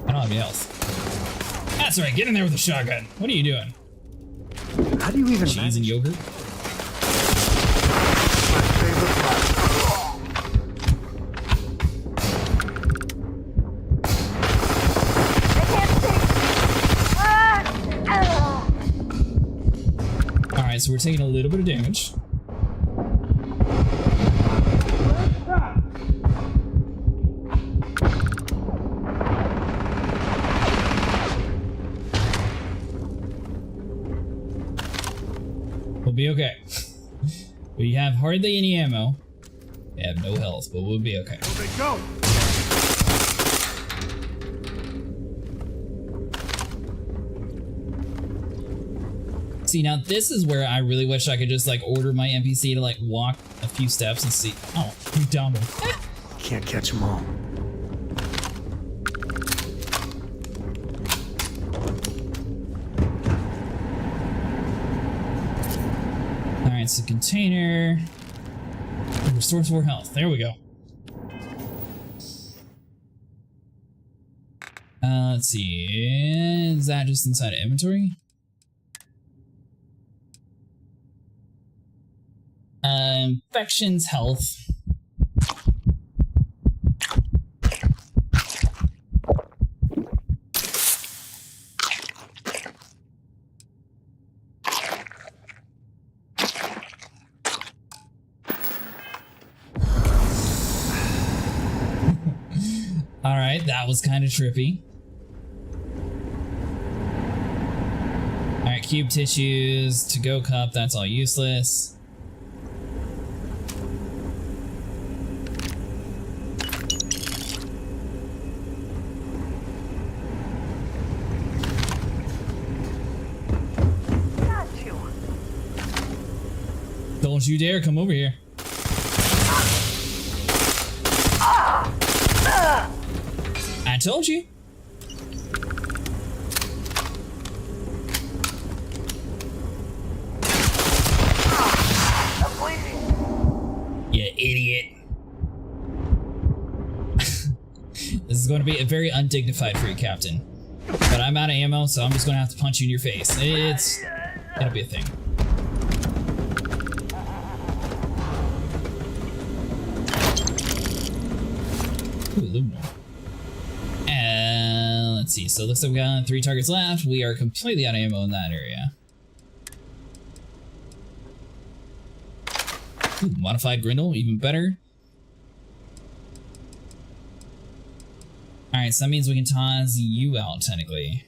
I don't have any else. That's right, get in there with a shotgun. What are you doing? How do you even cheese and yogurt? My favorite part. Alright, so we're taking a little bit of damage. We'll be okay. We have hardly any ammo. We have no health, but we'll be okay. There they go. See, now this is where I really wish I could just like order my NPC to like walk a few steps and see. Oh, you dumb. Can't catch them all. Alright, so container. Restores 4 health. There we go. Let's see. Is that just inside of inventory? Infections, health. Alright, that was kind of trippy. Alright, cube tissues, to-go cup, that's all useless. Don't you dare come over here. I told you. You idiot. This is going to be a very undignified for you, Captain. But I'm out of ammo, so I'm just going to have to punch you in your face. It's gonna be a thing. Ooh, aluminum. And let's see. So it looks like we got 3 targets left. We are completely out of ammo in that area. Ooh, modified Grindle, even better. Alright, so that means we can toss you out, technically.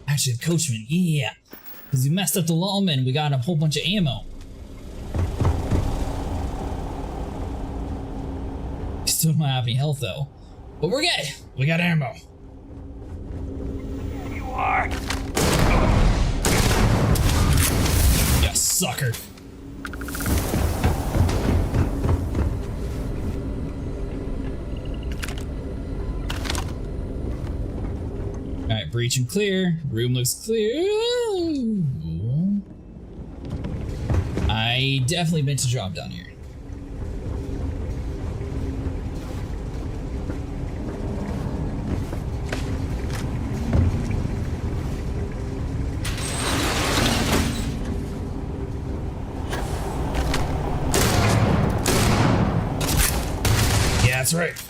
Actually, the coachman, yeah. Because we messed up the lawman, we got a whole bunch of ammo. Still don't have any health, though. But we're good. We got ammo. You are. You sucker. Alright, breach and clear. Room looks clear. Ooh. I definitely meant to drop down here.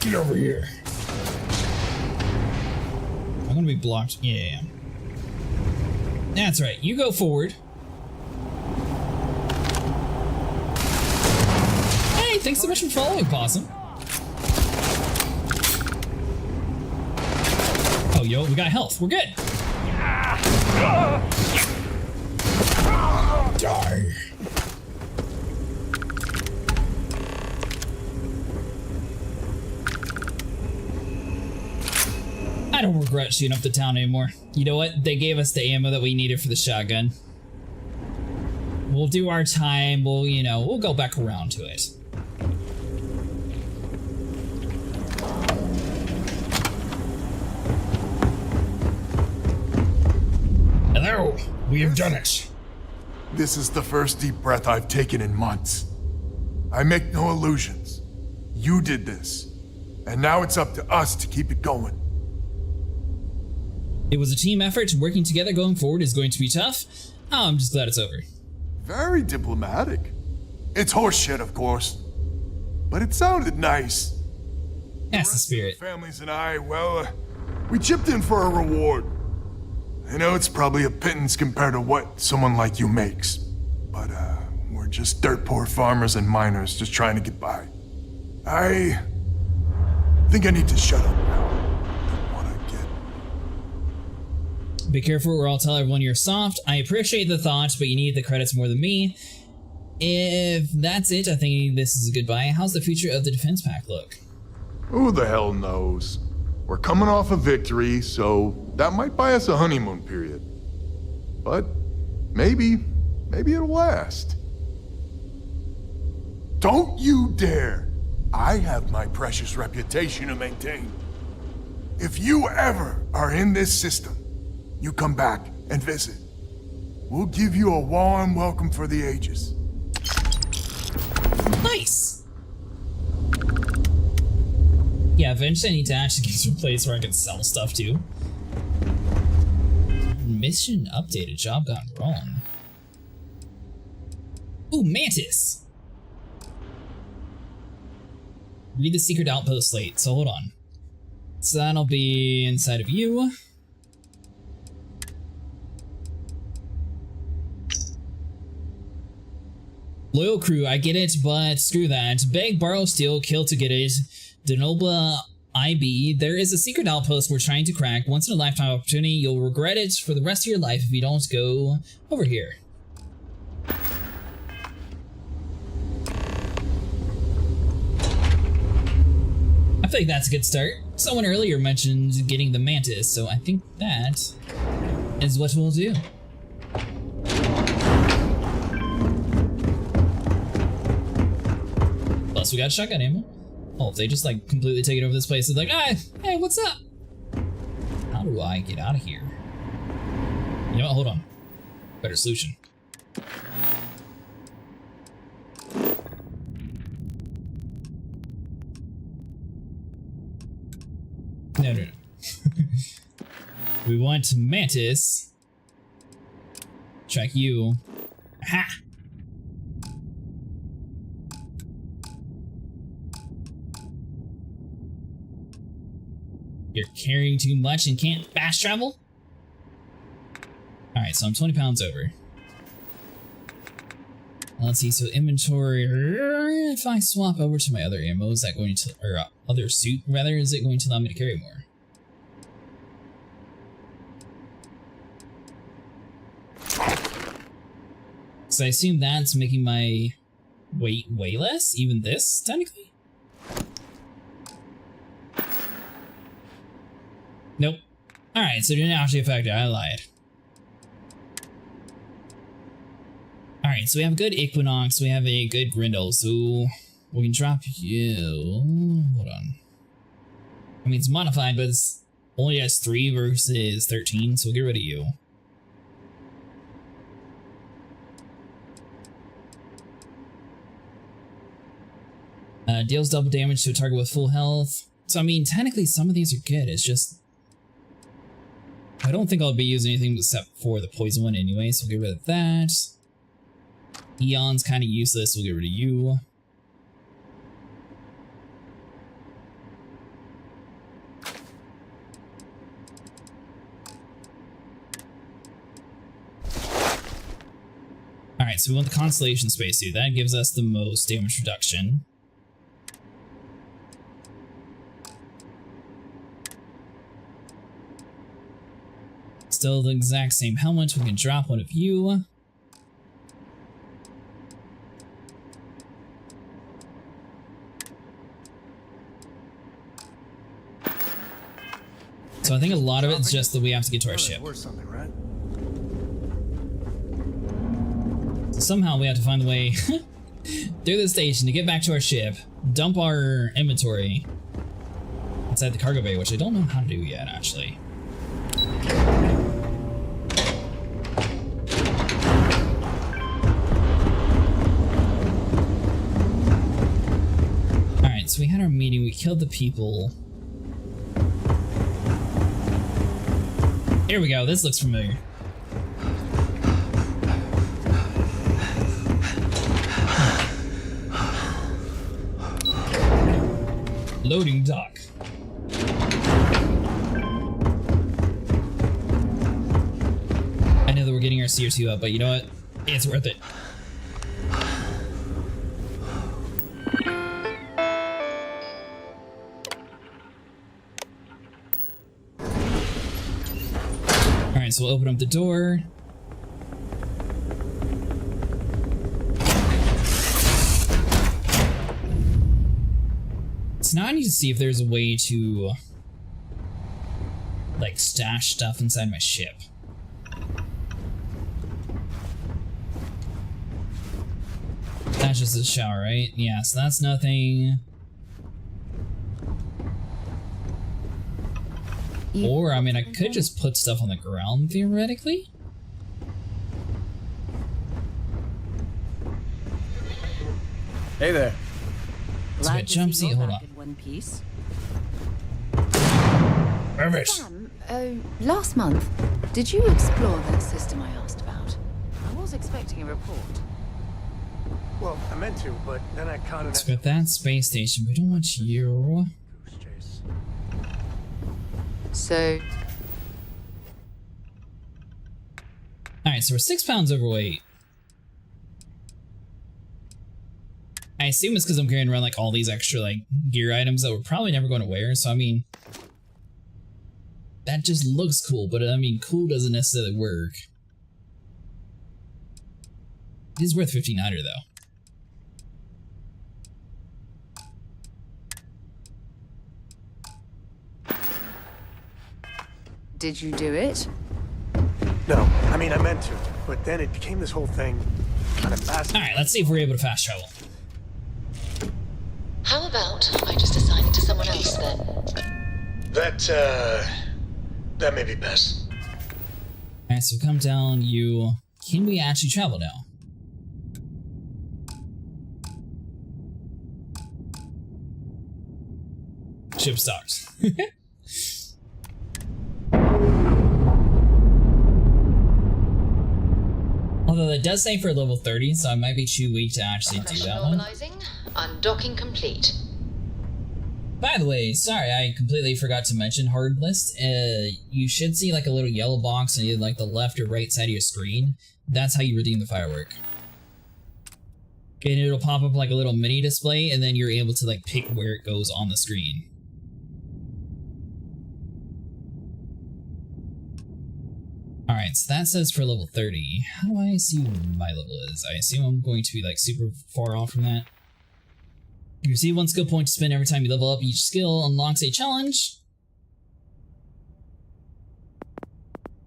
Get over here. I'm gonna be blocked. Yeah. That's right. You go forward. Hey, thanks so much for following, Possum. Oh, yo, we got health. We're good. Die. I don't regret shooting up the town anymore. You know what? They gave us the ammo that we needed for the shotgun. We'll do our time. We'll, you know, we'll go back around to it. Hello, we have done it. This is the first deep breath I've taken in months. I make no illusions. You did this, and now it's up to us to keep it going. It was a team effort. Working together going forward is going to be tough. Oh, I'm just glad it's over. Very diplomatic. It's horseshit, of course, but it sounded nice. That's the spirit. Families and I, well, we chipped in for a reward. I know it's probably a pittance compared to what someone like you makes, but we're just dirt poor farmers and miners just trying to get by. I think I need to shut up now. Be careful or I'll tell everyone you're soft. I appreciate the thought, but you need the credits more than me. If that's it, I think this is a goodbye. How's the future of the defense pack look? Who the hell knows? We're coming off a victory, so that might buy us a honeymoon period. But maybe it'll last. Don't you dare! I have my precious reputation to maintain. If you ever are in this system, you come back and visit. We'll give you a warm welcome for the ages. Nice! Yeah, eventually I need to actually get to a place where I can sell stuff to. Mission updated, job gone wrong. Ooh, Mantis! Read the secret outpost late, so hold on. So that'll be inside of you. Loyal crew, I get it, but screw that. Beg, borrow, steal, kill to get it. Denoba IB, there is a secret outpost we're trying to crack. Once in a lifetime opportunity, you'll regret it for the rest of your life if you don't go over here. I feel like that's a good start. Someone earlier mentioned getting the Mantis, so I think that is what we'll do. Plus, we got shotgun ammo. Oh, if they just like completely take it over this place, it's like, ah, hey, what's up? How do I get out of here? You know what? Hold on. Better solution. No. We want Mantis. Track you. Ha! You're carrying too much and can't fast travel? Alright, so I'm 20 pounds over. Let's see, so inventory. If I swap over to my other ammo, is that going to, or other suit rather, is it going to allow me to carry more? So I assume that's making my weight way less, even this, technically? Nope. Alright, so it didn't actually affect it, I lied. Alright, so we have a good Equinox, we have a good Grindle, so we can drop you. Hold on. I mean, it's modified, but it's only has 3 versus 13, so we'll get rid of you. Deals double damage to a target with full health. So, I mean, technically some of these are good, it's just I don't think I'll be using anything except for the poison one anyway, so we'll get rid of that. Eon's kind of useless, we'll get rid of you. Alright, so we want the Constellation spacesuit. That gives us the most damage reduction. Still the exact same helmet. We can drop one of you. So I think a lot of it's just that we have to get to our ship. So somehow we have to find the way through the station to get back to our ship, dump our inventory inside the cargo bay, which I don't know how to do yet, actually. Alright, so we had our meeting, we killed the people. Here we go, this looks familiar. Loading dock. I know that we're getting our CO2 up, but you know what? It's worth it. Alright, so we'll open up the door. So now I need to see if there's a way to, like, stash stuff inside my ship. That's just a shower, right? Yeah, so that's nothing. Or, I mean, I could just put stuff on the ground, theoretically. Hey there. Let's get jump seat, hold on. One piece. Perfect. Sam, last month, did you explore that system I asked about? I was expecting a report. Well, I meant to, but then I caught it. Let's get that space station. We don't want you. So. Alright, so we're 6 pounds overweight. I assume it's because I'm carrying around like all these extra like gear items that we're probably never going to wear. So I mean, that just looks cool, but I mean, cool doesn't necessarily work. It is worth 1500 though. Did you do it? No, I mean I meant to, but then it became this whole thing kind of fast. All right, let's see if we're able to fast travel. How about I just assign it to someone else then? That may be best. Alright, so come down, you... Can we actually travel now? Ship stars. Although that does say for level 30, so I might be too weak to actually do that one. Undocking complete. By the way, sorry, I completely forgot to mention hard list. You should see like a little yellow box on either like the left or right side of your screen. That's how you redeem the firework. And it'll pop up like a little mini display, and then you're able to like pick where it goes on the screen. Alright, so that says for level 30. How do I see what my level is? I assume I'm going to be like super far off from that. You receive 1 skill point to spend every time you level up. Each skill unlocks a challenge.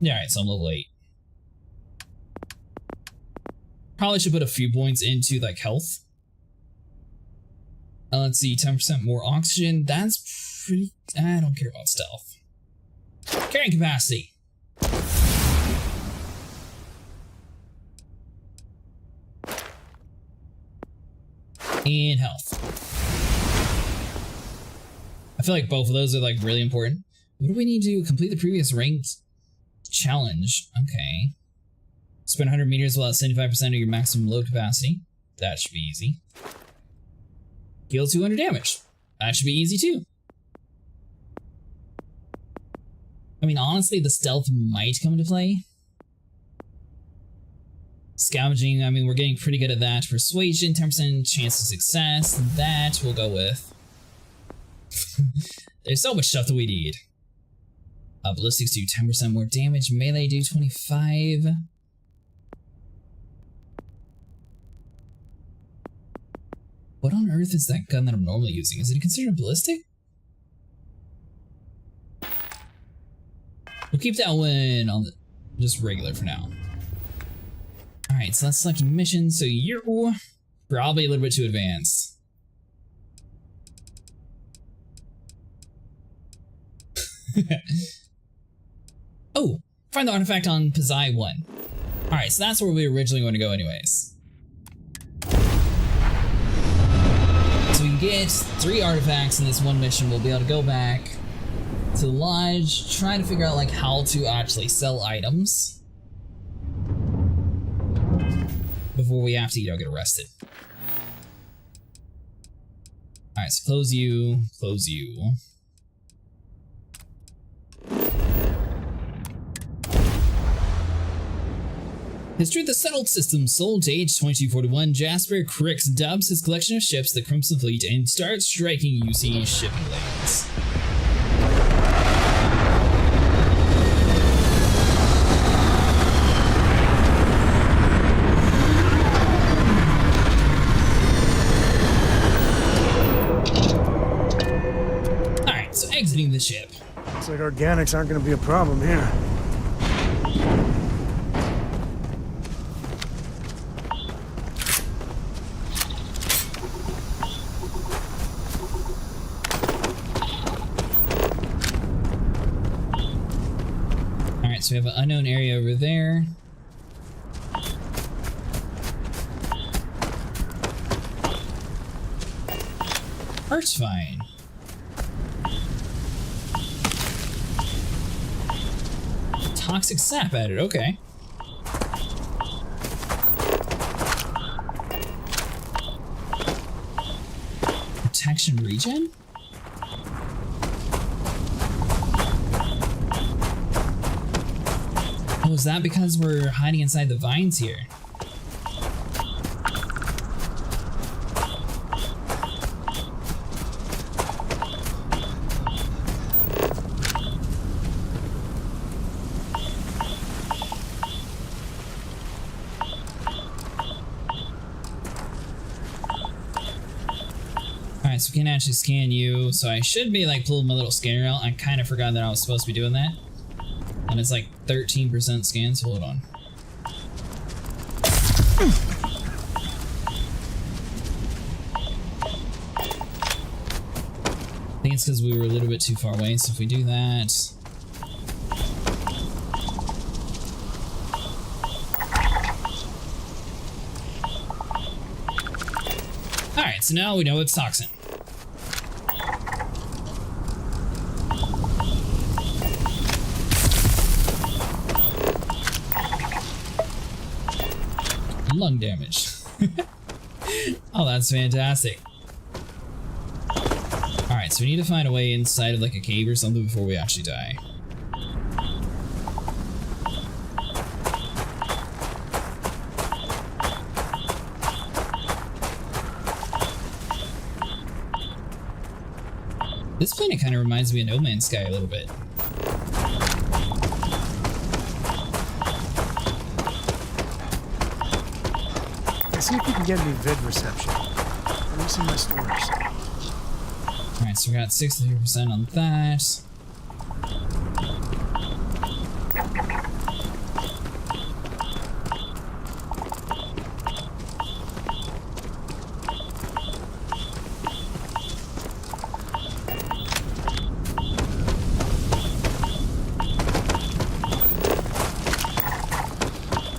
Yeah, alright, so I'm level 8. Probably should put a few points into like health. Let's see, 10% more oxygen. That's pretty... I don't care about stealth. Carrying capacity. And health. I feel like both of those are like really important. What do we need to complete the previous ranked challenge? Okay. Spend 100 meters while at 75% of your maximum load capacity. That should be easy. Heal 200 damage. That should be easy too. I mean, honestly, the stealth might come into play. Scavenging, I mean, we're getting pretty good at that. Persuasion, 10% chance of success. That we'll go with. There's so much stuff that we need. Ballistics do 10% more damage. Melee do 25. What on earth is that gun that I'm normally using? Is it considered ballistic? We'll keep that one on the just regular for now. Alright, so let's select a mission. So you're probably a little bit too advanced. Oh, find the artifact on Syfy 1. Alright, so that's where we were originally going to go anyways. So we can get 3 artifacts in this one mission. We'll be able to go back to the lodge, try to figure out like how to actually sell items before we have to, get arrested. Alright, so close you, close you. History of the Settled System. Sold to age 2241, Jasper Crix dubs his collection of ships the Crimson Fleet and starts striking UC shipping lanes. Alright, so exiting the ship. Looks like organics aren't going to be a problem here. So we have an unknown area over there. Art's fine. Toxic sap added, okay. Protection regen? Oh, is that because we're hiding inside the vines here? Alright, so we can actually scan you, so I should be like pulling my little scanner out. I kind of forgot that I was supposed to be doing that. And it's like 13% scan, so hold on. I think it's because we were a little bit too far away, so if we do that... Alright, so now we know it's toxin. Lung damage. Oh, that's fantastic. Alright, so we need to find a way inside of like a cave or something before we actually die. This planet kind of reminds me of No Man's Sky a little bit. See if we can get any vid reception. Let me see my stores. Alright, so we got 63% on that.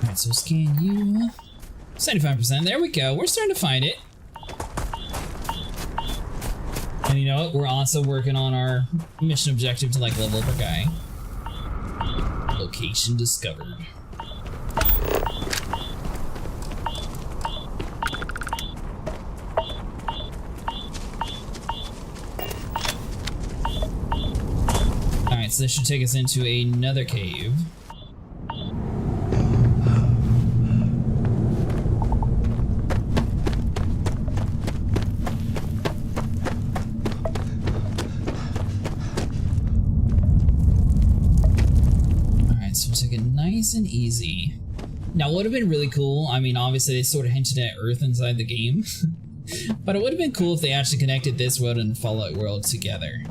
Alright, so scan you. 75%, there we go, we're starting to find it. And you know what, we're also working on our mission objective to like level up our guy. Location discovered. Alright, so this should take us into another cave. So took it nice and easy. Now, what would have been really cool, I mean, obviously they sort of hinted at Earth inside the game, but it would have been cool if they actually connected this world and Fallout world together.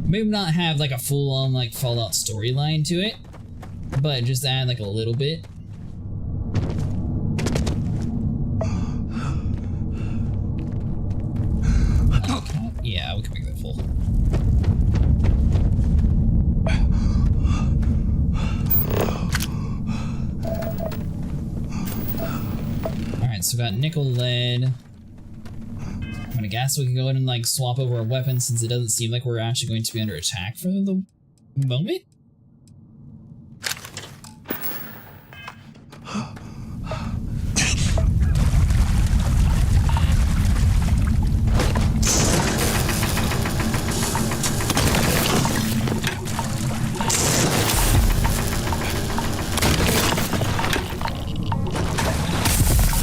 Maybe not have like a full-on like Fallout storyline to it, but just add like a little bit. Okay. Yeah, we can make that full. Alright, so we got nickel, lead. I'm gonna guess we can go ahead and like swap over our weapons since it doesn't seem like we're actually going to be under attack for the moment.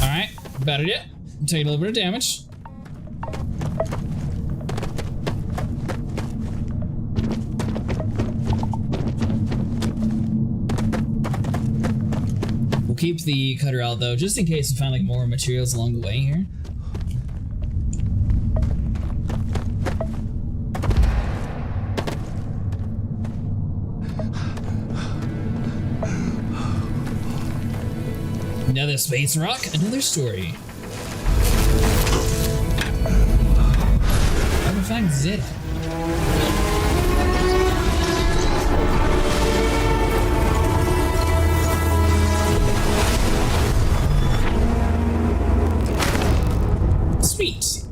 Alright, battered it. I'm taking a little bit of damage. Keep the cutter out though, just in case we find like more materials along the way here. Another space rock, another story. Artifact Zeta. Sweet.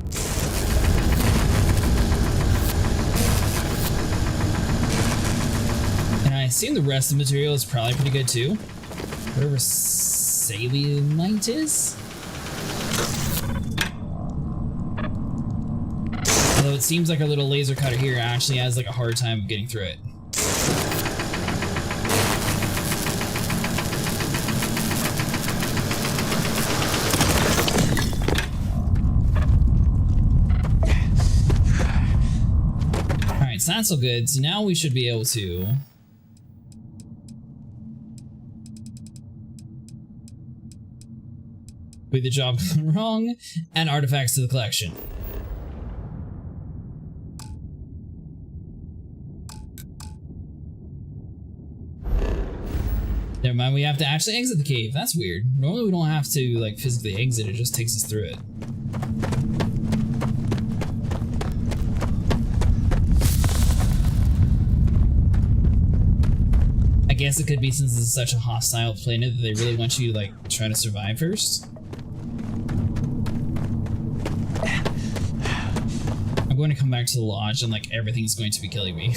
And I assume the rest of the material is probably pretty good too. Whatever saline is. Although it seems like our little laser cutter here actually has like a hard time getting through it. So that's all good. So now we should be able to do the job wrong, add artifacts to the collection. Never mind, we have to actually exit the cave. That's weird. Normally we don't have to like physically exit, it just takes us through it. I guess it could be since this is such a hostile planet that they really want you to like try to survive first. I'm going to come back to the lodge and like everything's going to be killing me.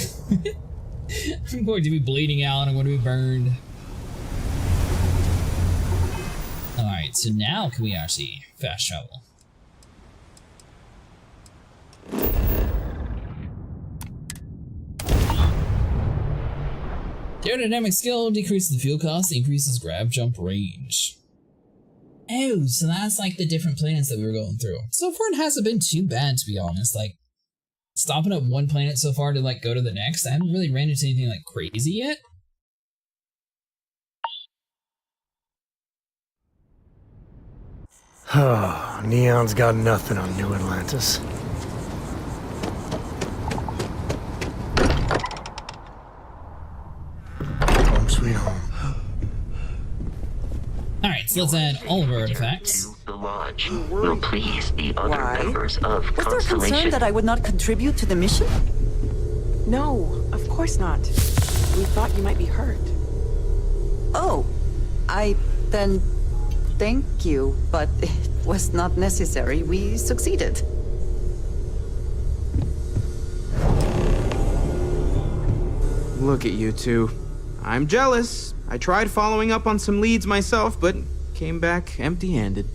I'm going to be bleeding out, I'm going to be burned. Alright, so now can we actually fast travel? The aerodynamic skill decreases the fuel cost, increases grab jump range. Oh, so that's like the different planets that we were going through. So far it hasn't been too bad, to be honest. Like, stopping at one planet so far to like go to the next, I haven't really ran into anything like crazy yet. Oh, Neon's got nothing on New Atlantis. Home sweet home. Alright, so let's add all of our artifacts. The lodge will please the other members of Was there Constellation. concern that I would not contribute to the mission? No, of course not. We thought you might be hurt. Oh, then thank you, but it was not necessary. We succeeded. Look at you two. I'm jealous. I tried following up on some leads myself, but came back empty-handed.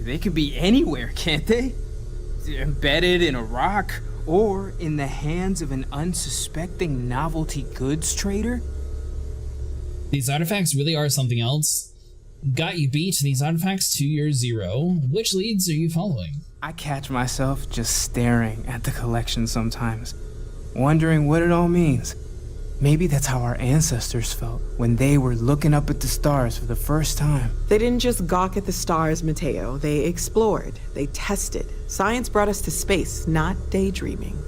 They could be anywhere, can't they? Embedded in a rock, or in the hands of an unsuspecting novelty goods trader? These artifacts really are something else. Got you beat. These artifacts to your 0. Which leads are you following? I catch myself just staring at the collection sometimes, wondering what it all means. Maybe that's how our ancestors felt when they were looking up at the stars for the first time. They didn't just gawk at the stars, Mateo. They explored. They tested. Science brought us to space, not daydreaming.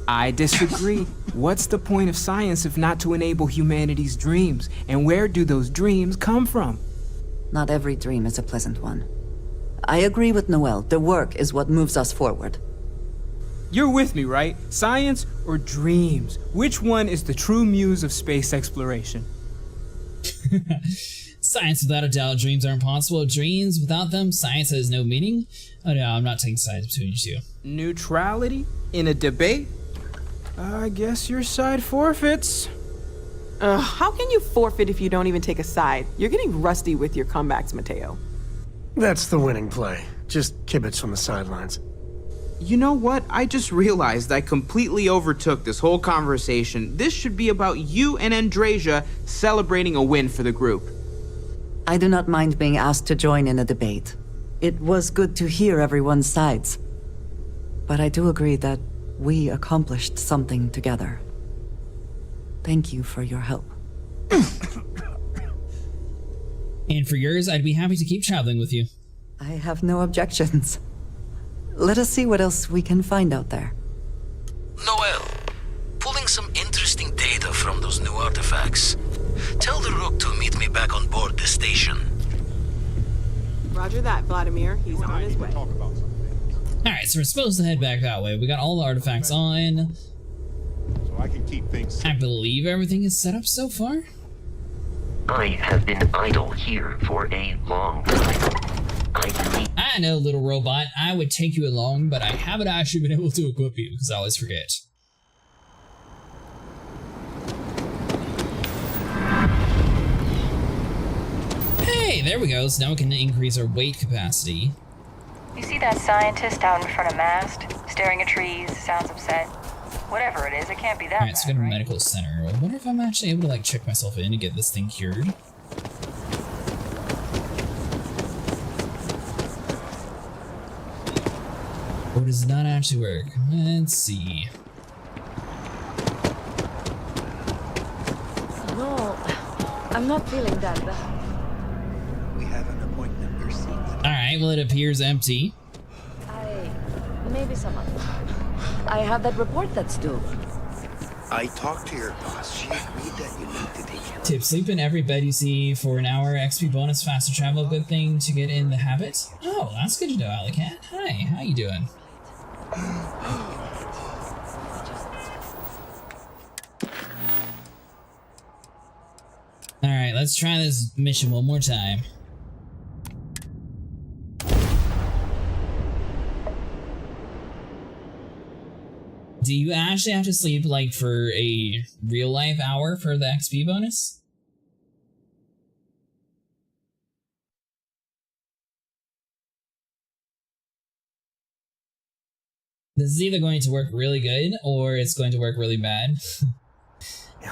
I disagree. What's the point of science if not to enable humanity's dreams? And where do those dreams come from? Not every dream is a pleasant one. I agree with Noel. The work is what moves us forward. You're with me, right? Science or dreams? Which one is the true muse of space exploration? Science, without a doubt. Dreams are impossible. Dreams, without them, science has no meaning. Oh no, I'm not taking sides between you two. Neutrality? In a debate? I guess your side forfeits. How can you forfeit if you don't even take a side? You're getting rusty with your comebacks, Mateo. That's the winning play. Just kibitz from the sidelines. You know what? I just realized I completely overtook this whole conversation. This should be about you and Andrasia celebrating a win for the group. I do not mind being asked to join in a debate. It was good to hear everyone's sides. But I do agree that we accomplished something together. Thank you for your help. And for yours, I'd be happy to keep traveling with you. I have no objections. Let us see what else we can find out there. Noel, pulling some interesting data from those new artifacts. Tell the Rook to meet me back on board the station. Roger that, Vladimir. He's on his way. Alright, so we're supposed to head back that way. We got all the artifacts on. So I can keep things. I believe everything is set up so far. I have been idle here for a long time. I know, little robot. I would take you along, but I haven't actually been able to equip you because I always forget. Hey, there we go. So now we can increase our weight capacity. You see that scientist out in front of mast, staring at trees, sounds upset? Whatever it is, it can't be that Alright, so we bad, got a right? medical center. I wonder if I'm actually able to like check myself in and get this thing cured. Or does it not actually work? Let's see. No, I'm not feeling that bad. We have an appointment received. Alright, well it appears empty. Maybe some other time. I have that report that's due. I talked to your boss. She agreed that you need to take it. Tip, sleep in every bed you see for an hour. XP bonus, faster travel, good thing to get in the habit. Oh, that's good to know, Alicat. Hi, how you doing? Alright, let's try this mission one more time. Do you actually have to sleep like for a real life hour for the XP bonus? This is either going to work really good or it's going to work really bad.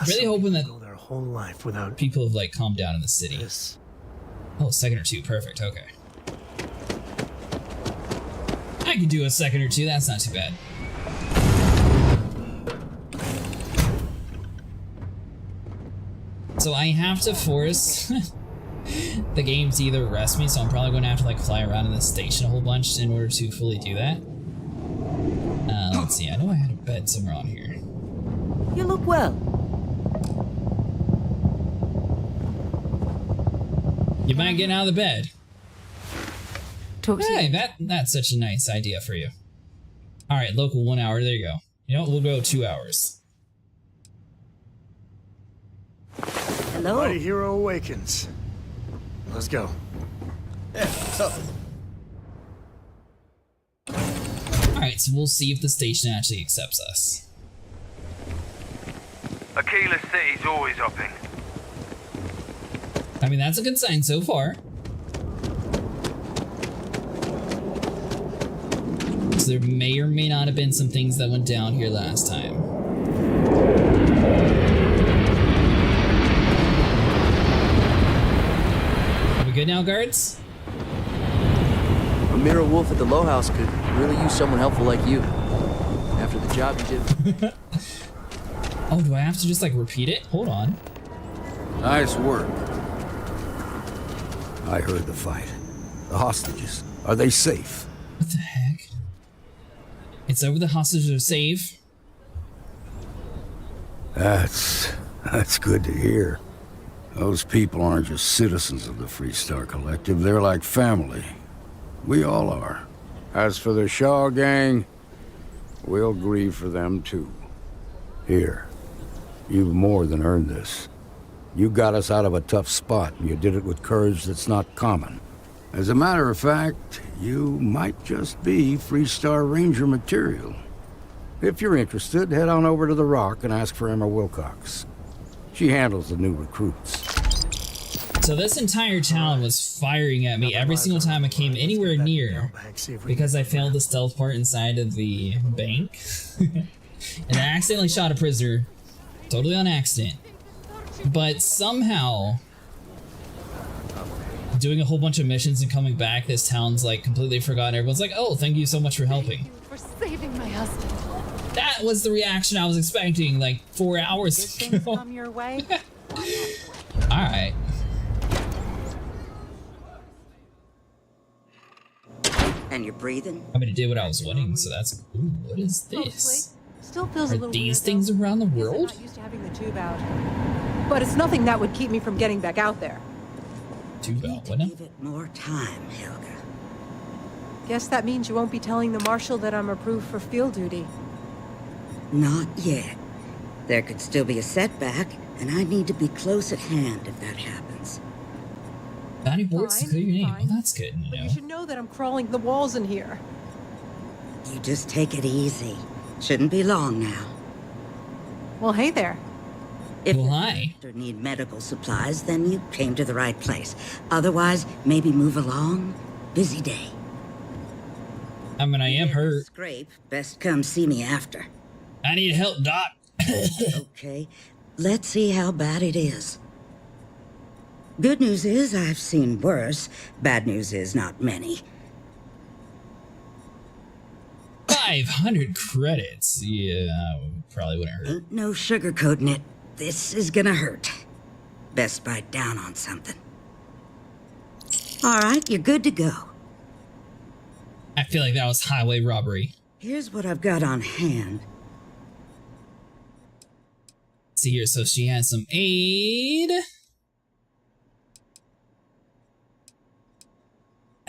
Really hoping that go their whole life without people have like calmed down in the city. this. Oh, second or two, perfect, okay. I could do a second or two, that's not too bad. So I have to force the game to either rest me, so I'm probably going to have to like fly around in the station a whole bunch in order to fully do that. Let's see, I know I had a bed somewhere on here. You look well. You mind getting out of the bed? Talk to Hey, that's such a nice idea for you. Alright, local 1 hour, there you go. You know what, we'll go 2 hours. Hello. Mighty hero awakens. Let's go. Yeah, so. Alright, so we'll see if the station actually accepts us. Aquila City's always upping. I mean, that's a good sign so far. So there may or may not have been some things that went down here last time. Are we good now, guards? A mirror wolf at the Low House could really use someone helpful like you. After the job you did. Oh, do I have to just like repeat it? Hold on. Nice work. I heard the fight. The hostages, are they safe? What the heck? It's over, the hostages are safe. That's good to hear. Those people aren't just citizens of the Freestar Collective, they're like family. We all are. As for the Shaw gang, we'll grieve for them too. Here, you've more than earned this. You got us out of a tough spot, and you did it with courage that's not common. As a matter of fact, you might just be Freestar Ranger material. If you're interested, head on over to the Rock and ask for Emma Wilcox. She handles the new recruits. So this entire town was firing at me every single time I came anywhere near because I failed the stealth part inside of the bank. And I accidentally shot a prisoner. Totally on accident. But somehow, doing a whole bunch of missions and coming back, this town's like completely forgotten. Everyone's like, oh, thank you so much for helping. For saving my husband. That was the reaction I was expecting like 4 hours ago. Come your way. Alright. And you're breathing? I mean, it did what I was wanting, so that's... Ooh, what is this? Mostly. Still feels a Are little these weird, things though. around the Guess I'm world? not used to having the tube out. But it's nothing that would keep me from getting back out there. Tube out, what now? Give it more time, Helga. Guess that means you won't be telling the marshal that I'm approved for field duty. Not yet. There could still be a setback, and I need to be close at hand if that happens. Bounty boards to clear your name. fine. Well, that's good, you But know. you should know that I'm crawling the walls in here. You just take it easy. Shouldn't be long now. Well, hey there. If Well, hi. you need medical supplies, then you came to the right place. Otherwise, maybe move along. Busy day. I mean, I am hurt. Scrape. Best come see me after. I need help, Doc. Okay, let's see how bad it is. Good news is I've seen worse. Bad news is not many. 500 credits. Yeah, probably wouldn't hurt. Ain't no sugarcoating it. This is gonna hurt. Best bite down on something. All right, you're good to go. I feel like that was highway robbery. Here's what I've got on hand. See here, so she has some aid.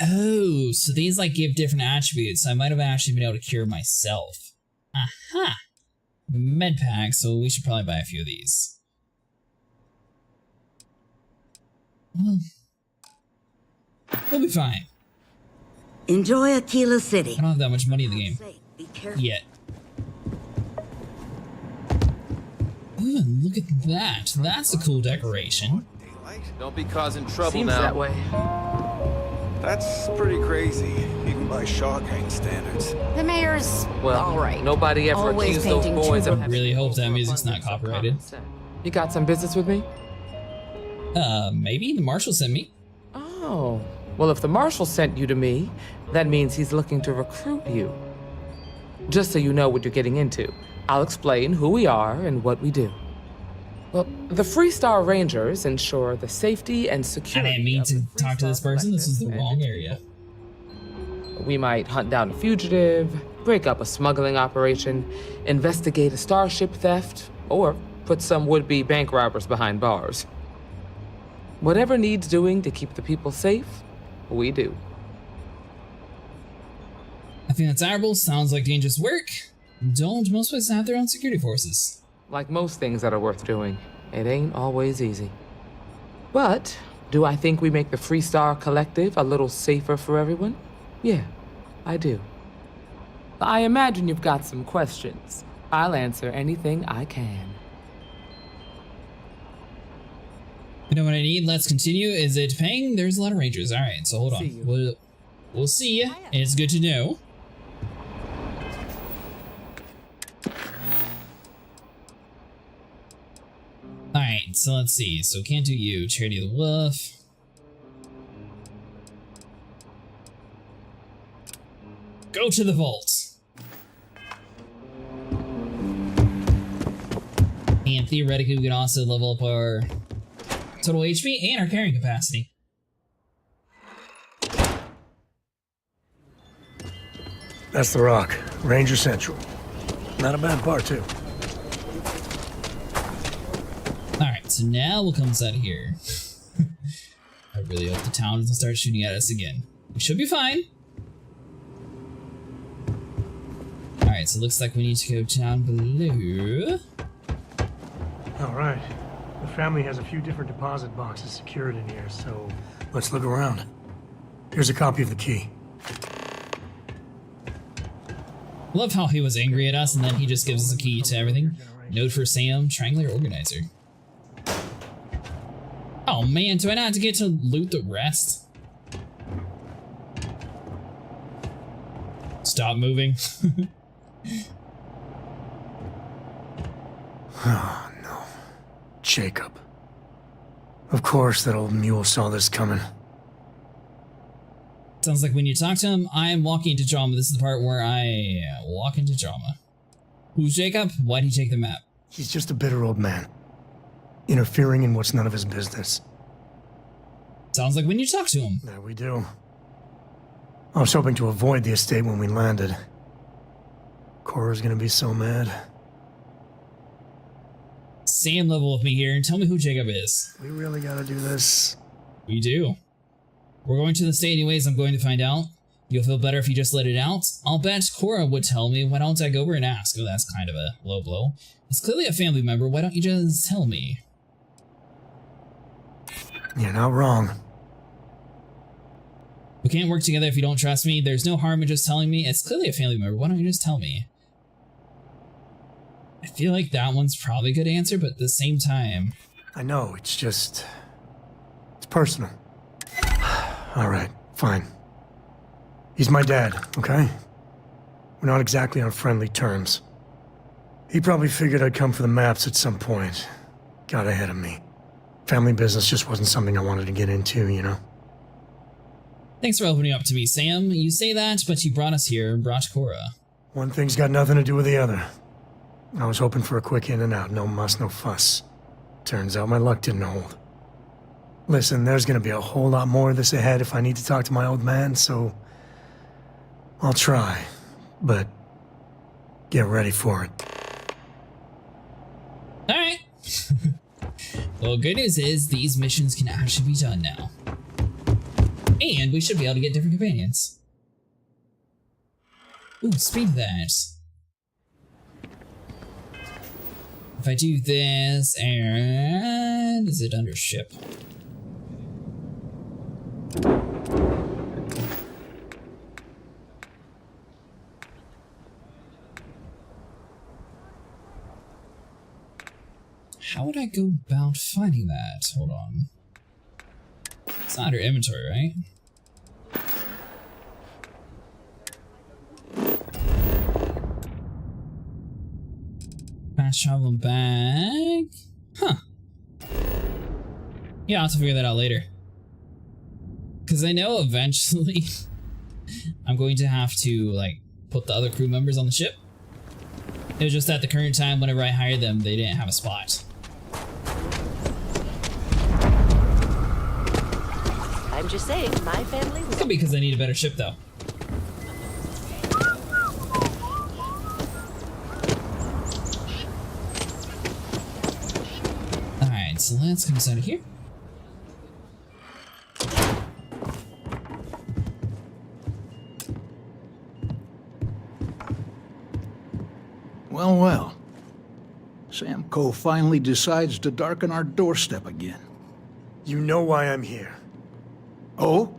Oh, so these like give different attributes. I might have actually been able to cure myself. Aha! Med pack, so we should probably buy a few of these. Well, we'll be fine. Enjoy Aquila City. I don't have that much money in the game. Be careful. Yet. Ooh, and look at that. That's a cool decoration. Don't be causing trouble Seems now. that way. That's pretty crazy, even by Shaw gang standards. The mayor's Well, all right. nobody ever Always accused those painting boys too of I having really hope that music's not copyrighted. You got some business with me? Maybe the marshal sent me. Oh. Well, if the marshal sent you to me, that means he's looking to recruit you. Just so you know what you're getting into, I'll explain who we are and what we do. Well, the Freestar Rangers ensure the safety and I security. didn't mean to talk to this person. This is the Collective wrong and area. We might hunt down a fugitive, break up a smuggling operation, investigate a starship theft, or put some would-be bank robbers behind bars. Whatever needs doing to keep the people safe, we do. I think that's admirable. Sounds like dangerous work. Don't most places have their own security forces? Like most things that are worth doing, it ain't always easy. But do I think we make the Freestar Collective a little safer for everyone? Yeah, I do. I imagine you've got some questions. I'll answer anything I can. You know what I need? Let's continue. Is it paying? There's a lot of rangers. All right, so hold on. We'll see you. It's good to know. All right, so let's see. So can't do you. Charity of the Wolf. Go to the vault. And theoretically, we can also level up our total HP and our carrying capacity. That's the rock. Ranger Central. Not a bad part, too. Alright, so now what comes out of here? I really hope the town doesn't start shooting at us again. We should be fine. Alright, so it looks like we need to go down below. Alright. The family has a few different deposit boxes secured in here, so let's look around. Here's a copy of the key. I love how he was angry at us and then he just gives us a key to everything. Note for Sam, Triangular Organizer. Oh man, do I not have to get to loot the rest? Stop moving. Oh no. Jacob. Of course that old mule saw this coming. Sounds like when you talk to him, I'm walking into drama. This is the part where I walk into drama. Who's Jacob? Why'd he take the map? He's just a bitter old man. Interfering in what's none of his business. Sounds like when you talk to him. There we do. I was hoping to avoid the estate when we landed. Cora's gonna be so mad. Sam level with me here and tell me who Jacob is. We really gotta do this. We do. We're going to the estate anyways, I'm going to find out. You'll feel better if you just let it out. I'll bet Cora would tell me. Why don't I go over and ask? Oh, that's kind of a low blow. It's clearly a family member. Why don't you just tell me? You're not wrong. We can't work together if you don't trust me. There's no harm in just telling me. It's clearly a family member. Why don't you just tell me? I feel like that one's probably a good answer, but at the same time... I know, it's just... it's personal. Alright, fine. He's my dad, okay? We're not exactly on friendly terms. He probably figured I'd come for the maps at some point. Got ahead of me. Family business just wasn't something I wanted to get into, you know? Thanks for opening up to me, Sam. You say that, but you brought us here and brought Cora. One thing's got nothing to do with the other. I was hoping for a quick in and out, no muss, no fuss. Turns out my luck didn't hold. Listen, there's gonna be a whole lot more of this ahead if I need to talk to my old man, so... I'll try, but... get ready for it. Alright. Well, good news is these missions can actually be done now. And we should be able to get different companions. Ooh, speed of that. If I do this, and is it under ship? How would I go about finding that? Hold on. It's not under inventory, right? Fast travel back. Huh. Yeah, I'll have to figure that out later. Because I know eventually I'm going to have to, like, put the other crew members on the ship. It was just at the current time, whenever I hired them, they didn't have a spot. I'm just saying, my family was... Could be because I need a better ship, though. Alright, so let's come out of here. Well, well. Sam Coe finally decides to darken our doorstep again. You know why I'm here. Oh?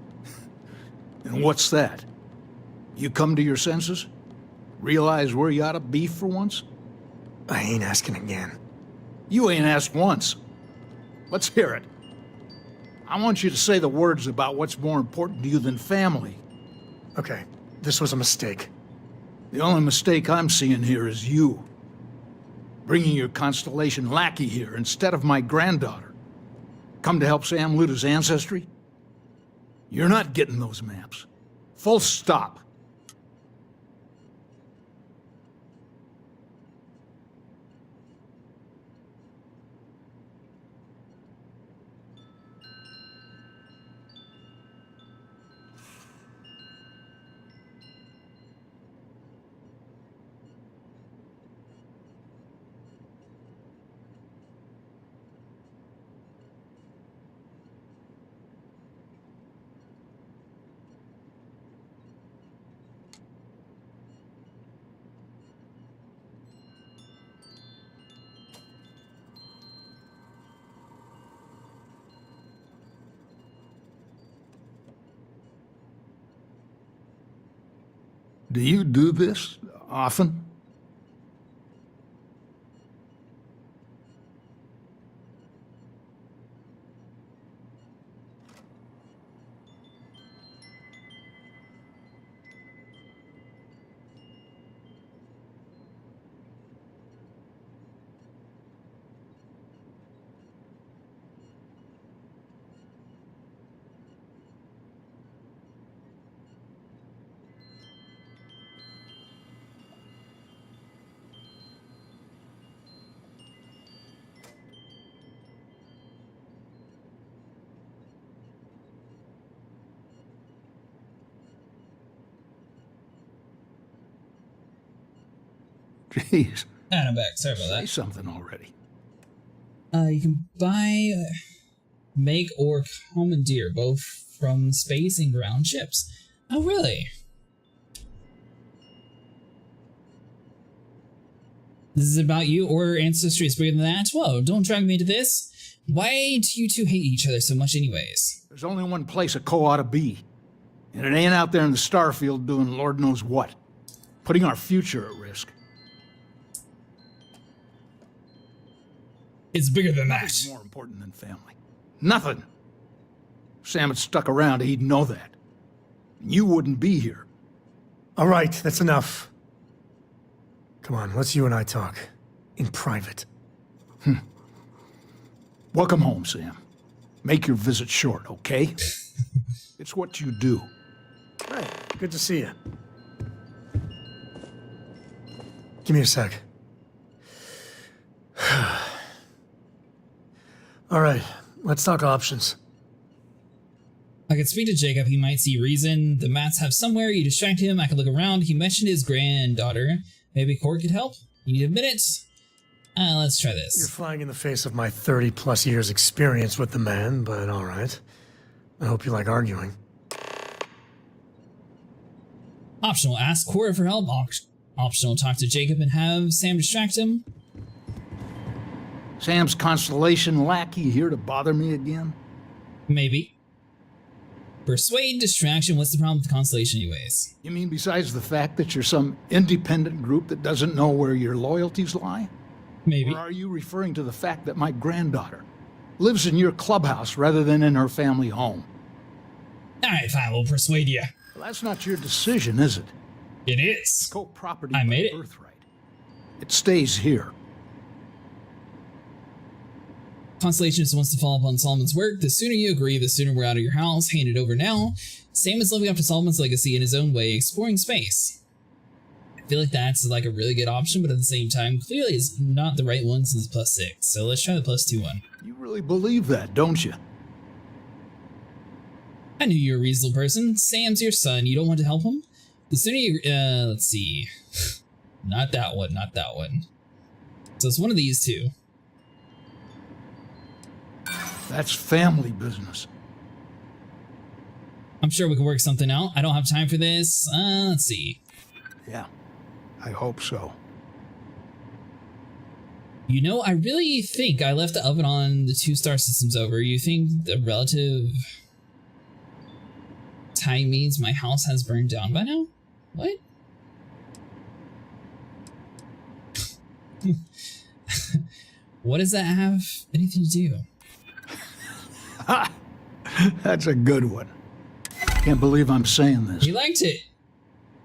And what's that? You come to your senses? Realize where you ought to be for once? I ain't asking again. You ain't asked once. Let's hear it. I want you to say the words about what's more important to you than family. Okay, this was a mistake. The only mistake I'm seeing here is you. Bringing your Constellation lackey here instead of my granddaughter. Come to help Sam loot his ancestry? You're not getting those maps. Full stop. Do you do this often? Jeez. And I'm back. Sorry about that. Say something already. You can buy, make, or commandeer both from space and ground ships. Oh, really? This is about you or ancestry is bigger than that? Whoa, don't drag me into this. Why do you two hate each other so much anyways? There's only one place a Co ought to be. And it ain't out there in the Starfield doing Lord knows what. Putting our future at risk. It's bigger than that. Nothing's more important than family. Nothing. If Sam had stuck around, he'd know that. And you wouldn't be here. All right, that's enough. Come on, let's you and I talk. In private. Welcome home, Sam. Make your visit short, okay? It's what you do. Hey, good to see you. Give me a sec. All right, let's talk options. I could speak to Jacob, he might see reason. The mats have somewhere, you distract him, I could look around. He mentioned his granddaughter. Maybe Court could help? You need a minute? Let's try this. You're flying in the face of my 30-plus years experience with the man, but all right. I hope you like arguing. Optional, ask Cora for help. Optional, talk to Jacob and have Sam distract him. Sam's constellation lackey here to bother me again? Maybe. Persuade, distraction, what's the problem with the constellation anyways? You mean besides the fact that you're some independent group that doesn't know where your loyalties lie? Maybe. Or are you referring to the fact that my granddaughter lives in your clubhouse rather than in her family home? Alright, fine, we'll persuade you. Well, that's not your decision, is it? It is. Co-property I made by it. birthright. It stays here. Constellation just wants to follow up on Solomon's work. The sooner you agree, the sooner we're out of your house. Hand it over now. Sam is living up to Solomon's legacy in his own way, exploring space. I feel like that's like a really good option, but at the same time, clearly it's not the right one since it's +6. So let's try the +2 one. You really believe that, don't you? I knew you were a reasonable person. Sam's your son. You don't want to help him? The sooner you... let's see. Not that one, not that one. So it's one of these two. That's family business. I'm sure we can work something out. I don't have time for this. Let's see. Yeah, I hope so. You know, I really think I left the oven on the 2 star systems over. You think the relative time means my house has burned down by now? What? What does that have anything to do? That's a good one. Can't believe I'm saying this. You liked it.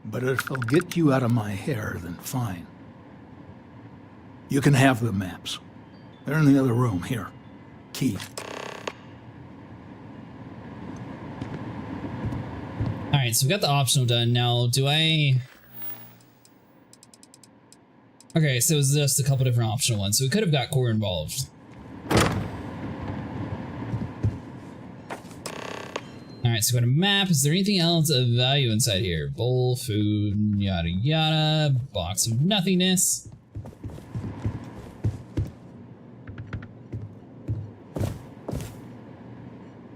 But if it'll get you out of my hair, then fine. You can have the maps. They're in the other room. Here. Key. Alright, so we got the optional done. Now, do I... Okay, so it's just a couple different optional ones. So we could have got Core involved. Alright, so we got a map. Is there anything else of value inside here? Bowl, food, yada yada. Box of nothingness.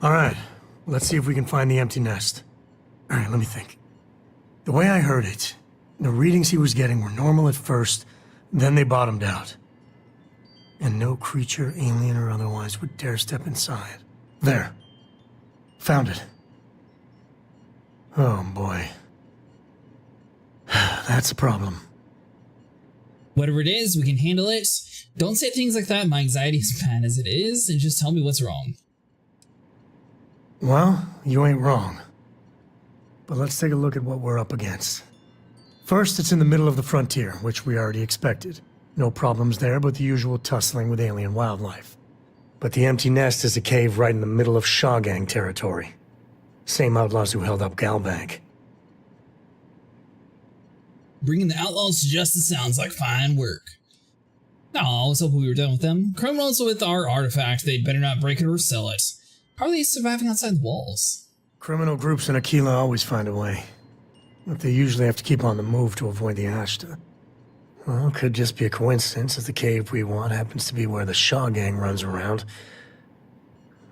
Alright, let's see if we can find the empty nest. Alright, let me think. The way I heard it, the readings he was getting were normal at first, then they bottomed out. And no creature, alien or otherwise, would dare step inside. There. Found it. Oh boy. That's a problem. Whatever it is, we can handle it. Don't say things like that. My anxiety is bad as it is, and just tell me what's wrong. Well, you ain't wrong. But let's take a look at what we're up against. First, it's in the middle of the frontier, which we already expected. No problems there, but the usual tussling with alien wildlife. But the empty nest is a cave right in the middle of Shaw Gang territory. Same outlaws who held up Galbank. Bringing the outlaws to justice sounds like fine work. Oh, I was hoping we were done with them. Criminals with our artifact, they'd better not break it or sell it. How are they surviving outside the walls? Criminal groups in Aquila always find a way. But they usually have to keep on the move to avoid the Ashta. Well, it could just be a coincidence that the cave we want happens to be where the Shaw Gang runs around.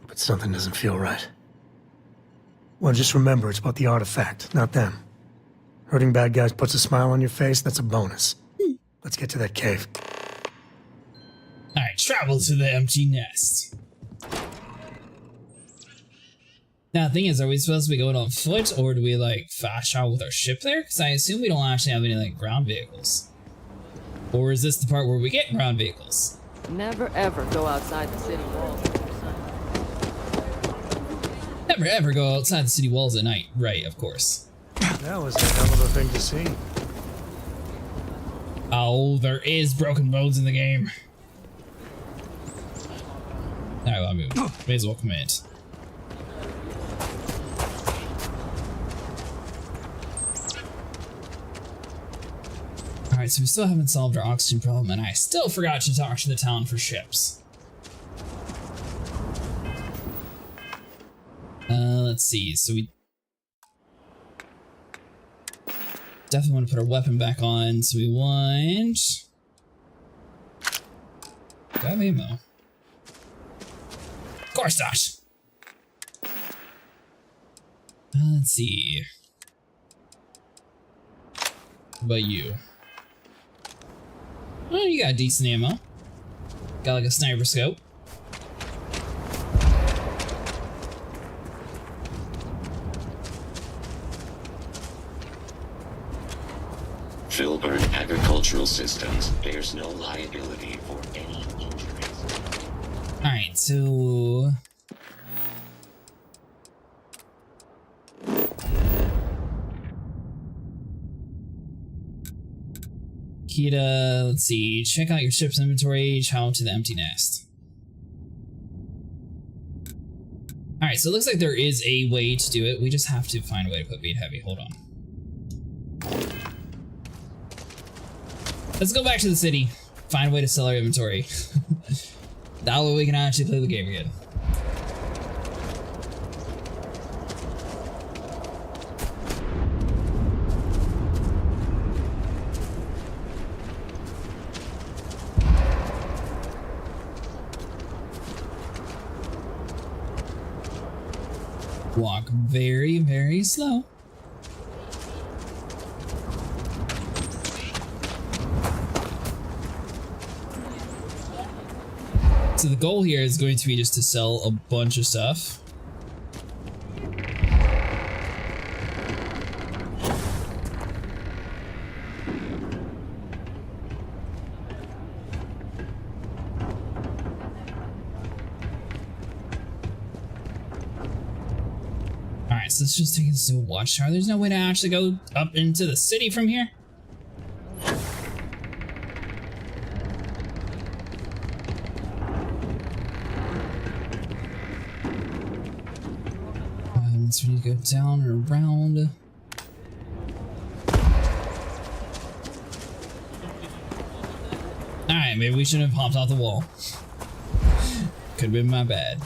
But something doesn't feel right. Well, just remember, it's about the artifact, not them. Hurting bad guys puts a smile on your face, that's a bonus. Let's get to that cave. Alright, travel to the empty nest. Now, the thing is, are we supposed to be going on foot, or do we, like, fast travel with our ship there? Because I assume we don't actually have any, like, ground vehicles. Or is this the part where we get ground vehicles? Never ever go outside the city walls. Never ever go outside the city walls at night. Right, of course. That was a hell of a thing to see. Oh, there is broken roads in the game. Alright, well, I mean, may as well commit. Alright, so we still haven't solved our oxygen problem, and I still forgot to talk to the town for ships. Let's see, so we definitely want to put our weapon back on, so we want... Do I have ammo? Of course not! Let's see. What about you? Oh, you got decent ammo. Got like a sniper scope. Filburn Agricultural Systems. There's no liability for any injuries. Alright, so... Kita, let's see, check out your ship's inventory, travel to the empty nest. Alright, so it looks like there is a way to do it. We just have to find a way to put beat heavy. Hold on. Let's go back to the city. Find a way to sell our inventory. That way we can actually play the game again. Walk very, very slow. So the goal here is going to be just to sell a bunch of stuff. Alright, so let's just take this to a watchtower. There's no way to actually go up into the city from here. So we need to go down and around. Alright, maybe we shouldn't have hopped off the wall. Could have been my bad.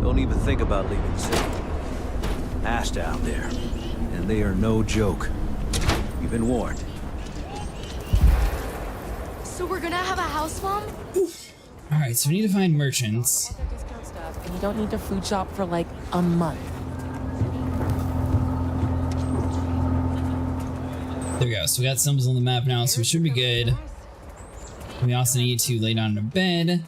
Don't even think about leaving the city. Ashta out there, and they are no joke. You've been warned. So we're gonna have a house bomb? Alright, so we need to find merchants. And you don't need to food shop for like a month. There we go. So we got symbols on the map now, so we should be good. We also need to lay down in a bed.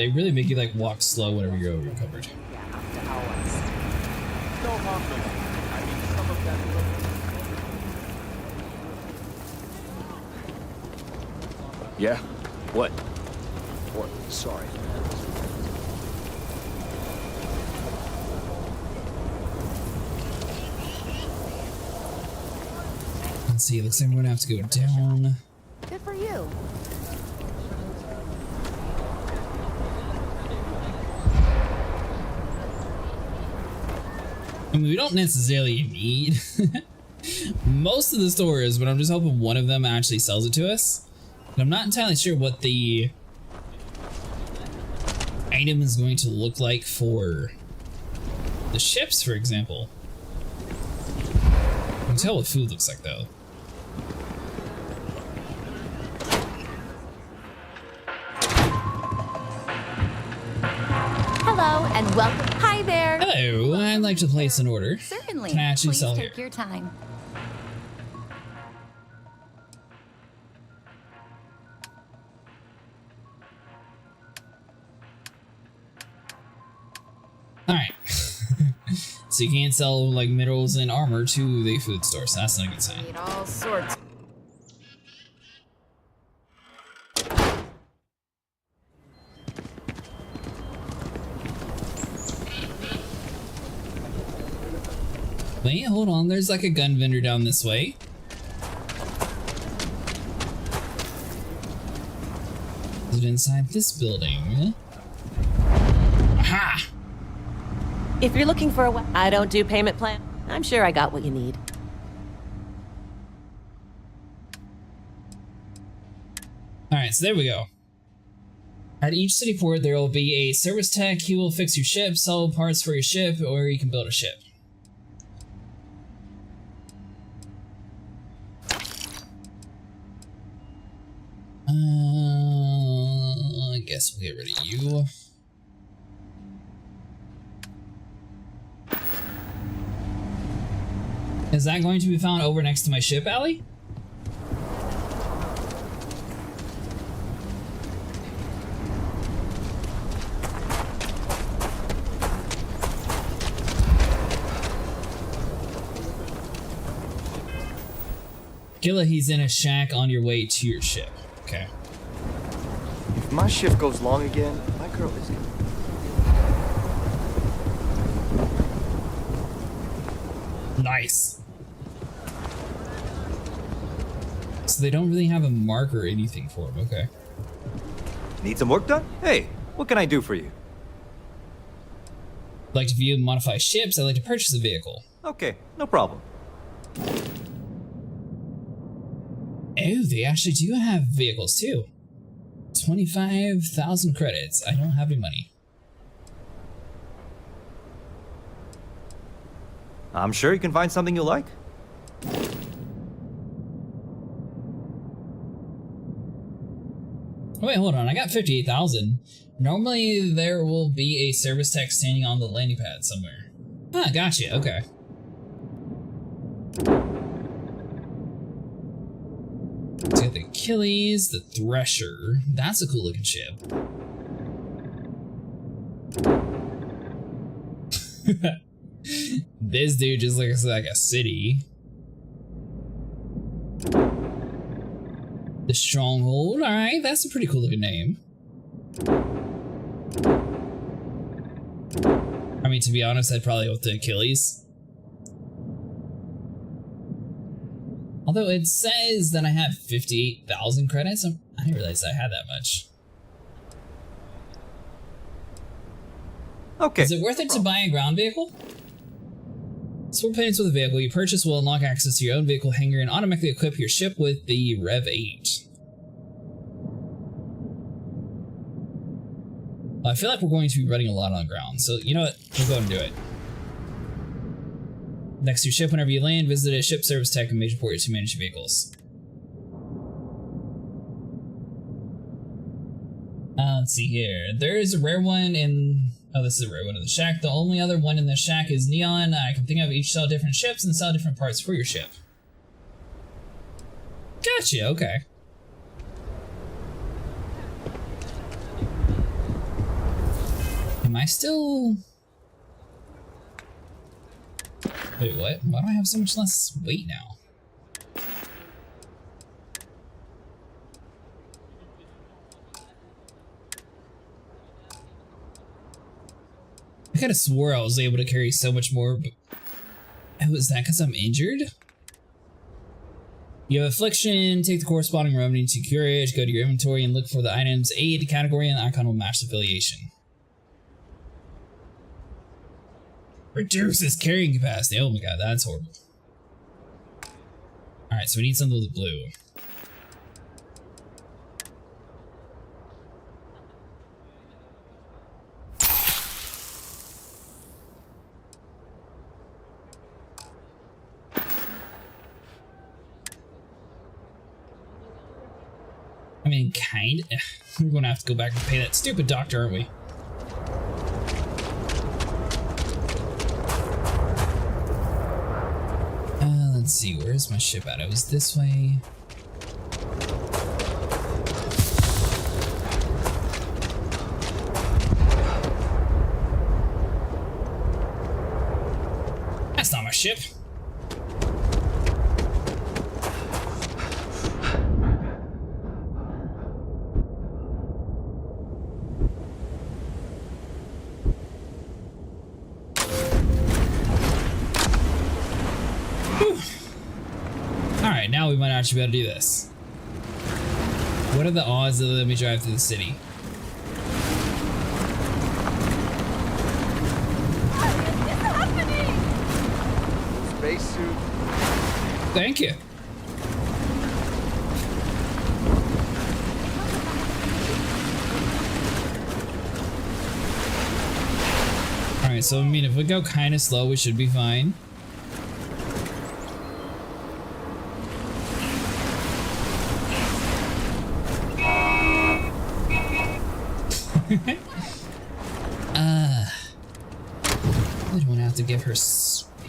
they really make you like walk slow whenever you're recovered. Yeah? What? Sorry. Let's see, looks like we're gonna have to go down. Good for you. I mean, we don't necessarily need most of the stores, but I'm just hoping one of them actually sells it to us. And I'm not entirely sure what the item is going to look like for the ships, for example. I can tell what food looks like, though. Hello and welcome. Hi there. Hello, I'd like to place an order. Certainly. Can I actually Please sell take here? your time. Alright. So you can't sell like minerals and armor to the food store, so that's not a good sign. Need all sorts. Wait, hold on, there's like a gun vendor down this way. Is it inside this building? Aha! If you're looking for a weapon, I don't do payment plan. I'm sure I got what you need. Alright, so there we go. At each city port, there will be a service tech. He will fix your ship, sell parts for your ship, or you can build a ship. I guess we'll get rid of you. Is that going to be found over next to my ship, Allie? Gilla, he's in a shack on your way to your ship. Okay. If my shift goes long again, my girl is in. Nice. So they don't really have a mark or anything for him. Okay. Need some work done? Hey, what can I do for you? Like to view and modify ships. I'd like to purchase a vehicle. Okay, no problem. Oh, they actually do have vehicles too. 25,000 credits. I don't have any money. I'm sure you can find something you like. Wait, hold on. I got 58,000. Normally, there will be a service tech standing on the landing pad somewhere. Ah, gotcha. Okay. Let's get the Achilles, the Thresher. That's a cool looking ship. This dude just looks like a city. The Stronghold. Alright, that's a pretty cool looking name. I mean, to be honest, I'd probably go with the Achilles. Although it says that I have 58,000 credits. I didn't realize I had that much. Okay. Is it worth it to buy a ground vehicle? Swap payments with a vehicle you purchase will unlock access to your own vehicle hangar and automatically equip your ship with the Rev 8. I feel like we're going to be running a lot on ground, so you know what? We'll go ahead and do it. Next to your ship, whenever you land, visit a ship service tech and major port to manage your vehicles. Let's see here. There is a rare one in... Oh, this is a rare one in the shack. The only other one in the shack is Neon. I can think of each sell different ships and sell different parts for your ship. Gotcha, okay. Am I still... Wait, what? Why do I have so much less weight now? I could have swore I was able to carry so much more, but... Oh, is that because I'm injured? You have affliction, take the corresponding remedy to cure it, go to your inventory and look for the item's aid category and the icon will match the affiliation. Reduces carrying capacity. Oh my god, that's horrible. Alright, so we need something with blue. I mean, kind of. We're gonna have to go back and pay that stupid doctor, aren't we? Let's see, where's my ship at? It was this way. That's not my ship. Now we might actually be able to do this. What are the odds that they let me drive through the city? Spacesuit. Thank you. Alright, so I mean, if we go kind of slow, we should be fine. We don't have to give her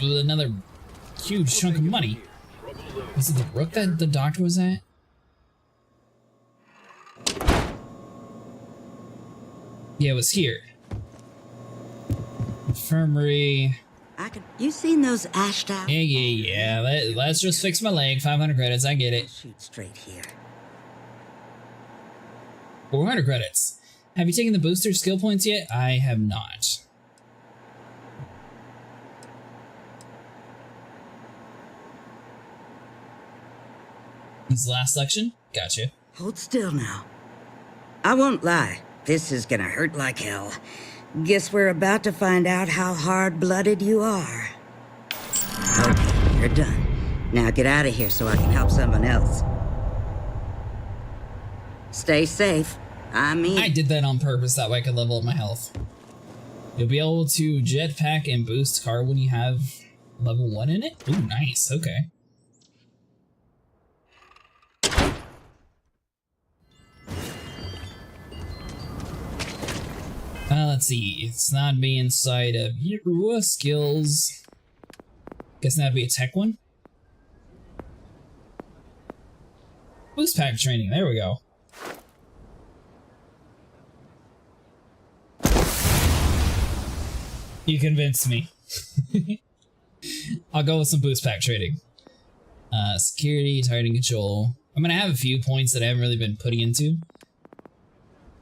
another huge chunk of money. Was it the Rook that the doctor was at? Yeah, it was here. Infirmary. You seen those ash towels? Yeah. Let's just fix my leg. 500 credits. I get it. Shoot straight here. 400 credits. Have you taken the booster skill points yet? I have not. This last section? Gotcha. Hold still now. I won't lie. This is gonna hurt like hell. Guess we're about to find out how hard-blooded you are. Okay, you're done. Now get out of here so I can help someone else. Stay safe. I did that on purpose, that way I could level up my health. You'll be able to jetpack and boost car when you have level 1 in it? Ooh, nice, okay. Let's see, it's not be inside of your skills. Guess that'd be a tech one? Boost pack training, there we go. You convinced me. I'll go with some boost pack trading. Security, targeting control. I'm gonna have a few points that I haven't really been putting into.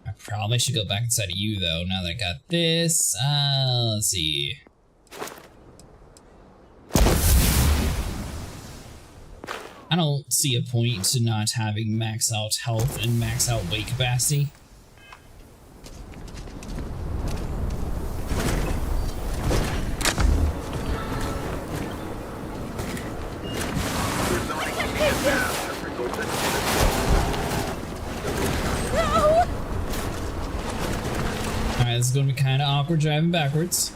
I probably should go back inside of you though, now that I got this. Let's see. I don't see a point to not having max out health and max out weight capacity. Alright, this is gonna be kinda awkward driving backwards.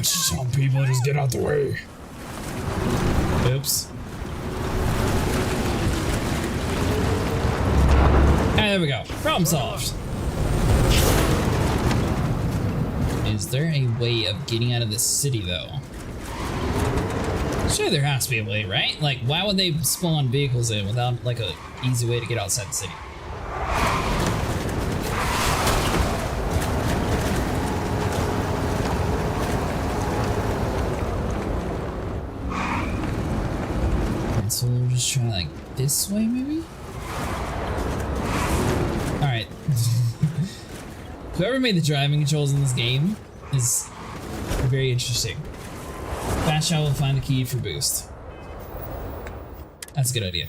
Some people just get out the way. Oops. Hey, there we go. Problem solved. Is there a way of getting out of this city, though? Sure, there has to be a way, right? Like, why would they spawn vehicles in without, like, a easy way to get outside the city? Alright, so we'll just try, like, this way, maybe? Alright. Whoever made the driving controls in this game is very interesting. Fast travel will find the key for boost. That's a good idea.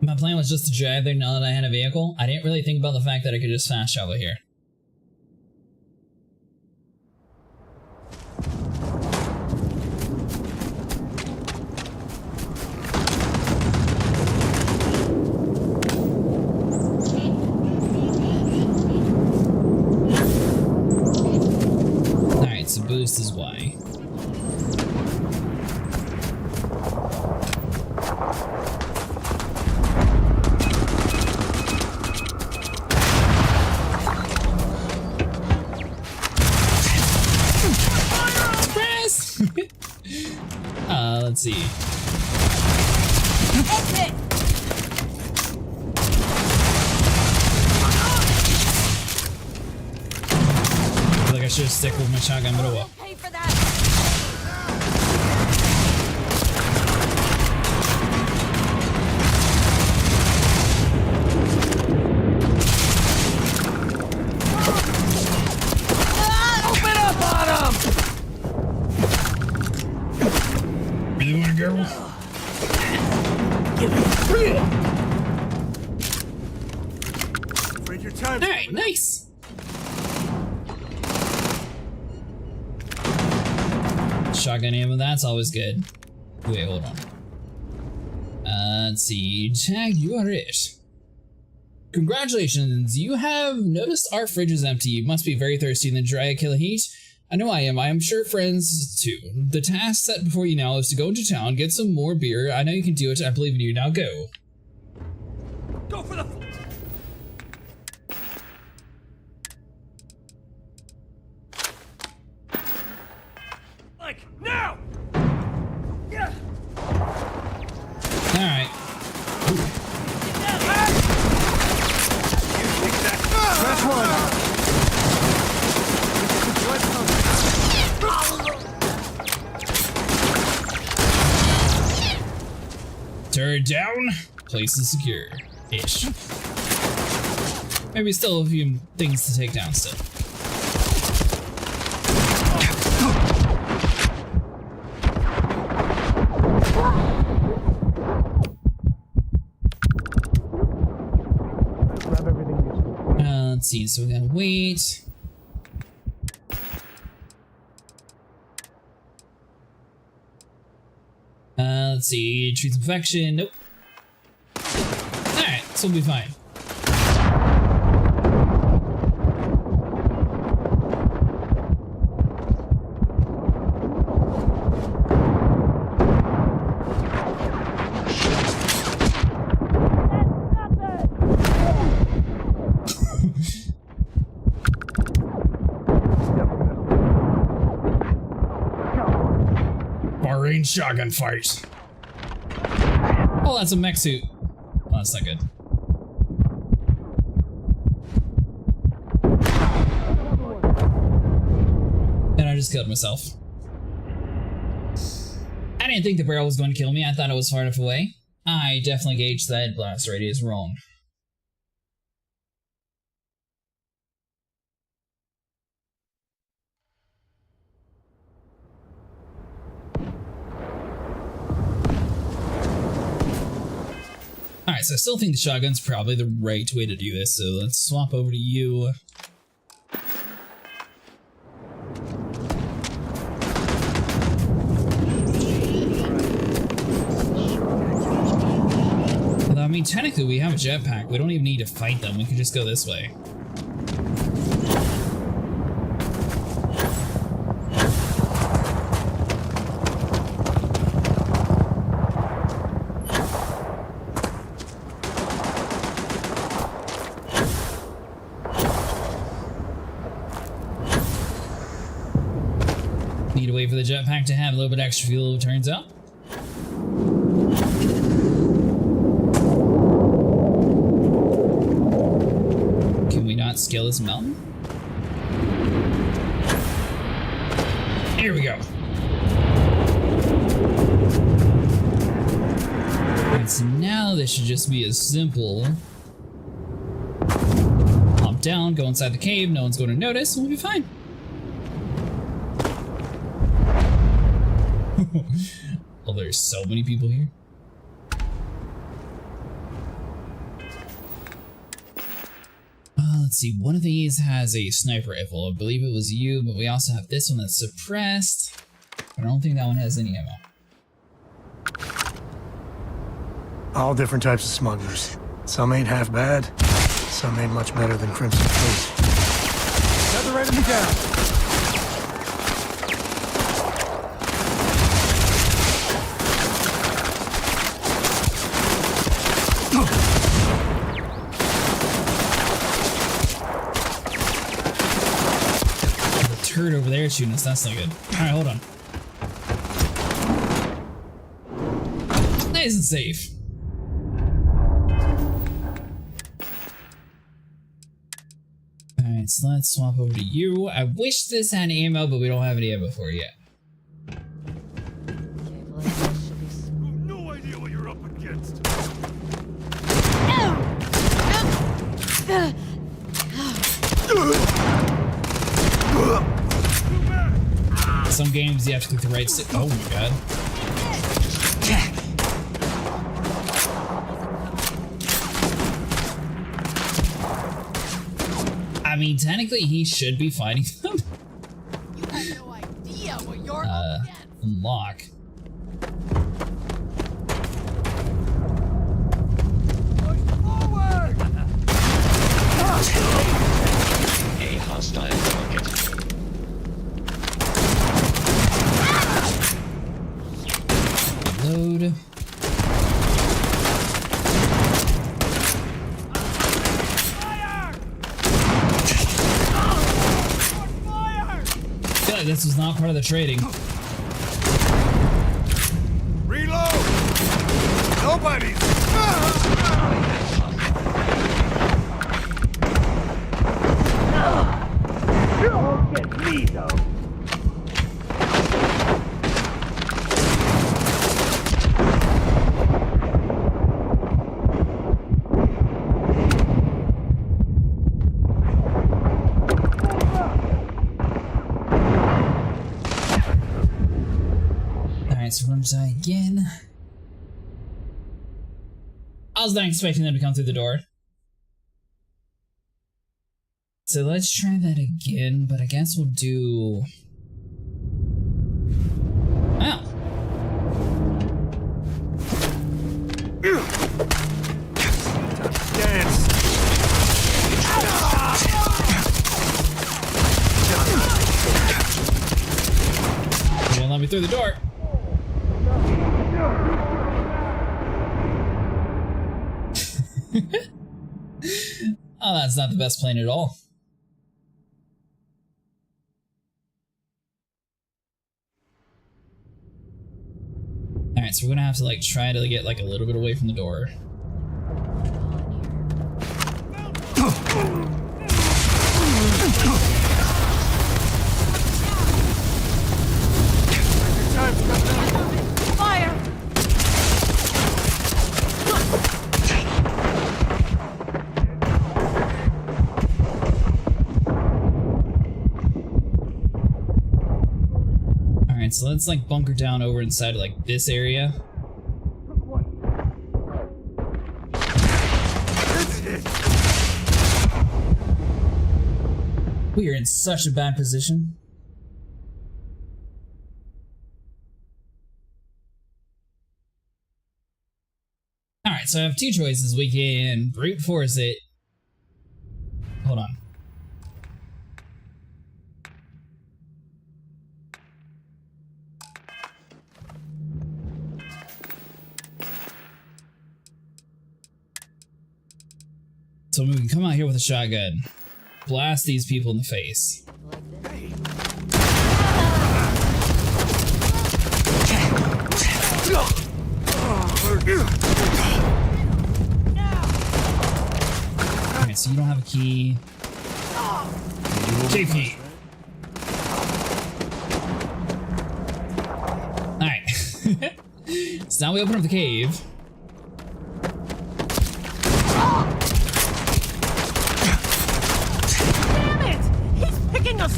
My plan was just to drive there now that I had a vehicle. I didn't really think about the fact that I could just fast travel here. Alright, so boost is Y. Let's see. Exit! I feel like I should have stick with my shotgun, but oh well. Pay for that. Alright, nice! Shotgun ammo, that's always good. Wait, hold on. Let's see. Tag, you are it. Congratulations, you have noticed our fridge is empty. You must be very thirsty in the dry kill heat. I know I am. I am sure friends too. The task set before you now is to go into town, get some more beer. I know you can do it. I believe in you. Now go. Go for the... Like, now! Yeah. Alright. That's one. Turret down. Place is secure. Ish. Maybe still a few things to take down still. Let's see, so we gotta wait. Let's see, treats infection, nope. Alright, so we'll be fine. Shotgun fight. Oh, that's a mech suit. Oh, that's not good. And I just killed myself. I didn't think the barrel was going to kill me. I thought it was far enough away. I definitely gauged that blast radius wrong. Alright, so I still think the shotgun's probably the right way to do this, so let's swap over to you. Although, I mean, technically we have a jetpack. We don't even need to fight them. We can just go this way. the jetpack to have a little bit extra fuel, it turns out. Can we not scale this mountain? Here we go. And so now this should just be as simple. Hop down, go inside the cave, no one's going to notice, and we'll be fine. Oh, there's so many people here. Let's see, one of these has a sniper rifle. I believe it was you, but we also have this one that's suppressed. I don't think that one has any ammo. All different types of smugglers. Some ain't half bad, some ain't much better than Crimson Fleet. Another enemy down. Turret over there shooting us, that's not good. Alright, hold on. That isn't safe. Alright, so let's swap over to you. I wish this had ammo, but we don't have any ammo for it yet. No idea what you're up against. Some games you have to click the right stick. Oh my god. I mean, technically he should be fighting them. You have no idea what you're up against. Unlock. A hostile target. Load. I feel like this was not part of the trading. Reload! Nobody's! You won't get me, though. Alright, so room side again. I was not expecting them to come through the door. So let's try that again, but I guess we'll do... Wow. Dance. You won't let me through the door. Oh, that's not the best plane at all. Alright, so we're gonna have to like try to get like a little bit away from the door. Fire! Alright, so let's like bunker down over inside of like this area. We are in such a bad position. Alright, so I have two choices. We can brute force it. Hold on. So we can come out here with a shotgun, blast these people in the face. Alright, so you don't have a key. Cave key. Alright. So now we open up the cave. Damn it! He's picking us!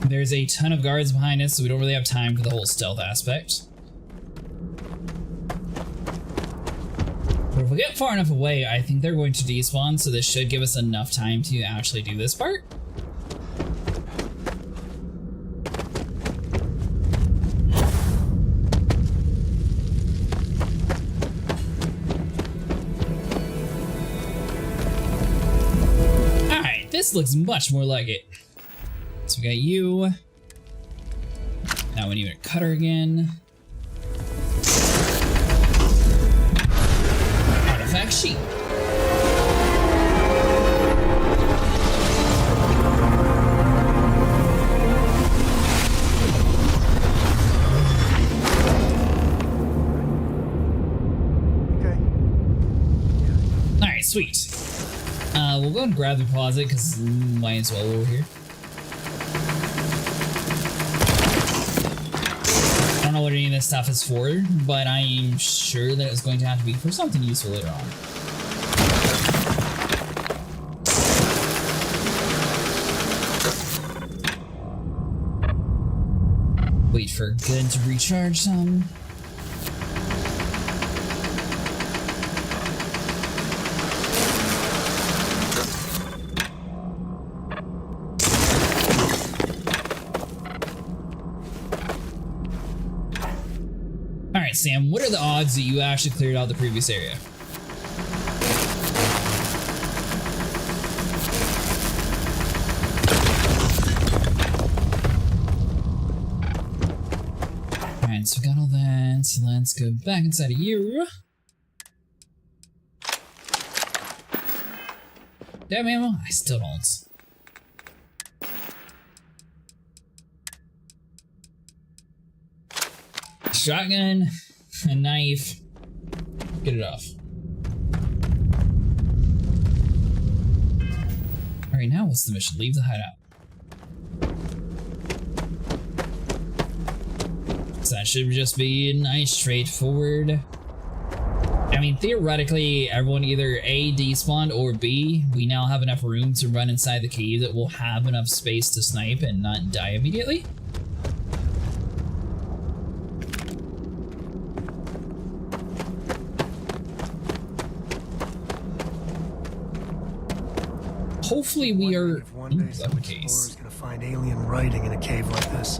There's a ton of guards behind us, so we don't really have time for the whole stealth aspect. But if we get far enough away, I think they're going to despawn, so this should give us enough time to actually do this part. Alright, this looks much more like it. So we got you. Now we need a cutter again. Artifact sheet. Alright, sweet. We'll go and grab the closet because might as well over here. I don't know what any of this stuff is for, but I'm sure that it's going to have to be for something useful later on. Wait for good to recharge some. Alright, Sam, what are the odds that you actually cleared out the previous area? Alright, so we got all that. So let's go back inside of you. Damn ammo? I still don't. Shotgun, a knife, get it off. Alright, now what's the mission? Leave the hideout. So that should just be nice, straightforward. I mean, theoretically, everyone either A, despawned, or B, we now have enough room to run inside the cave that we'll have enough space to snipe and not die immediately. Hopefully we are. One day some explorer's gonna find alien writing in a cave like this.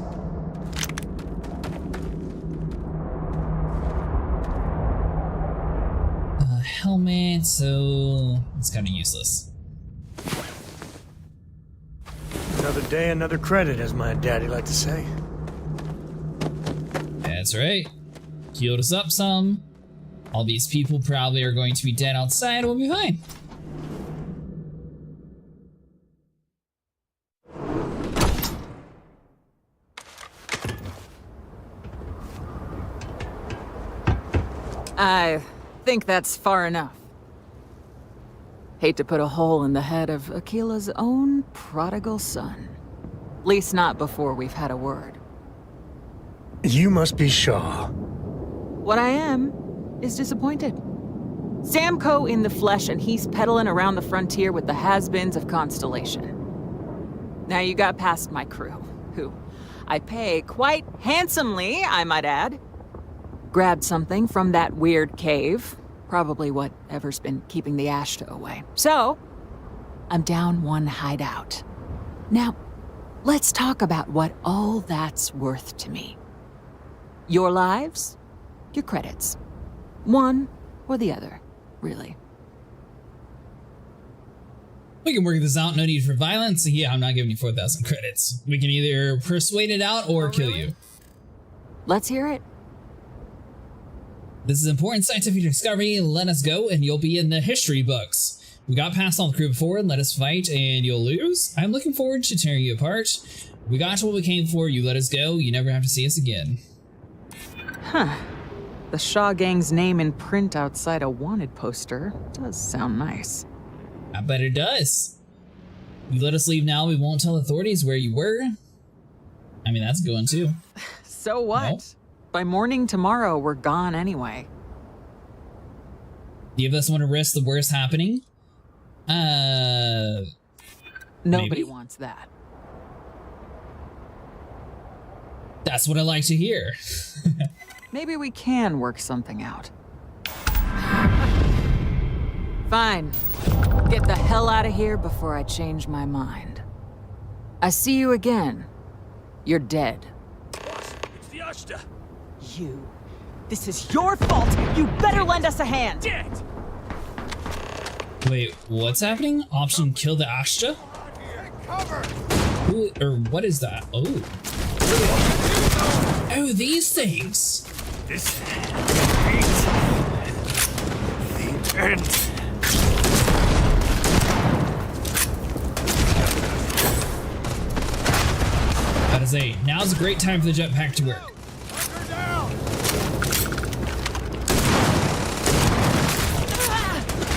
Helmet, so it's kind of useless. Another day, another credit, as my daddy liked to say. That's right. Healed us up some. All these people probably are going to be dead outside. We'll be fine. I think that's far enough. Hate to put a hole in the head of Akila's own prodigal son. At least not before we've had a word. You must be Shaw. What I am is disappointed. Samco in the flesh, and he's peddling around the frontier with the has-beens of Constellation. Now you got past my crew, who I pay quite handsomely, I might add. Grabbed something from that weird cave. Probably whatever's been keeping the Ashta away. So, I'm down one hideout. Now, let's talk about what all that's worth to me. Your lives, your credits. One or the other, really. We can work this out, no need for violence. Yeah, I'm not giving you 4,000 credits. We can either persuade it out or kill you. Let's hear it. This is important scientific discovery. Let us go and you'll be in the history books. We got past all the crew before, let us fight and you'll lose. I'm looking forward to tearing you apart. We got to what we came for, you let us go, you never have to see us again. Huh. The Shaw Gang's name in print outside a wanted poster does sound nice. I bet it does. You let us leave now, we won't tell authorities where you were. I mean, that's a good one too. So what? No? By morning tomorrow, we're gone anyway. Do you of us want to risk the worst happening? Nobody maybe? Wants that. That's what I like to hear. Maybe we can work something out. Fine. Get the hell out of here before I change my mind. I see you again. You're dead. Boss, it's the Ashta. You. This is your fault. You better lend us a hand. Dead. Wait, what's happening? Option kill the Ashta? Who, or what is that? Oh. Oh, these things. This ain't the end. That is a. Now's a great time for the jetpack to work.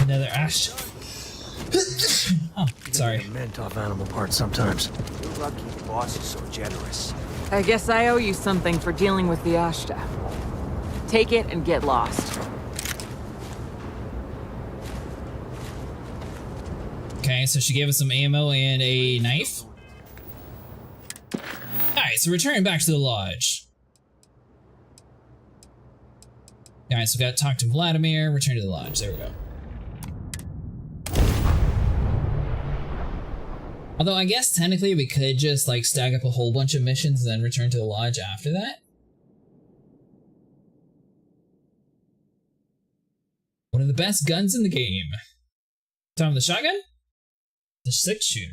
Another Ash. Oh, sorry. Mint off animal parts sometimes. You're lucky the boss is so generous. I guess I owe you something for dealing with the Ashta. Take it and get lost. Okay, so she gave us some ammo and a knife. Alright, so returning back to the lodge. Alright, so we got to talk to Vladimir, return to the lodge. There we go. Although I guess technically we could just like stack up a whole bunch of missions and then return to the lodge after that. One of the best guns in the game. Time of the shotgun? The 6-shooter.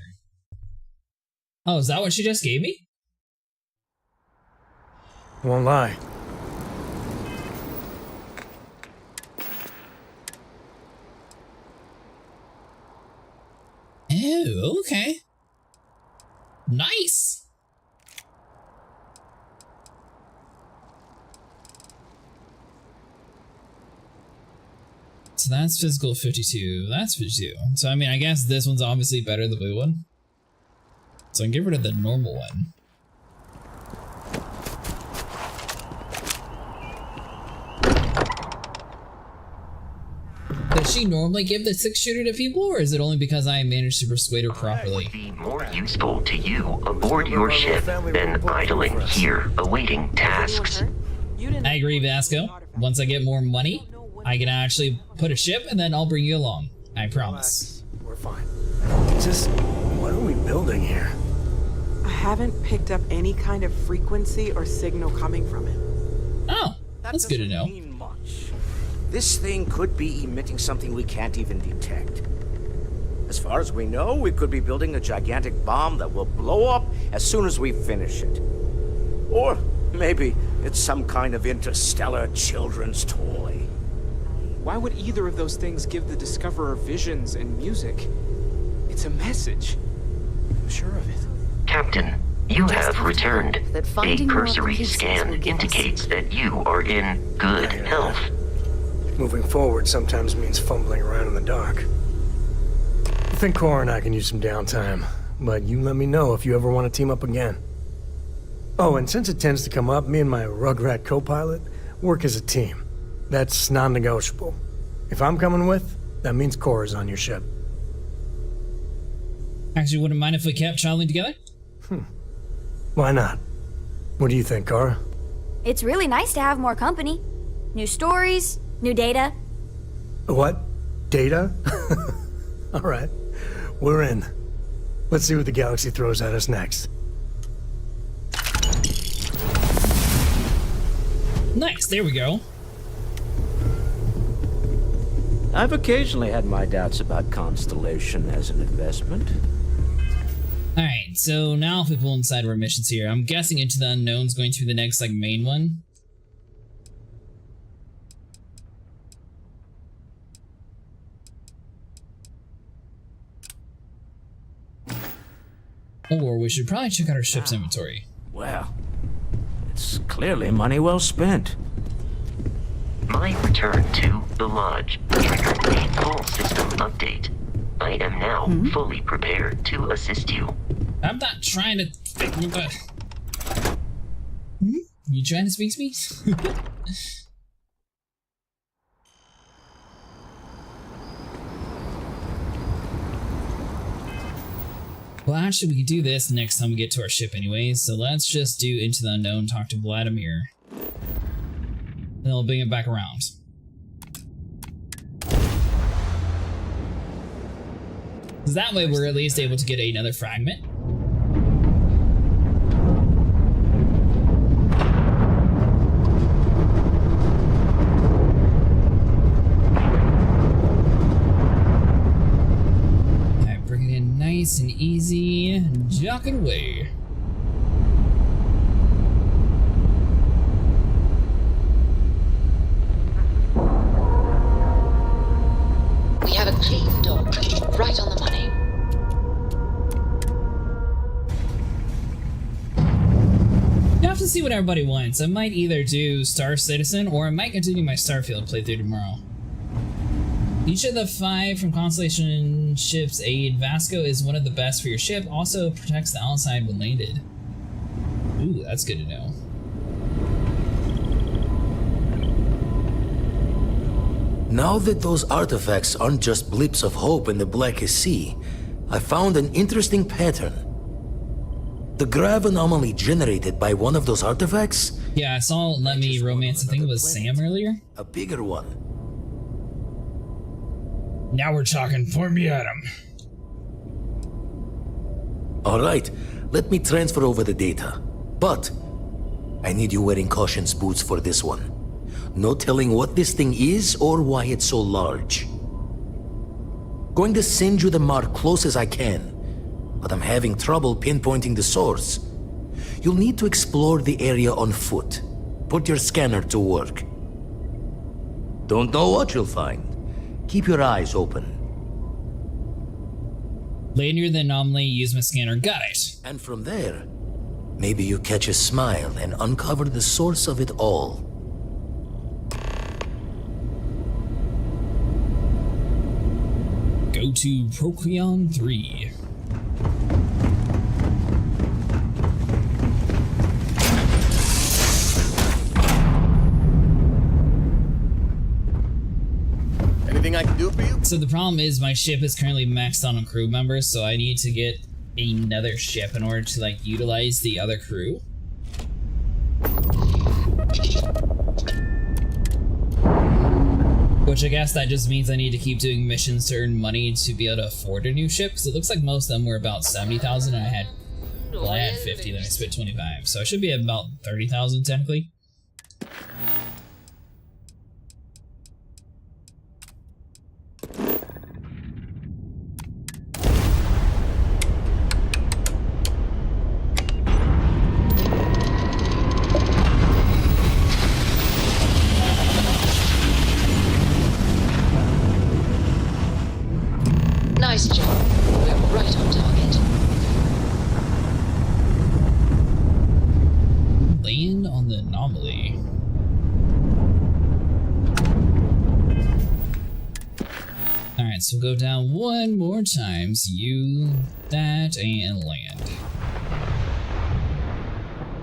Oh, is that what she just gave me? Won't lie. Oh, okay. Nice. So that's physical 52. That's 52. So I mean, I guess this one's obviously better than the blue one. So I can get rid of the normal one. Does she normally give the 6-shooter to people, or is it only because I managed to persuade her properly? Would be more useful to you aboard your ship than idling here, awaiting tasks. I agree, Vasco. Once I get more money, I can actually put a ship, and then I'll bring you along. I promise. We're fine. Just, what are we building here? I haven't picked up any kind of frequency or signal coming from it. Oh, that's good to know. This thing could be emitting something we can't even detect. As far as we know, we could be building a gigantic bomb that will blow up as soon as we finish it. Or maybe it's some kind of interstellar children's toy. Why would either of those things give the Discoverer visions and music? It's a message. I'm sure of it. Captain, you have returned. A cursory scan indicates that you are in good health. Moving forward sometimes means fumbling around in the dark. I think Cora and I can use some downtime, but you let me know if you ever want to team up again. Oh, and since it tends to come up, me and my Rugrat co-pilot work as a team. That's non-negotiable. If I'm coming with, that means Cora's on your ship. Actually, wouldn't mind if we kept traveling together? Why not? What do you think, Cora? It's really nice to have more company. New stories, new data. What? Data? All right. We're in. Let's see what the galaxy throws at us next. Nice, there we go. I've occasionally had my doubts about Constellation as an investment. Alright, so now if we pull inside our missions here, I'm guessing Into the Unknown's going to be the next, like, main one. Or we should probably check out our ship's inventory. Well, it's clearly money well spent. My return to the lodge triggered a full system update. I am now fully prepared to assist you. I'm not trying to think with the... You trying to speak to me? Well, actually, we can do this next time we get to our ship anyways, so let's just do Into the Unknown, talk to Vladimir. Then we'll bring it back around. Because that way we're at least able to get another fragment. Alright, bring it in nice and easy. Jock it away. We have a clean dock, right on the money. You have to see what everybody wants. I might either do Star Citizen or I might continue my Starfield playthrough tomorrow. Each of the 5 from Constellation ships aid Vasco is one of the best for your ship, also protects the outside when landed. Ooh, that's good to know. Now that those artifacts aren't just blips of hope in the Blackest Sea, I found an interesting pattern. The grav anomaly generated by one of those artifacts? Yeah, I saw Let Me Romance, I think it was Sam earlier. A bigger one. Now we're talking, point me at him. Alright, let me transfer over the data. But I need you wearing caution's boots for this one. No telling what this thing is or why it's so large. Going to send you the mark close as I can, but I'm having trouble pinpointing the source. You'll need to explore the area on foot. Put your scanner to work. Don't know what you'll find. Keep your eyes open. Lay near the anomaly, use my scanner, got it. And from there, maybe you catch a smile and uncover the source of it all. Go to Procreon 3. Anything I can do for you? So the problem is my ship is currently maxed out on crew members, so I need to get another ship in order to like utilize the other crew. Which I guess that just means I need to keep doing missions to earn money to be able to afford a new ship, because it looks like most of them were about 70,000 and I had 50, then I spent 25, so I should be at about 30,000 technically. Nice job. We're right on target. Land on the anomaly. Alright, so go down one more times. You, that, and land.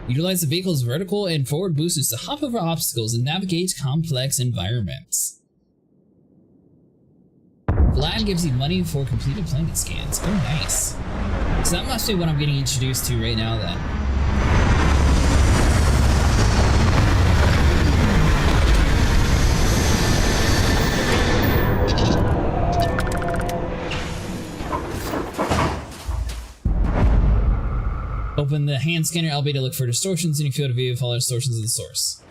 Utilize the vehicle's vertical and forward boosters to hop over obstacles and navigate complex environments. Vlad gives you money for completed planet scans. Oh, nice. So that must be what I'm getting introduced to right now then. Open the hand scanner LB to look for distortions in your field of view. Follow distortions of the source.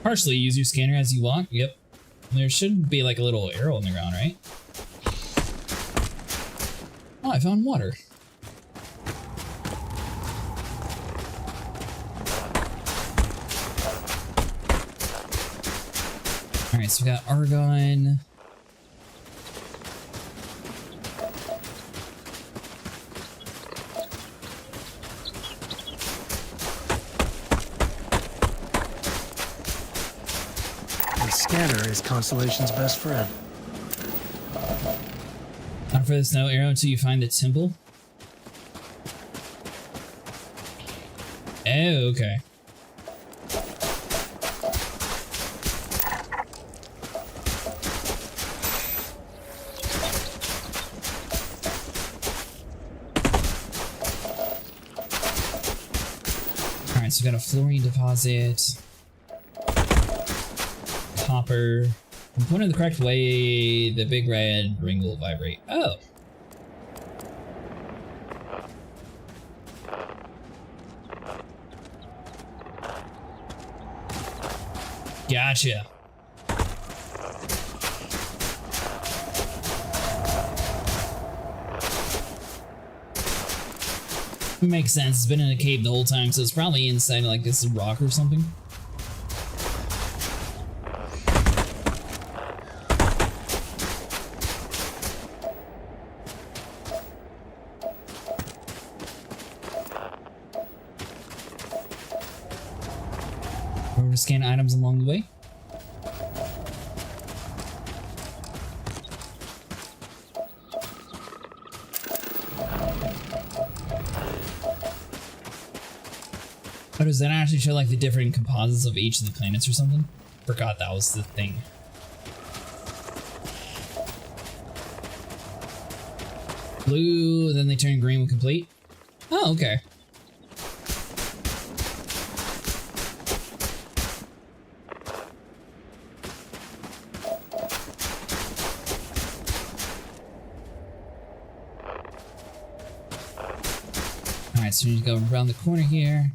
Partially use your scanner as you walk. Yep. There should be like a little arrow on the ground, right? Oh, I found water. Alright, so we got argon. The scanner is Constellation's best friend. Not for the snow arrow until you find the temple. Oh, okay. Alright, so we got a fluorine deposit. Copper. When pointed the correct way, the big red ring will vibrate. Oh. Gotcha. Makes sense. It's been in a cave the whole time, so it's probably inside like this rock or something. Remember to scan items along the way. Oh, does that actually show like the different composites of each of the planets or something? Forgot that was the thing. Blue, then they turn green when complete. Oh, okay. Alright, so we need to go around the corner here.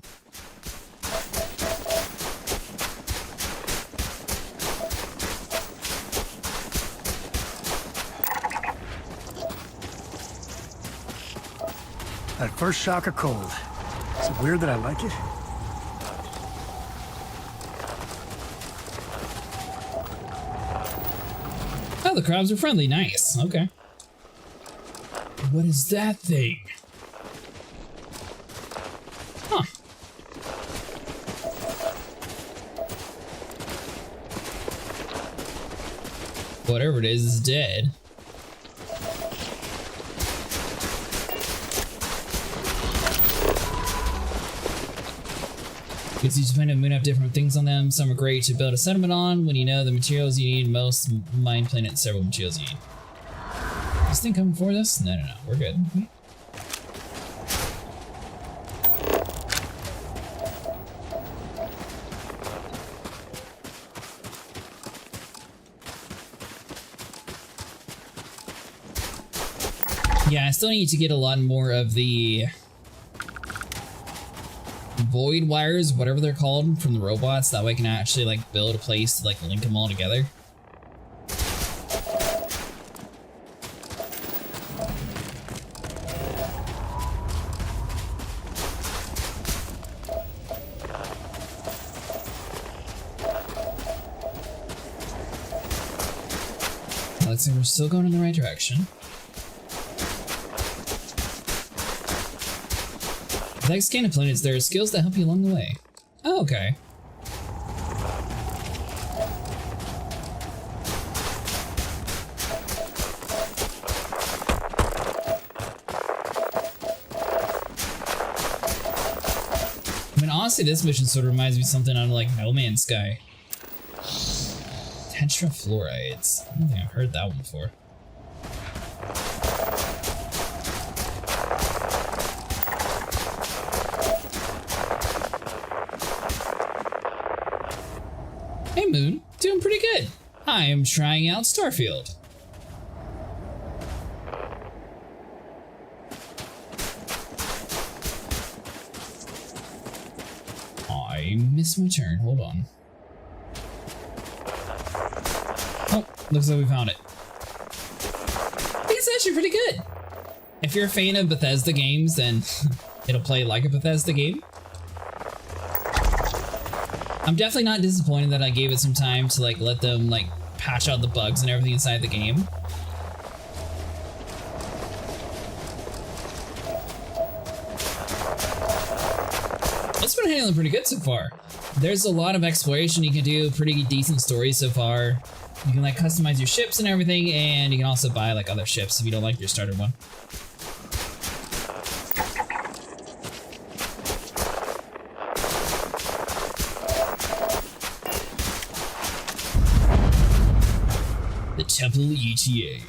That first shock of cold. Is it weird that I like it? Oh, the crabs are friendly. Nice. Okay. What is that thing? Huh. Whatever it is dead. Because each planet and moon have different things on them. Some are great to build a settlement on when you know the materials you need. Most mine planets several materials you need. Is this thing coming for us? No, we're good. Yeah, I still need to get a lot more of the void wires, whatever they're called, from the robots. That way I can actually like build a place to like link them all together. Let's see, we're still going in the right direction. Like scanning planets, there are skills that help you along the way. Oh, okay. I mean, honestly, this mission sort of reminds me of something on like No Man's Sky. Tetrafluorides. I don't think I've heard that one before. Hey Moon, doing pretty good. I am trying out Starfield. I missed my turn, hold on. Oh, looks like we found it. I think it's actually pretty good. If you're a fan of Bethesda games, then it'll play like a Bethesda game. I'm definitely not disappointed that I gave it some time to like let them like patch out the bugs and everything inside the game. It's been handling pretty good so far. There's a lot of exploration you can do, pretty decent stories so far. You can like customize your ships and everything, and you can also buy like other ships if you don't like your starter one. The Temple ETA.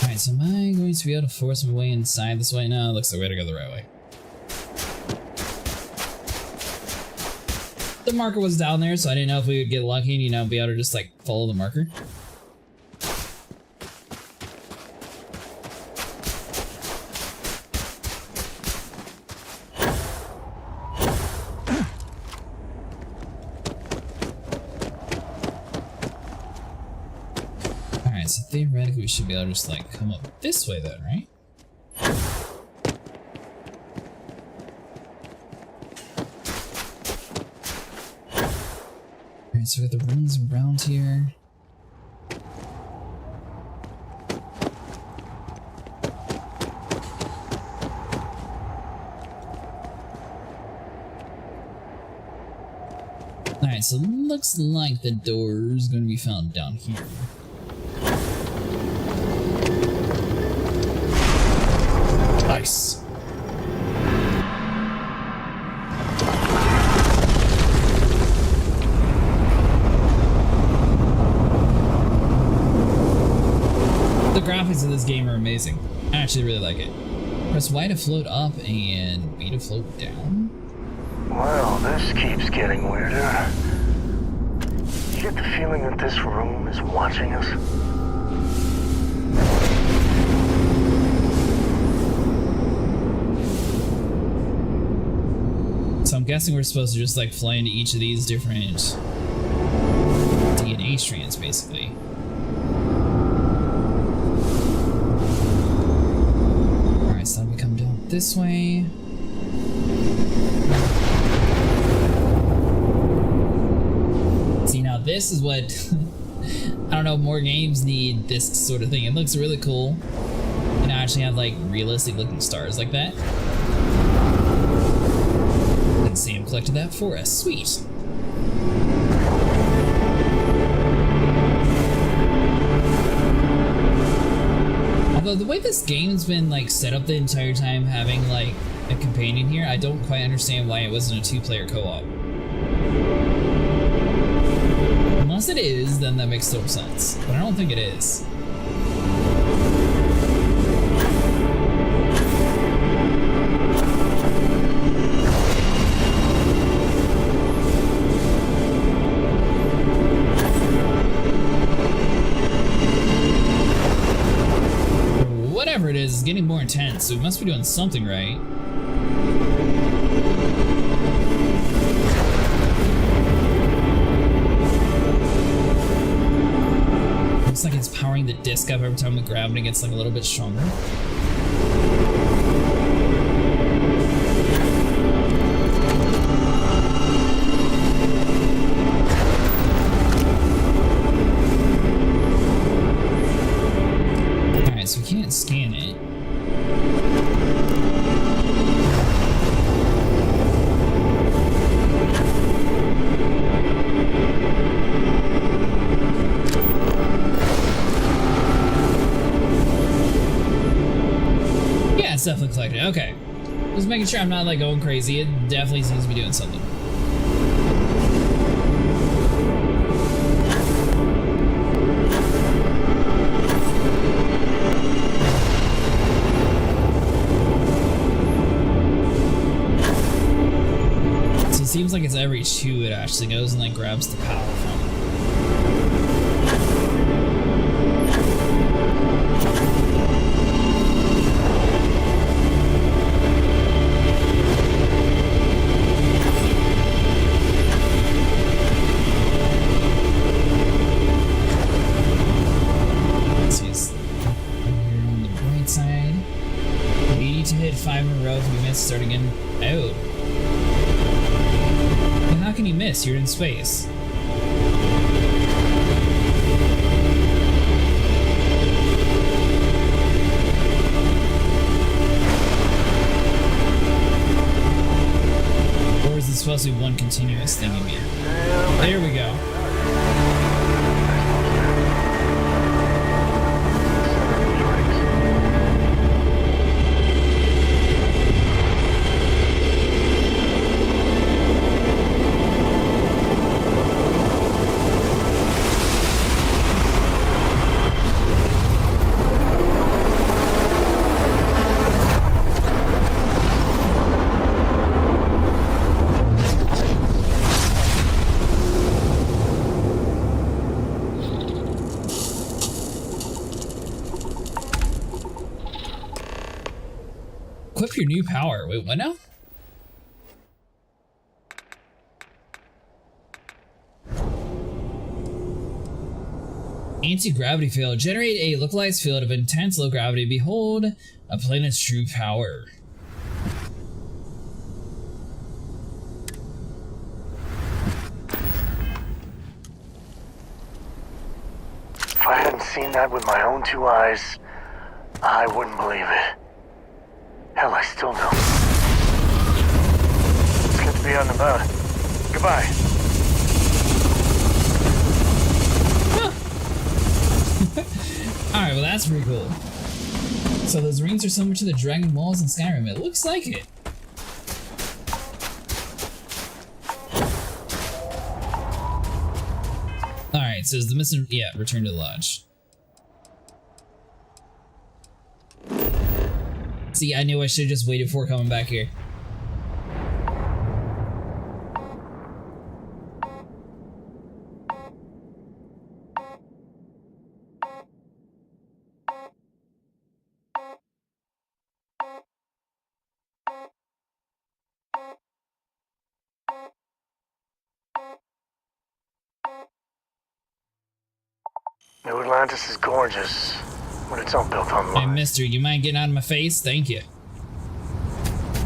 Alright, so am I going to be able to force my way inside this way? No, it looks like we're gonna go the right way. The marker was down there, so I didn't know if we would get lucky and, you know, be able to just like follow the marker. So theoretically we should be able to just like come up this way then, right? Alright, so we got the rooms around here. Alright, so it looks like the door is going to be found down here. Nice. The graphics of this game are amazing. I actually really like it. Press Y to float up and B to float down. Well, this keeps getting weirder. You get the feeling that this room is watching us? So I'm guessing we're supposed to just like fly into each of these different DNA strands, basically. Alright, so we come down this way. See, now this is what I don't know, more games need this sort of thing. It looks really cool. And I actually have like realistic looking stars like that. Sam collected that for us. Sweet. Although the way this game's been like set up the entire time, having like a companion here, I don't quite understand why it wasn't a two-player co-op. Unless it is, then that makes total sense. But I don't think it is. Whatever it is, it's getting more intense, so we must be doing something right. Looks like it's powering the disc up every time we grab it, and it gets like a little bit stronger. So we can't scan it. Yeah, it's definitely collected. Okay. Just making sure I'm not like going crazy. It definitely seems to be doing something. It seems like it's every two it actually goes and like grabs the power from it. Let's see, You need to hit 5 in a row. If you miss, start again. Oh. But how can you miss? You're in space. Or is it supposed to be one continuous thing you mean? There we go. Equip your new power. Wait, what now? Anti-gravity field. Generate a localized field of intense low gravity. Behold a planet's true power. If I hadn't seen that with my own 2 eyes, I wouldn't believe it. Hell, I still don't. It's good to be out and about. Goodbye. Alright, well that's pretty cool. So those rings are similar to the dragon walls in Skyrim. It looks like it. Alright, so is the missing... Yeah, return to the lodge. See, I knew I should have just waited before coming back here. New Atlantis is gorgeous, but it's all built on Hey, lies. mister, you mind getting out of my face? Thank you.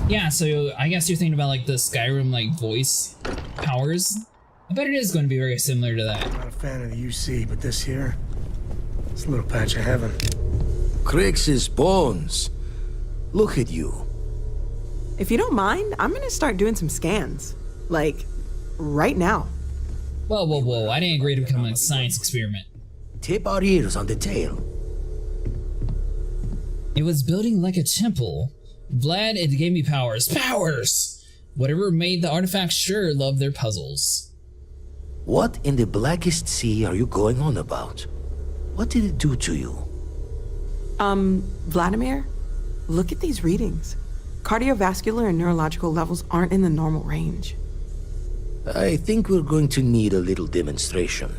Yeah, so I guess you're thinking about like the Skyrim like voice powers. I bet it is going to be very similar to that. I'm not a fan of the UC, but this here, it's a little patch of heaven. Crix's bones. Look at you. If you don't mind, I'm gonna start doing some scans. Like, right now. Whoa, whoa, whoa, I didn't agree to become a science experiment. Tip our ears on the tail. It was building like a temple. Vlad, it gave me powers. Powers! Whatever made the artifact sure loved their puzzles. What in the blackest sea are you going on about? What did it do to you? Vladimir, look at these readings. Cardiovascular and neurological levels aren't in the normal range. I think we're going to need a little demonstration.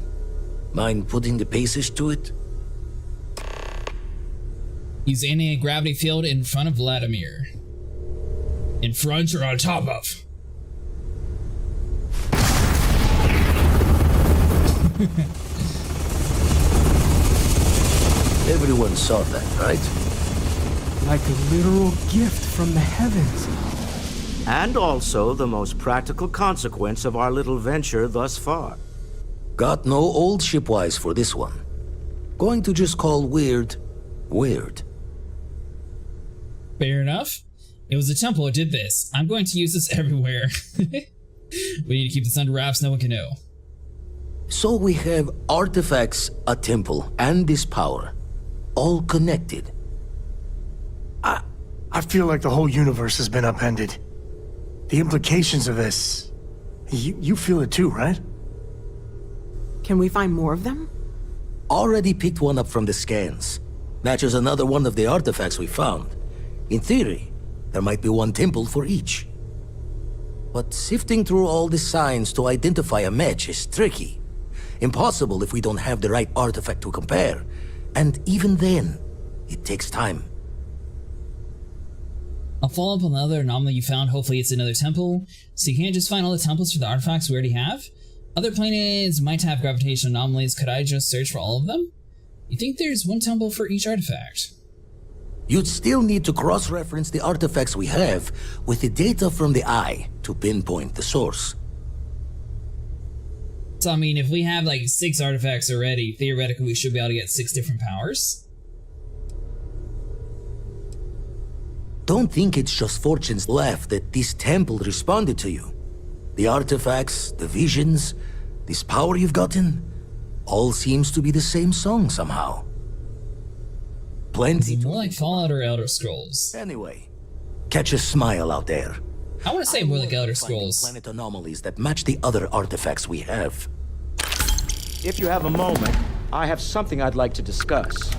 Mind putting the paces to it? Use anti-gravity field in front of Vladimir. In front or on top of? Everyone saw that, right? Like a literal gift from the heavens. And also the most practical consequence of our little venture thus far. Got no old shipwise for this one. Going to just call weird, weird. Fair enough. It was a temple that did this. I'm going to use this everywhere. We need to keep this under wraps, no one can know. So we have artifacts, a temple, and this power. All connected. I feel like the whole universe has been upended. The implications of this... You feel it too, right? Can we find more of them? Already picked one up from the scans. Matches another one of the artifacts we found. In theory, there might be one temple for each. But sifting through all the signs to identify a match is tricky. Impossible if we don't have the right artifact to compare. And even then, it takes time. I'll follow up on the other anomaly you found. Hopefully it's another temple. So you can't just find all the temples for the artifacts we already have? Other planets might have gravitational anomalies. Could I just search for all of them? You think there's one temple for each artifact? You'd still need to cross-reference the artifacts we have with the data from the eye to pinpoint the source. So, I mean, if we have like 6 artifacts already, theoretically we should be able to get 6 different powers. Don't think it's just Fortune's laugh that this temple responded to you. The artifacts, the visions, this power you've gotten, all seems to be the same song somehow. Plenty. Is it more like Fallout or Elder Scrolls? Anyway, catch a smile out there. I want to say more like Elder Scrolls. Planet anomalies that match the other artifacts we have. If you have a moment, I have something I'd like to discuss.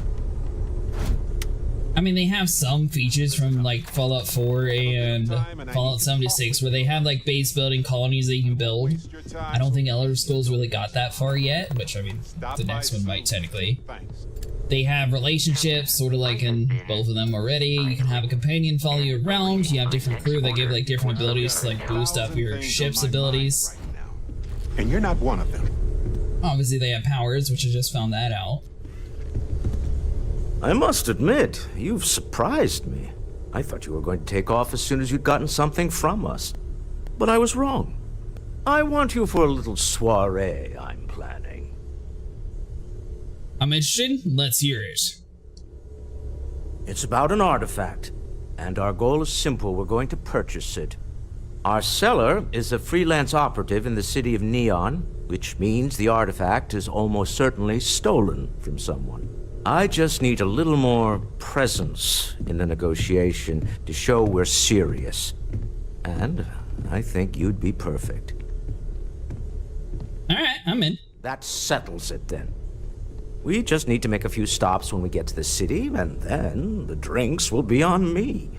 I mean, they have some features from like Fallout 4 and Fallout 76 where they have like base building colonies that you can build. I don't think Elder Scrolls really got that far yet, which I mean, the next one might technically. They have relationships, sort of like in both of them already. You can have a companion follow you around. You have different crew that give like different abilities to like boost up your ship's abilities. And you're not one of them. Obviously they have powers, which I just found that out. I must admit, you've surprised me. I thought you were going to take off as soon as you'd gotten something from us. But I was wrong. I want you for a little soiree I'm planning. I'm interested. Let's hear it. It's about an artifact, and our goal is simple. We're going to purchase it. Our seller is a freelance operative in the city of Neon, which means the artifact is almost certainly stolen from someone. I just need a little more presence in the negotiation to show we're serious. And I think you'd be perfect. Alright, I'm in. That settles it then. We just need to make a few stops when we get to the city, and then the drinks will be on me.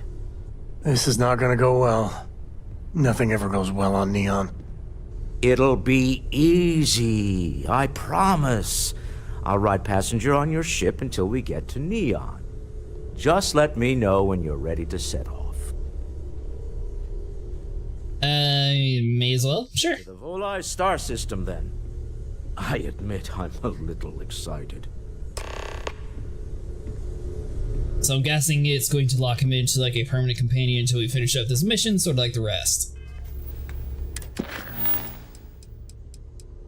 This is not gonna go well. Nothing ever goes well on Neon. It'll be easy, I promise. I'll ride passenger on your ship until we get to Neon. Just let me know when you're ready to set off. May as well. Sure. To the Volai star system, then. I admit I'm a little excited. So I'm guessing it's going to lock him into like a permanent companion until we finish up this mission, sort of like the rest.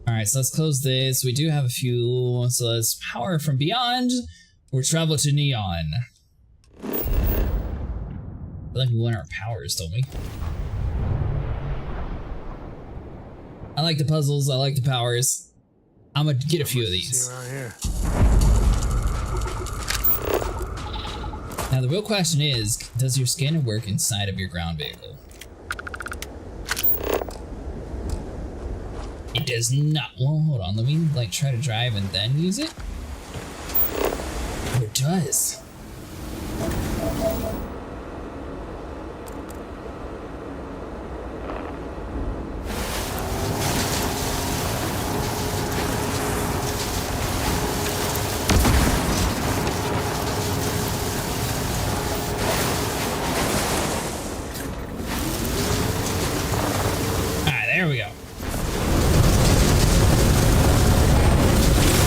Alright, so let's close this. We do have a few. So let's power from beyond or travel to Neon. I feel like we want our powers, don't we? I like the puzzles, I like the powers. I'm gonna get a few of these. Now the real question is, does your scanner work inside of your ground vehicle? It does not. Well, hold on, let me like try to drive and then use it. Oh, it does. There we go.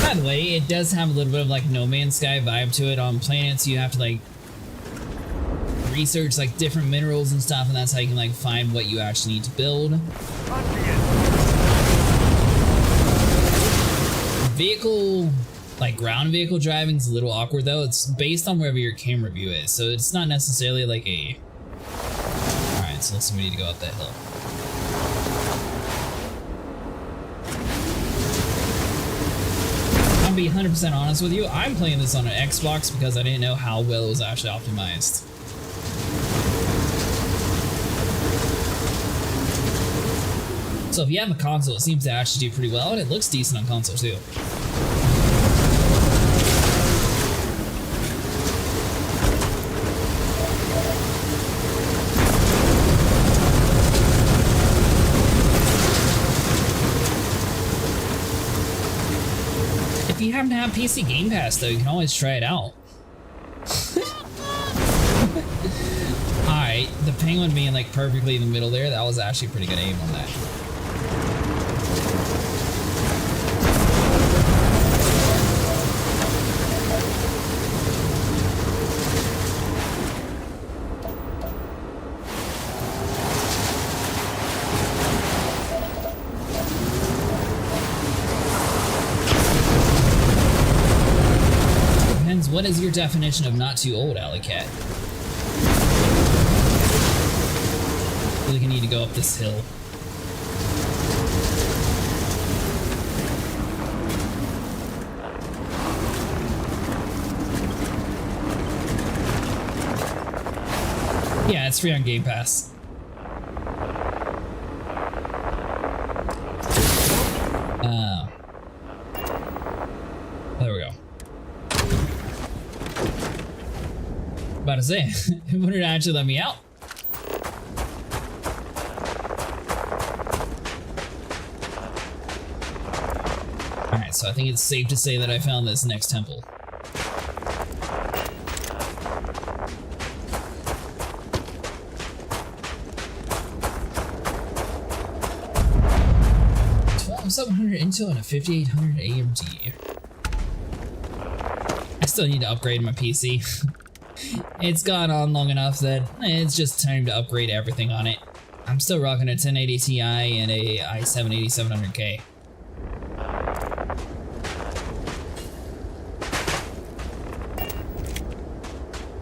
By the way, it does have a little bit of like No Man's Sky vibe to it on planets. You have to like research like different minerals and stuff, and that's how you can like find what you actually need to build. Vehicle, like ground vehicle driving is a little awkward though. It's based on wherever your camera view is, so it's not necessarily like a... Alright, so let's see, we need to go up that hill. I'll be 100% honest with you, I'm playing this on an Xbox because I didn't know how well it was actually optimized. So if you have a console, it seems to actually do pretty well, and it looks decent on console too. If you happen to have PC Game Pass though, you can always try it out. Alright, the penguin being like perfectly in the middle there, that was actually pretty good aim on that. what is your definition of not too old, Alley Cat? I feel like I need to go up this hill. Yeah, it's free on Game Pass. There we go. About to say, it wouldn't actually let me out. Alright, so I think it's safe to say that I found this next temple. $700 Intel and a 5800 AMD. I still need to upgrade my PC. It's gone on long enough that it's just time to upgrade everything on it. I'm still rocking a 1080 Ti and a i7 8700K.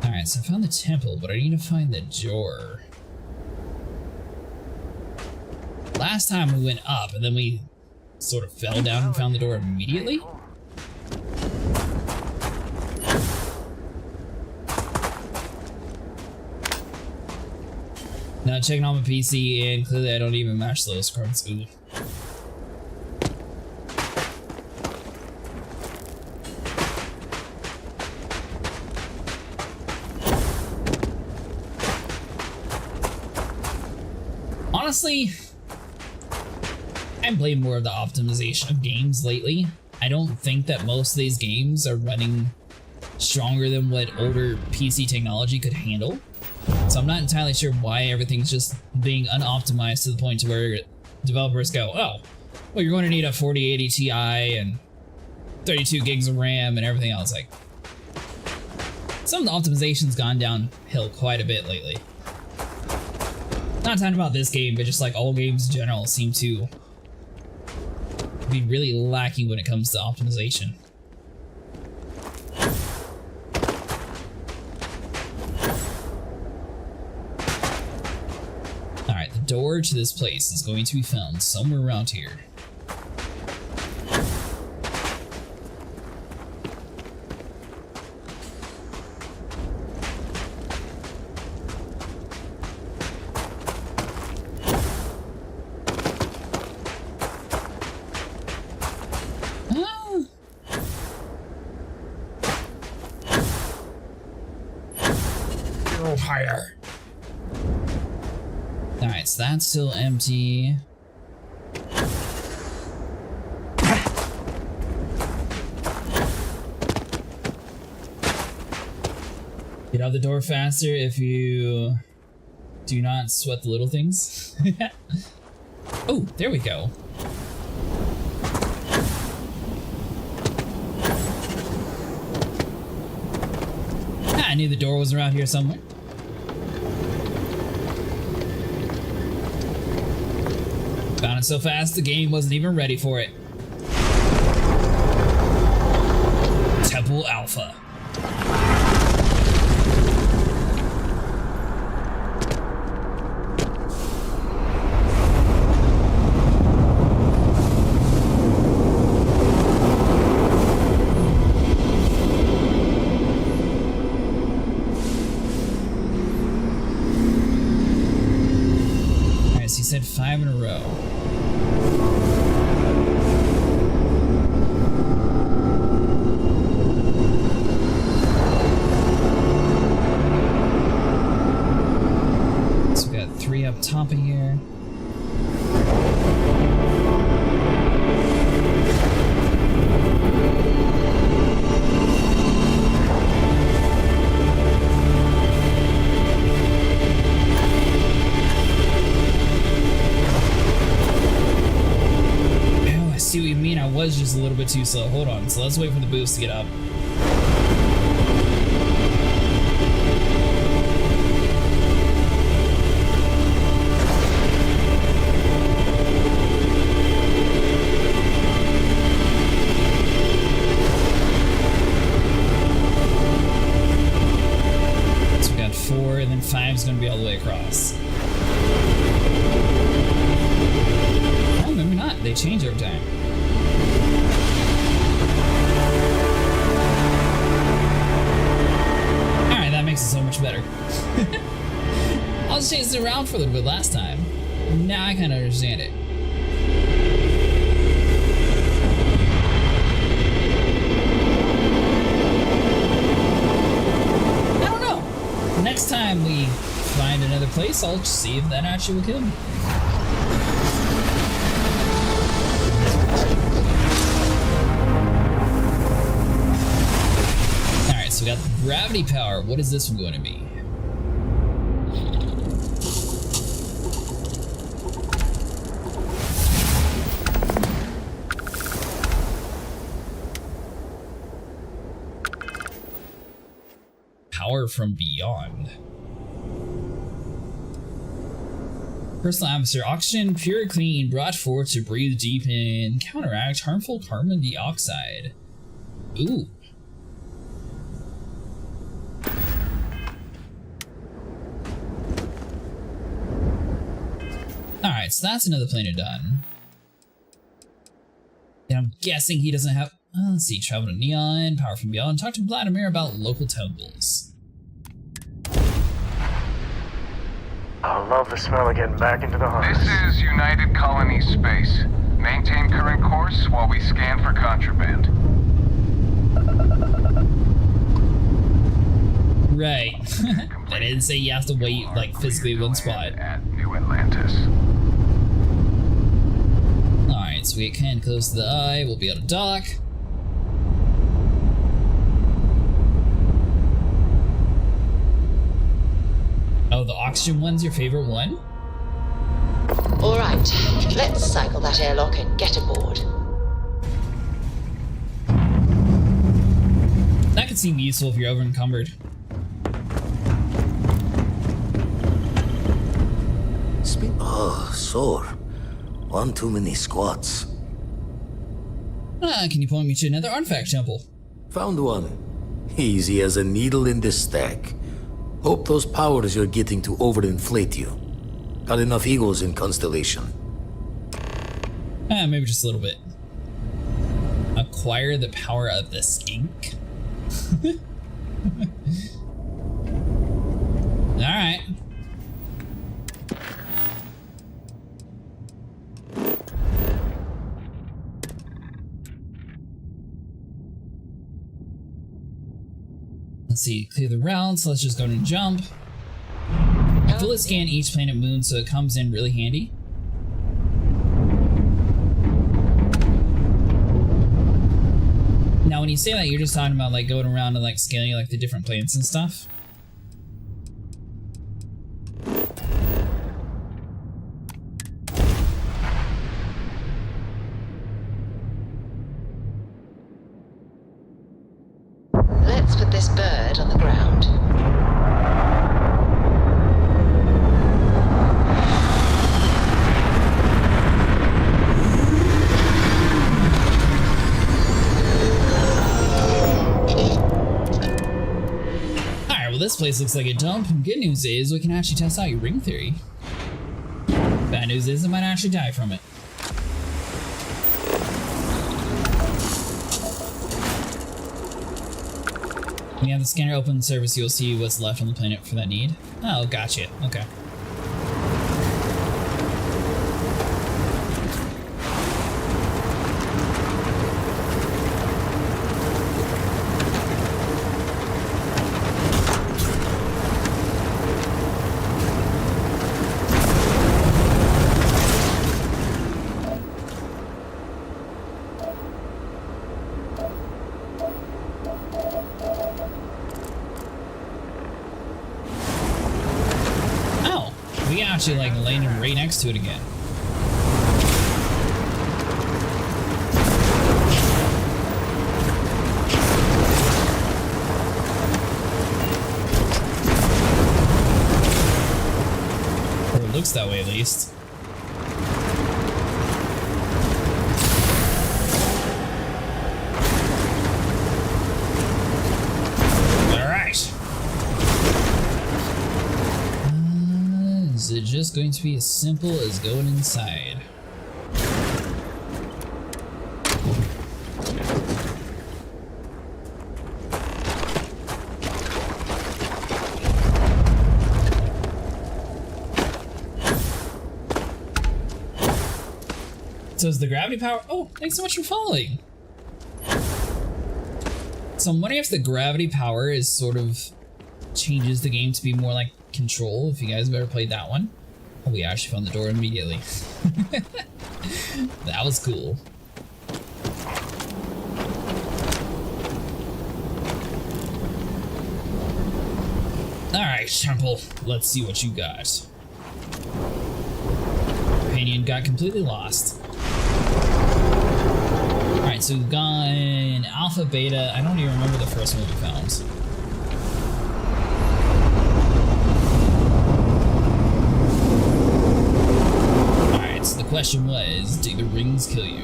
Alright, so I found the temple, but I need to find the door. Last time we went up and then we sort of fell down and found the door immediately. Now checking on my PC, and clearly I don't even match those cards. Ooh. Honestly, I'm playing more of the optimization of games lately. I don't think that most of these games are running stronger than what older PC technology could handle. So I'm not entirely sure why everything's just being unoptimized to the point to where developers go, oh, well, you're going to need a 4080 Ti and 32 gigs of RAM and everything else. Like, some of the optimization's gone downhill quite a bit lately. Not talking about this game, but just like all games in general seem to be really lacking when it comes to optimization. Alright, the door to this place is going to be found somewhere around here. Higher. Alright, so that's still empty. Get out the door faster if you do not sweat the little things. Oh, there we go. I knew the door was around here somewhere. Found it so fast, the game wasn't even ready for it. Temple Alpha. Alright, so you said 5 in a row. Up top of here. Oh, I see what you mean. I was just a little bit too slow. Hold on. So let's wait for the boost to get up. all the way across. Oh, maybe not. They change over time. Alright, that makes it so much better. I was chasing around for a little bit last time. Now I kind of understand it. I don't know. Next time we find another place, I'll just see if that actually will kill me. Alright, so we got the gravity power. What is this one going to be? Power from beyond. Personal atmosphere. Oxygen, pure and clean, brought forth to breathe deep in, counteract harmful carbon dioxide. Ooh. Alright, so that's another planet done. And I'm guessing he doesn't have... let's see, travel to Neon, power from beyond, talk to Vladimir about local temples. I love the smell of getting back into the harness. This is United Colony Space. Maintain current course while we scan for contraband. Right. I didn't say you have to wait, like, physically one spot. At New Atlantis. Alright, so we can close to the eye, we'll be able to dock. Oh, the oxygen one's your favorite one? Alright, let's cycle that airlock and get aboard. That could seem useful if you're over encumbered. Oh, sore. One too many squats. Can you point me to another artifact temple? Found one. Easy as a needle in the stack. Hope those powers you're getting to overinflate you. Got enough egos in Constellation. Maybe just a little bit. Acquire the power of the skink? Alright. Let's see, clear the route, so let's just go and jump. Fully scan each planet moon so it comes in really handy. Now when you say that, you're just talking about like going around and like scaling like the different planets and stuff. Let's put this bird on the ground. Alright, well this place looks like a dump. Good news is we can actually test out your ring theory. Bad news is I might actually die from it. When you have the scanner open in service, you'll see what's left on the planet for that need. Oh, gotcha. Okay. Actually like landing right next to it again. Or it looks that way at least. Is it just going to be as simple as going inside? So is the gravity power? Oh, thanks so much for following. So I'm wondering if the gravity power is sort of changes the game to be more like Control, if you guys have ever played that one. Oh, we actually found the door immediately. That was cool. Alright, Temple, let's see what you got. Companion got completely lost. Alright, so we've got an Alpha, Beta. I don't even remember the first one we found. Alright, so the question was, do the rings kill you?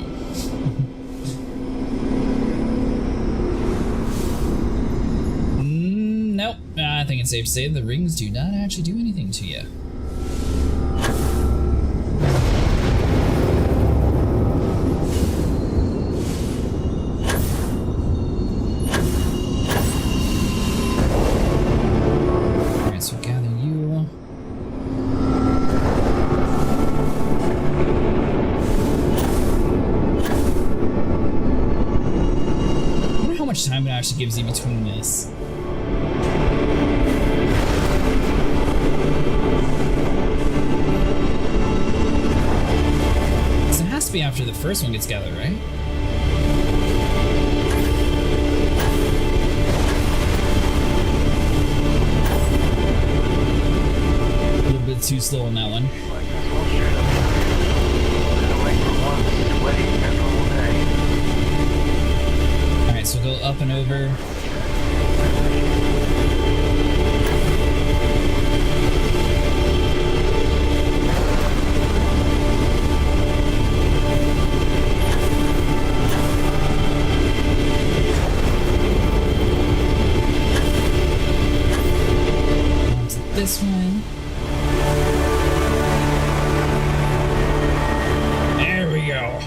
Nope. I think it's safe to say the rings do not actually do anything to you. Time it actually gives you between this. So it has to be after the first one gets gathered, right? A little bit too slow on that one. So we'll go up and over. On to this one. There we go.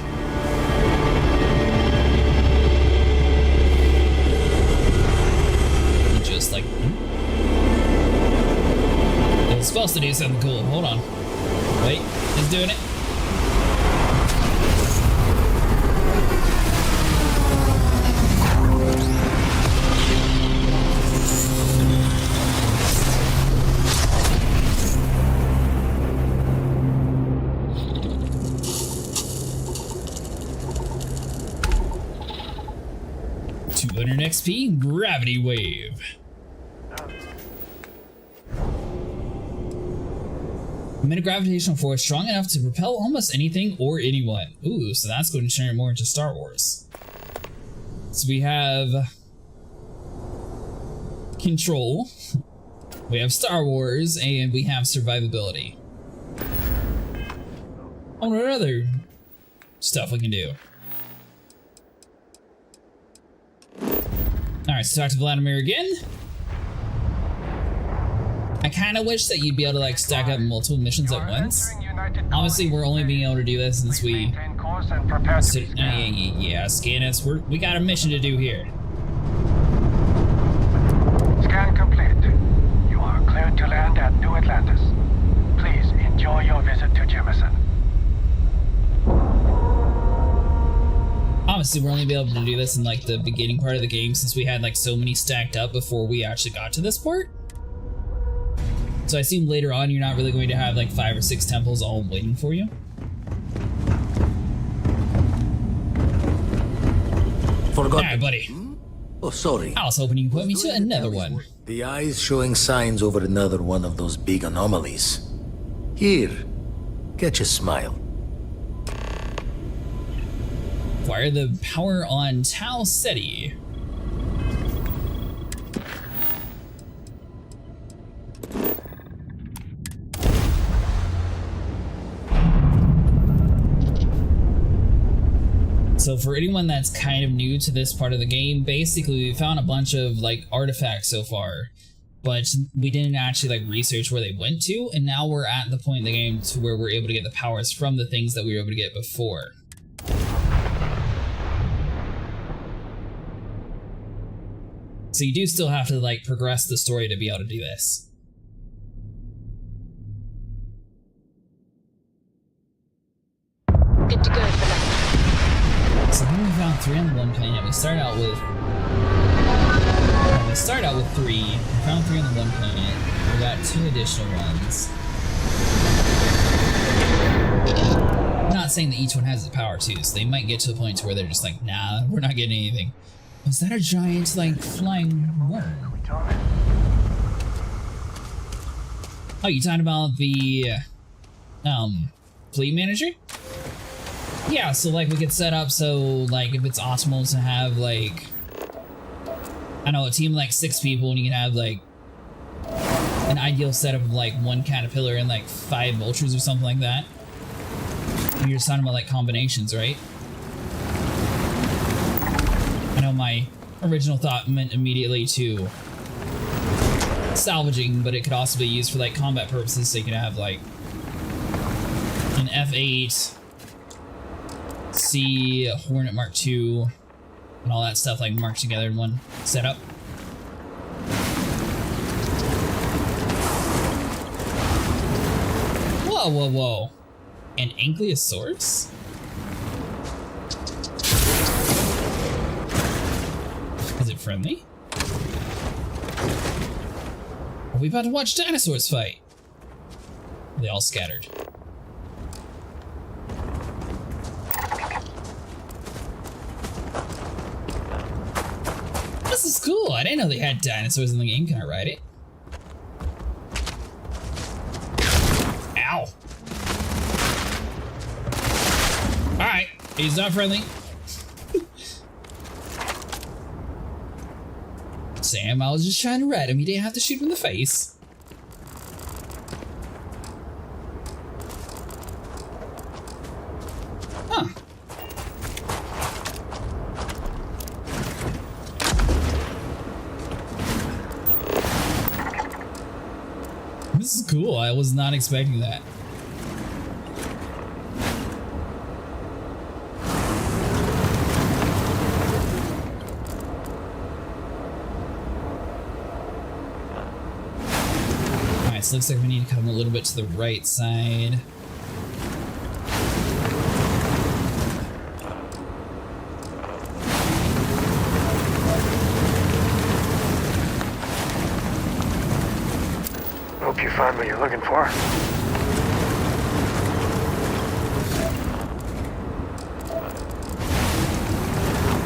Like, it was supposed to do something cool. Hold on. Wait, it's doing it. XP Gravity Wave. Made a gravitational force strong enough to propel almost anything or anyone. Ooh, so that's going to turn it more into Star Wars. So we have Control, we have Star Wars, and we have survivability. Oh, what other stuff we can do? Alright, so talk to Vladimir again. I kind of wish that you'd be able to like stack up multiple missions at once. Obviously, we're only being able to do this since we... So, yeah, scan us. We got a mission to do here. Scan complete. You are cleared to land at New Atlantis. Please enjoy your visit to Jemison. Obviously, we're only be able to do this in like the beginning part of the game since we had like so many stacked up before we actually got to this part. So I assume later on you're not really going to have like 5 or 6 temples all waiting for you. Forgot. Alright, buddy. Oh, sorry. I was hoping you could put me to another one. The eye's showing signs over another one of those big anomalies. Here, catch a smile. Acquire the power on Tau Ceti. So for anyone that's kind of new to this part of the game, basically we found a bunch of like artifacts so far. but we didn't actually like research where they went to, and now we're at the point in the game to where we're able to get the powers from the things that we were able to get before. So you do still have to like progress the story to be able to do this. Good to go for now. So then we found 3 on the one planet. We start out with 3. We found 3 on the one planet. We got 2 additional ones. I'm not saying that each one has the power too, so they might get to the point to where they're just like, nah, we're not getting anything. Was that a giant like flying worm? Oh, you talking about the fleet manager? Yeah, so like we could set up so like if it's optimal to have like, I don't know, a team of like 6 people, and you can have like an ideal setup of like 1 caterpillar and like 5 vultures or something like that. You're just talking about like combinations, right? I know my original thought meant immediately to salvaging, but it could also be used for like combat purposes, so you can have like an F8 C, a Hornet Mark II, and all that stuff like marked together in one setup. Whoa, whoa, whoa. An Ankylosaurus? Is it friendly? Are we about to watch dinosaurs fight? They all scattered. This is cool. I didn't know they had dinosaurs in the game. Can I ride it? Ow. Alright, he's not friendly. Sam, I was just trying to ride him. You didn't have to shoot him in the face. Huh. This is cool. I was not expecting that. Alright, so looks like we need to come a little bit to the right side. Hope you find what you're looking for.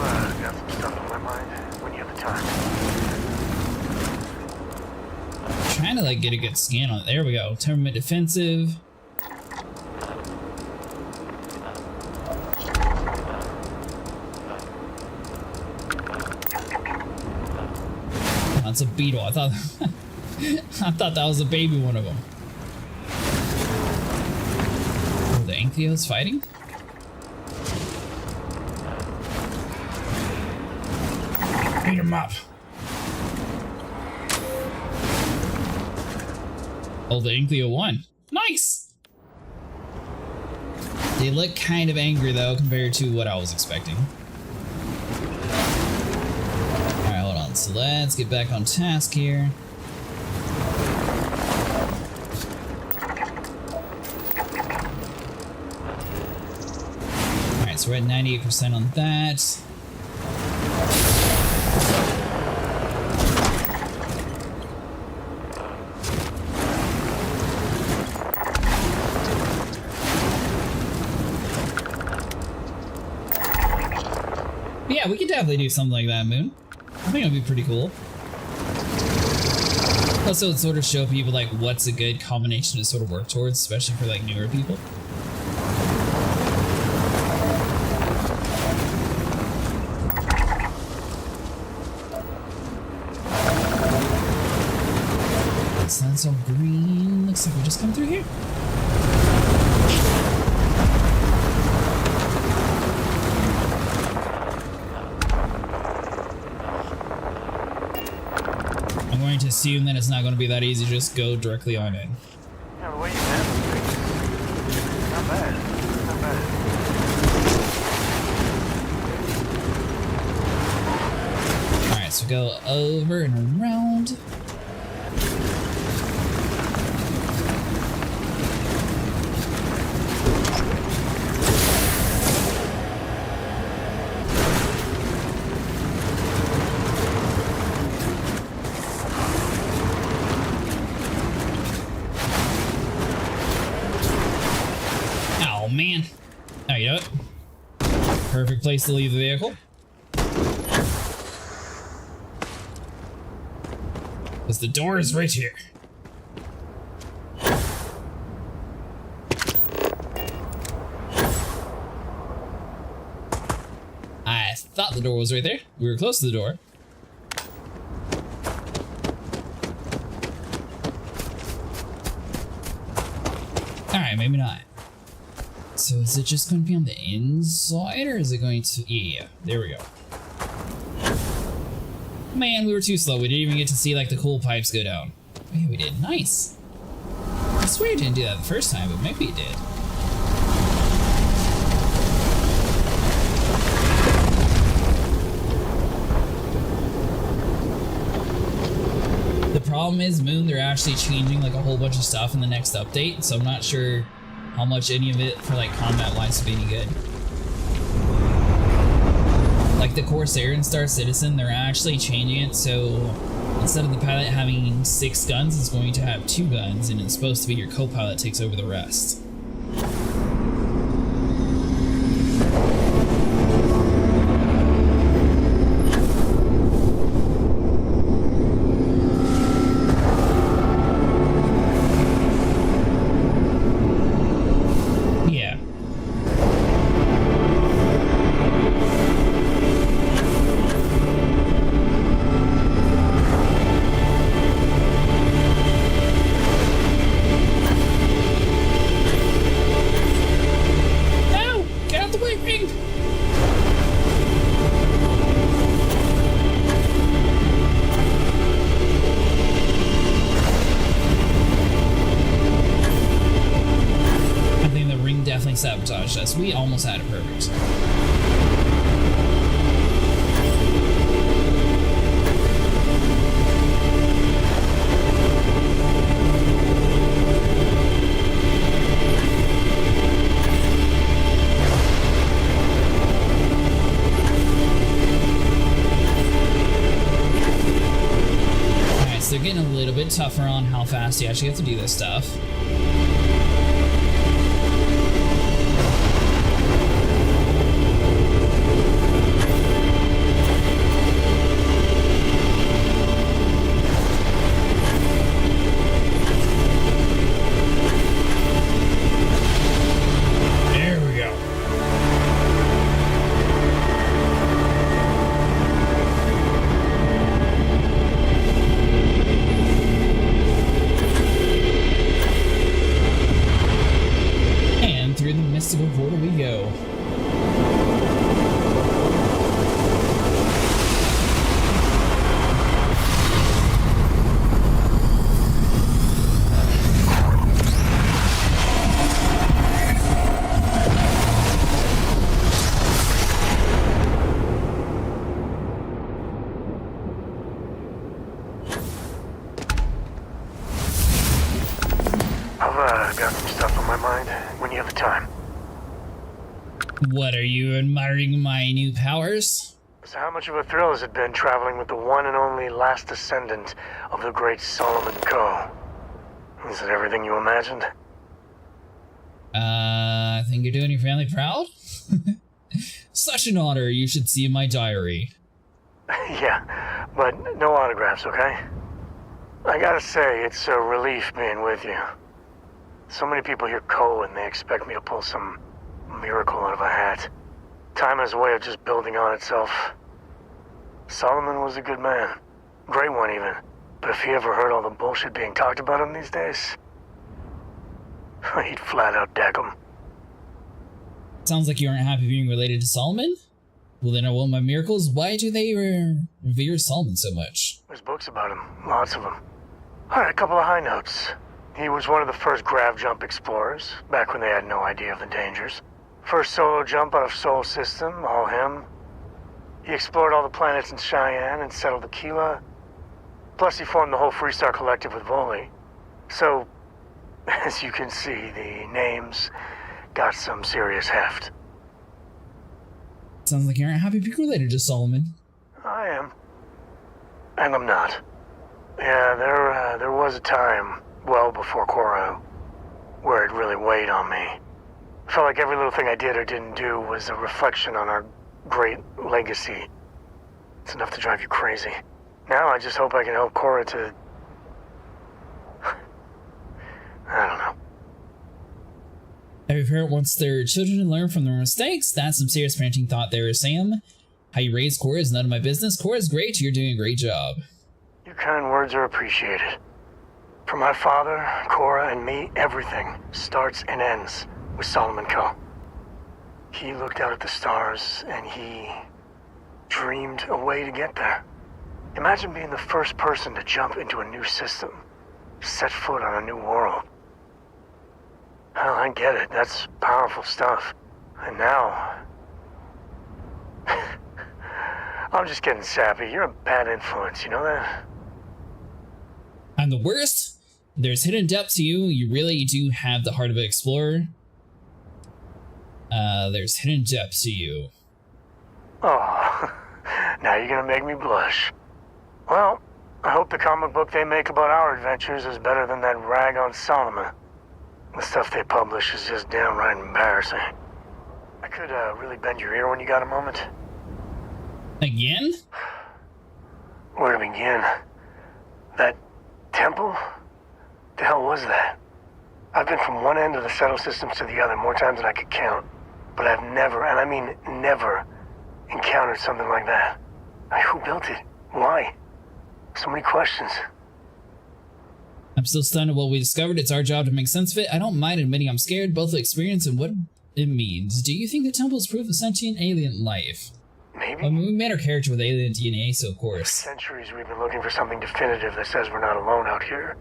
I've got some stuff on my mind when you have the time. Trying to like get a good scan on it. There we go. Temperament defensive. Oh, it's a beetle. I thought I thought that was a baby one of them. Oh, the Ankylos fighting? Beat him up. Oh, the Ankylo won. Nice! They look kind of angry though compared to what I was expecting. Alright, hold on. So let's get back on task here. Alright, so we're at 98% on that. Yeah, we could definitely do something like that, Moon. I think it'd be pretty cool. Also, it'd sort of show people like what's a good combination to sort of work towards, especially for like newer people. So that's all green. Looks like we just come through here. to assume that it's not going to be that easy to just go directly on in. Yeah, the way you handle things. Not bad. Not bad. Alright, so go over and around. Oh man. There you go. Perfect place to leave the vehicle. Because the door is right here. I thought the door was right there. We were close to the door. Alright, maybe not. So is it just going to be on the inside, or is it going to... Yeah, there we go. Man, we were too slow. We didn't even get to see, like, the cool pipes go down. Oh, yeah, we did. Nice. I swear you didn't do that the first time, but maybe you did. The problem is, Moon, they're actually changing, like, a whole bunch of stuff in the next update, so I'm not sure how much any of it for, like, combat-wise would be any good. Like the Corsair and Star Citizen, they're actually changing it so instead of the pilot having 6 guns, it's going to have 2 guns, and it's supposed to be your co-pilot takes over the rest. Sabotaged us. We almost had it perfect. Alright, so they're getting a little bit tougher on how fast you actually have to do this stuff. Portal we go. I've got some stuff on my mind when you have the time. What, are you admiring my new powers? So how much of a thrill has it been traveling with the one and only last descendant of the great Solomon Coe? Is it everything you imagined? I think you're doing your family proud? Such an honor, you should see in my diary. Yeah, but no autographs, okay? I gotta say, it's a relief being with you. So many people hear Coe and they expect me to pull some miracle out of a hat. Time has a way of just building on itself. Solomon was a good man. Great one, even. But if he ever heard all the bullshit being talked about him these days, he'd flat out deck him. Sounds like you aren't happy being related to Solomon? Well then I want my miracles. Why do they revere Solomon so much? There's books about him. Lots of them. Alright, a couple of high notes. He was one of the first grav jump explorers, back when they had no idea of the dangers. First solo jump out of Sol System, all him. He explored all the planets in Cheyenne and settled Aquila. Plus he formed the whole Freestar Collective with Voli. So, as you can see, the names got some serious heft. Sounds like you're not happy people related to Solomon. I am. And I'm not. Yeah, there was a time, well before Cora, where it really weighed on me. I felt like every little thing I did or didn't do was a reflection on our great legacy. It's enough to drive you crazy. Now I just hope I can help Cora to... I don't know. Every parent wants their children to learn from their mistakes. That's some serious parenting thought there, Sam. How you raise Cora is none of my business. Cora's great. You're doing a great job. Your kind words are appreciated. For my father, Cora, and me, everything starts and ends with Solomon Co. He looked out at the stars, and he dreamed a way to get there. Imagine being the first person to jump into a new system, set foot on a new world. Hell, I get it. That's powerful stuff. And now... I'm just getting sappy. You're a bad influence, you know that? I'm the worst. There's hidden depth to you. You really do have the heart of an explorer. There's hidden depth to you. Oh, now you're gonna make me blush. Well, I hope the comic book they make about our adventures is better than that rag on Solomon. The stuff they publish is just downright embarrassing. I could really bend your ear when you got a moment. Again? Where to begin? That temple? The hell was that? I've been from one end of the settle systems to the other more times than I could count. But I've never, and I mean never, encountered something like that. Who built it? Why? So many questions. I'm still stunned at what we discovered. It's our job to make sense of it. I don't mind admitting I'm scared, both the experience and what it means. Do you think the temple is proof of sentient alien life? Maybe. Well, we made our character with alien DNA, so of course. For centuries we've been looking for something definitive that says we're not alone out here.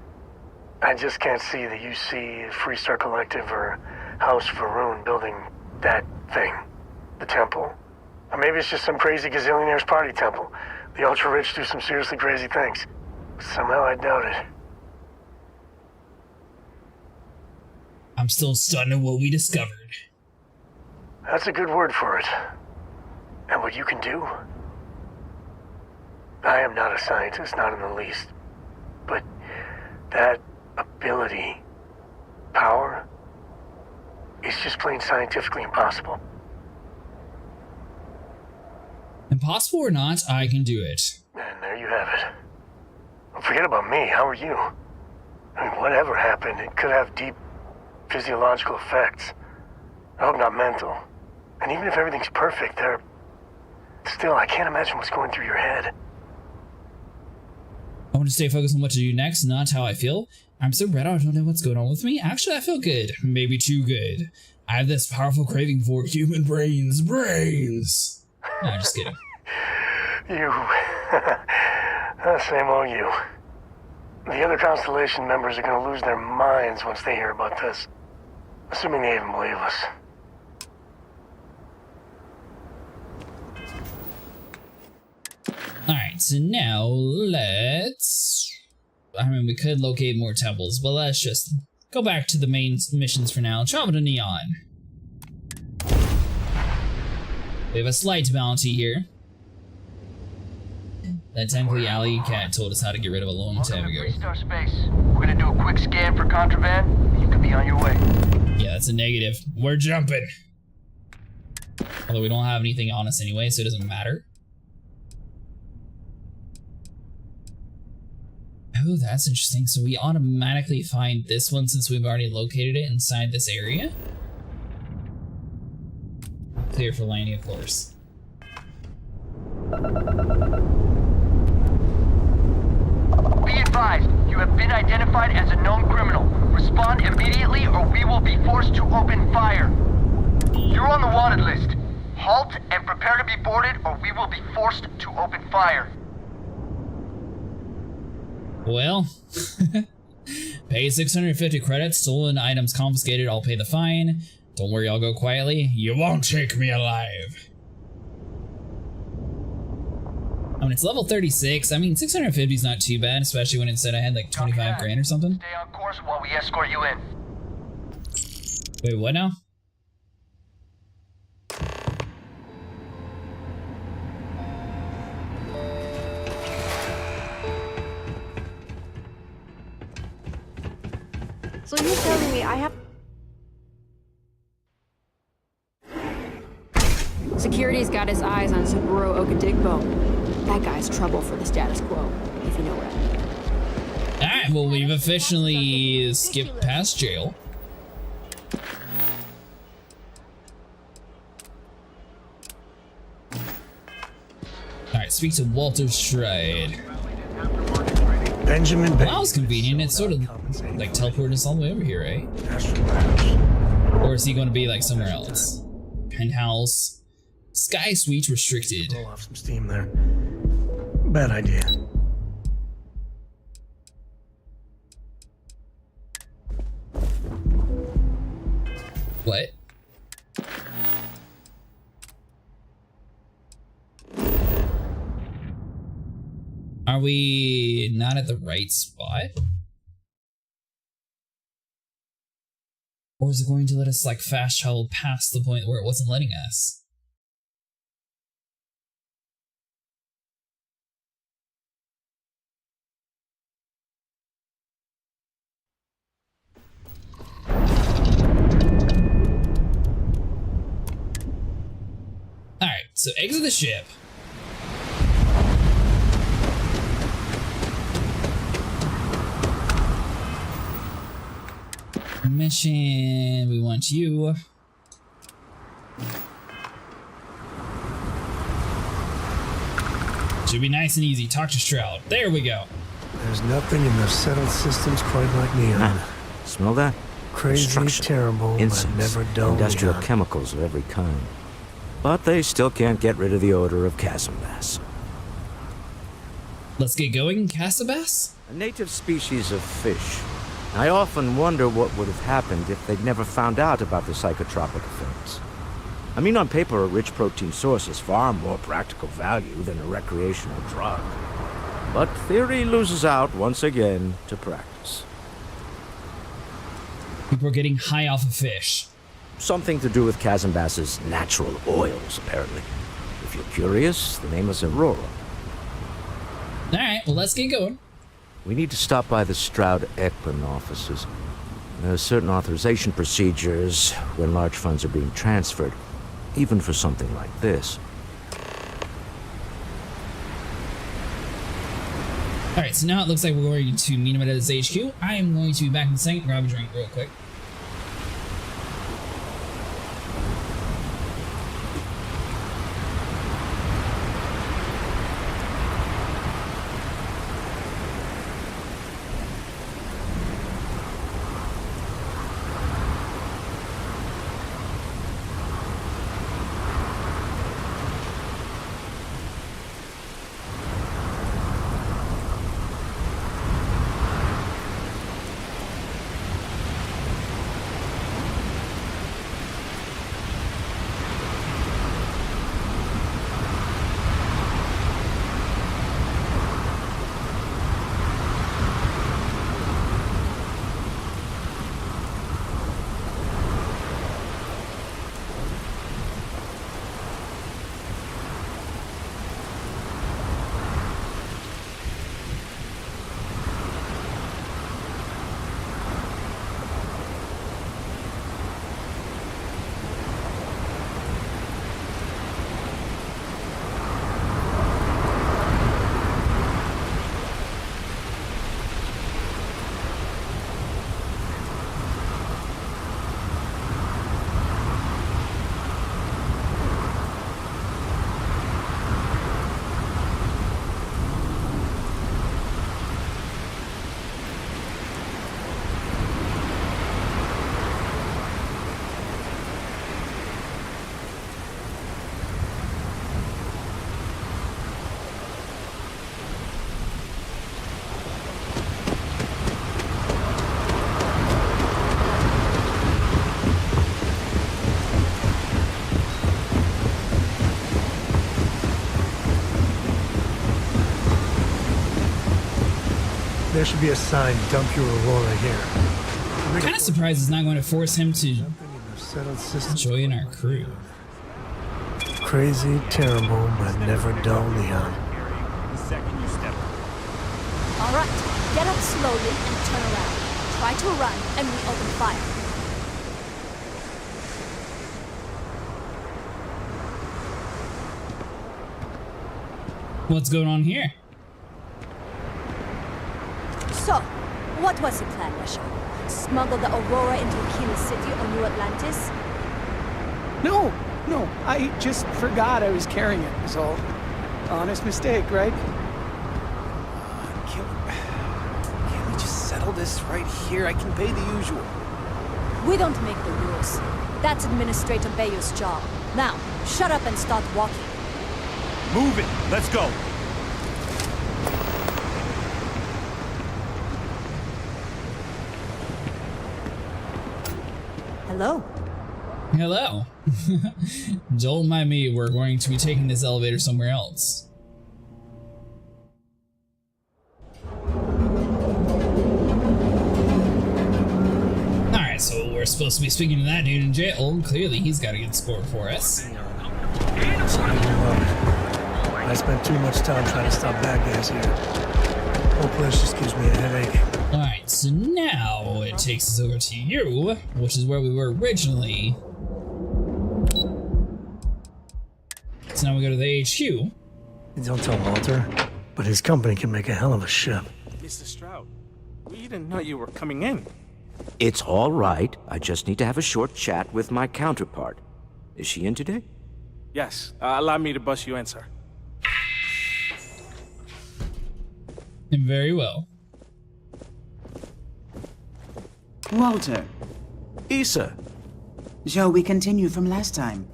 I just can't see the UC, Freestar Collective, or House Varun building that thing. The temple. Or maybe it's just some crazy gazillionaire's party temple. The ultra-rich do some seriously crazy things. Somehow I doubt it. I'm still stunned at what we discovered. That's a good word for it. And what you can do? I am not a scientist, not in the least. But that ability, power, is just plain scientifically impossible. Impossible or not, I can do it. And there you have it. Forget about me, how are you? I mean, whatever happened, it could have deep physiological effects. I hope not mental. And even if everything's perfect, still, I can't imagine what's going through your head. I want to stay focused on what to do next, not how I feel. I'm so red, I don't know what's going on with me. Actually, I feel good. Maybe too good. I have this powerful craving for human brains. No, just kidding. You. Same old you. The other Constellation members are going to lose their minds once they hear about this. Assuming they even believe us. Alright, so now let's... I mean, we could locate more temples, but let's just go back to the main missions for now. Travel to Neon. We have a slight bounty here. That technically Alley Cat told us how to get rid of a long time ago. Freestar space. We're gonna do a quick scan for contraband. You could be on your way. Yeah, that's a negative. We're jumping. Although we don't have anything on us anyway, so it doesn't matter. Oh, that's interesting. So we automatically find this one since we've already located it inside this area. Clear for landing, of course. Be advised, you have been identified as a known criminal. Respond immediately or we will be forced to open fire. You're on the wanted list. Halt and prepare to be boarded or we will be forced to open fire. Well, pay 650 credits, stolen items confiscated, I'll pay the fine. Don't worry, I'll go quietly. You won't take me alive. I mean, it's level 36. I mean, 650 is not too bad, especially when it said I had like 25 grand or something. Stay on course while we escort you in. Wait, what now? So you're telling me I have... Security's got his eyes on Saburo Okadigbo. That guy's trouble for the status quo, if you know what I mean. Alright, well, we've officially skipped past jail. Alright, speak to Walter Stride. Benjamin. Well, that was convenient. It's sort of like teleported us all the way over here, eh? Or is he going to be like somewhere else? Penthouse. Sky Suites restricted. Blow off some steam there. Bad idea. What? Are we not at the right spot? Or is it going to let us like fast travel past the point where it wasn't letting us? Alright, so exit the ship. Mission, we want you. Should be nice and easy. Talk to Stroud. There we go. There's nothing in the settled systems quite like neon. Smell that? Crazy, terrible, but never dull. Industrial neon. chemicals of every kind. But they still can't get rid of the odor of Casabas. Let's get going, Casabas? A native species of fish. I often wonder what would have happened if they'd never found out about the psychotropic effects. I mean, on paper, a rich protein source is far more practical value than a recreational drug. But theory loses out once again to practice. People are getting high off of fish. Something to do with Casabas's natural oils, apparently. If you're curious, the name is Aurora. Alright, well, let's get going. We need to stop by the Stroud LEP1 offices. There are certain authorization procedures when large funds are being transferred, even for something like this. Alright, so now it looks like we're going to meet him at his HQ. I am going to be back in a second, grab a drink real quick. there should be a sign, dump your Aurora here. I'm kind of surprised it's not going to force him to join our crew. Crazy, terrible, but never dull, Leon. All right, get up slowly and turn around. Try to run, and we open fire. What's going on here? So, what was the plan, Russia? Smuggle the Aurora into Aquila City or New Atlantis? No, I just forgot I was carrying it, is all. Honest mistake, right? Can't we just settle this right here? I can pay the usual. We don't make the rules. That's Administrator Bayou's job. Now, shut up and start walking. Move it! Let's go! Hello. Hello. Don't mind me, we're going to be taking this elevator somewhere else. Alright, so we're supposed to be speaking to that dude in jail. Clearly he's got a good score for us. I spent too much time trying to stop bad guys here. Hopefully this just gives me a headache. Alright, so now it takes us over to you, which is where we were originally. So now we go to the HQ. Don't tell Walter, but his company can make a hell of a ship. Mr. Stroud, we didn't know you were coming in. It's all right. I just need to have a short chat with my counterpart. Is she in today? Yes, allow me to bust you in, sir. Very well. Walter. Issa. Shall we continue from last time?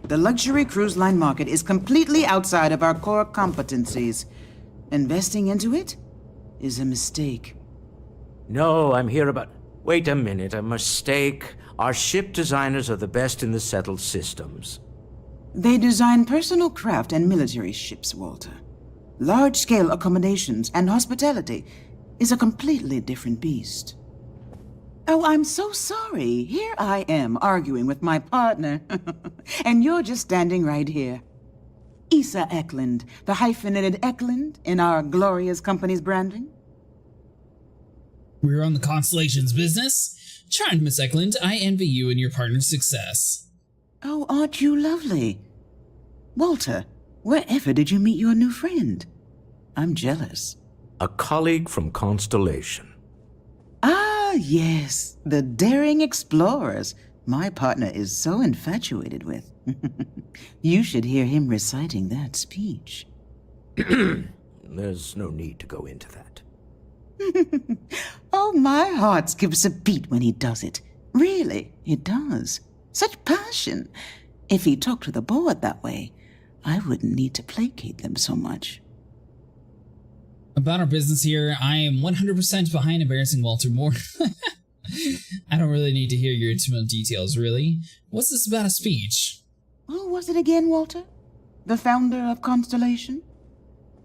The luxury cruise line market is completely outside of our core competencies. Investing into it is a mistake. No, I'm here about... Wait a minute, a mistake. Our ship designers are the best in the settled systems. They design personal craft and military ships, Walter. Large-scale accommodations and hospitality is a completely different beast. Oh, I'm so sorry. Here I am arguing with my partner, and you're just standing right here. Issa Eklund, the hyphenated Eklund in our glorious company's branding. We're on the Constellations business. Charmed, Miss Eklund, I envy you and your partner's success. Oh, aren't you lovely? Walter, wherever did you meet your new friend? I'm jealous. A colleague from Constellation. Ah, yes, the daring explorers my partner is so infatuated with. You should hear him reciting that speech. There's no need to go into that. Oh, my heart skips a beat when he does it. Really, it does. Such passion. If he talked to the board that way, I wouldn't need to placate them so much. About our business here, I am 100% behind embarrassing Walter Moore. I don't really need to hear your intimate details, really. What's this about a speech? Who was it again, Walter? The founder of Constellation?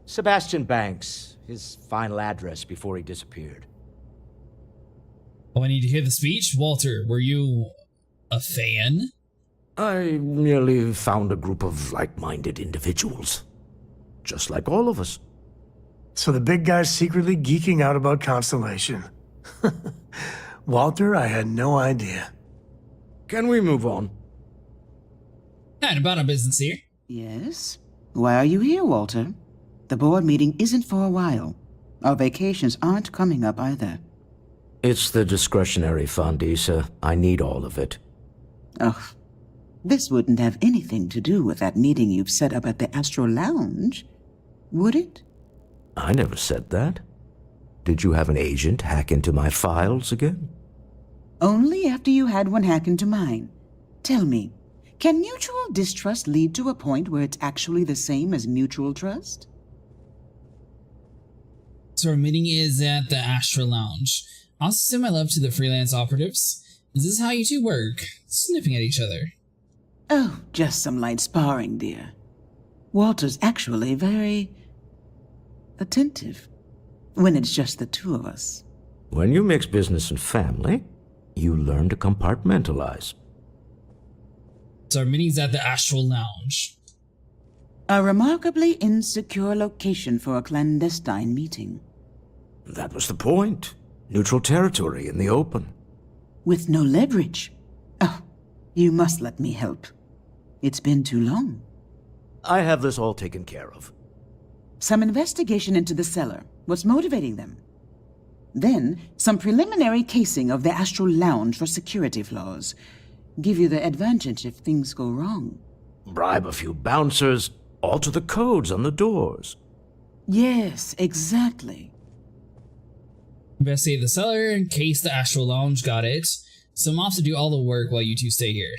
Sebastian Banks, his final address before he disappeared. Oh, I need to hear the speech? Walter, were you a fan? I merely found a group of like-minded individuals. Just like all of us. So the big guy's secretly geeking out about Constellation. Walter, I had no idea. Can we move on? And about our business here. Yes? Why are you here, Walter? The board meeting isn't for a while. Our vacations aren't coming up either. It's the discretionary fund, Issa. I need all of it. Ugh. This wouldn't have anything to do with that meeting you've set up at the Astro Lounge, would it? I never said that. Did you have an agent hack into my files again? Only after you had one hack into mine. Tell me, can mutual distrust lead to a point where it's actually the same as mutual trust? So our meeting is at the Astro Lounge. I'll send my love to the freelance operatives. Is this how you two work? Snipping at each other. Oh, just some light sparring, dear. Walter's actually very attentive. when it's just the two of us. When you mix business and family, you learn to compartmentalize. So our meeting's at the Astral Lounge. A remarkably insecure location for a clandestine meeting. That was the point. Neutral territory in the open. With no leverage. Oh, you must let me help. It's been too long. I have this all taken care of. Some investigation into the cellar. What's motivating them? Then, some preliminary casing of the Astral Lounge for security flaws. Give you the advantage if things go wrong. Bribe a few bouncers, alter the codes on the doors. Yes, exactly. Investigate the cellar, in case the Astral Lounge, got it. So I'm off to do all the work while you two stay here.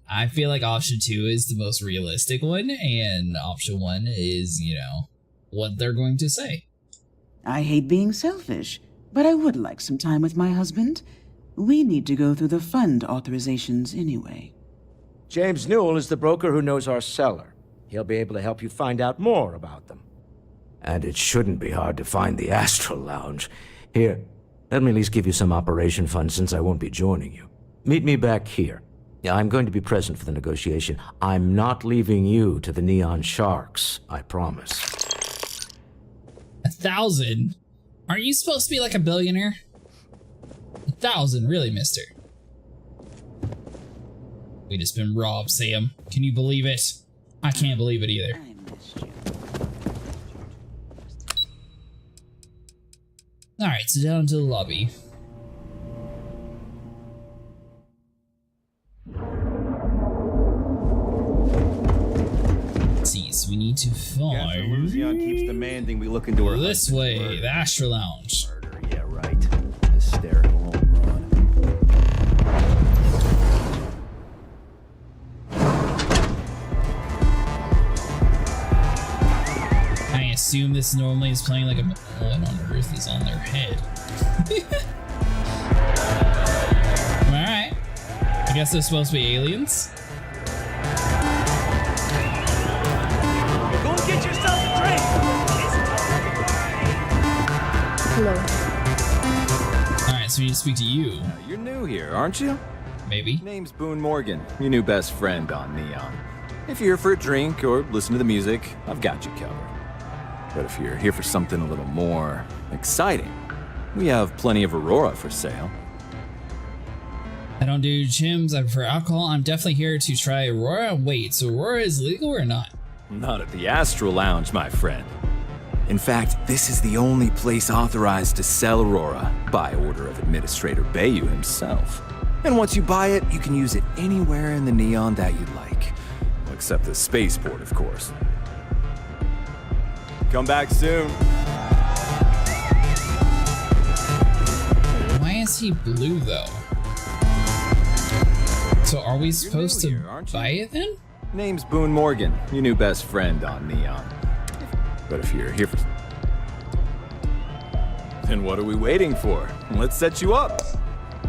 I feel like option 2 is the most realistic one, and option 1 is, you know, what they're going to say. I hate being selfish, but I would like some time with my husband. We need to go through the fund authorizations anyway. James Newell is the broker who knows our cellar. He'll be able to help you find out more about them. And it shouldn't be hard to find the Astral Lounge. Here, let me at least give you some operation funds since I won't be joining you. Meet me back here. I'm going to be present for the negotiation. I'm not leaving you to the Neon Sharks, I promise. 1,000? Aren't you supposed to be like a billionaire? 1,000, really, mister? We just been robbed, Sam. Can you believe it? I can't believe it either. Alright, so down to the lobby. Let's see, so we need to find... keeps demanding we look into her this way, the Astral Lounge. Murder, yeah, right. Hysterical old broad. I assume this normally is playing like a... What on earth is on their head? Alright. I guess they're supposed to be aliens? Go and get yourself a drink! Hello. Alright, so we need to speak to you. You're new here, aren't you? Maybe. Name's Boone Morgan, your new best friend on Neon. If you're here for a drink or listen to the music, I've got you covered. But if you're here for something a little more exciting, we have plenty of Aurora for sale. I don't do gyms, I prefer alcohol. I'm definitely here to try Aurora. Wait, so Aurora is legal or not? Not at the Astral Lounge, my friend. In fact, this is the only place authorized to sell Aurora by order of Administrator Bayou himself. And once you buy it, you can use it anywhere in the Neon that you'd like. Well, except the spaceport, of course. Come back soon. Why is he blue though? So are we supposed to buy it then? Name's Boone Morgan, your new best friend on Neon. But if you're here for... Then what are we waiting for? Let's set you up.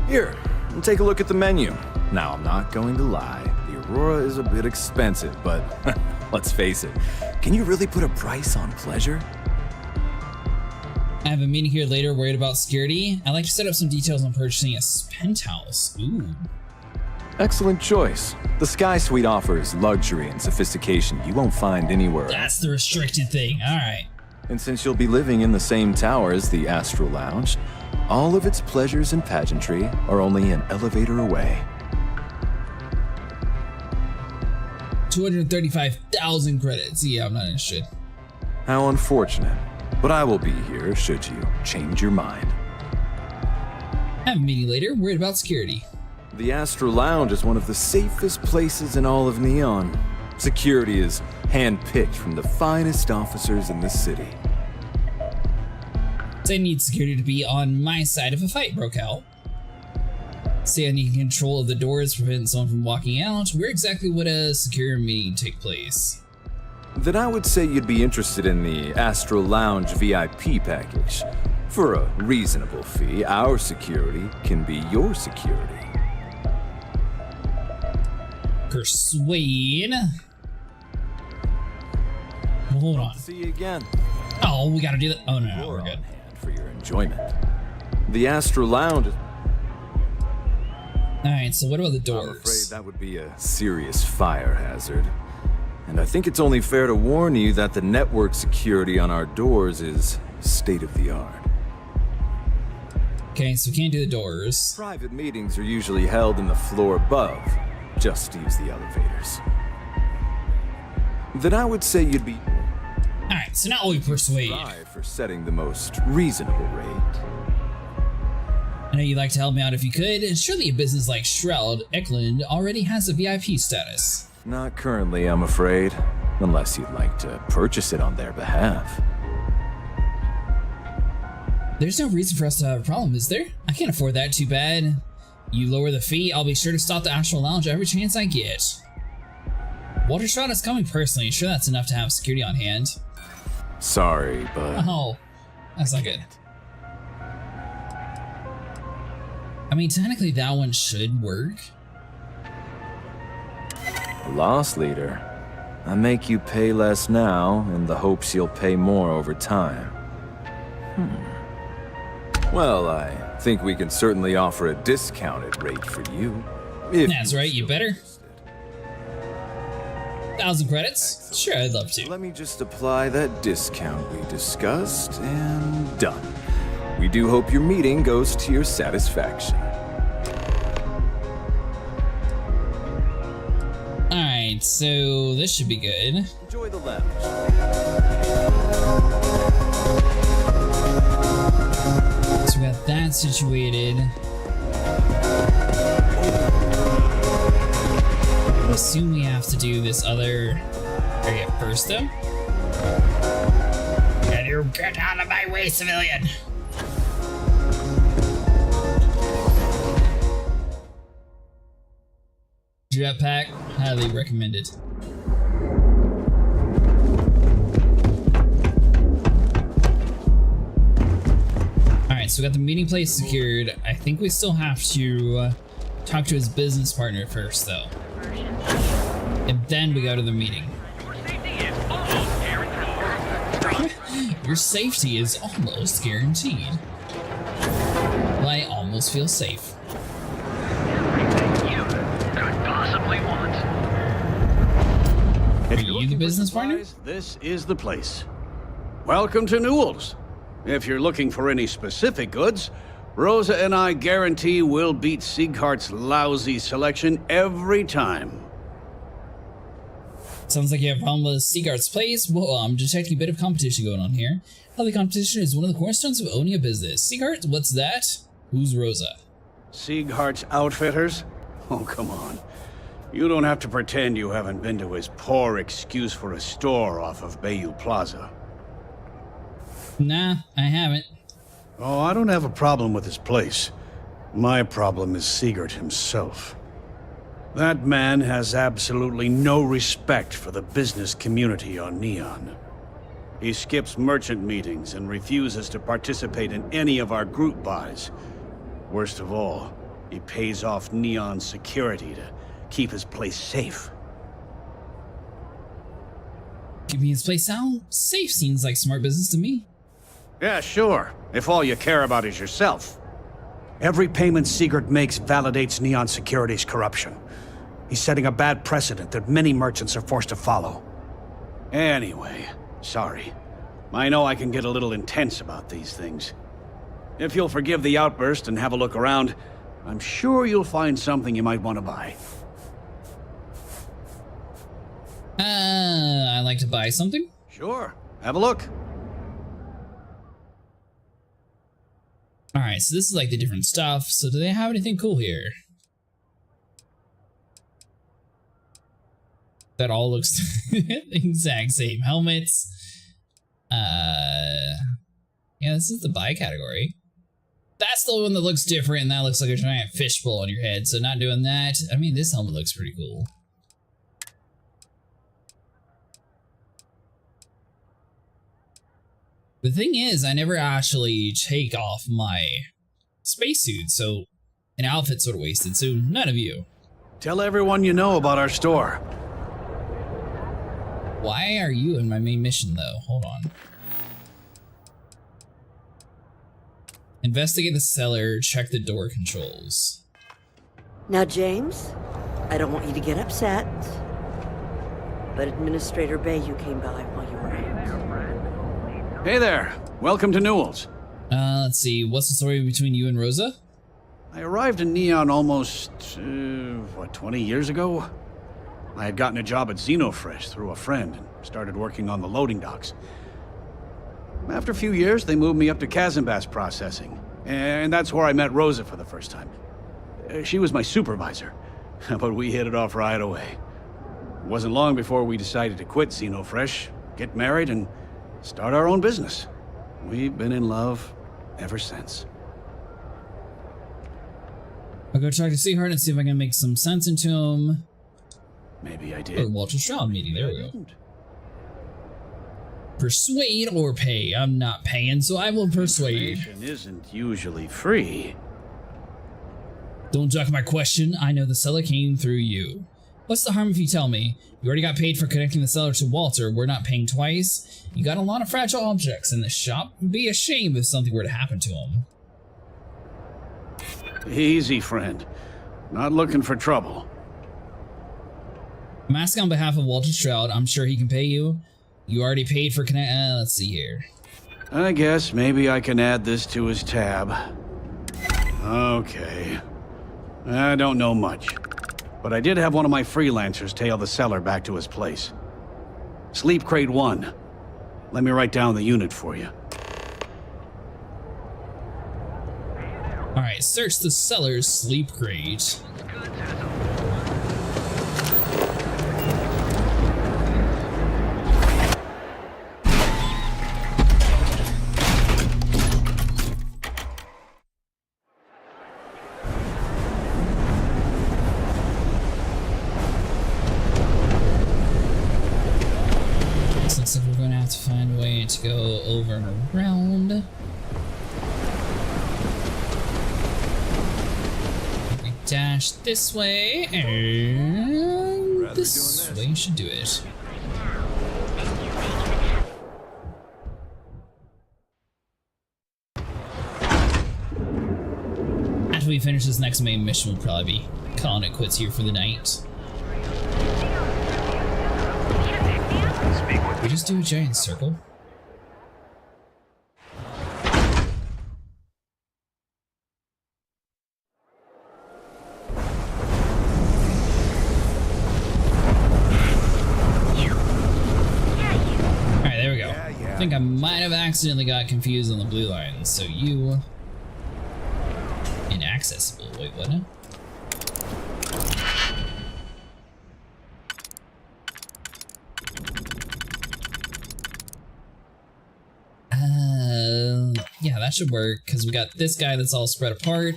Here, take a look at the menu. Now, I'm not going to lie. The Aurora is a bit expensive, but let's face it. Can you really put a price on pleasure? I have a meeting here later worried about security. I'd like to set up some details on purchasing a penthouse. Ooh. Excellent choice. The Sky Suite offers luxury and sophistication you won't find anywhere else. That's the restricted thing, alright. And since you'll be living in the same tower as the Astral Lounge, all of its pleasures and pageantry are only an elevator away. 235,000 credits. Yeah, I'm not interested. How unfortunate. But I will be here should you change your mind. I have a meeting later, worried about security. The Astral Lounge is one of the safest places in all of Neon. Security is handpicked from the finest officers in the city. So I need security to be on my side if a fight broke out. Say I need control of the doors to prevent someone from walking out. Where exactly would a secure meeting take place? Then I would say you'd be interested in the Astral Lounge VIP package. For a reasonable fee, our security can be your security. Persuade. Well, hold on. See you again. Oh, we gotta do that. Oh no, we're good. For your enjoyment. The Astral Lounge. Alright, so what about the doors? I'm afraid that would be a serious fire hazard. And I think it's only fair to warn you that the network security on our doors is state-of-the-art. Okay, so we can't do the doors. Private meetings are usually held in the floor above. Just use the elevators. Then I would say you'd be... Alright, so now we persuade. ...for setting the most reasonable rate. I know you'd like to help me out if you could. Surely a business like Shroud Eklund already has a VIP status. Not currently, I'm afraid. Unless you'd like to purchase it on their behalf. There's no reason for us to have a problem, is there? I can't afford that, too bad. You lower the fee, I'll be sure to stop the Astral Lounge every chance I get. Walter Shroud is coming personally. Sure, that's enough to have security on hand. Sorry, but... Oh, that's not good. I mean, technically that one should work. Loss leader. I make you pay less now in the hopes you'll pay more over time. Well, I think we can certainly offer a discounted rate for you. That's right, you better. 1,000 credits? Sure, I'd love to. Let me just apply that discount we discussed, and done. We do hope your meeting goes to your satisfaction. Alright, so this should be good. Enjoy the lounge. So we got that situated. I assume we have to do this other area first, though. Can you get out of my way, civilian? Jetpack, highly recommended. Alright, so we got the meeting place secured. I think we still have to talk to his business partner first, though. And then we go to the meeting. Your safety is almost guaranteed. Well, I almost feel safe. Are you the business partner? This is the place. Welcome to Newell's. If you're looking for any specific goods, Rosa and I guarantee we'll beat Sieghart's lousy selection every time. Sounds like you have a problem with Sieghart's place. Well, I'm detecting a bit of competition going on here. Healthy competition is one of the cornerstones of owning a business. Sieghart, what's that? Who's Rosa? Sieghart's Outfitters? Oh, come on. You don't have to pretend you haven't been to his poor excuse for a store off of Bayou Plaza. Nah, I haven't. Oh, I don't have a problem with his place. My problem is Siegert himself. That man has absolutely no respect for the business community on Neon. He skips merchant meetings and refuses to participate in any of our group buys. Worst of all, he pays off Neon's security to keep his place safe. Keeping his place safe seems like smart business to me. Yeah, sure, if all you care about is yourself. Every payment Siegert makes validates Neon Security's corruption. He's setting a bad precedent that many merchants are forced to follow. Anyway, sorry. I know I can get a little intense about these things. If you'll forgive the outburst and have a look around, I'm sure you'll find something you might want to buy. I'd like to buy something. Sure, have a look. Alright, so this is like the different stuff. So do they have anything cool here? That all looks the exact same. Helmets. Yeah, this is the buy category. That's the one that looks different, and that looks like a giant fishbowl on your head, so not doing that. I mean, this helmet looks pretty cool. The thing is, I never actually take off my spacesuit, so an outfit's sort of wasted, so none of you. Tell everyone you know about our store. Why are you in my main mission, though? Hold on. Investigate the cellar, check the door controls. Now, James, I don't want you to get upset, but Administrator Bayou came by while you were out. Hey there. Welcome to Newell's. Let's see. What's the story between you and Rosa? I arrived in Neon almost, 20 years ago? I had gotten a job at Xenofresh through a friend and started working on the loading docks. After a few years, they moved me up to Kazanbass processing, and that's where I met Rosa for the first time. She was my supervisor, but we hit it off right away. It wasn't long before we decided to quit Xenofresh, get married, and start our own business. We've been in love ever since. I'll go talk to Seahart and see if I can make some sense into him. Maybe I did. Or Walter Stroud meeting, there we go. Persuade or pay? I'm not paying, so I will persuade. Information isn't usually free. Don't duck my question. I know the cellar came through you. What's the harm if you tell me? You already got paid for connecting the cellar to Walter. We're not paying twice. You got a lot of fragile objects in the shop. It'd be a shame if something were to happen to him. Easy, friend. Not looking for trouble. I'm asking on behalf of Walter Stroud. I'm sure he can pay you. You already paid for connect. Let's see here. I guess maybe I can add this to his tab. Okay. I don't know much, but I did have one of my freelancers tail the cellar back to his place. Sleep Crate 1. Let me write down the unit for you. Alright, search the cellar's sleep crate. Looks like we're going to have to find a way to go over and around. We dash this way, and this way should do it. After we finish this next main mission, we'll probably be calling it quits here for the night. We just do a giant circle. Alright, there we go. I think I might have accidentally got confused on the blue line, so you... inaccessible. Wait, what now? Yeah, that should work, because we got this guy that's all spread apart.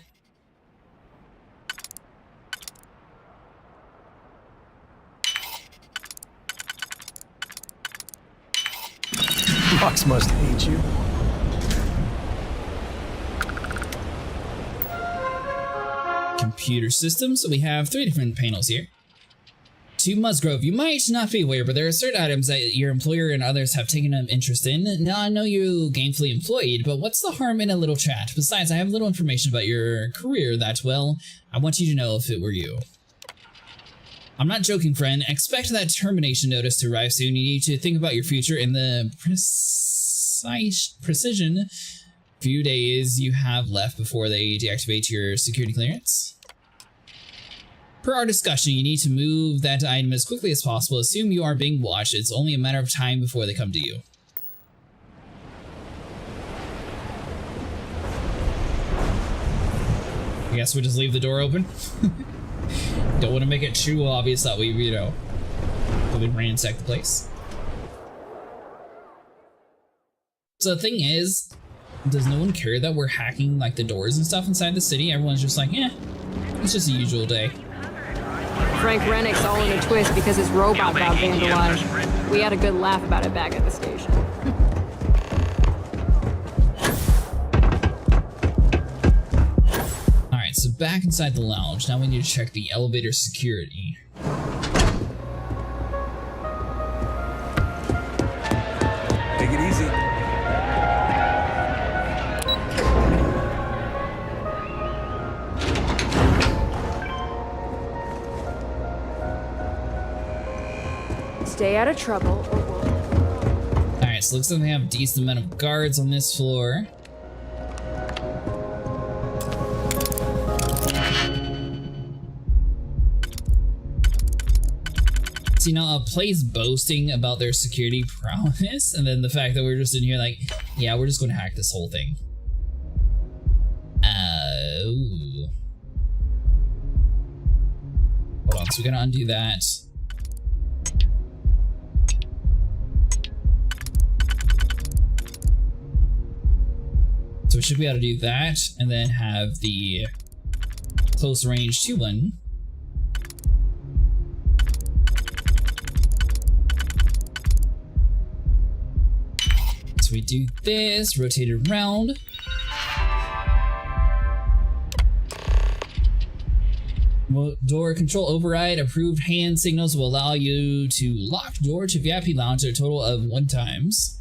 Fox must hate you. Computer systems. So we have 3 different panels here. To Musgrove, you might not be aware, but there are certain items that your employer and others have taken an interest in. Now, I know you're gainfully employed, but what's the harm in a little chat? Besides, I have little information about your career that, well, I want you to know if it were you. I'm not joking, friend. Expect that termination notice to arrive soon. You need to think about your future in the precision few days you have left before they deactivate your security clearance. Per our discussion, you need to move that item as quickly as possible. Assume you are being watched. It's only a matter of time before they come to you. I guess we'll just leave the door open. Don't want to make it too obvious that we, you know, that we ransack the place. So the thing is, does no one care that we're hacking like the doors and stuff inside the city? Everyone's just like, eh, it's just a usual day. Frank Rennick's all in a twist because his robot got vandalized. We had a good laugh about it back at the station. Alright, so back inside the lounge. Now we need to check the elevator security. Take it easy. Stay out of trouble or we'll... Alright, so looks like they have a decent amount of guards on this floor. So, you know, a place boasting about their security prowess, and then the fact that we're just in here like, yeah, we're just going to hack this whole thing. Ooh. Hold on, so we're gonna undo that. So we should be able to do that, and then have the close range 2 button. So we do this, rotate it around. Door control override. Approved hand signals will allow you to lock door to VIP lounge a total of 1 times.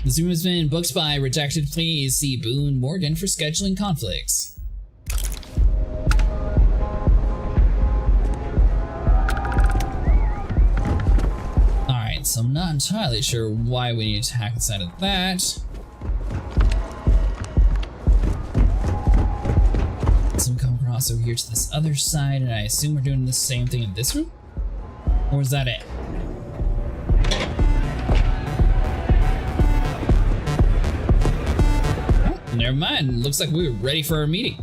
This room has been booked by rejected. Please see Boone Morgan for scheduling conflicts. Alright, so I'm not entirely sure why we need to hack inside of that. So we come across over here to this other side, and I assume we're doing the same thing in this room? Or is that it? Oh, never mind. Looks like we were ready for our meeting.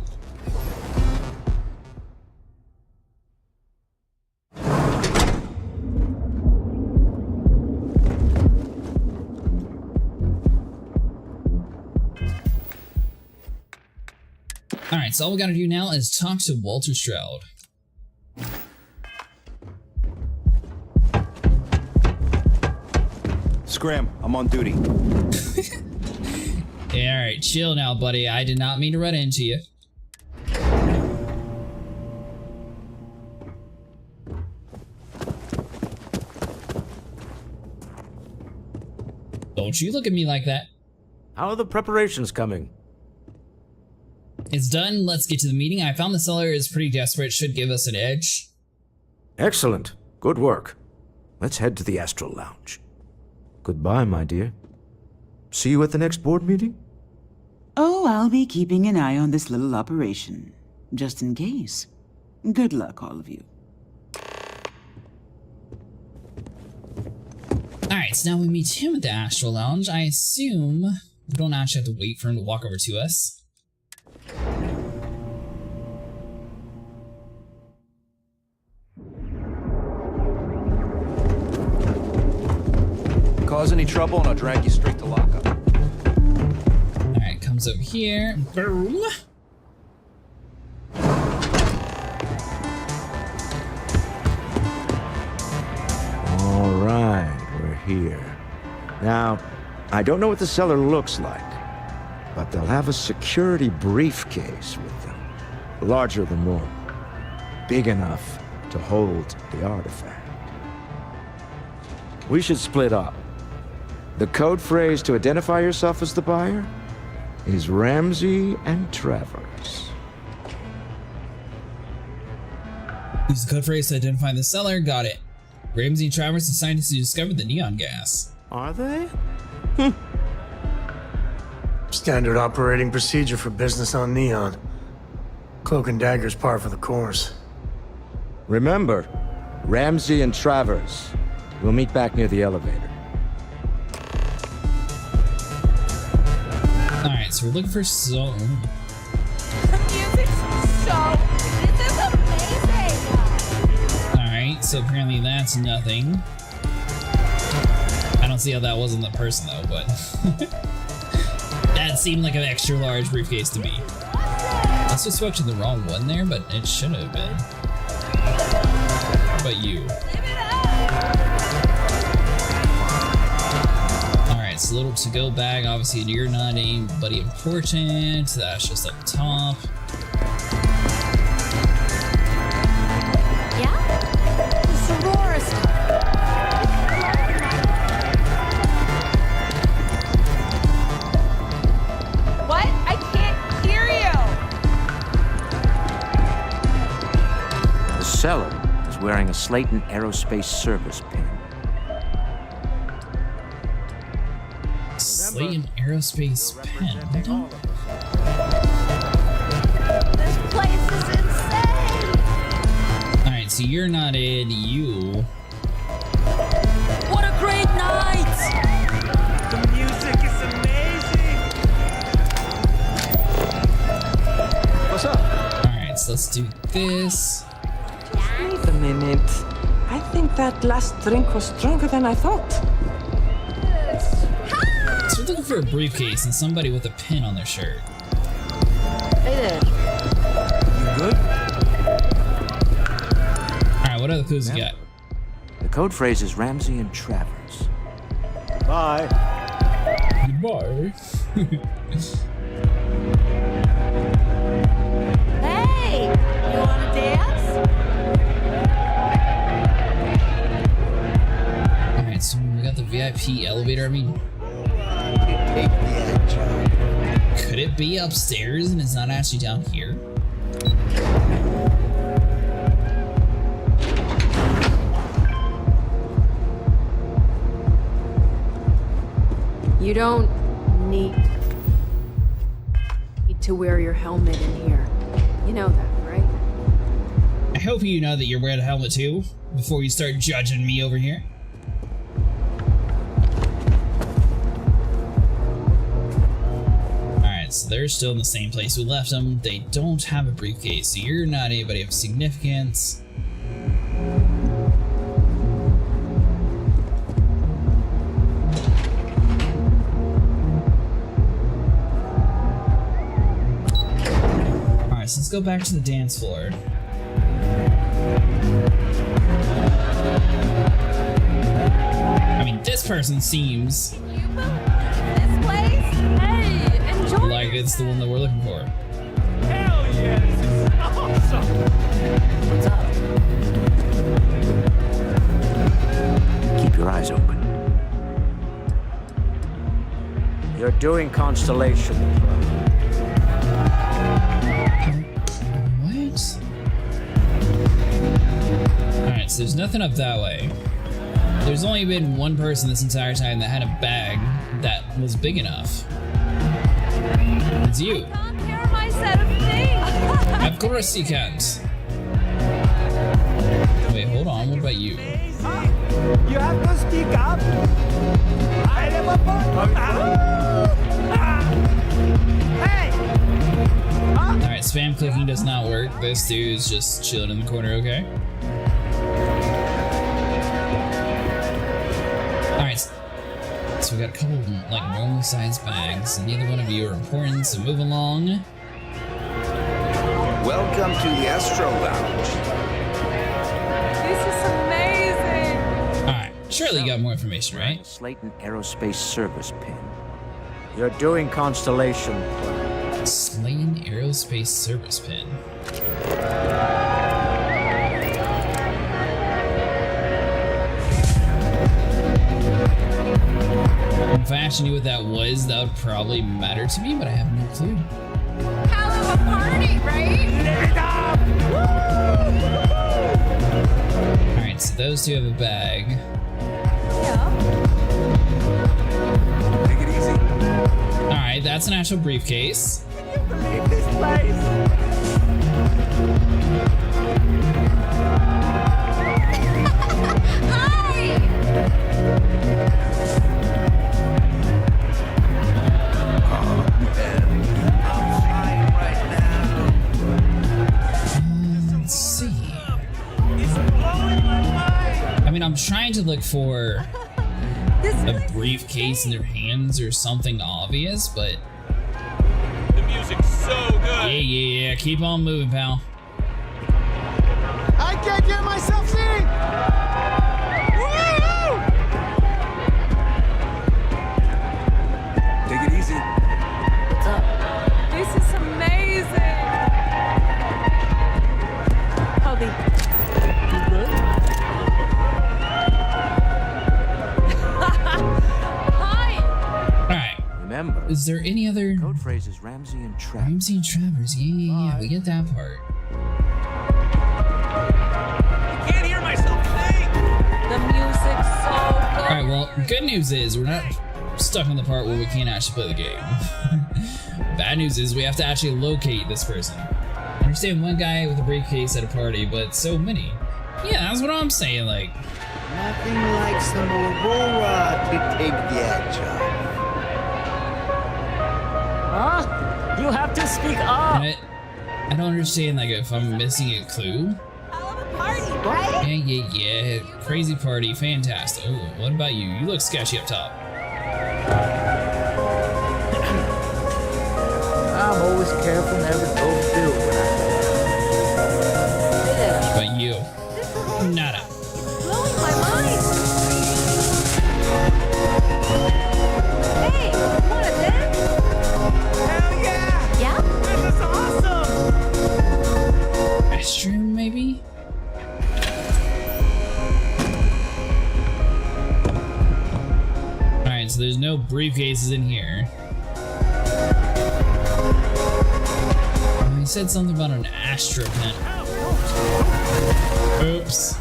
Alright, so all we gotta do now is talk to Walter Stroud. Scram, I'm on duty. Yeah, alright, chill now, buddy. I did not mean to run into you. Don't you look at me like that. How are the preparations coming? It's done. Let's get to the meeting. I found the seller is pretty desperate. Should give us an edge. Excellent. Good work. Let's head to the Astral Lounge. Goodbye, my dear. See you at the next board meeting? Oh, I'll be keeping an eye on this little operation, just in case. Good luck, all of you. Alright, so now we meet him at the Astral Lounge. I assume we don't actually have to wait for him to walk over to us. Cause any trouble and I'll drag you straight to lockup. Alright, comes over here. Boom. Alright, we're here. Now, I don't know what the cellar looks like, but they'll have a security briefcase with them. Larger than normal. Big enough to hold the artifact. We should split up. The code phrase to identify yourself as the buyer is Ramsey and Travers. Use the code phrase to identify the seller. Got it. Ramsey and Travers are scientists who discovered the neon gas. Are they? Standard operating procedure for business on Neon. Cloak and dagger's par for the course. Remember, Ramsey and Travers. We'll meet back near the elevator. Alright, so we're looking for so... This is amazing! Alright, so apparently that's nothing. I don't see how that wasn't the person though, but... that seemed like an extra large briefcase to me. I also spoke to the wrong one there, but it should have been. How about you? Alright, so little to-go bag. Obviously, you're not anybody important. That's just up top. Yeah? The sorority. What? I can't hear you! The cellar is wearing a Slayton Aerospace service pin. Slayton Aerospace pin. Hold on. This place is insane! Alright, so you're not in, you. What a great night! The music is amazing! What's up? Alright, so let's do this. Wait a minute. I think that last drink was stronger than I thought. So we're looking for a briefcase and somebody with a pin on their shirt. Hey there. You good? Alright, what other clues you got? The code phrase is Ramsey and Travers. Bye. Goodbye. Hey! You wanna dance? Alright, so we got the VIP elevator. I mean, could it be upstairs and it's not actually down here? You don't need to wear your helmet in here. You know that, right? I hope you know that you're wearing a helmet too, before you start judging me over here. Alright, so they're still in the same place we left them. They don't have a briefcase, so you're not anybody of significance. Alright, so let's go back to the dance floor. I mean, this person seems This place? Hey, enjoy like it's the one that we're looking for. Hell yeah, this is awesome! What's up? Keep your eyes open. You're doing Constellation. What? Alright, so there's nothing up that way. There's only been one person this entire time that had a bag that was big enough. It's you. I can't hear my set of things! Of course you can't. Wait, hold on. What about you? You have to speak up! I am a Hey! Alright, spam clicking does not work. This dude's just chilling in the corner, okay? Alright, so we got a couple of like normal sized bags, and neither one of you are important, so move along. Welcome to the Astro Lounge. This is amazing. Alright, surely you got more information, right? Slayton Aerospace service pin. You're doing Constellation. Slayton Aerospace service pin. If I actually knew what that was, that would probably matter to me, but I have no clue. Hell of a party, right? Alright, so those two have a bag. Take it easy. Alright, that's an actual briefcase. Leave this place! Let's see. I mean, I'm trying to look for a briefcase in their hands or something obvious, but The music's so good! yeah, keep on moving, pal. I can't hear myself sing! Woo! Take it easy. What's up? This is amazing. Howdy. You good? Hi. Alright, Remember, is there any other... code phrase is Ramsey and Travers. Ramsey and Travers, yeah, we get that part. Can't hear Alright, well, good news is we're not stuck on the part where we can't actually play the game. Bad news is we have to actually locate this person. I understand one guy with a briefcase at a party, but so many. Yeah, that's what I'm saying, like. Nothing like some Aurora to take the edge off. Huh? You have to speak up! I don't understand, like, if I'm missing a clue. Party, right? Yeah. Crazy party, fantastic. Oh, what about you? You look sketchy up top. I'm always careful never to overdo what I But you, nada. Blowing my mind. Hey, wanna dance? Hell yeah! Yeah? This is awesome! Restroom, maybe? Alright, so there's no briefcases in here. He said something about an Astro pen. Oops.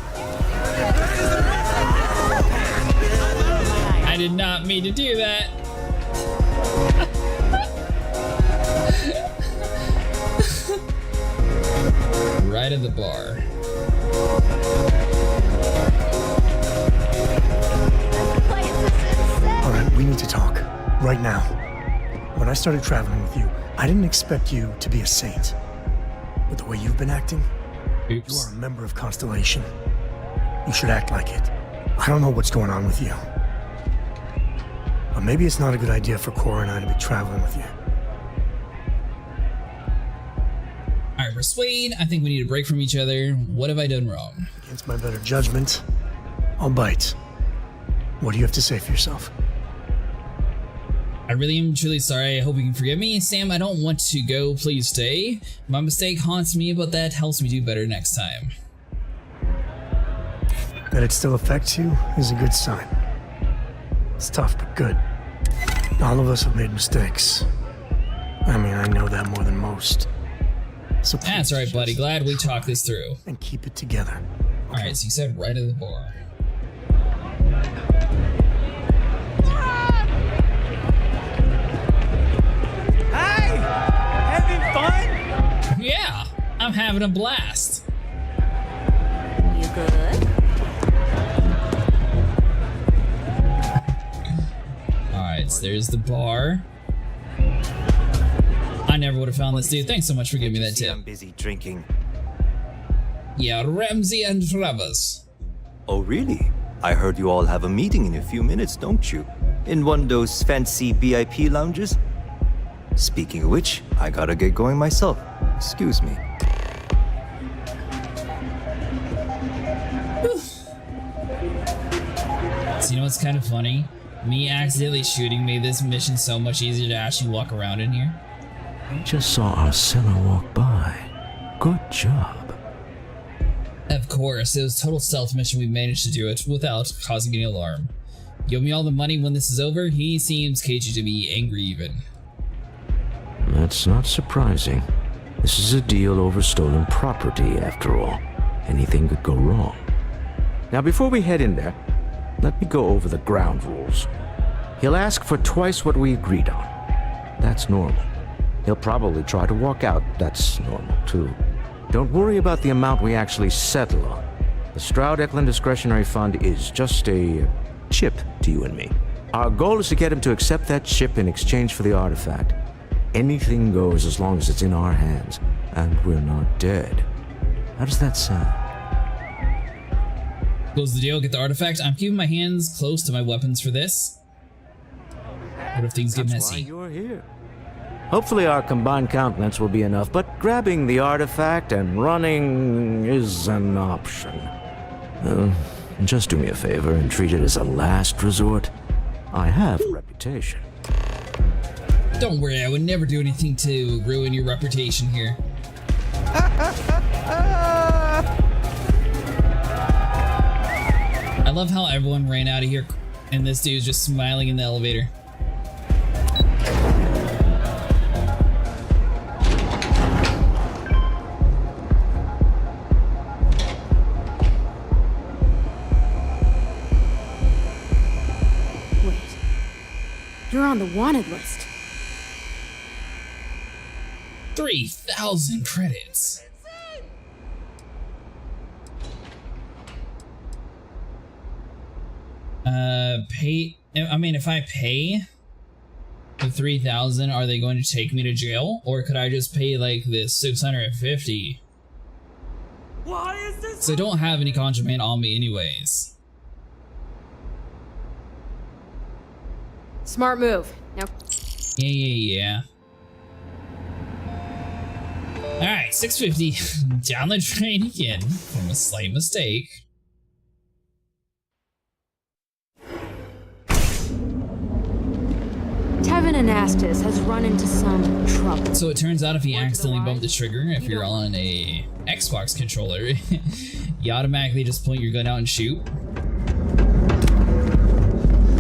I did not mean to do that. Right at the bar. Alright, we need to talk. Right now. When I started traveling with you, I didn't expect you to be a saint. But the way you've been acting, Oops. You are a member of Constellation. You should act like it. I don't know what's going on with you. But maybe it's not a good idea for Cora and I to be traveling with you. Alright, persuade. I think we need a break from each other. What have I done wrong? Against my better judgment, I'll bite. What do you have to say for yourself? I really am truly sorry. I hope you can forgive me. Sam, I don't want to go. Please stay. My mistake haunts me, but that helps me do better next time. That it still affects you is a good sign. It's tough, but good. All of us have made mistakes. I mean, I know that more than most. So that's right, buddy. Glad we talked this through. And keep it together. Okay. Alright, so you said right at the bar. Yeah, I'm having a blast. You good? Alright, so there's the bar. I never would have found this dude. Thanks so much for giving me that tip. I'm busy drinking. Yeah, Ramsey and Travis. Oh, really? I heard you all have a meeting in a few minutes, don't you? In one of those fancy VIP lounges? Speaking of which, I gotta get going myself. Excuse me. So you know what's kind of funny? Me accidentally shooting made this mission so much easier to actually walk around in here. We just saw our seller walk by. Good job. Of course, it was total stealth mission. We managed to do it without causing any alarm. Give me all the money when this is over. He seems cagey to be angry even. That's not surprising. This is a deal over stolen property, after all. Anything could go wrong. Now, before we head in there, let me go over the ground rules. He'll ask for twice what we agreed on. That's normal. He'll probably try to walk out. That's normal, too. Don't worry about the amount we actually settle on. The Stroud-Eklund Discretionary Fund is just a chip to you and me. Our goal is to get him to accept that chip in exchange for the artifact. Anything goes as long as it's in our hands, and we're not dead. How does that sound? Close the deal, get the artifact. I'm keeping my hands close to my weapons for this. What if things get messy? That's why you're here. Hopefully our combined countenance will be enough, but grabbing the artifact and running is an option. Just do me a favor and treat it as a last resort. I have a reputation. Don't worry, I would never do anything to ruin your reputation here. I love how everyone ran out of here and this dude's just smiling in the elevator. You're on the wanted list. 3,000 credits. Pay. I mean, if I pay the 3,000, are they going to take me to jail, or could I just pay like this 650? Why is this? So I don't have any contraband on me, anyways. Smart move. Now. Yeah. All right, 650 down the drain again from a slight mistake. Tevin Anastas has run into some trouble. So it turns out if you accidentally bump the trigger, if you're on a Xbox controller, you automatically just point your gun out and shoot.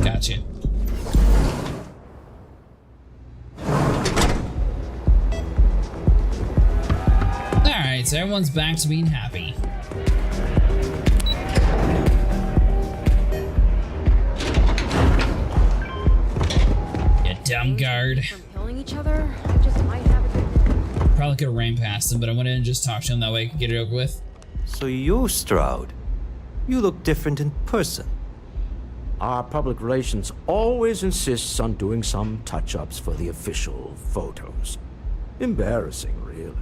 Gotcha. Alright, so everyone's back to being happy. Dumb guard. From killing each other, I just might have a good. Probably could have ran past him, but I went in and just talked to him that way I could get it over with. So you're Stroud. You look different in person. Our public relations always insists on doing some touch-ups for the official photos. Embarrassing, really.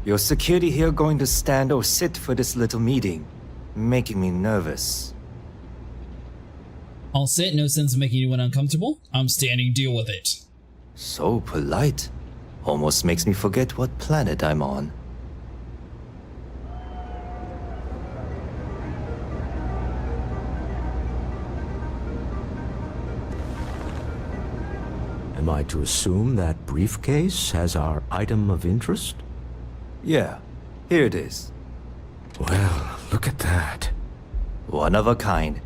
Your security here going to stand or sit for this little meeting, making me nervous. I'll sit, no sense of making anyone uncomfortable. I'm standing, deal with it. So polite. Almost makes me forget what planet I'm on. Am I to assume that briefcase has our item of interest? Yeah, here it is. Well, look at that. One of a kind.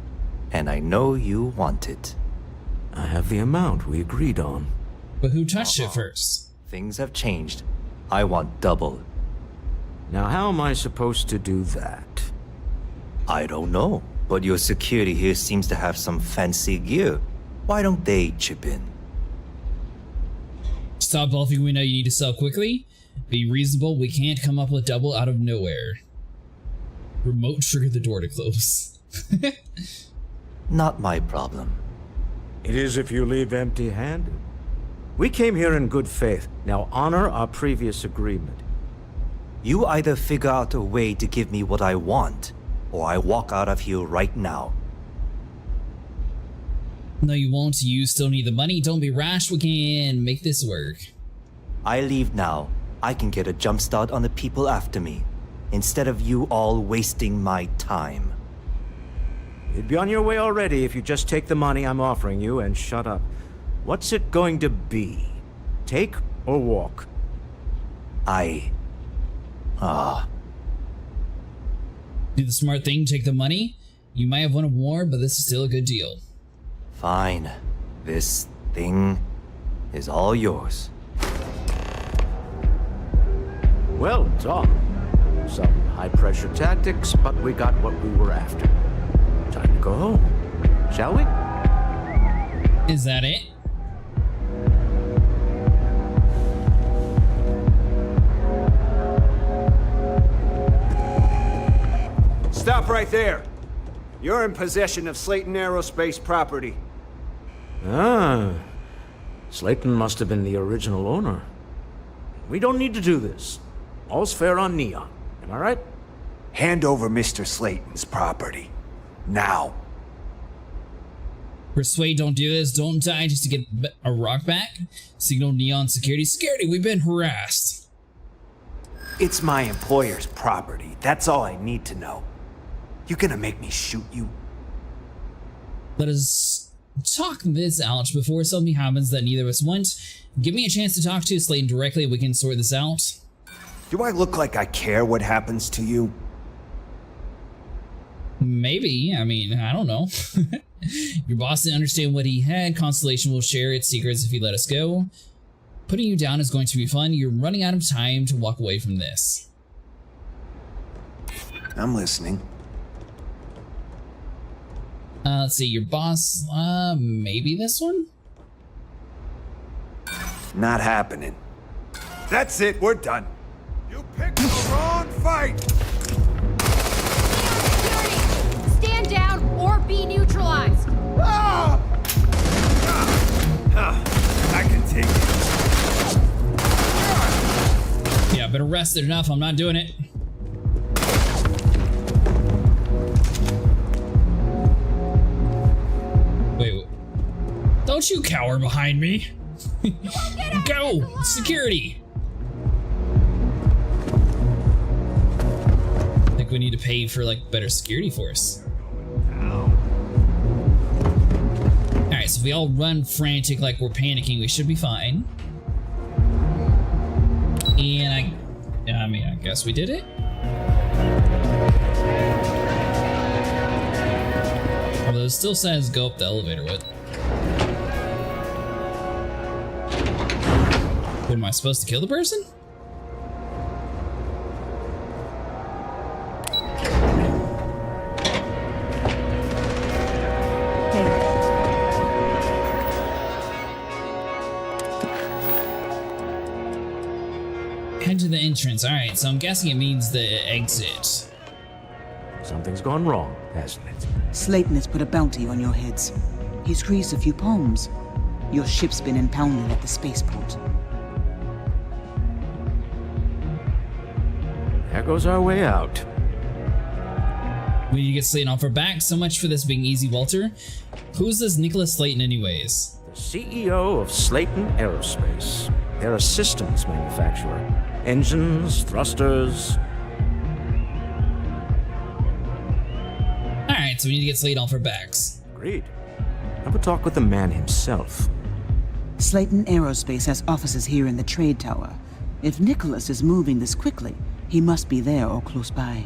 And I know you want it. I have the amount we agreed on. But who touched it first? Things have changed. I want double. Now how am I supposed to do that? I don't know, but your security here seems to have some fancy gear. Why don't they chip in? Stop bluffing, we know you need to sell quickly. Be reasonable, we can't come up with double out of nowhere. Remote trigger the door to close. Not my problem. It is if you leave empty-handed. We came here in good faith. Now honor our previous agreement. You either figure out a way to give me what I want, or I walk out of here right now. No, you won't. You still need the money. Don't be rash. We can make this work. I leave now. I can get a jump start on the people after me, instead of you all wasting my time. You'd be on your way already if you just take the money I'm offering you and shut up. What's it going to be? Take or walk? Do the smart thing, take the money. You might have won a war, but this is still a good deal. Fine. This thing is all yours. Well done. Some high-pressure tactics, but we got what we were after. Time to go home, shall we? Is that it? Stop right there. You're in possession of Slayton Aerospace property. Ah, Slayton must have been the original owner. We don't need to do this. All's fair on Neon. Am I right? Hand over Mr. Slayton's property. Now. Persuade, don't do this. Don't die just to get a rock back. Signal Neon security. Security, we've been harassed. It's my employer's property. That's all I need to know. You gonna make me shoot you? Let us talk this out before something happens that neither of us want. Give me a chance to talk to Slayton directly. We can sort this out. Do I look like I care what happens to you? Maybe. I mean, I don't know. Your boss didn't understand what he had. Constellation will share its secrets if you let us go. Putting you down is going to be fun. You're running out of time to walk away from this. I'm listening. Let's see, your boss, maybe this one? Not happening. That's it, we're done. You picked the wrong fight! Stand down or be neutralized. Ah! I can take it. Yeah, I've been arrested enough. I'm not doing it. Wait. Don't you cower behind me. Go! Security! I think we need to pay for, like, better security force. Alright, so if we all run frantic like we're panicking, we should be fine. And I mean, I guess we did it. Although it still says go up the elevator, what? What, am I supposed to kill the person? Head to the entrance. Alright, so I'm guessing it means the exit. Something's gone wrong, hasn't it? Slayton has put a bounty on your heads. He's greased a few palms. Your ship's been impounded at the spaceport. There goes our way out. We need to get Slayton off our back. So much for this being easy, Walter. Who's this Nicholas Slayton anyways? The CEO of Slayton Aerospace. They're a systems manufacturer. Engines, thrusters. Alright, so we need to get Slayton off our backs. Agreed. Have a talk with the man himself. Slayton Aerospace has offices here in the trade tower. If Nicholas is moving this quickly, he must be there or close by.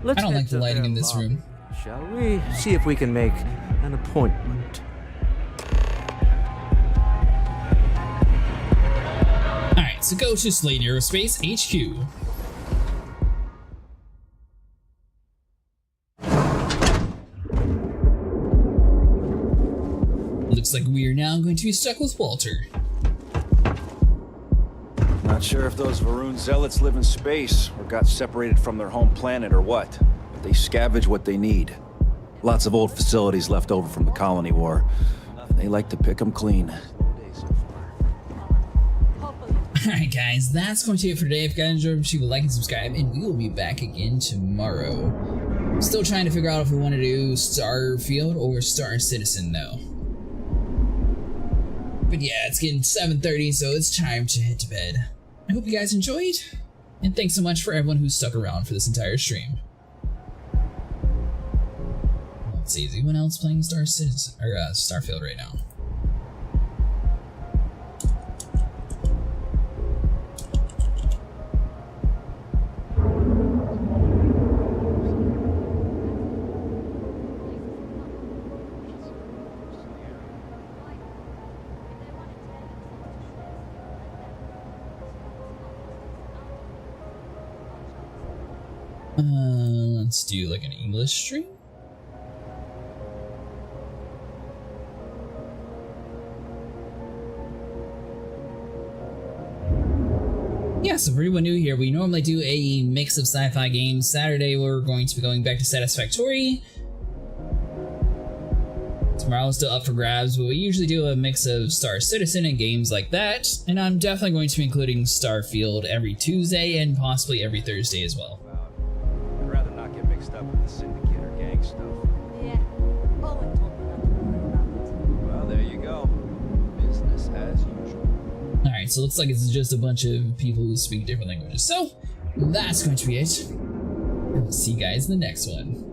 I don't like the lighting in this room. Shall we see if we can make an appointment? Alright, so go to Slayton Aerospace HQ. Looks like we are now going to be stuck with Walter. Not sure if those Varun zealots live in space or got separated from their home planet or what, but they scavenge what they need. Lots of old facilities left over from the colony war. They like to pick them clean. Alright guys, that's going to be it for today. If you guys enjoyed, please like and subscribe, and we will be back again tomorrow. Still trying to figure out if we want to do Starfield or Star Citizen though. But yeah, it's getting 7:30, so it's time to head to bed. I hope you guys enjoyed, and thanks so much for everyone who stuck around for this entire stream. Let's see, is anyone else playing Star Citizen or Starfield right now? Let's do like an English stream. Yeah, so for anyone new here, we normally do a mix of sci-fi games. Saturday we're going to be going back to Satisfactory. Tomorrow's still up for grabs, but we usually do a mix of Star Citizen and games like that. And I'm definitely going to be including Starfield every Tuesday and possibly every Thursday as well. I'd rather not get mixed up with the syndicate or gang stuff. Yeah. Owen told me not to worry about it. Well, there you go. Business as usual. Alright, so it looks like it's just a bunch of people who speak different languages. So, that's going to be it. And we'll see you guys in the next one.